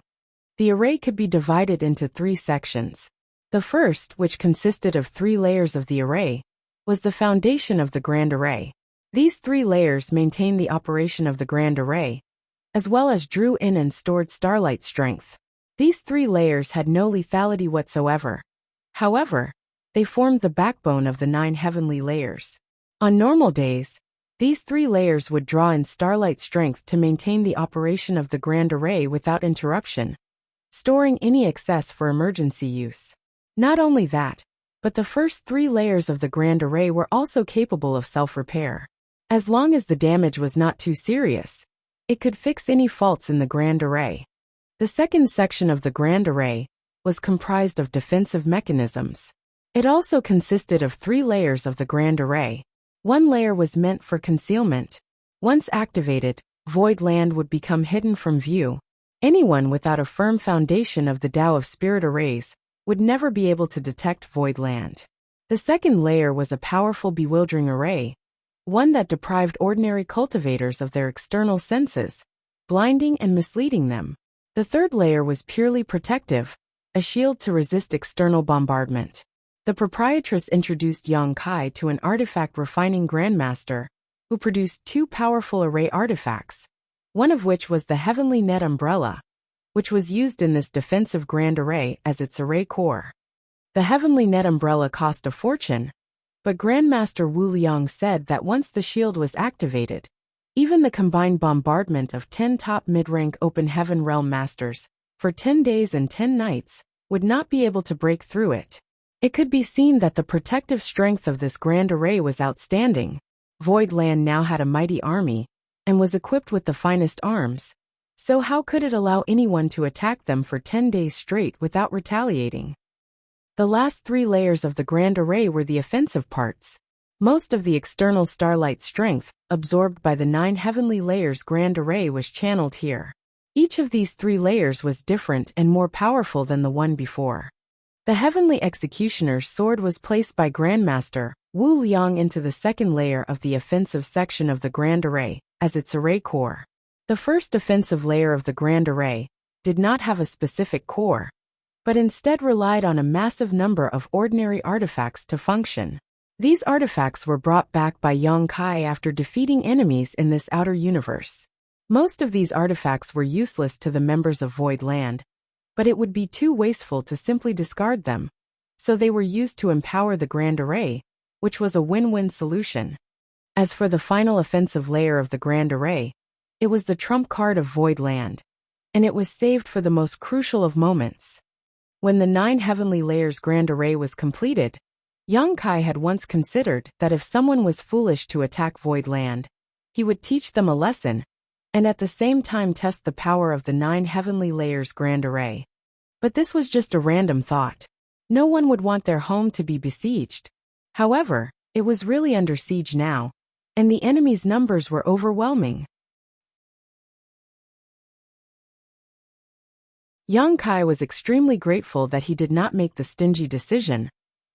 The array could be divided into 3 sections. The first, which consisted of 3 layers of the array, was the foundation of the Grand Array. These 3 layers maintained the operation of the Grand Array, as well as drew in and stored starlight strength. These 3 layers had no lethality whatsoever. However, they formed the backbone of the 9 heavenly layers. On normal days, these 3 layers would draw in starlight strength to maintain the operation of the Grand Array without interruption, storing any excess for emergency use. Not only that, but the first 3 layers of the Grand Array were also capable of self-repair. As long as the damage was not too serious, it could fix any faults in the Grand Array. The second section of the Grand Array was comprised of defensive mechanisms. It also consisted of 3 layers of the Grand Array. One layer was meant for concealment. Once activated, Void Land would become hidden from view. Anyone without a firm foundation of the Tao of Spirit Arrays would never be able to detect Void Land. The second layer was a powerful bewildering array, one that deprived ordinary cultivators of their external senses, blinding and misleading them. The third layer was purely protective, a shield to resist external bombardment. The proprietress introduced Yang Kai to an artifact refining grandmaster, who produced 2 powerful array artifacts. one of which was the Heavenly Net Umbrella, which was used in this defensive Grand Array as its array core. The Heavenly Net Umbrella cost a fortune, but Grandmaster Wu Liang said that once the shield was activated, even the combined bombardment of 10 top mid-rank Open Heaven Realm Masters, for 10 days and 10 nights, would not be able to break through it. It could be seen that the protective strength of this Grand Array was outstanding. Void Land now had a mighty army, and was equipped with the finest arms, so how could it allow anyone to attack them for 10 days straight without retaliating? The last 3 layers of the Grand Array were the offensive parts. Most of the external starlight strength, absorbed by the 9 heavenly layers Grand Array, was channeled here. Each of these 3 layers was different and more powerful than the one before. The Heavenly Executioner's sword was placed by Grandmaster Wu Liang into the second layer of the offensive section of the Grand Array, as its array core. The first offensive layer of the Grand Array did not have a specific core, but instead relied on a massive number of ordinary artifacts to function. These artifacts were brought back by Yang Kai after defeating enemies in this outer universe. Most of these artifacts were useless to the members of Void Land, but it would be too wasteful to simply discard them, so they were used to empower the Grand Array, which was a win-win solution. As for the final offensive layer of the Grand Array, it was the trump card of Void Land, and it was saved for the most crucial of moments. When the 9 heavenly layers Grand Array was completed, Yang Kai had once considered that if someone was foolish to attack Void Land, he would teach them a lesson, and at the same time test the power of the 9 heavenly layers Grand Array. But this was just a random thought. No one would want their home to be besieged. However, it was really under siege now, and the enemy's numbers were overwhelming. Yang Kai was extremely grateful that he did not make the stingy decision,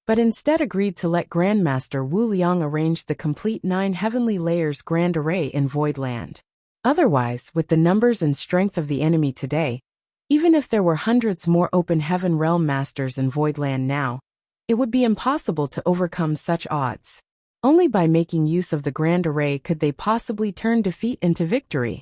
but instead agreed to let Grandmaster Wu Liang arrange the complete 9 heavenly layers Grand Array in Void Land. Otherwise, with the numbers and strength of the enemy today, even if there were hundreds more Open Heaven Realm Masters in Void Land now, it would be impossible to overcome such odds. Only by making use of the Grand Array could they possibly turn defeat into victory.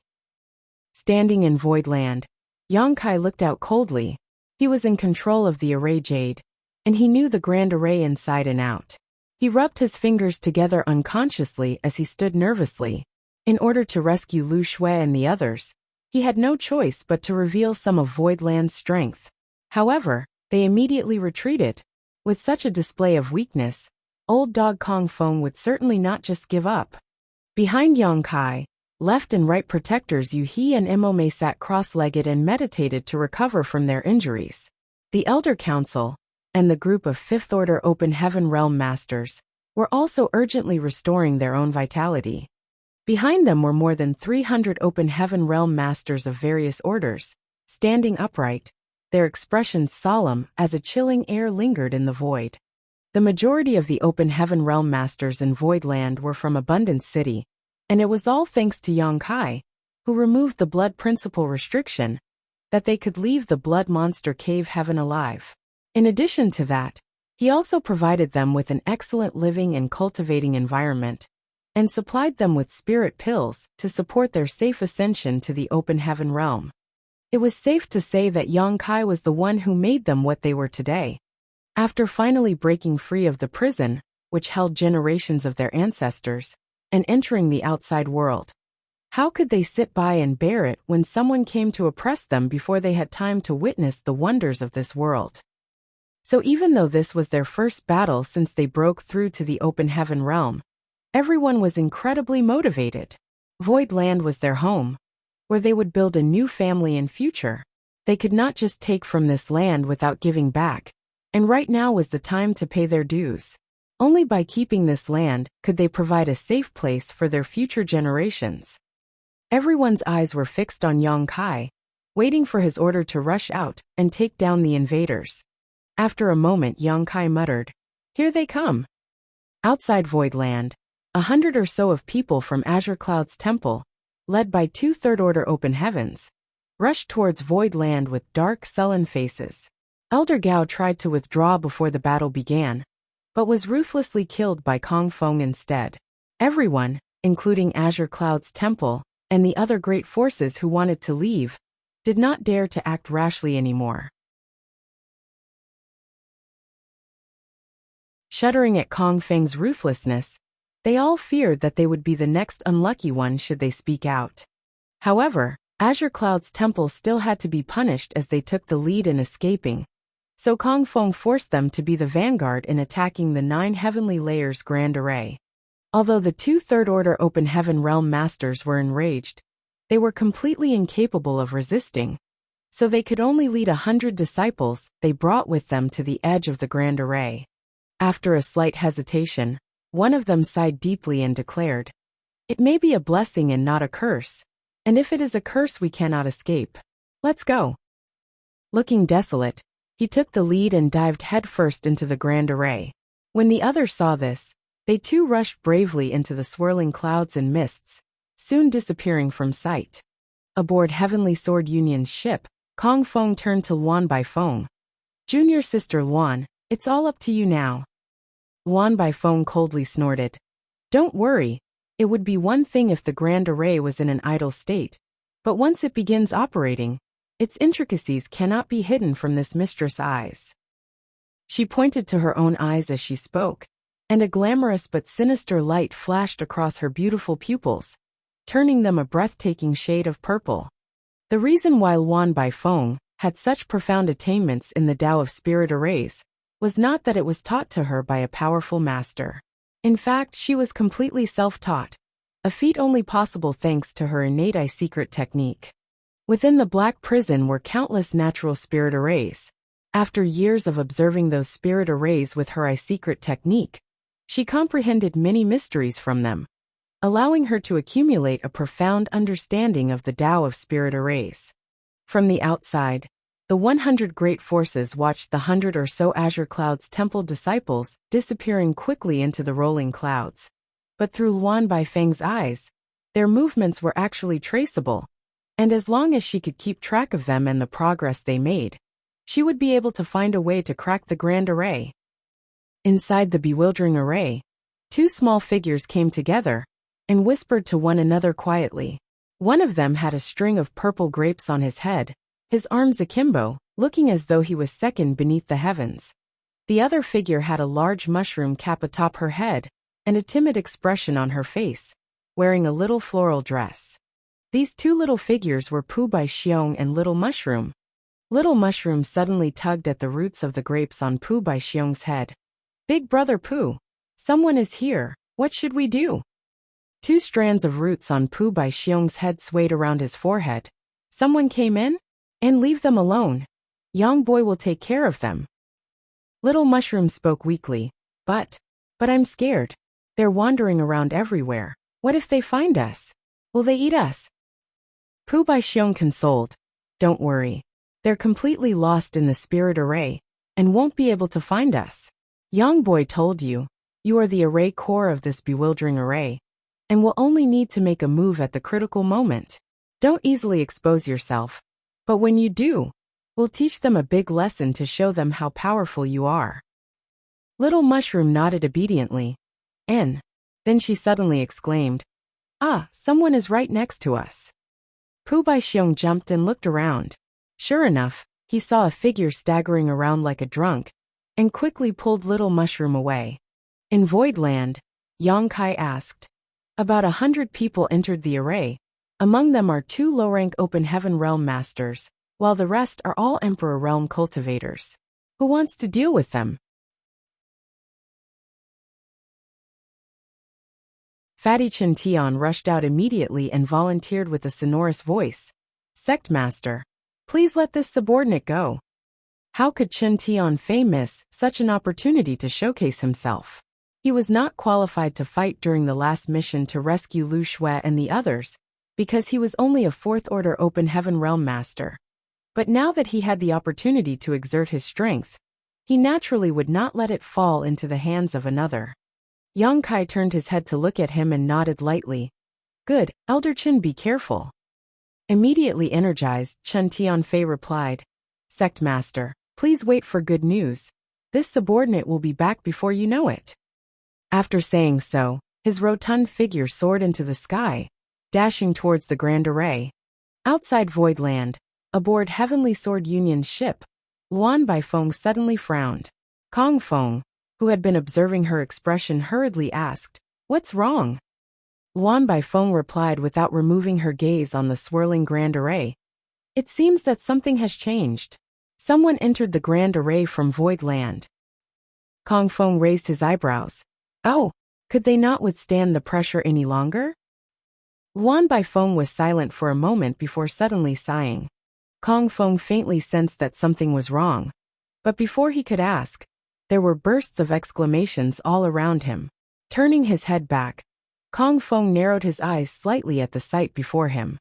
Standing in Void Land, Yang Kai looked out coldly. He was in control of the Array Jade, and he knew the Grand Array inside and out. He rubbed his fingers together unconsciously as he stood nervously. In order to rescue Lu Shui and the others, he had no choice but to reveal some of Void Land's strength. However, they immediately retreated. With such a display of weakness, old dog Kong Feng would certainly not just give up. Behind Yang Kai, left and right protectors Yu He and Mo Mei sat cross-legged and meditated to recover from their injuries. The Elder Council, and the group of 5th Order Open Heaven Realm Masters, were also urgently restoring their own vitality. Behind them were more than 300 Open Heaven Realm Masters of various orders, standing upright, their expressions solemn as a chilling air lingered in the void. The majority of the Open Heaven Realm Masters in Void Land were from Abundance City, and it was all thanks to Yang Kai, who removed the blood principle restriction, that they could leave the blood monster cave heaven alive. In addition to that, he also provided them with an excellent living and cultivating environment, and supplied them with spirit pills to support their safe ascension to the Open Heaven Realm. It was safe to say that Yang Kai was the one who made them what they were today. After finally breaking free of the prison, which held generations of their ancestors, and entering the outside world, how could they sit by and bear it when someone came to oppress them before they had time to witness the wonders of this world? So even though this was their first battle since they broke through to the Open Heaven Realm, everyone was incredibly motivated. Void Land was their home, where they would build a new family and future. They could not just take from this land without giving back, and right now was the time to pay their dues. Only by keeping this land could they provide a safe place for their future generations. Everyone's eyes were fixed on Yang Kai, waiting for his order to rush out and take down the invaders. After a moment, Yang Kai muttered, "Here they come." Outside Void Land, 100 or so of people from Azure Cloud's temple, led by 2 Third Order Open Heavens, rushed towards Void Land with dark, sullen faces. Elder Gao tried to withdraw before the battle began, but was ruthlessly killed by Kong Feng instead. Everyone, including Azure Cloud's temple and the other great forces who wanted to leave did not dare to act rashly anymore. Shuddering at Kong Feng's ruthlessness, they all feared that they would be the next unlucky one should they speak out. However, Azure Cloud's temple still had to be punished as they took the lead in escaping, so Kong Feng forced them to be the vanguard in attacking the 9 Heavenly Layers Grand Array. Although the 2 Third Order Open Heaven Realm Masters were enraged, they were completely incapable of resisting, so they could only lead 100 disciples they brought with them to the edge of the Grand Array. After a slight hesitation, one of them sighed deeply and declared, "It may be a blessing and not a curse, and if it is a curse we cannot escape. Let's go." Looking desolate, he took the lead and dived headfirst into the Grand Array. When the others saw this, they too rushed bravely into the swirling clouds and mists, soon disappearing from sight. Aboard Heavenly Sword Union's ship, Kong Feng turned to Luan Baifeng. "Junior sister Luan, it's all up to you now." Luan Baifeng coldly snorted. "Don't worry, it would be one thing if the Grand Array was in an idle state, but once it begins operating, its intricacies cannot be hidden from this mistress' eyes." She pointed to her own eyes as she spoke, and a glamorous but sinister light flashed across her beautiful pupils, turning them a breathtaking shade of purple. The reason why Luan Baifeng had such profound attainments in the Tao of Spirit Arrays was not that it was taught to her by a powerful master. In fact, she was completely self-taught, a feat only possible thanks to her innate eye-secret technique. Within the Black Prison were countless natural spirit arrays. After years of observing those spirit arrays with her eye-secret technique, she comprehended many mysteries from them, allowing her to accumulate a profound understanding of the Tao of Spirit Arrays. From the outside, the 100 great forces watched the 100 or so Azure Cloud's temple disciples disappearing quickly into the rolling clouds. But through Luan Baifeng's eyes, their movements were actually traceable, and as long as she could keep track of them and the progress they made, she would be able to find a way to crack the Grand Array. Inside the bewildering array, 2 small figures came together and whispered to one another quietly. One of them had a string of purple grapes on his head, his arms akimbo, looking as though he was second beneath the heavens. The other figure had a large mushroom cap atop her head and a timid expression on her face, wearing a little floral dress. These 2 little figures were Pu Baixiong and Little Mushroom. Little Mushroom suddenly tugged at the roots of the grapes on Pu Baixiong's head. "Big brother Pu, someone is here, what should we do?" 2 strands of roots on Pu Baixiong's head swayed around his forehead. "Someone came in? And leave them alone. Young boy will take care of them." Little Mushroom spoke weakly. But I'm scared. They're wandering around everywhere. What if they find us? Will they eat us?" Pu Baixiong consoled. "Don't worry. They're completely lost in the spirit array and won't be able to find us. Young boy told you, you are the array core of this bewildering array, and will only need to make a move at the critical moment. Don't easily expose yourself. But when you do, we'll teach them a big lesson to show them how powerful you are." Little Mushroom nodded obediently. Then she suddenly exclaimed, "Ah, someone is right next to us." Pu Baixiong jumped and looked around. Sure enough, he saw a figure staggering around like a drunk, and quickly pulled Little Mushroom away. In Voidland, Yang Kai asked. About 100 people entered the array. Among them are 2 low-rank Open Heaven Realm Masters, while the rest are all Emperor Realm cultivators. Who wants to deal with them? Fatty Chen Tian rushed out immediately and volunteered with a sonorous voice. "Sect Master, please let this subordinate go." How could Chen Tian Fei miss such an opportunity to showcase himself? He was not qualified to fight during the last mission to rescue Lu Shui and the others, because he was only a 4th Order Open Heaven Realm Master. But now that he had the opportunity to exert his strength, he naturally would not let it fall into the hands of another. Yang Kai turned his head to look at him and nodded lightly. "Good, Elder Chen, be careful." Immediately energized, Chen Tianfei replied, "Sect Master, please wait for good news. This subordinate will be back before you know it." After saying so, his rotund figure soared into the sky, dashing towards the Grand Array. Outside Voidland, aboard Heavenly Sword Union's ship, Luan Baifeng suddenly frowned. Kong Feng, who had been observing her expression, hurriedly asked, "What's wrong?" Luan Baifeng replied without removing her gaze on the swirling Grand Array. "It seems that something has changed. Someone entered the Grand Array from Voidland." Kong Feng raised his eyebrows. Oh, could they not withstand the pressure any longer? Luan Baifeng was silent for a moment before suddenly sighing. Kong Feng faintly sensed that something was wrong. But before he could ask, there were bursts of exclamations all around him. Turning his head back, Kong Feng narrowed his eyes slightly at the sight before him.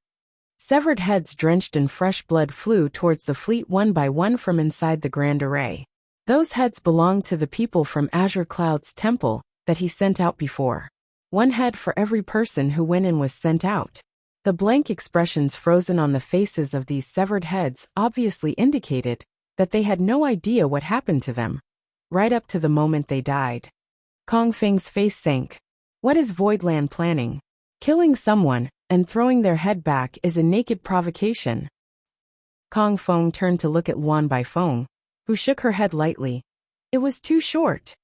Severed heads drenched in fresh blood flew towards the fleet one by one from inside the Grand Array. Those heads belonged to the people from Azure Cloud's temple that he sent out before. One head for every person who went in was sent out. The blank expressions frozen on the faces of these severed heads obviously indicated that they had no idea what happened to them, right up to the moment they died. Kong Feng's face sank. What is Voidland planning? Killing someone and throwing their head back is a naked provocation. Kong Feng turned to look at Luan Baifeng, who shook her head lightly. It was too short.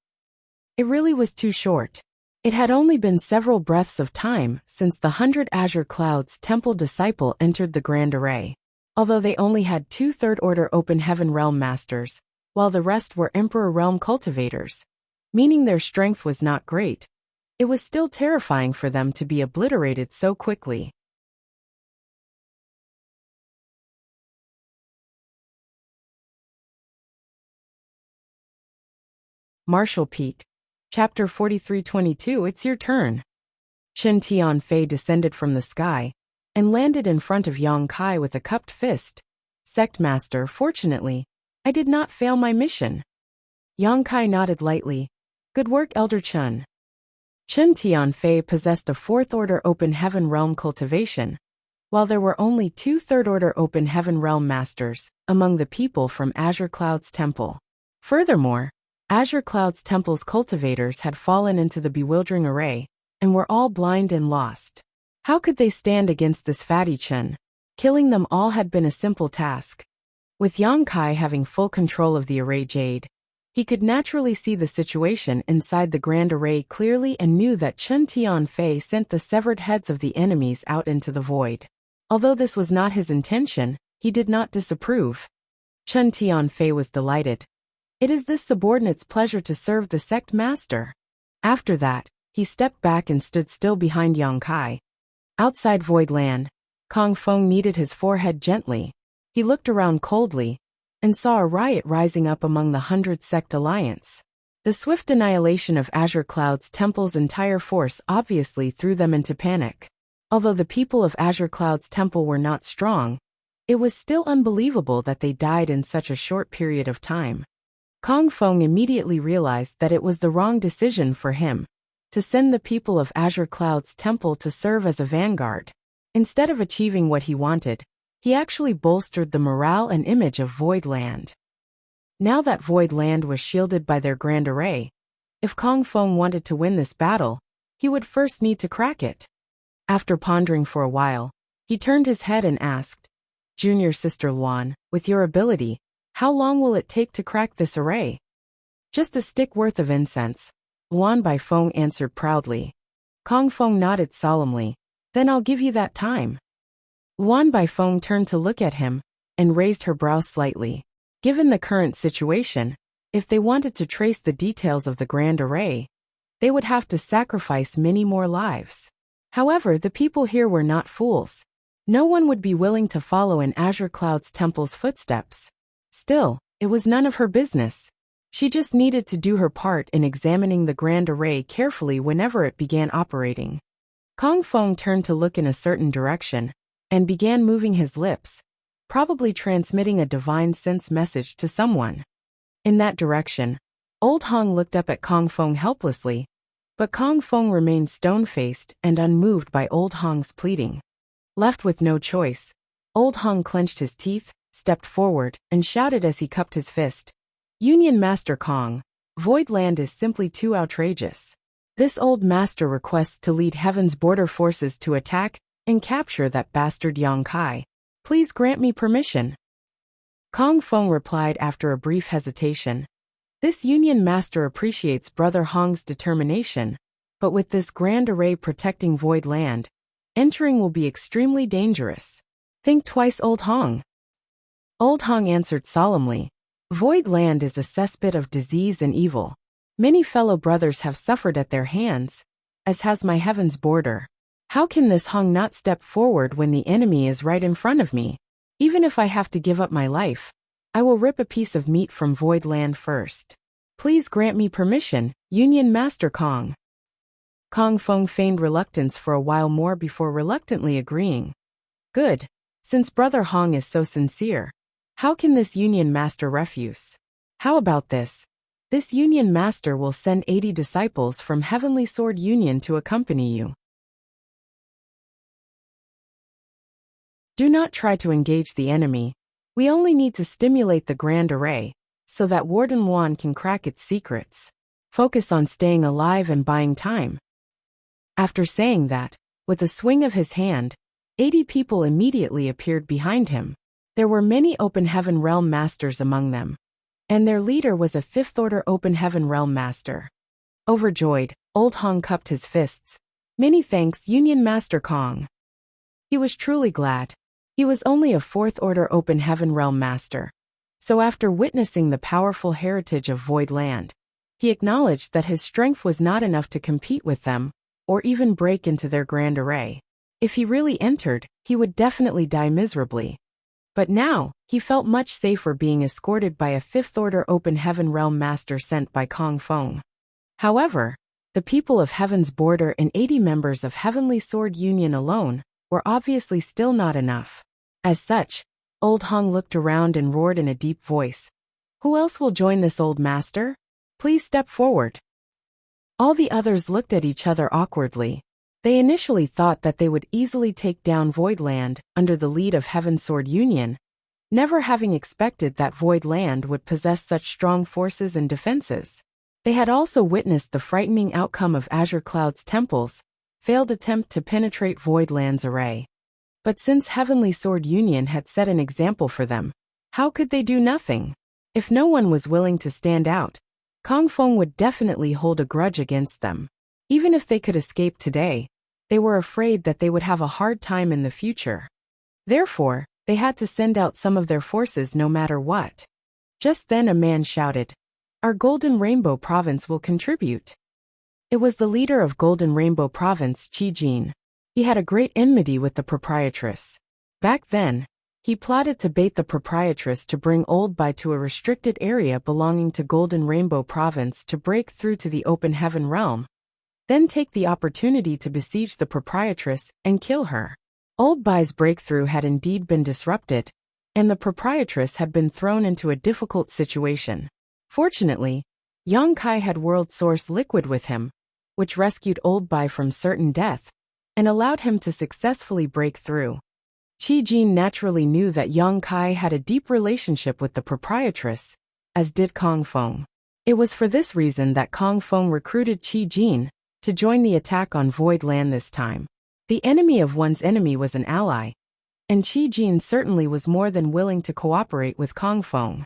It really was too short. It had only been several breaths of time since the 100 Azure Clouds temple disciple entered the Grand Array. Although they only had 2 third-order Open Heaven Realm Masters, while the rest were Emperor Realm Cultivators, meaning their strength was not great, it was still terrifying for them to be obliterated so quickly. Marshall Peak. Chapter 4322. It's your turn. Chen Tianfei descended from the sky and landed in front of Yang Kai with a cupped fist. Sect Master, fortunately, I did not fail my mission. Yang Kai nodded lightly. Good work, Elder Chen. Chen Tianfei possessed a 4th-order Open Heaven Realm cultivation, while there were only 2 3rd-order Open Heaven Realm Masters among the people from Azure Cloud's temple. Furthermore, Azure Cloud's temple's cultivators had fallen into the bewildering array and were all blind and lost. How could they stand against this fatty Chen? Killing them all had been a simple task. With Yang Kai having full control of the array jade, he could naturally see the situation inside the Grand Array clearly and knew that Chen Tianfei sent the severed heads of the enemies out into the void. Although this was not his intention, he did not disapprove. Chen Tianfei was delighted. It is this subordinate's pleasure to serve the sect master. After that, he stepped back and stood still behind Yang Kai. Outside Voidland, Kong Feng kneaded his forehead gently. He looked around coldly and saw a riot rising up among the 100 Sect Alliance. The swift annihilation of Azure Cloud's temple's entire force obviously threw them into panic. Although the people of Azure Cloud's temple were not strong, it was still unbelievable that they died in such a short period of time. Kong Feng immediately realized that it was the wrong decision for him to send the people of Azure Cloud's temple to serve as a vanguard. Instead of achieving what he wanted, he actually bolstered the morale and image of Voidland. Now that Voidland was shielded by their Grand Array, if Kong Feng wanted to win this battle, he would first need to crack it. After pondering for a while, he turned his head and asked, Junior Sister Luan, with your ability, how long will it take to crack this array? Just a stick worth of incense, Luan Baifeng answered proudly. Kong Feng nodded solemnly. Then I'll give you that time. Luan Baifeng turned to look at him and raised her brows slightly. Given the current situation, if they wanted to trace the details of the Grand Array, they would have to sacrifice many more lives. However, the people here were not fools. No one would be willing to follow in Azure Cloud's temple's footsteps. Still, it was none of her business. She just needed to do her part in examining the Grand Array carefully whenever it began operating. Kong Feng turned to look in a certain direction and began moving his lips, probably transmitting a divine sense message to someone. In that direction, Old Hong looked up at Kong Feng helplessly, but Kong Feng remained stone-faced and unmoved by Old Hong's pleading. Left with no choice, Old Hong clenched his teeth, stepped forward, and shouted as he cupped his fist. Union Master Kong, Voidland is simply too outrageous. This old master requests to lead Heaven's border forces to attack and capture that bastard Yang Kai. Please grant me permission. Kong Feng replied after a brief hesitation. This Union Master appreciates Brother Hong's determination, but with this grand array protecting Void Land, entering will be extremely dangerous. Think twice, Old Hong. Old Hong answered solemnly. Void Land is a cesspit of disease and evil. Many fellow brothers have suffered at their hands, as has my heaven's border. How can this Hong not step forward when the enemy is right in front of me? Even if I have to give up my life, I will rip a piece of meat from Void Land first. Please grant me permission, Union Master Kong. Kong Feng feigned reluctance for a while more before reluctantly agreeing. Good. Since Brother Hong is so sincere, how can this Union Master refuse? How about this? This Union Master will send 80 disciples from Heavenly Sword Union to accompany you. Do not try to engage the enemy. We only need to stimulate the Grand Array, so that Warden Wan can crack its secrets. Focus on staying alive and buying time. After saying that, with a swing of his hand, 80 people immediately appeared behind him. There were many Open Heaven Realm Masters among them, and their leader was a 5th Order Open Heaven Realm Master. Overjoyed, Old Hong cupped his fists. Many thanks, Union Master Kong. He was truly glad. He was only a 4th Order Open Heaven Realm Master. So after witnessing the powerful heritage of Void Land, he acknowledged that his strength was not enough to compete with them, or even break into their Grand Array. If he really entered, he would definitely die miserably. But now, he felt much safer being escorted by a 5th Order Open Heaven Realm Master sent by Kong Feng. However, the people of Heaven's Border and 80 members of Heavenly Sword Union alone were obviously still not enough. As such, Old Hong looked around and roared in a deep voice. Who else will join this old master? Please step forward. All the others looked at each other awkwardly. They initially thought that they would easily take down Void Land under the lead of Heaven Sword Union, never having expected that Void Land would possess such strong forces and defenses. They had also witnessed the frightening outcome of Azure Cloud's temple's failed attempt to penetrate Void Land's array. But since Heavenly Sword Union had set an example for them, how could they do nothing? If no one was willing to stand out, Kong Feng would definitely hold a grudge against them. Even if they could escape today, they were afraid that they would have a hard time in the future. Therefore, they had to send out some of their forces no matter what. Just then a man shouted, "Our Golden Rainbow Province will contribute." It was the leader of Golden Rainbow Province, Qi Jin. He had a great enmity with the proprietress. Back then, he plotted to bait the proprietress to bring Old Bai to a restricted area belonging to Golden Rainbow Province to break through to the Open Heaven Realm, then take the opportunity to besiege the proprietress and kill her. Old Bai's breakthrough had indeed been disrupted, and the proprietress had been thrown into a difficult situation. Fortunately, Yang Kai had World Source Liquid with him, which rescued Old Bai from certain death, and allowed him to successfully break through. Qi Jin naturally knew that Yang Kai had a deep relationship with the proprietress, as did Kong Feng. It was for this reason that Kong Feng recruited Qi Jin to join the attack on Void Land this time. The enemy of one's enemy was an ally, and Qi Jin certainly was more than willing to cooperate with Kong Feng.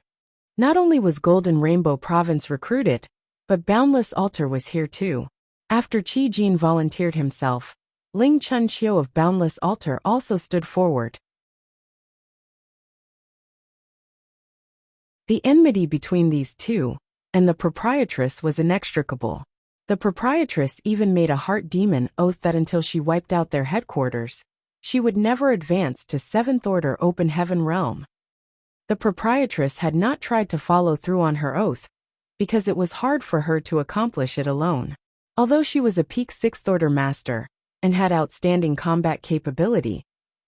Not only was Golden Rainbow Province recruited, but Boundless Altar was here too. After Qi Jin volunteered himself, Ling Chun Xiu of Boundless Altar also stood forward. The enmity between these two and the proprietress was inextricable. The proprietress even made a heart demon oath that until she wiped out their headquarters, she would never advance to 7th Order Open Heaven Realm. The proprietress had not tried to follow through on her oath, because it was hard for her to accomplish it alone. Although she was a peak 6th Order Master, and had outstanding combat capability,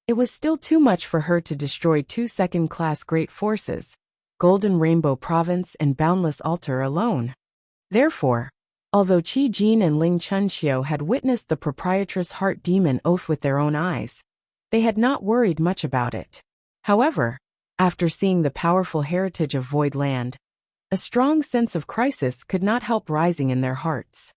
it was still too much for her to destroy two second-class great forces, Golden Rainbow Province and Boundless Altar alone. Therefore, although Qi Jin and Ling Chunxiu had witnessed the proprietress' heart demon oath with their own eyes, they had not worried much about it. However, after seeing the powerful heritage of Void Land, a strong sense of crisis could not help rising in their hearts.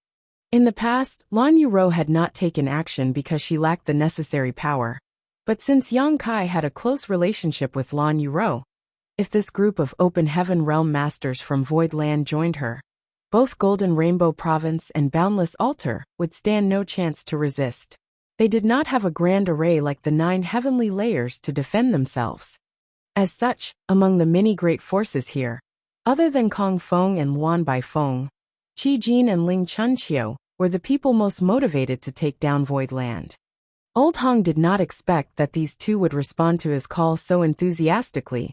In the past, Lan Yuro had not taken action because she lacked the necessary power. But since Yang Kai had a close relationship with Lan Yuro, if this group of Open Heaven Realm Masters from Void Land joined her, both Golden Rainbow Province and Boundless Altar would stand no chance to resist. They did not have a grand array like the 9 heavenly layers to defend themselves. As such, among the many great forces here, other than Kong Feng and Luan Baifeng, Qi Jin and Ling Chunqiu were the people most motivated to take down Void Land. Old Hong did not expect that these two would respond to his call so enthusiastically,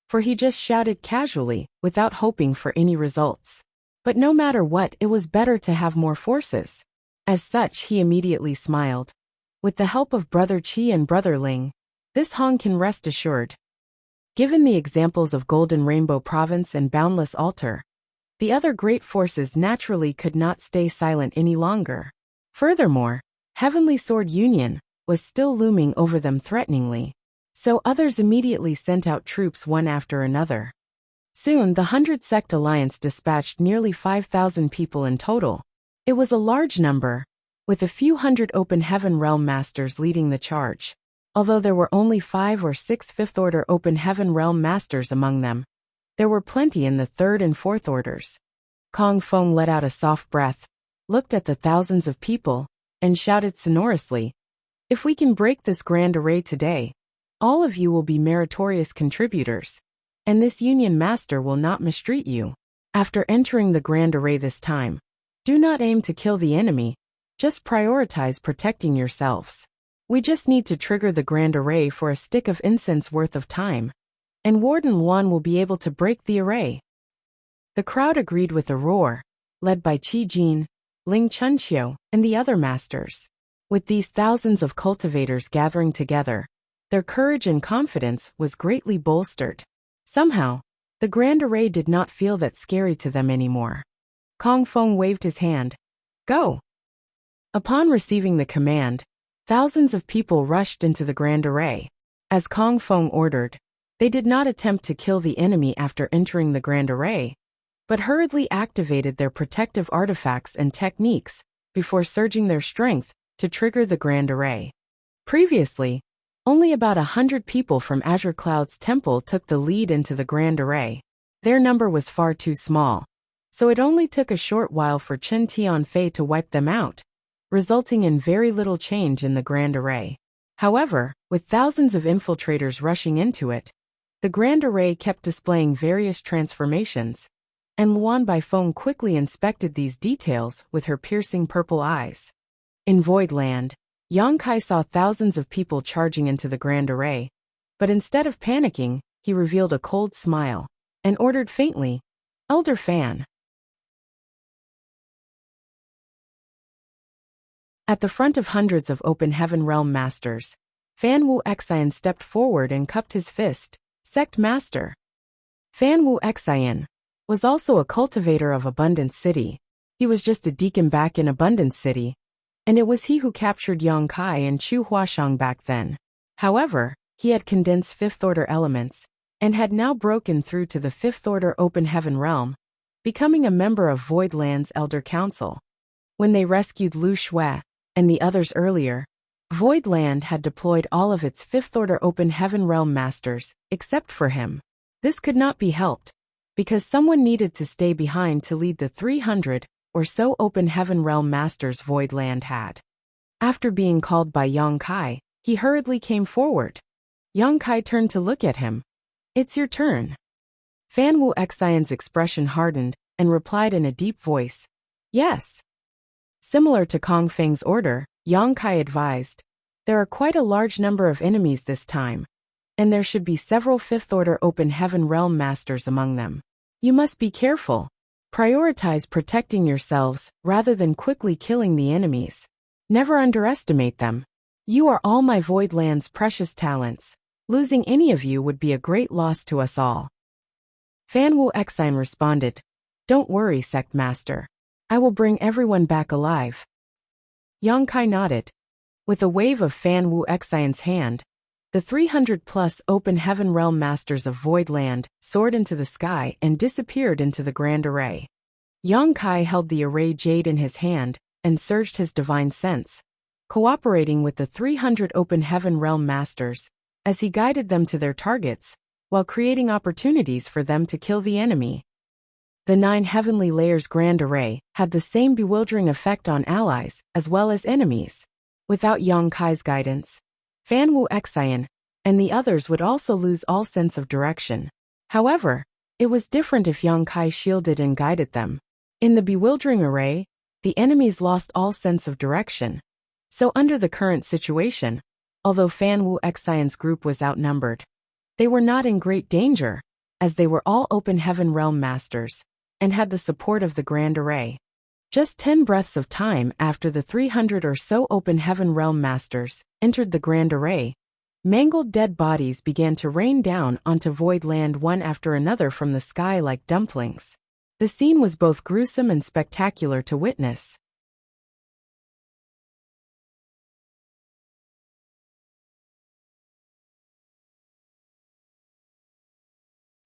for he just shouted casually, without hoping for any results. But no matter what, it was better to have more forces. As such, he immediately smiled. With the help of Brother Qi and Brother Ling, this Hong can rest assured. Given the examples of Golden Rainbow Province and Boundless Altar, the other great forces naturally could not stay silent any longer. Furthermore, Heavenly Sword Union was still looming over them threateningly, so others immediately sent out troops one after another. Soon the 100 Sect Alliance dispatched nearly 5,000 people in total. It was a large number, with a few hundred Open Heaven Realm Masters leading the charge. Although there were only 5 or 6 Fifth Order Open Heaven Realm Masters among them, there were plenty in the 3rd and 4th Orders. Kong Feng let out a soft breath, looked at the thousands of people, and shouted sonorously, "If we can break this grand array today, all of you will be meritorious contributors, and this Union Master will not mistreat you. After entering the grand array this time, do not aim to kill the enemy, just prioritize protecting yourselves. We just need to trigger the grand array for a stick of incense worth of time, and Warden Luan will be able to break the array." The crowd agreed with a roar, led by Qi Jin, Ling Chunqiu, and the other masters. With these thousands of cultivators gathering together, their courage and confidence was greatly bolstered. Somehow, the grand array did not feel that scary to them anymore. Kong Feng waved his hand. "Go!" Upon receiving the command, thousands of people rushed into the grand array. As Kong Feng ordered, they did not attempt to kill the enemy after entering the grand array, but hurriedly activated their protective artifacts and techniques before surging their strength to trigger the grand array. Previously, only about 100 people from Azure Cloud's temple took the lead into the grand array. Their number was far too small, so it only took a short while for Chen Tianfei to wipe them out, resulting in very little change in the grand array. However, with thousands of infiltrators rushing into it, the grand array kept displaying various transformations, and Luan Baifeng quickly inspected these details with her piercing purple eyes. In Void Land, Yang Kai saw thousands of people charging into the grand array, but instead of panicking, he revealed a cold smile and ordered faintly, "Elder Fan." At the front of hundreds of Open Heaven Realm Masters, Fan Wu Xian stepped forward and cupped his fist. "Sect Master." Fan Wu Xian was also a cultivator of Abundance City. He was just a deacon back in Abundance City, and it was he who captured Yang Kai and Chu Huashang back then. However, he had condensed Fifth Order elements, and had now broken through to the Fifth Order Open Heaven Realm, becoming a member of Void Land's Elder Council. When they rescued Lu Shui and the others earlier, Void Land had deployed all of its Fifth Order Open Heaven Realm Masters, except for him. This could not be helped, because someone needed to stay behind to lead the 300 or so Open Heaven Realm Masters Void Land had. After being called by Yang Kai, he hurriedly came forward. Yang Kai turned to look at him. "It's your turn." Fan Wu Xian's expression hardened and replied in a deep voice, "Yes." Similar to Kong Feng's order, Yang Kai advised, "There are quite a large number of enemies this time, and there should be several Fifth Order Open Heaven Realm Masters among them. You must be careful. Prioritize protecting yourselves rather than quickly killing the enemies. Never underestimate them. You are all my Void Land's precious talents. Losing any of you would be a great loss to us all." Fan Wu Xian responded, "Don't worry, Sect Master. I will bring everyone back alive." Yang Kai nodded. With a wave of Fan Wu Xian's hand, the 300-plus Open Heaven Realm Masters of Void Land soared into the sky and disappeared into the grand array. Yang Kai held the array jade in his hand and surged his divine sense, cooperating with the 300 open heaven realm masters, as he guided them to their targets, while creating opportunities for them to kill the enemy. The 9 heavenly layers grand array had the same bewildering effect on allies as well as enemies. Without Yang Kai's guidance, Fan Wuxian and the others would also lose all sense of direction. However, it was different if Yang Kai shielded and guided them. In the bewildering array, the enemies lost all sense of direction. So under the current situation, although Fan Wuxian's group was outnumbered, they were not in great danger, as they were all open heaven realm masters, and had the support of the grand array. Just 10 breaths of time after the 300 or so open heaven realm masters entered the grand array, mangled dead bodies began to rain down onto void land one after another from the sky like dumplings. The scene was both gruesome and spectacular to witness.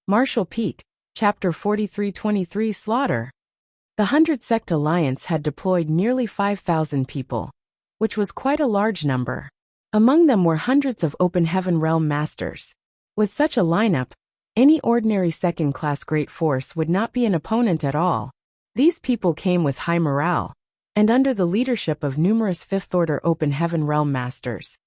Martial Peak, Chapter 43-23 Slaughter. The 100-Sect Alliance had deployed nearly 5,000 people, which was quite a large number. Among them were hundreds of open heaven realm masters. With such a lineup, any ordinary second-class great force would not be an opponent at all. These people came with high morale, and under the leadership of numerous fifth-order open heaven realm masters,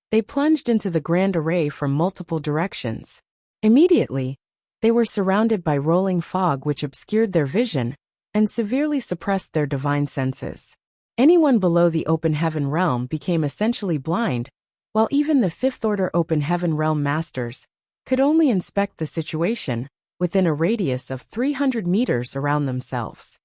they plunged into the grand array from multiple directions. Immediately, they were surrounded by rolling fog which obscured their vision and severely suppressed their divine senses. Anyone below the open heaven realm became essentially blind, while even the fifth-order open heaven realm masters could only inspect the situation within a radius of 300 meters around themselves.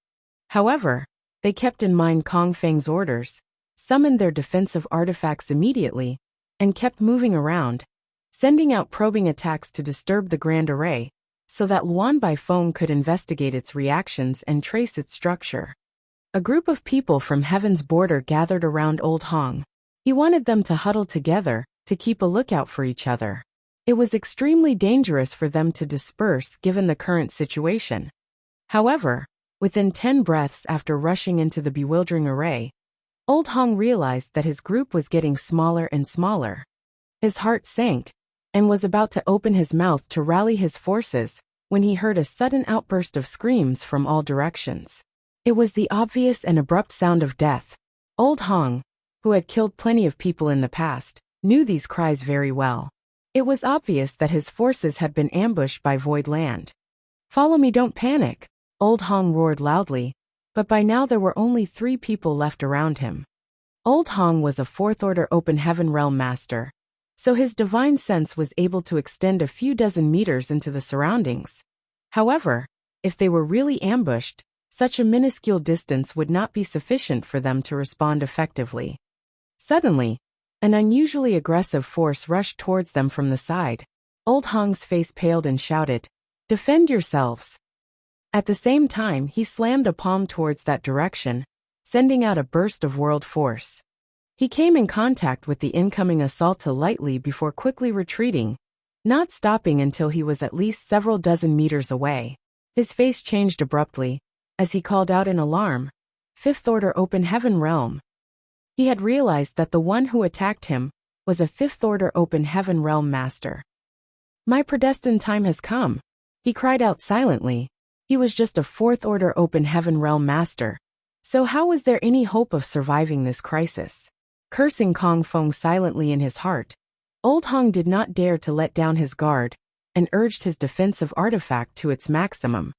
However, they kept in mind Kong Feng's orders, summoned their defensive artifacts immediately, and kept moving around, sending out probing attacks to disturb the grand array, so that Luan Baifeng could investigate its reactions and trace its structure. A group of people from Heaven's border gathered around Old Hong. He wanted them to huddle together, to keep a lookout for each other. It was extremely dangerous for them to disperse given the current situation. However, within 10 breaths after rushing into the bewildering array, Old Hong realized that his group was getting smaller and smaller. His heart sank, and was about to open his mouth to rally his forces, when he heard a sudden outburst of screams from all directions. It was the obvious and abrupt sound of death. Old Hong, who had killed plenty of people in the past, knew these cries very well. It was obvious that his forces had been ambushed by Void Land. "Follow me, don't panic," Old Hong roared loudly, but by now there were only 3 people left around him. Old Hong was a 4th-order open heaven realm master, so his divine sense was able to extend a few dozen meters into the surroundings. However, if they were really ambushed, such a minuscule distance would not be sufficient for them to respond effectively. Suddenly, an unusually aggressive force rushed towards them from the side. Old Hong's face paled and shouted, "Defend yourselves!" At the same time, he slammed a palm towards that direction, sending out a burst of world force. He came in contact with the incoming assault lightly before quickly retreating, not stopping until he was at least several dozen meters away. His face changed abruptly, as he called out in alarm, "Fifth-order open heaven realm." He had realized that the one who attacked him was a fifth-order open heaven realm master. "My predestined time has come," he cried out silently. He was just a 4th-order open heaven realm master, so how was there any hope of surviving this crisis? Cursing Kong Feng silently in his heart, Old Hong did not dare to let down his guard, and urged his defensive artifact to its maximum.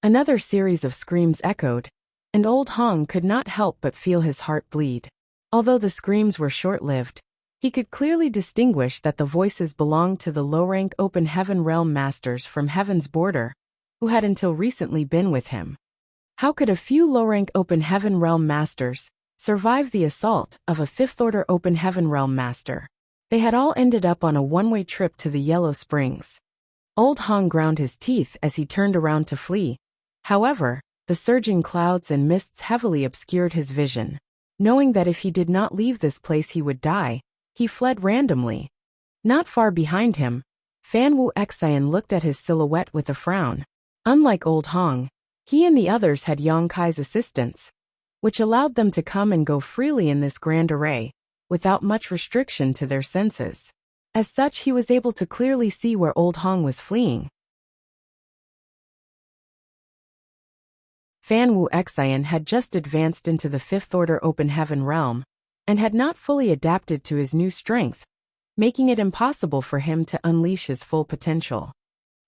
Another series of screams echoed, and Old Hong could not help but feel his heart bleed. Although the screams were short-lived, he could clearly distinguish that the voices belonged to the low-rank open heaven realm masters from Heaven's border, who had until recently been with him. How could a few low-rank open heaven realm masters survive the assault of a 5th-order open heaven realm master? They had all ended up on a one-way trip to the Yellow Springs. Old Hong ground his teeth as he turned around to flee. However, the surging clouds and mists heavily obscured his vision. Knowing that if he did not leave this place he would die, he fled randomly. Not far behind him, Fan Wuxian looked at his silhouette with a frown. Unlike Old Hong, he and the others had Yang Kai's assistance. which allowed them to come and go freely in this grand array, without much restriction to their senses. As such, he was able to clearly see where Old Hong was fleeing. Fan Wuxian had just advanced into the Fifth Order Open Heaven realm, and had not fully adapted to his new strength, making it impossible for him to unleash his full potential.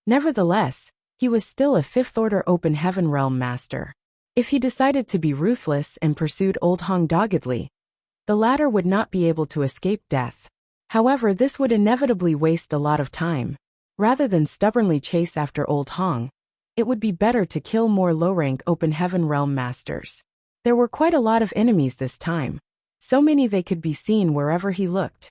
Nevertheless, he was still a Fifth Order Open Heaven realm master. If he decided to be ruthless and pursued Old Hong doggedly, the latter would not be able to escape death. However, this would inevitably waste a lot of time. Rather than stubbornly chase after Old Hong, it would be better to kill more low-rank Open Heaven realm masters. There were quite a lot of enemies this time, so many they could be seen wherever he looked.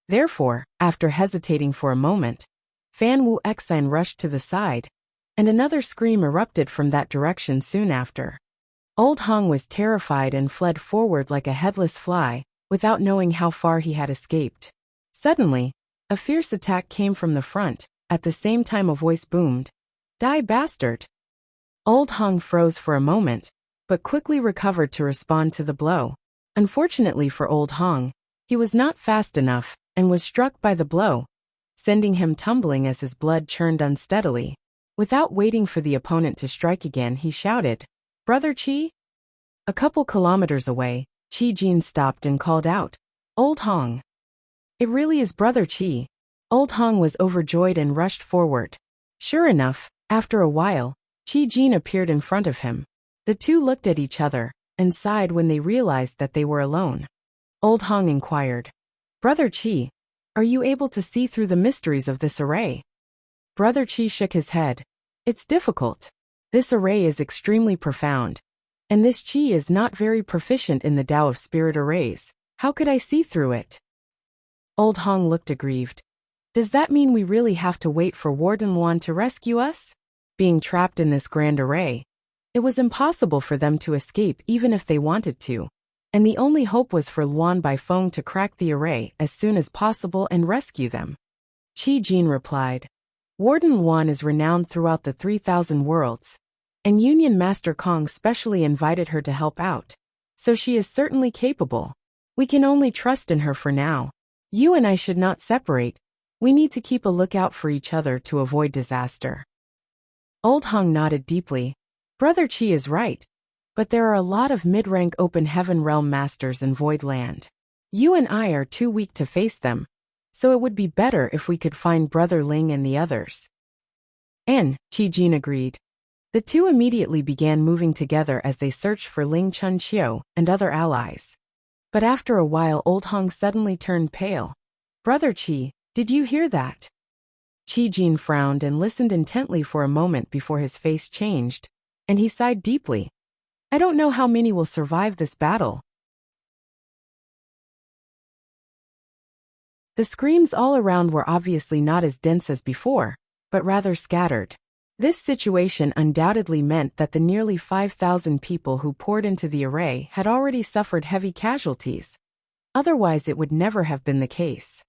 Therefore, after hesitating for a moment, Fan Wuxian rushed to the side, and another scream erupted from that direction soon after. Old Hong was terrified and fled forward like a headless fly, without knowing how far he had escaped. Suddenly, a fierce attack came from the front. At the same time a voice boomed, "Die, bastard!" Old Hong froze for a moment, but quickly recovered to respond to the blow. Unfortunately for Old Hong, he was not fast enough, and was struck by the blow, sending him tumbling as his blood churned unsteadily. Without waiting for the opponent to strike again, he shouted, "Brother Qi?" A couple kilometers away, Qi Jin stopped and called out, "Old Hong." "It really is Brother Qi." Old Hong was overjoyed and rushed forward. Sure enough, after a while, Qi Jin appeared in front of him. The two looked at each other, and sighed when they realized that they were alone. Old Hong inquired, "Brother Qi, are you able to see through the mysteries of this array?" Brother Qi shook his head. "It's difficult. This array is extremely profound, and this Qi is not very proficient in the Tao of Spirit arrays. How could I see through it?" Old Hong looked aggrieved. "Does that mean we really have to wait for Warden Luan to rescue us?" Being trapped in this grand array, it was impossible for them to escape even if they wanted to, and the only hope was for Luan Baifeng to crack the array as soon as possible and rescue them. Qi Jin replied, "Warden Luan is renowned throughout the 3,000 worlds, and Union Master Kong specially invited her to help out, so she is certainly capable. We can only trust in her for now. You and I should not separate. We need to keep a lookout for each other to avoid disaster." Old Hong nodded deeply. Brother Qi is right, but there are a lot of mid-rank Open Heaven realm masters in Void Land. You and I are too weak to face them, so it would be better if we could find Brother Ling and the others. Qi Jin agreed. The two immediately began moving together as they searched for Ling Chunqiu and other allies. But after a while Old Hong suddenly turned pale. "Brother Qi, did you hear that?" Qi Jin frowned and listened intently for a moment before his face changed, and he sighed deeply. "I don't know how many will survive this battle." The screams all around were obviously not as dense as before, but rather scattered. This situation undoubtedly meant that the nearly 5,000 people who poured into the array had already suffered heavy casualties. Otherwise it would never have been the case.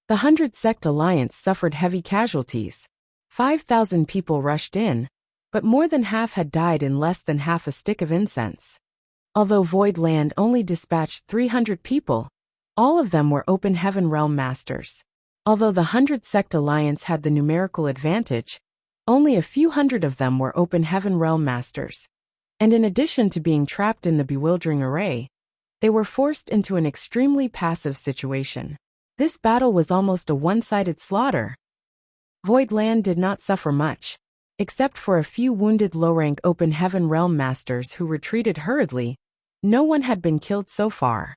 The 100 Sect Alliance suffered heavy casualties. 5,000 people rushed in, but more than half had died in less than half a stick of incense. Although Void Land only dispatched 300 people, all of them were Open Heaven realm masters. Although the 100 Sect Alliance had the numerical advantage, only a few hundred of them were Open Heaven realm masters. And in addition to being trapped in the bewildering array, they were forced into an extremely passive situation. This battle was almost a one-sided slaughter. Void Land did not suffer much, except for a few wounded low-rank Open Heaven realm masters who retreated hurriedly. No one had been killed so far.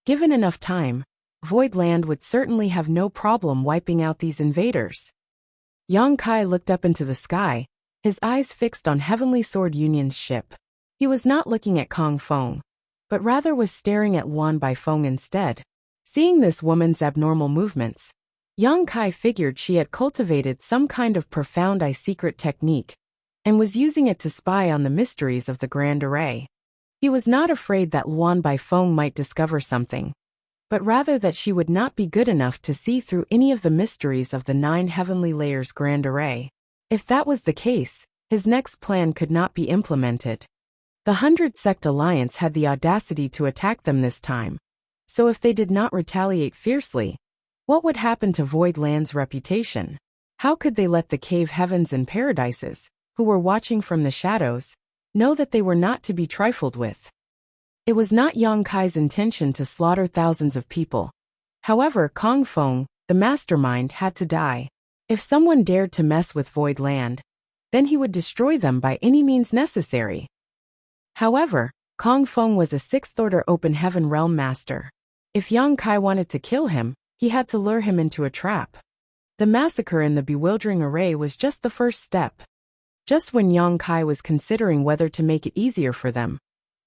Given enough time, Void Land would certainly have no problem wiping out these invaders. Yang Kai looked up into the sky, his eyes fixed on Heavenly Sword Union's ship. He was not looking at Kong Feng, but rather was staring at Luan Baifeng instead. Seeing this woman's abnormal movements, Yang Kai figured she had cultivated some kind of profound eye-secret technique, and was using it to spy on the mysteries of the Grand Array. He was not afraid that Luan Baifeng might discover something, but rather that she would not be good enough to see through any of the mysteries of the 9 heavenly layers Grand Array. If that was the case, his next plan could not be implemented. The 100-sect alliance had the audacity to attack them this time. So if they did not retaliate fiercely, what would happen to Void Land's reputation? How could they let the cave heavens and paradises, who were watching from the shadows, know that they were not to be trifled with? It was not Yang Kai's intention to slaughter thousands of people. However, Kong Feng, the mastermind, had to die. If someone dared to mess with Void Land, then he would destroy them by any means necessary. However, Kong Feng was a 6th-order open heaven realm master. If Yang Kai wanted to kill him, he had to lure him into a trap. The massacre in the bewildering array was just the first step. Just when Yang Kai was considering whether to make it easier for them,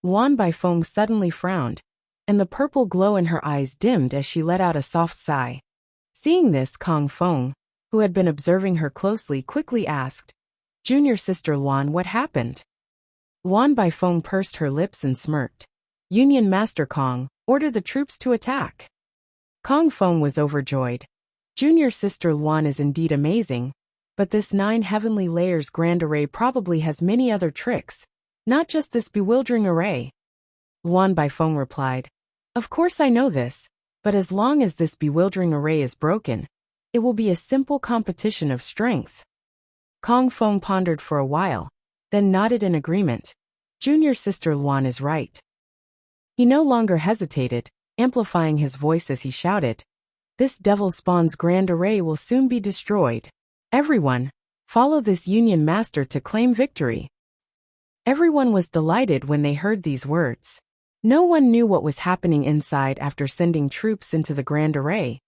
Luan Baifeng suddenly frowned, and the purple glow in her eyes dimmed as she let out a soft sigh. Seeing this, Kong Feng, who had been observing her closely, quickly asked, "Junior sister Luan, what happened?" Luan Baifeng pursed her lips and smirked. "Union Master Kong, order the troops to attack." Kong Feng was overjoyed. Junior sister Luan is indeed amazing, but this 9 heavenly layers grand array probably has many other tricks, not just this bewildering array. Luan Baifeng replied, "Of course I know this, but as long as this bewildering array is broken, it will be a simple competition of strength." Kong Feng pondered for a while, then nodded in agreement. Junior sister Luan is right. He no longer hesitated, amplifying his voice as he shouted, "This devil spawn's grand array will soon be destroyed. Everyone, follow this Union Master to claim victory." Everyone was delighted when they heard these words. No one knew what was happening inside after sending troops into the grand array,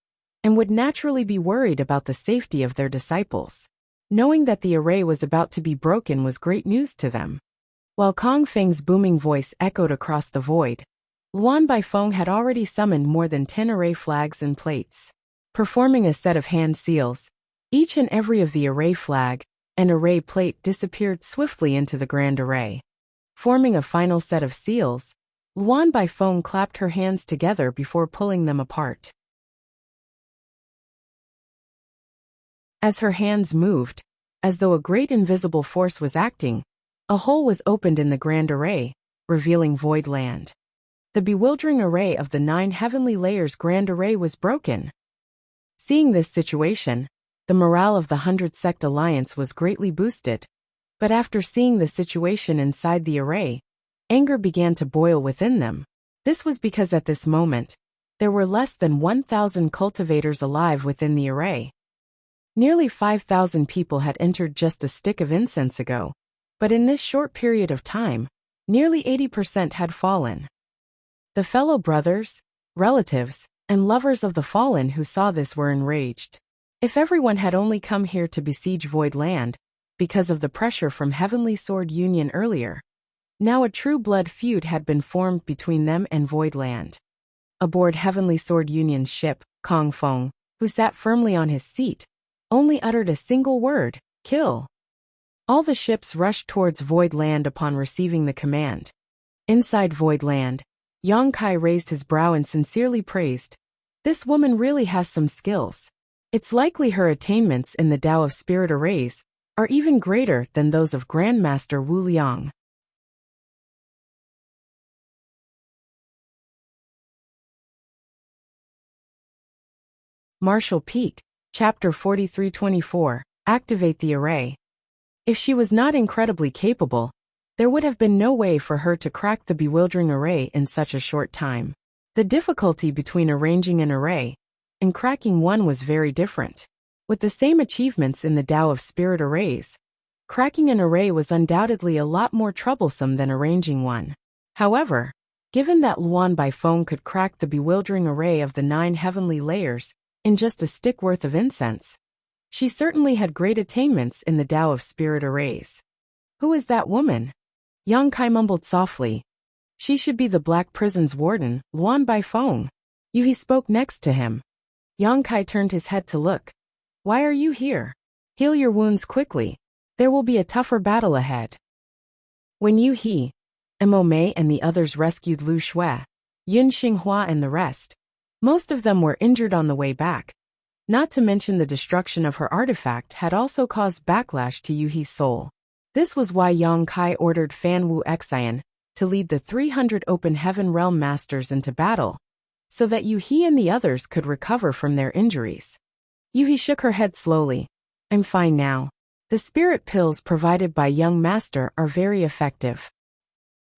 and would naturally be worried about the safety of their disciples. Knowing that the array was about to be broken was great news to them. While Kong Feng's booming voice echoed across the void, Luan Baifeng had already summoned more than 10 array flags and plates. Performing a set of hand seals, each and every of the array flag and array plate disappeared swiftly into the grand array. Forming a final set of seals, Luan Baifeng clapped her hands together before pulling them apart. As her hands moved, as though a great invisible force was acting, a hole was opened in the grand array, revealing Void Land. The bewildering array of the 9 heavenly layers grand array was broken. Seeing this situation, the morale of the 100-sect alliance was greatly boosted, but after seeing the situation inside the array, anger began to boil within them. This was because at this moment, there were less than 1,000 cultivators alive within the array. Nearly 5,000 people had entered just a stick of incense ago, but in this short period of time, nearly 80% had fallen. The fellow brothers, relatives, and lovers of the fallen who saw this were enraged. If everyone had only come here to besiege Void Land, because of the pressure from Heavenly Sword Union earlier, now a true blood feud had been formed between them and Void Land. Aboard Heavenly Sword Union's ship, Kong Feng, who sat firmly on his seat, only uttered a single word, "Kill." All the ships rushed towards Void Land upon receiving the command. Inside Void Land, Yang Kai raised his brow and sincerely praised, "This woman really has some skills. It's likely her attainments in the Tao of Spirit arrays are even greater than those of Grandmaster Wu Liang." Martial Peak, Chapter 43-24, Activate the Array. If she was not incredibly capable, there would have been no way for her to crack the bewildering array in such a short time. The difficulty between arranging an array and cracking one was very different. With the same achievements in the Tao of Spirit arrays, cracking an array was undoubtedly a lot more troublesome than arranging one. However, given that Luan Baifeng could crack the bewildering array of the 9 heavenly layers in just a stick worth of incense, she certainly had great attainments in the Tao of Spirit arrays. "Who is that woman?" Yang Kai mumbled softly. "She should be the Black Prison's warden, Luan Baifeng." Yuhi spoke next to him. Yang Kai turned his head to look. "Why are you here? Heal your wounds quickly. There will be a tougher battle ahead." When Yuhi, Mo Mei and the others rescued Lu Shui, Yun Xinghua and the rest, most of them were injured on the way back. Not to mention the destruction of her artifact had also caused backlash to Yuhi's soul. This was why Yang Kai ordered Fan Wu Xian, to lead the 300 Open Heaven Realm Masters into battle, so that Yuhi and the others could recover from their injuries. Yuhi shook her head slowly. I'm fine now. The spirit pills provided by young master are very effective.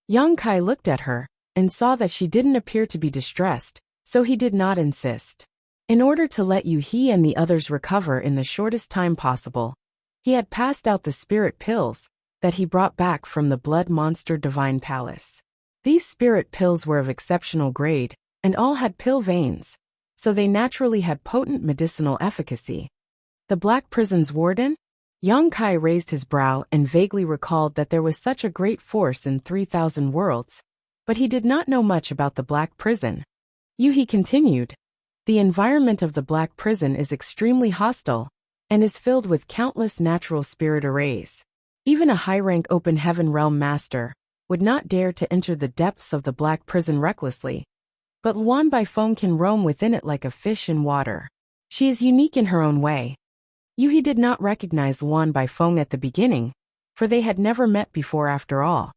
Yang Kai looked at her and saw that she didn't appear to be distressed, so he did not insist. In order to let Yuhi and the others recover in the shortest time possible, he had passed out the spirit pills that he brought back from the Blood Monster Divine Palace. These spirit pills were of exceptional grade, and all had pill veins, so they naturally had potent medicinal efficacy. The Black Prison's warden? Yang Kai raised his brow and vaguely recalled that there was such a great force in 3,000 worlds, but he did not know much about the Black Prison. Yuhi continued. The environment of the Black Prison is extremely hostile, and is filled with countless natural spirit arrays. Even a high-rank Open Heaven Realm Master would not dare to enter the depths of the Black Prison recklessly, but Luan Baifeng can roam within it like a fish in water. She is unique in her own way. Yuhi did not recognize Luan Baifeng at the beginning, for they had never met before after all.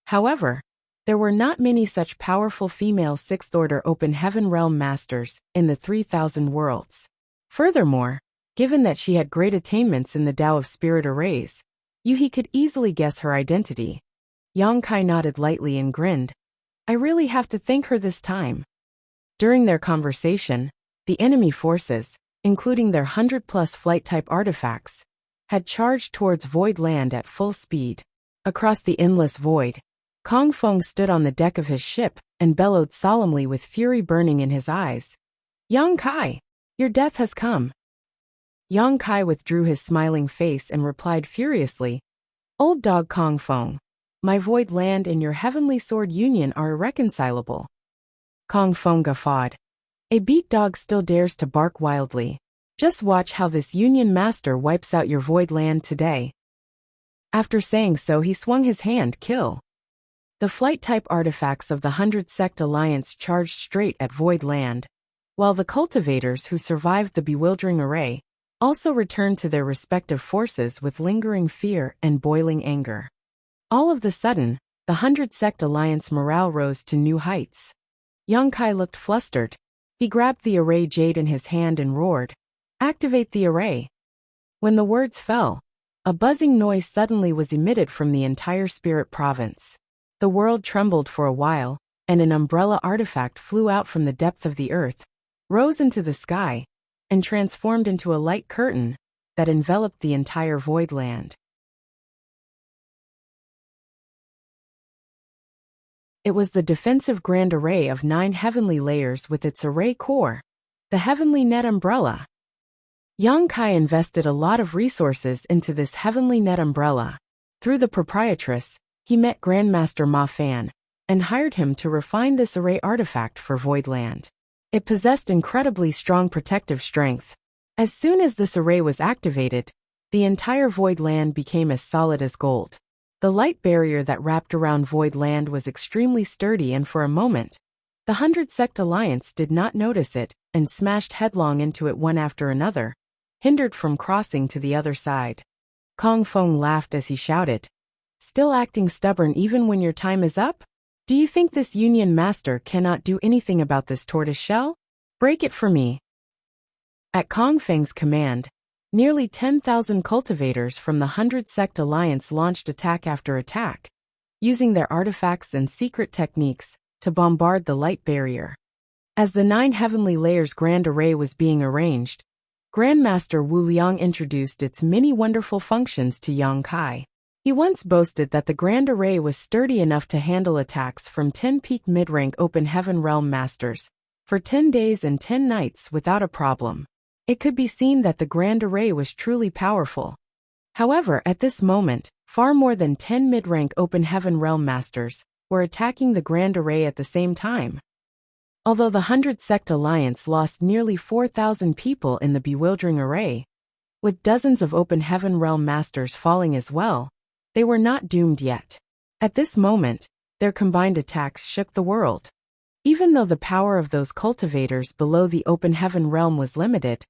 However, there were not many such powerful female 6th Order Open Heaven Realm Masters in the 3,000 worlds. Furthermore, given that she had great attainments in the Tao of Spirit Arrays, Yuhi could easily guess her identity. Yang Kai nodded lightly and grinned. I really have to thank her this time. During their conversation, the enemy forces, including their 100-plus flight-type artifacts, had charged towards Void Land at full speed. Across the endless void, Kong Feng stood on the deck of his ship and bellowed solemnly with fury burning in his eyes. Yang Kai, your death has come. Yang Kai withdrew his smiling face and replied furiously, Old dog Kong Feng, my Void Land and your Heavenly Sword union are irreconcilable. Kong Feng guffawed. A beat dog still dares to bark wildly. Just watch how this Union Master wipes out your Void Land today. After saying so, he swung his hand, kill. The flight-type artifacts of the 100 Sect Alliance charged straight at Void Land, while the cultivators who survived the bewildering array also returned to their respective forces with lingering fear and boiling anger. All of the sudden, the 100 Sect Alliance morale rose to new heights. Yang Kai looked flustered. He grabbed the array jade in his hand and roared, Activate the array. When the words fell, a buzzing noise suddenly was emitted from the entire spirit province. The world trembled for a while, and an umbrella artifact flew out from the depth of the earth, rose into the sky, and transformed into a light curtain that enveloped the entire Void Land. It was the defensive grand array of 9 heavenly layers with its array core, the Heavenly Net Umbrella. Yang Kai invested a lot of resources into this Heavenly Net Umbrella. Through the proprietress, he met Grandmaster Ma Fan and hired him to refine this array artifact for Void Land. It possessed incredibly strong protective strength. As soon as this array was activated, the entire Void Land became as solid as gold. The light barrier that wrapped around Void Land was extremely sturdy, and for a moment, the 100 Sect Alliance did not notice it and smashed headlong into it one after another, hindered from crossing to the other side. Kong Feng laughed as he shouted, Still acting stubborn even when your time is up? Do you think this Union Master cannot do anything about this tortoise shell? Break it for me. At Kong Feng's command, nearly 10,000 cultivators from the 100 Sect Alliance launched attack after attack, using their artifacts and secret techniques to bombard the light barrier. As the 9 heavenly layers grand array was being arranged, Grandmaster Wu Liang introduced its many wonderful functions to Yang Kai. He once boasted that the grand array was sturdy enough to handle attacks from 10 peak mid-rank Open Heaven Realm Masters for 10 days and 10 nights without a problem. It could be seen that the grand array was truly powerful. However, at this moment, far more than 10 mid-rank Open Heaven Realm Masters were attacking the grand array at the same time. Although the 100 Sect Alliance lost nearly 4,000 people in the bewildering array, with dozens of Open Heaven Realm Masters falling as well, they were not doomed yet. At this moment, their combined attacks shook the world. Even though the power of those cultivators below the Open Heaven Realm was limited,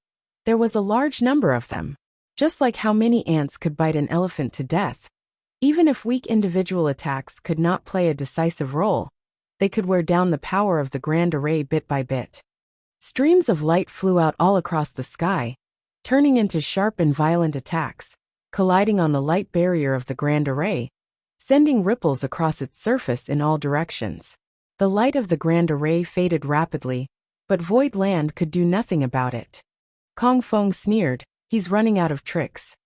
there was a large number of them. Just like how many ants could bite an elephant to death, Even if weak individual attacks could not play a decisive role, they could wear down the power of the grand array bit by bit. Streams of light flew out all across the sky, turning into sharp and violent attacks, colliding on the light barrier of the grand array, sending ripples across its surface in all directions. The light of the grand array faded rapidly, but Void Land could do nothing about it. Kong Feng sneered, "He's running out of tricks."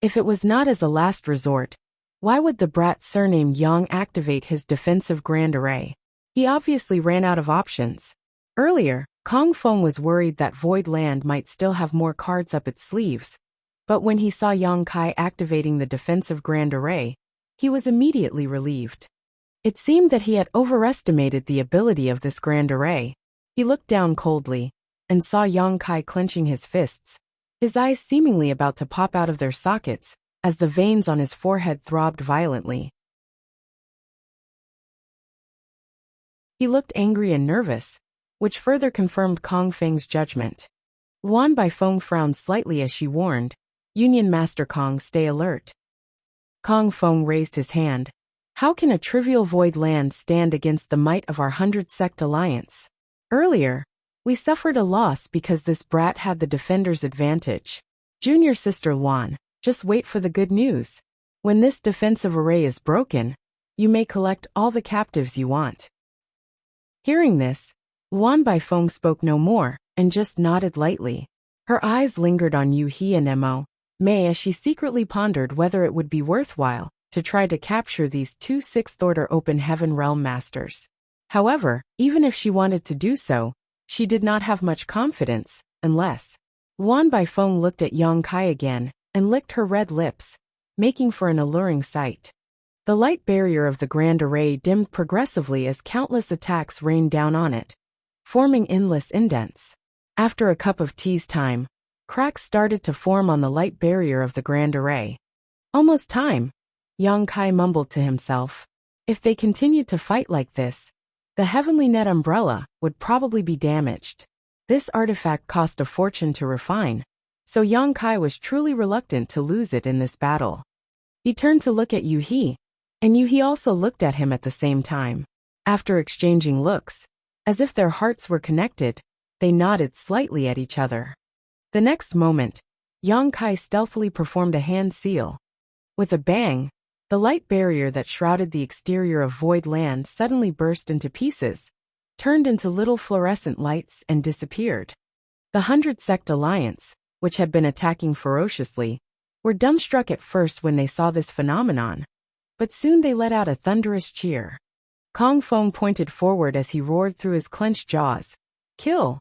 If it was not as a last resort, why would the brat surnamed Yang activate his defensive grand array? He obviously ran out of options. Earlier, Kong Feng was worried that Void Land might still have more cards up its sleeves, but when he saw Yang Kai activating the defensive grand array, he was immediately relieved. It seemed that he had overestimated the ability of this grand array. He looked down coldly and saw Yang Kai clenching his fists, his eyes seemingly about to pop out of their sockets as the veins on his forehead throbbed violently. He looked angry and nervous, which further confirmed Kong Feng's judgment. Wan Baifeng frowned slightly as she warned, "Union Master Kong, stay alert." Kong Feng raised his hand. "How can a trivial Void Land stand against the might of our 100-sect alliance? Earlier, we suffered a loss because this brat had the defender's advantage. Junior Sister Wan, just wait for the good news. When this defensive array is broken, you may collect all the captives you want." Hearing this, Wan Baifeng spoke no more and just nodded lightly. Her eyes lingered on Yu He and Mo Mei as she secretly pondered whether it would be worthwhile to try to capture these two sixth-order open heaven realm masters. However, even if she wanted to do so, she did not have much confidence, unless... Wan Baifeng looked at Yang Kai again and licked her red lips, making for an alluring sight. The light barrier of the grand array dimmed progressively as countless attacks rained down on it, forming endless indents. After a cup of tea's time, cracks started to form on the light barrier of the grand array. "Almost time," Yang Kai mumbled to himself. If they continued to fight like this, the Heavenly Net umbrella would probably be damaged. This artifact cost a fortune to refine, so Yang Kai was truly reluctant to lose it in this battle. He turned to look at Yu He, and Yu He also looked at him at the same time. After exchanging looks, as if their hearts were connected, they nodded slightly at each other. The next moment, Yang Kai stealthily performed a hand seal. With a bang, the light barrier that shrouded the exterior of Void Land suddenly burst into pieces, turned into little fluorescent lights and disappeared. The 100-sect alliance, which had been attacking ferociously, were dumbstruck at first when they saw this phenomenon, but soon they let out a thunderous cheer. Kong Feng pointed forward as he roared through his clenched jaws, "Kill!"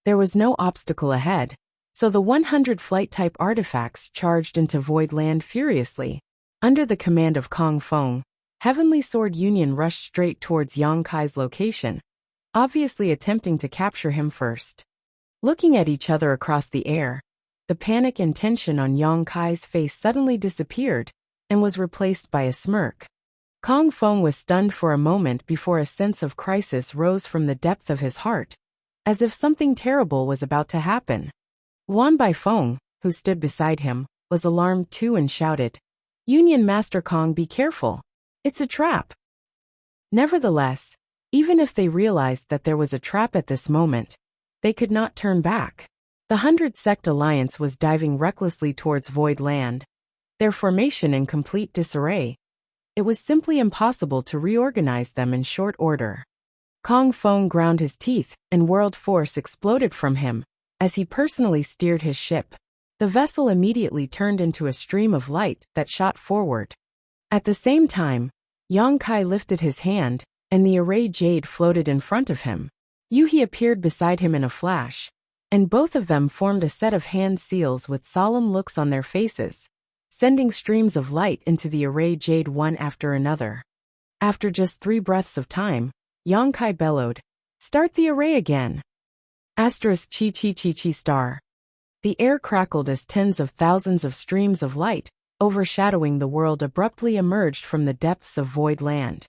There was no obstacle ahead, so the 100 flight-type artifacts charged into Void Land furiously. Under the command of Kong Feng, Heavenly Sword Union rushed straight towards Yang Kai's location, obviously attempting to capture him first. Looking at each other across the air, the panic and tension on Yang Kai's face suddenly disappeared and was replaced by a smirk. Kong Feng was stunned for a moment before a sense of crisis rose from the depth of his heart, as if something terrible was about to happen. Wan Baifeng, who stood beside him, was alarmed too and shouted, "Union Master Kong, be careful. It's a trap." Nevertheless, even if they realized that there was a trap at this moment, they could not turn back. The 100-sect alliance was diving recklessly towards Void Land, their formation in complete disarray. It was simply impossible to reorganize them in short order. Kong Feng ground his teeth, and world force exploded from him as he personally steered his ship. The vessel immediately turned into a stream of light that shot forward. At the same time, Yang Kai lifted his hand, and the array jade floated in front of him. Yu He appeared beside him in a flash, and both of them formed a set of hand seals with solemn looks on their faces, sending streams of light into the array jade one after another. After just 3 breaths of time, Yang Kai bellowed, "Start the array again!" Asterisk chi chi chi chi star. The air crackled as tens of thousands of streams of light, overshadowing the world, abruptly emerged from the depths of Void Land.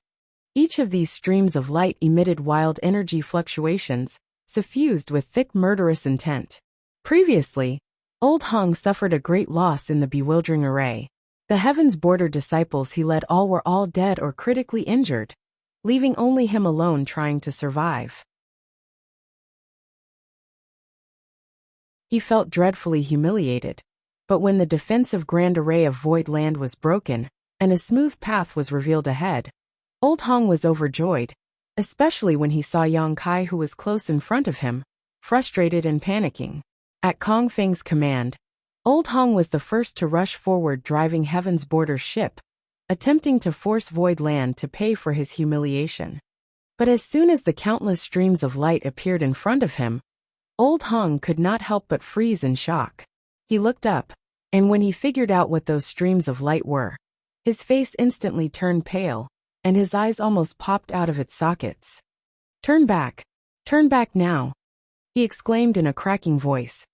Each of these streams of light emitted wild energy fluctuations, suffused with thick murderous intent. Previously, Old Hong suffered a great loss in the bewildering array. The Heaven's Border disciples he led were all dead or critically injured, leaving only him alone trying to survive. He felt dreadfully humiliated. But when the defensive grand array of void land was broken, and a smooth path was revealed ahead, Old Hong was overjoyed, especially when he saw Yang Kai, who was close in front of him, frustrated and panicking. At Kong Feng's command, Old Hong was the first to rush forward, driving Heaven's Border ship, attempting to force void land to pay for his humiliation. But as soon as the countless streams of light appeared in front of him, Old Hong could not help but freeze in shock. He looked up, and when he figured out what those streams of light were, his face instantly turned pale, and his eyes almost popped out of its sockets. Turn back now," he exclaimed in a cracking voice.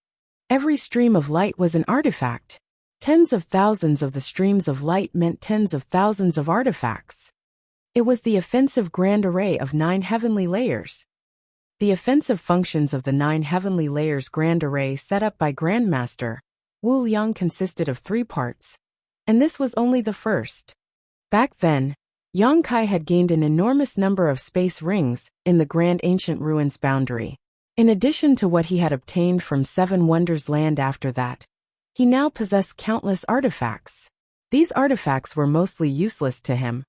Every stream of light was an artifact. Tens of thousands of the streams of light meant tens of thousands of artifacts. It was the offensive grand array of 9 heavenly layers. The offensive functions of the 9 heavenly layers grand array set up by Grandmaster Wu Liang consisted of 3 parts, and this was only the first. Back then, Yang Kai had gained an enormous number of space rings in the Grand Ancient Ruins boundary. In addition to what he had obtained from 7 Wonders Land after that, he now possessed countless artifacts. These artifacts were mostly useless to him,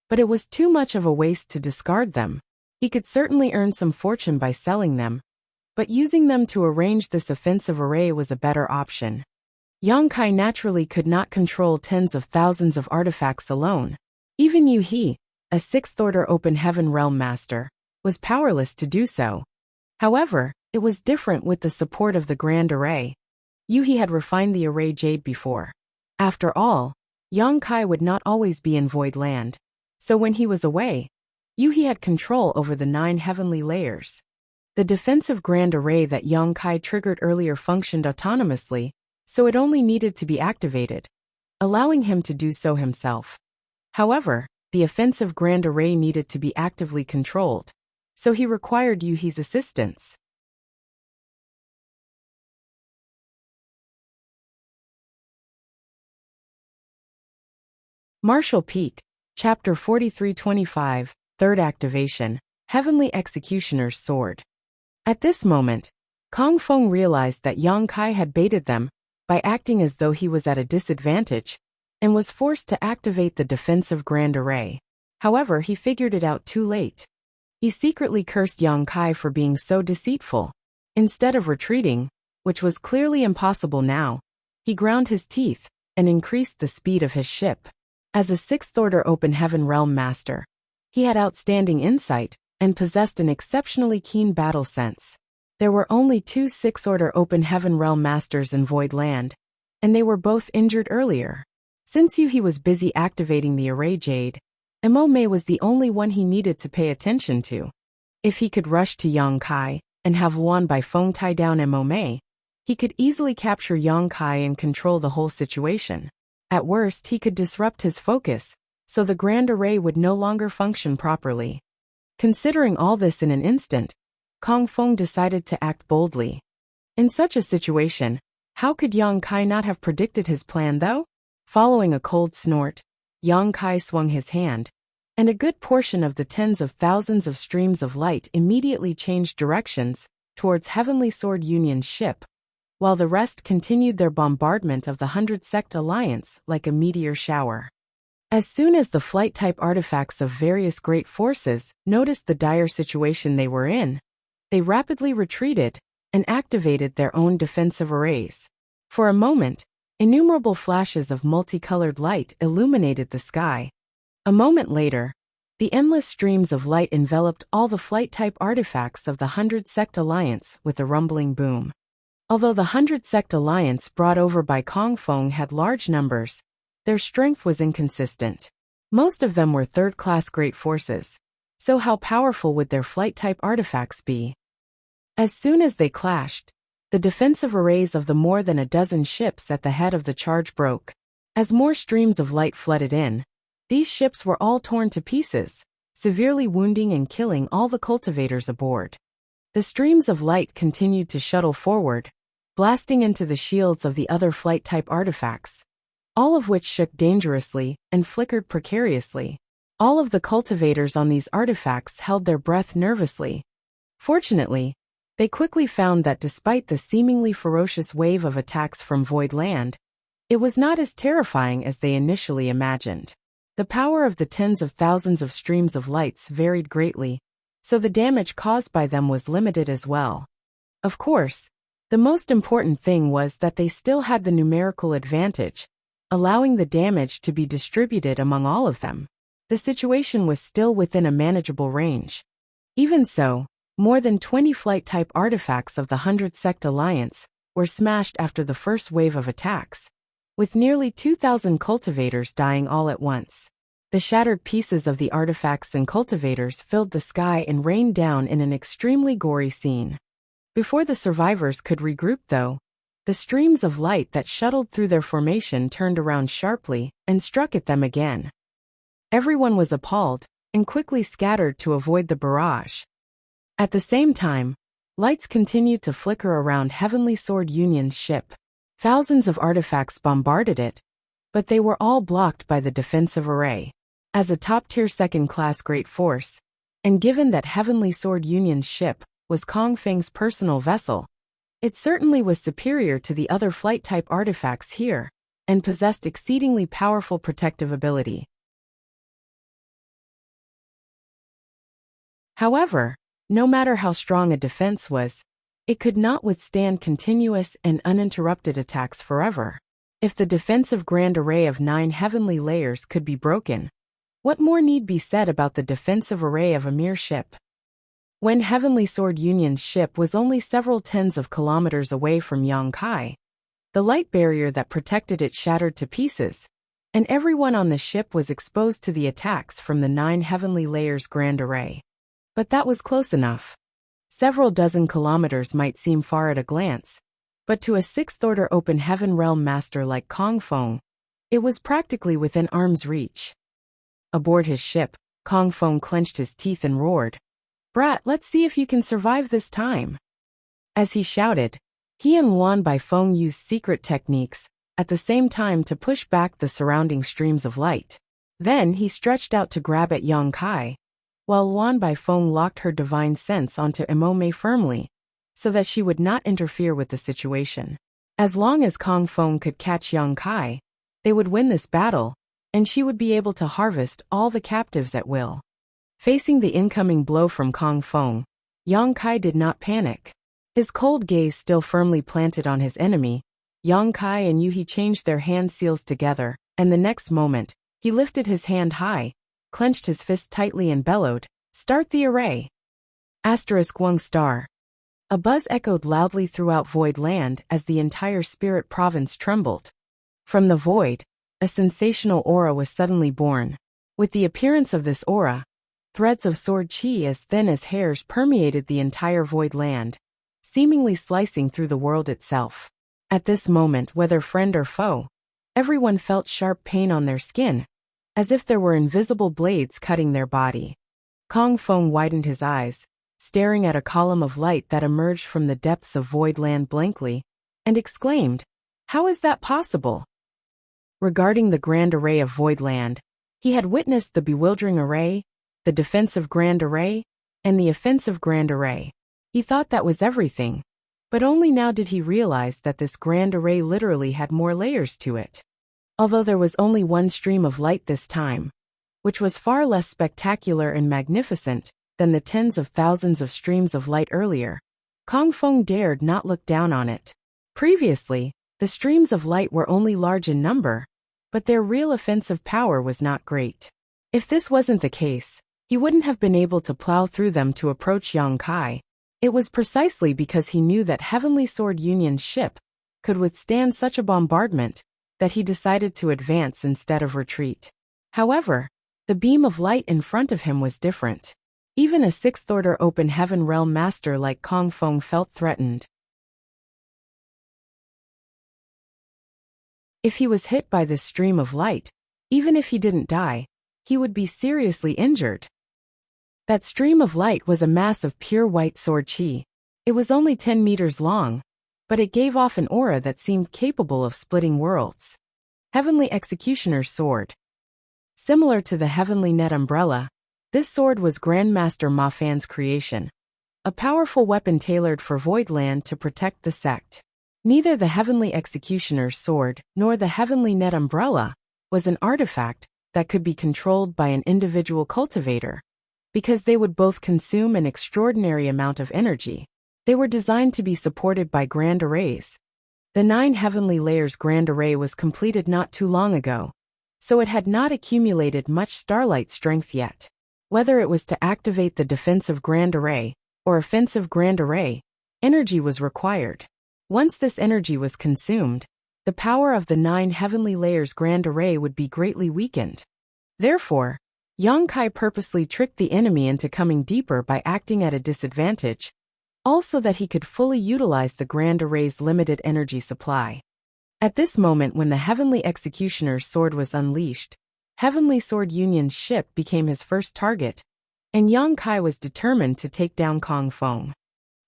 but it was too much of a waste to discard them. He could certainly earn some fortune by selling them, but using them to arrange this offensive array was a better option. Yang Kai naturally could not control tens of thousands of artifacts alone. Even Yu He, a 6th-order Open Heaven Realm Master, was powerless to do so. However, it was different with the support of the Grand Array. Yu He had refined the Array Jade before. After all, Yang Kai would not always be in Void Land, so when he was away, Yu He had control over the 9 heavenly layers. The defensive Grand Array that Yang Kai triggered earlier functioned autonomously, so it only needed to be activated, allowing him to do so himself. However, the offensive Grand Array needed to be actively controlled, so he required Yu He's assistance. Martial Peak, Chapter 4325, Third Activation, Heavenly Executioner's Sword. At this moment, Kong Feng realized that Yang Kai had baited them by acting as though he was at a disadvantage, and was forced to activate the defensive Grand Array. However, he figured it out too late. He secretly cursed Yang Kai for being so deceitful. Instead of retreating, which was clearly impossible now, he ground his teeth and increased the speed of his ship. As a 6th-order Open Heaven Realm Master, he had outstanding insight and possessed an exceptionally keen battle sense. There were only 2 6th-order Open Heaven Realm Masters in Void Land, and they were both injured earlier. Since Yu He was busy activating the Array Jade, Mo Mei was the only one he needed to pay attention to. If he could rush to Yang Kai and have Luan Bai Feng tie down Mo Mei, he could easily capture Yang Kai and control the whole situation. At worst, he could disrupt his focus, so the Grand Array would no longer function properly. Considering all this in an instant, Kong Feng decided to act boldly. In such a situation, how could Yang Kai not have predicted his plan though? Following a cold snort, Yang Kai swung his hand, and a good portion of the tens of thousands of streams of light immediately changed directions towards Heavenly Sword Union's ship, while the rest continued their bombardment of the 100 Sect Alliance like a meteor shower. As soon as the flight-type artifacts of various great forces noticed the dire situation they were in, they rapidly retreated and activated their own defensive arrays. For a moment, innumerable flashes of multicolored light illuminated the sky. A moment later, the endless streams of light enveloped all the flight-type artifacts of the 100 Sect Alliance with a rumbling boom. Although the 100 Sect Alliance brought over by Kong Feng had large numbers, their strength was inconsistent. Most of them were third-class great forces, so how powerful would their flight-type artifacts be? As soon as they clashed, the defensive arrays of the more than a dozen ships at the head of the charge broke. As more streams of light flooded in, these ships were all torn to pieces, severely wounding and killing all the cultivators aboard. The streams of light continued to shuttle forward, blasting into the shields of the other flight-type artifacts. all of which shook dangerously and flickered precariously. All of the cultivators on these artifacts held their breath nervously. Fortunately, they quickly found that despite the seemingly ferocious wave of attacks from Void Land, it was not as terrifying as they initially imagined. The power of the tens of thousands of streams of lights varied greatly, so the damage caused by them was limited as well. Of course, the most important thing was that they still had the numerical advantage, allowing the damage to be distributed among all of them. The situation was still within a manageable range. Even so, more than 20 flight-type artifacts of the 100-sect alliance were smashed after the first wave of attacks, with nearly 2,000 cultivators dying all at once. The shattered pieces of the artifacts and cultivators filled the sky and rained down in an extremely gory scene. Before the survivors could regroup though, the streams of light that shuttled through their formation turned around sharply and struck at them again. Everyone was appalled and quickly scattered to avoid the barrage. At the same time, lights continued to flicker around Heavenly Sword Union's ship. Thousands of artifacts bombarded it, but they were all blocked by the defensive array. As a top-tier second-class great force, and given that Heavenly Sword Union's ship was Kong Feng's personal vessel, it certainly was superior to the other flight-type artifacts here, and possessed exceedingly powerful protective ability. However, no matter how strong a defense was, it could not withstand continuous and uninterrupted attacks forever. If the defensive grand array of 9 heavenly layers could be broken, what more need be said about the defensive array of a mere ship? When Heavenly Sword Union's ship was only several tens of kilometers away from Yongkai, the light barrier that protected it shattered to pieces, and everyone on the ship was exposed to the attacks from the 9 heavenly layers grand array. But that was close enough. Several dozen kilometers might seem far at a glance, but to a 6th-order open heaven realm master like Kong Feng, it was practically within arm's reach. Aboard his ship, Kong Feng clenched his teeth and roared, "Brat, let's see if you can survive this time." As he shouted, he and Wan Baifeng used secret techniques, at the same time to push back the surrounding streams of light. Then he stretched out to grab at Yongkai, while Wan Baifeng locked her divine sense onto Emome firmly, so that she would not interfere with the situation. As long as Kong Feng could catch Yongkai, they would win this battle, and she would be able to harvest all the captives at will. Facing the incoming blow from Kong Feng, Yongkai did not panic. His cold gaze still firmly planted on his enemy, Yongkai and Yuhi changed their hand seals together, and the next moment, he lifted his hand high, clenched his fist tightly and bellowed, "Start the array!" *1 star. A buzz echoed loudly throughout Void Land as the entire spirit province trembled. From the void, a sensational aura was suddenly born. With the appearance of this aura, threads of sword chi as thin as hairs permeated the entire Void Land, seemingly slicing through the world itself. At this moment, whether friend or foe, everyone felt sharp pain on their skin, as if there were invisible blades cutting their body. Kong Feng widened his eyes, staring at a column of light that emerged from the depths of Void Land blankly, and exclaimed, "How is that possible?" Regarding the grand array of Void Land, he had witnessed the bewildering array, the defensive grand array, and the offensive grand array. He thought that was everything, but only now did he realize that this grand array literally had more layers to it. Although there was only one stream of light this time, which was far less spectacular and magnificent than the tens of thousands of streams of light earlier, Kong Feng dared not look down on it. Previously, the streams of light were only large in number, but their real offensive power was not great. If this wasn't the case, he wouldn't have been able to plow through them to approach Yongkai. It was precisely because he knew that Heavenly Sword Union's ship could withstand such a bombardment that he decided to advance instead of retreat. However, the beam of light in front of him was different. Even a 6th-order open heaven realm master like Kong Feng felt threatened. If he was hit by this stream of light, even if he didn't die, he would be seriously injured. That stream of light was a mass of pure white sword chi. It was only 10 meters long, but it gave off an aura that seemed capable of splitting worlds. Heavenly Executioner's Sword. Similar to the Heavenly Net Umbrella, this sword was Grandmaster Ma Fan's creation, a powerful weapon tailored for Voidland to protect the sect. Neither the Heavenly Executioner's Sword nor the Heavenly Net Umbrella was an artifact that could be controlled by an individual cultivator, because they would both consume an extraordinary amount of energy. They were designed to be supported by grand arrays. The 9 Heavenly Layers Grand Array was completed not too long ago, so it had not accumulated much starlight strength yet. Whether it was to activate the defensive Grand Array or offensive Grand Array, energy was required. Once this energy was consumed, the power of the 9 Heavenly Layers Grand Array would be greatly weakened. Therefore, Yang Kai purposely tricked the enemy into coming deeper by acting at a disadvantage, also that he could fully utilize the Grand Array's limited energy supply. At this moment when the Heavenly Executioner's Sword was unleashed, Heavenly Sword Union's ship became his first target, and Yang Kai was determined to take down Kong Feng.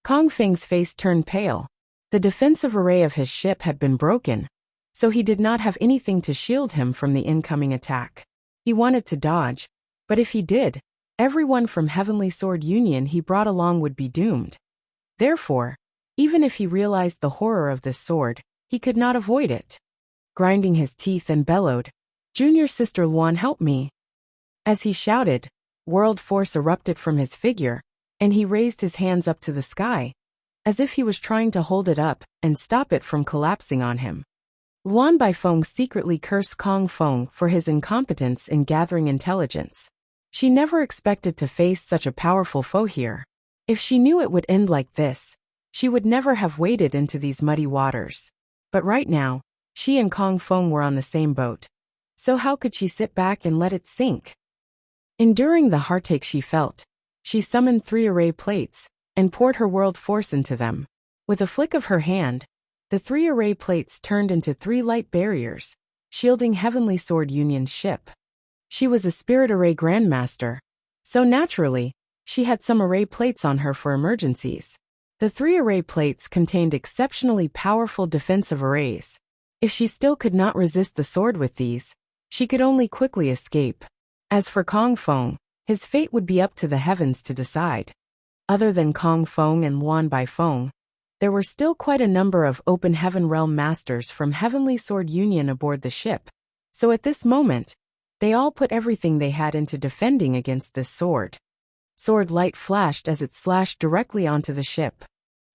Kong Feng's face turned pale. The defensive array of his ship had been broken, so he did not have anything to shield him from the incoming attack. He wanted to dodge, but if he did, everyone from Heavenly Sword Union he brought along would be doomed. Therefore, even if he realized the horror of this sword, he could not avoid it. Grinding his teeth and bellowed, "Junior Sister Luan, help me!" As he shouted, world force erupted from his figure, and he raised his hands up to the sky, as if he was trying to hold it up and stop it from collapsing on him. Luan Baifeng secretly cursed Kong Feng for his incompetence in gathering intelligence. She never expected to face such a powerful foe here. If she knew it would end like this, she would never have waded into these muddy waters. But right now, she and Kong Feng were on the same boat. So how could she sit back and let it sink? Enduring the heartache she felt, she summoned 3 array plates and poured her world force into them. With a flick of her hand, the 3 array plates turned into 3 light barriers, shielding Heavenly Sword Union's ship. She was a Spirit Array Grandmaster, so naturally, she had some array plates on her for emergencies. The 3 array plates contained exceptionally powerful defensive arrays. If she still could not resist the sword with these, she could only quickly escape. As for Kong Feng, his fate would be up to the heavens to decide. Other than Kong Feng and Luan Baifeng, there were still quite a number of Open Heaven Realm Masters from Heavenly Sword Union aboard the ship, so at this moment, they all put everything they had into defending against this sword. Sword light flashed as it slashed directly onto the ship.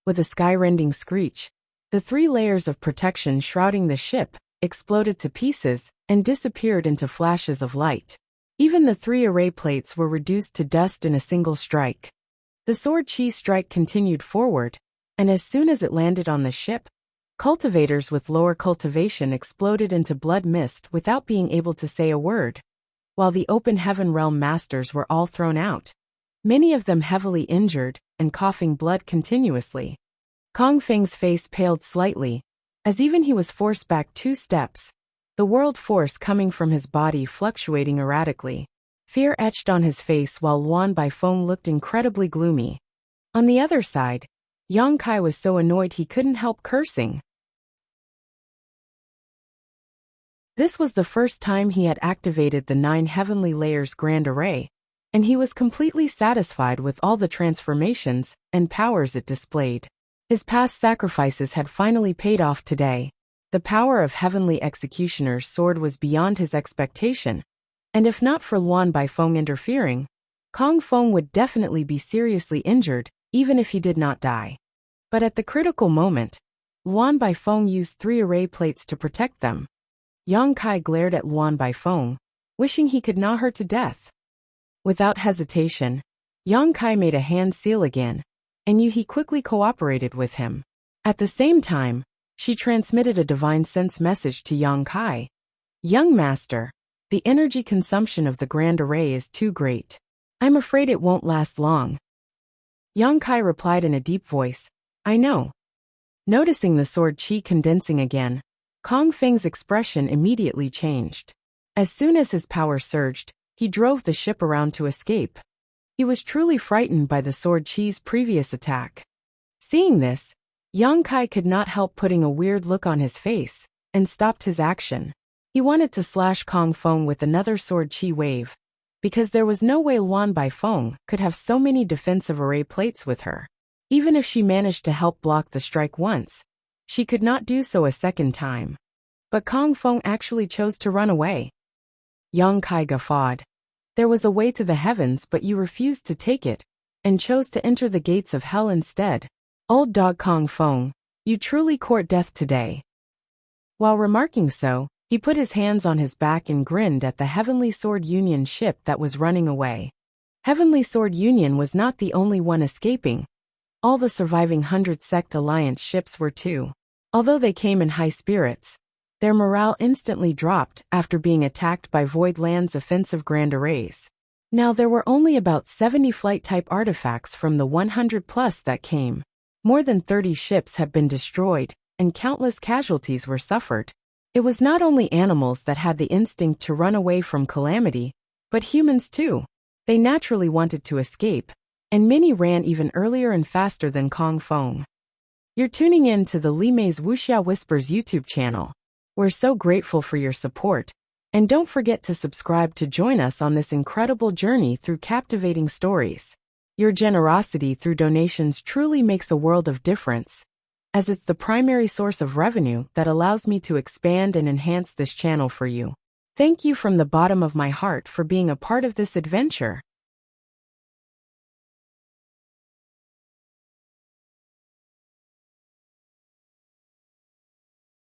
With a sky-rending screech, the 3 layers of protection shrouding the ship exploded to pieces and disappeared into flashes of light. Even the 3 array plates were reduced to dust in a single strike. The sword chi strike continued forward, and as soon as it landed on the ship, cultivators with lower cultivation exploded into blood mist without being able to say a word, while the Open Heaven Realm Masters were all thrown out, many of them heavily injured and coughing blood continuously. Kong Feng's face paled slightly, as even he was forced back 2 steps, the world force coming from his body fluctuating erratically. Fear etched on his face while Luan Baifeng looked incredibly gloomy. On the other side, Yang Kai was so annoyed he couldn't help cursing. This was the first time he had activated the 9 Heavenly Layers Grand Array, and he was completely satisfied with all the transformations and powers it displayed. His past sacrifices had finally paid off today. The power of Heavenly Executioner's Sword was beyond his expectation, and if not for Luan Baifeng interfering, Kong Feng would definitely be seriously injured, even if he did not die. But at the critical moment, Luan Baifeng used 3 array plates to protect them. Yang Kai glared at Luan Baifeng, wishing he could gnaw her to death. Without hesitation, Yang Kai made a hand seal again, and Yu He quickly cooperated with him. At the same time, she transmitted a divine sense message to Yang Kai. "Young Master, the energy consumption of the Grand Array is too great. I'm afraid it won't last long." Yang Kai replied in a deep voice, "I know." Noticing the sword chi condensing again, Kong Feng's expression immediately changed. As soon as his power surged, he drove the ship around to escape. He was truly frightened by the sword chi's previous attack. Seeing this, Yang Kai could not help putting a weird look on his face, and stopped his action. He wanted to slash Kong Feng with another sword chi wave, because there was no way Luan Baifeng could have so many defensive array plates with her. Even if she managed to help block the strike once, she could not do so a second time. But Kong Feng actually chose to run away. Yang Kai guffawed. There was a way to the heavens, but you refused to take it, and chose to enter the gates of hell instead. Old dog Kong Feng, you truly court death today. While remarking so, he put his hands on his back and grinned at the Heavenly Sword Union ship that was running away. Heavenly Sword Union was not the only one escaping. All the surviving 100 Sect Alliance ships were too. Although they came in high spirits, their morale instantly dropped after being attacked by Void Land's offensive Grand Arrays. Now there were only about 70 flight-type artifacts from the 100+ that came. More than 30 ships had been destroyed, and countless casualties were suffered. It was not only animals that had the instinct to run away from calamity, but humans too. They naturally wanted to escape, and many ran even earlier and faster than Kong Feng. You're tuning in to the Li Mei's Wuxia Whispers YouTube channel. We're so grateful for your support, and don't forget to subscribe to join us on this incredible journey through captivating stories. Your generosity through donations truly makes a world of difference, as it's the primary source of revenue that allows me to expand and enhance this channel for you. Thank you from the bottom of my heart for being a part of this adventure.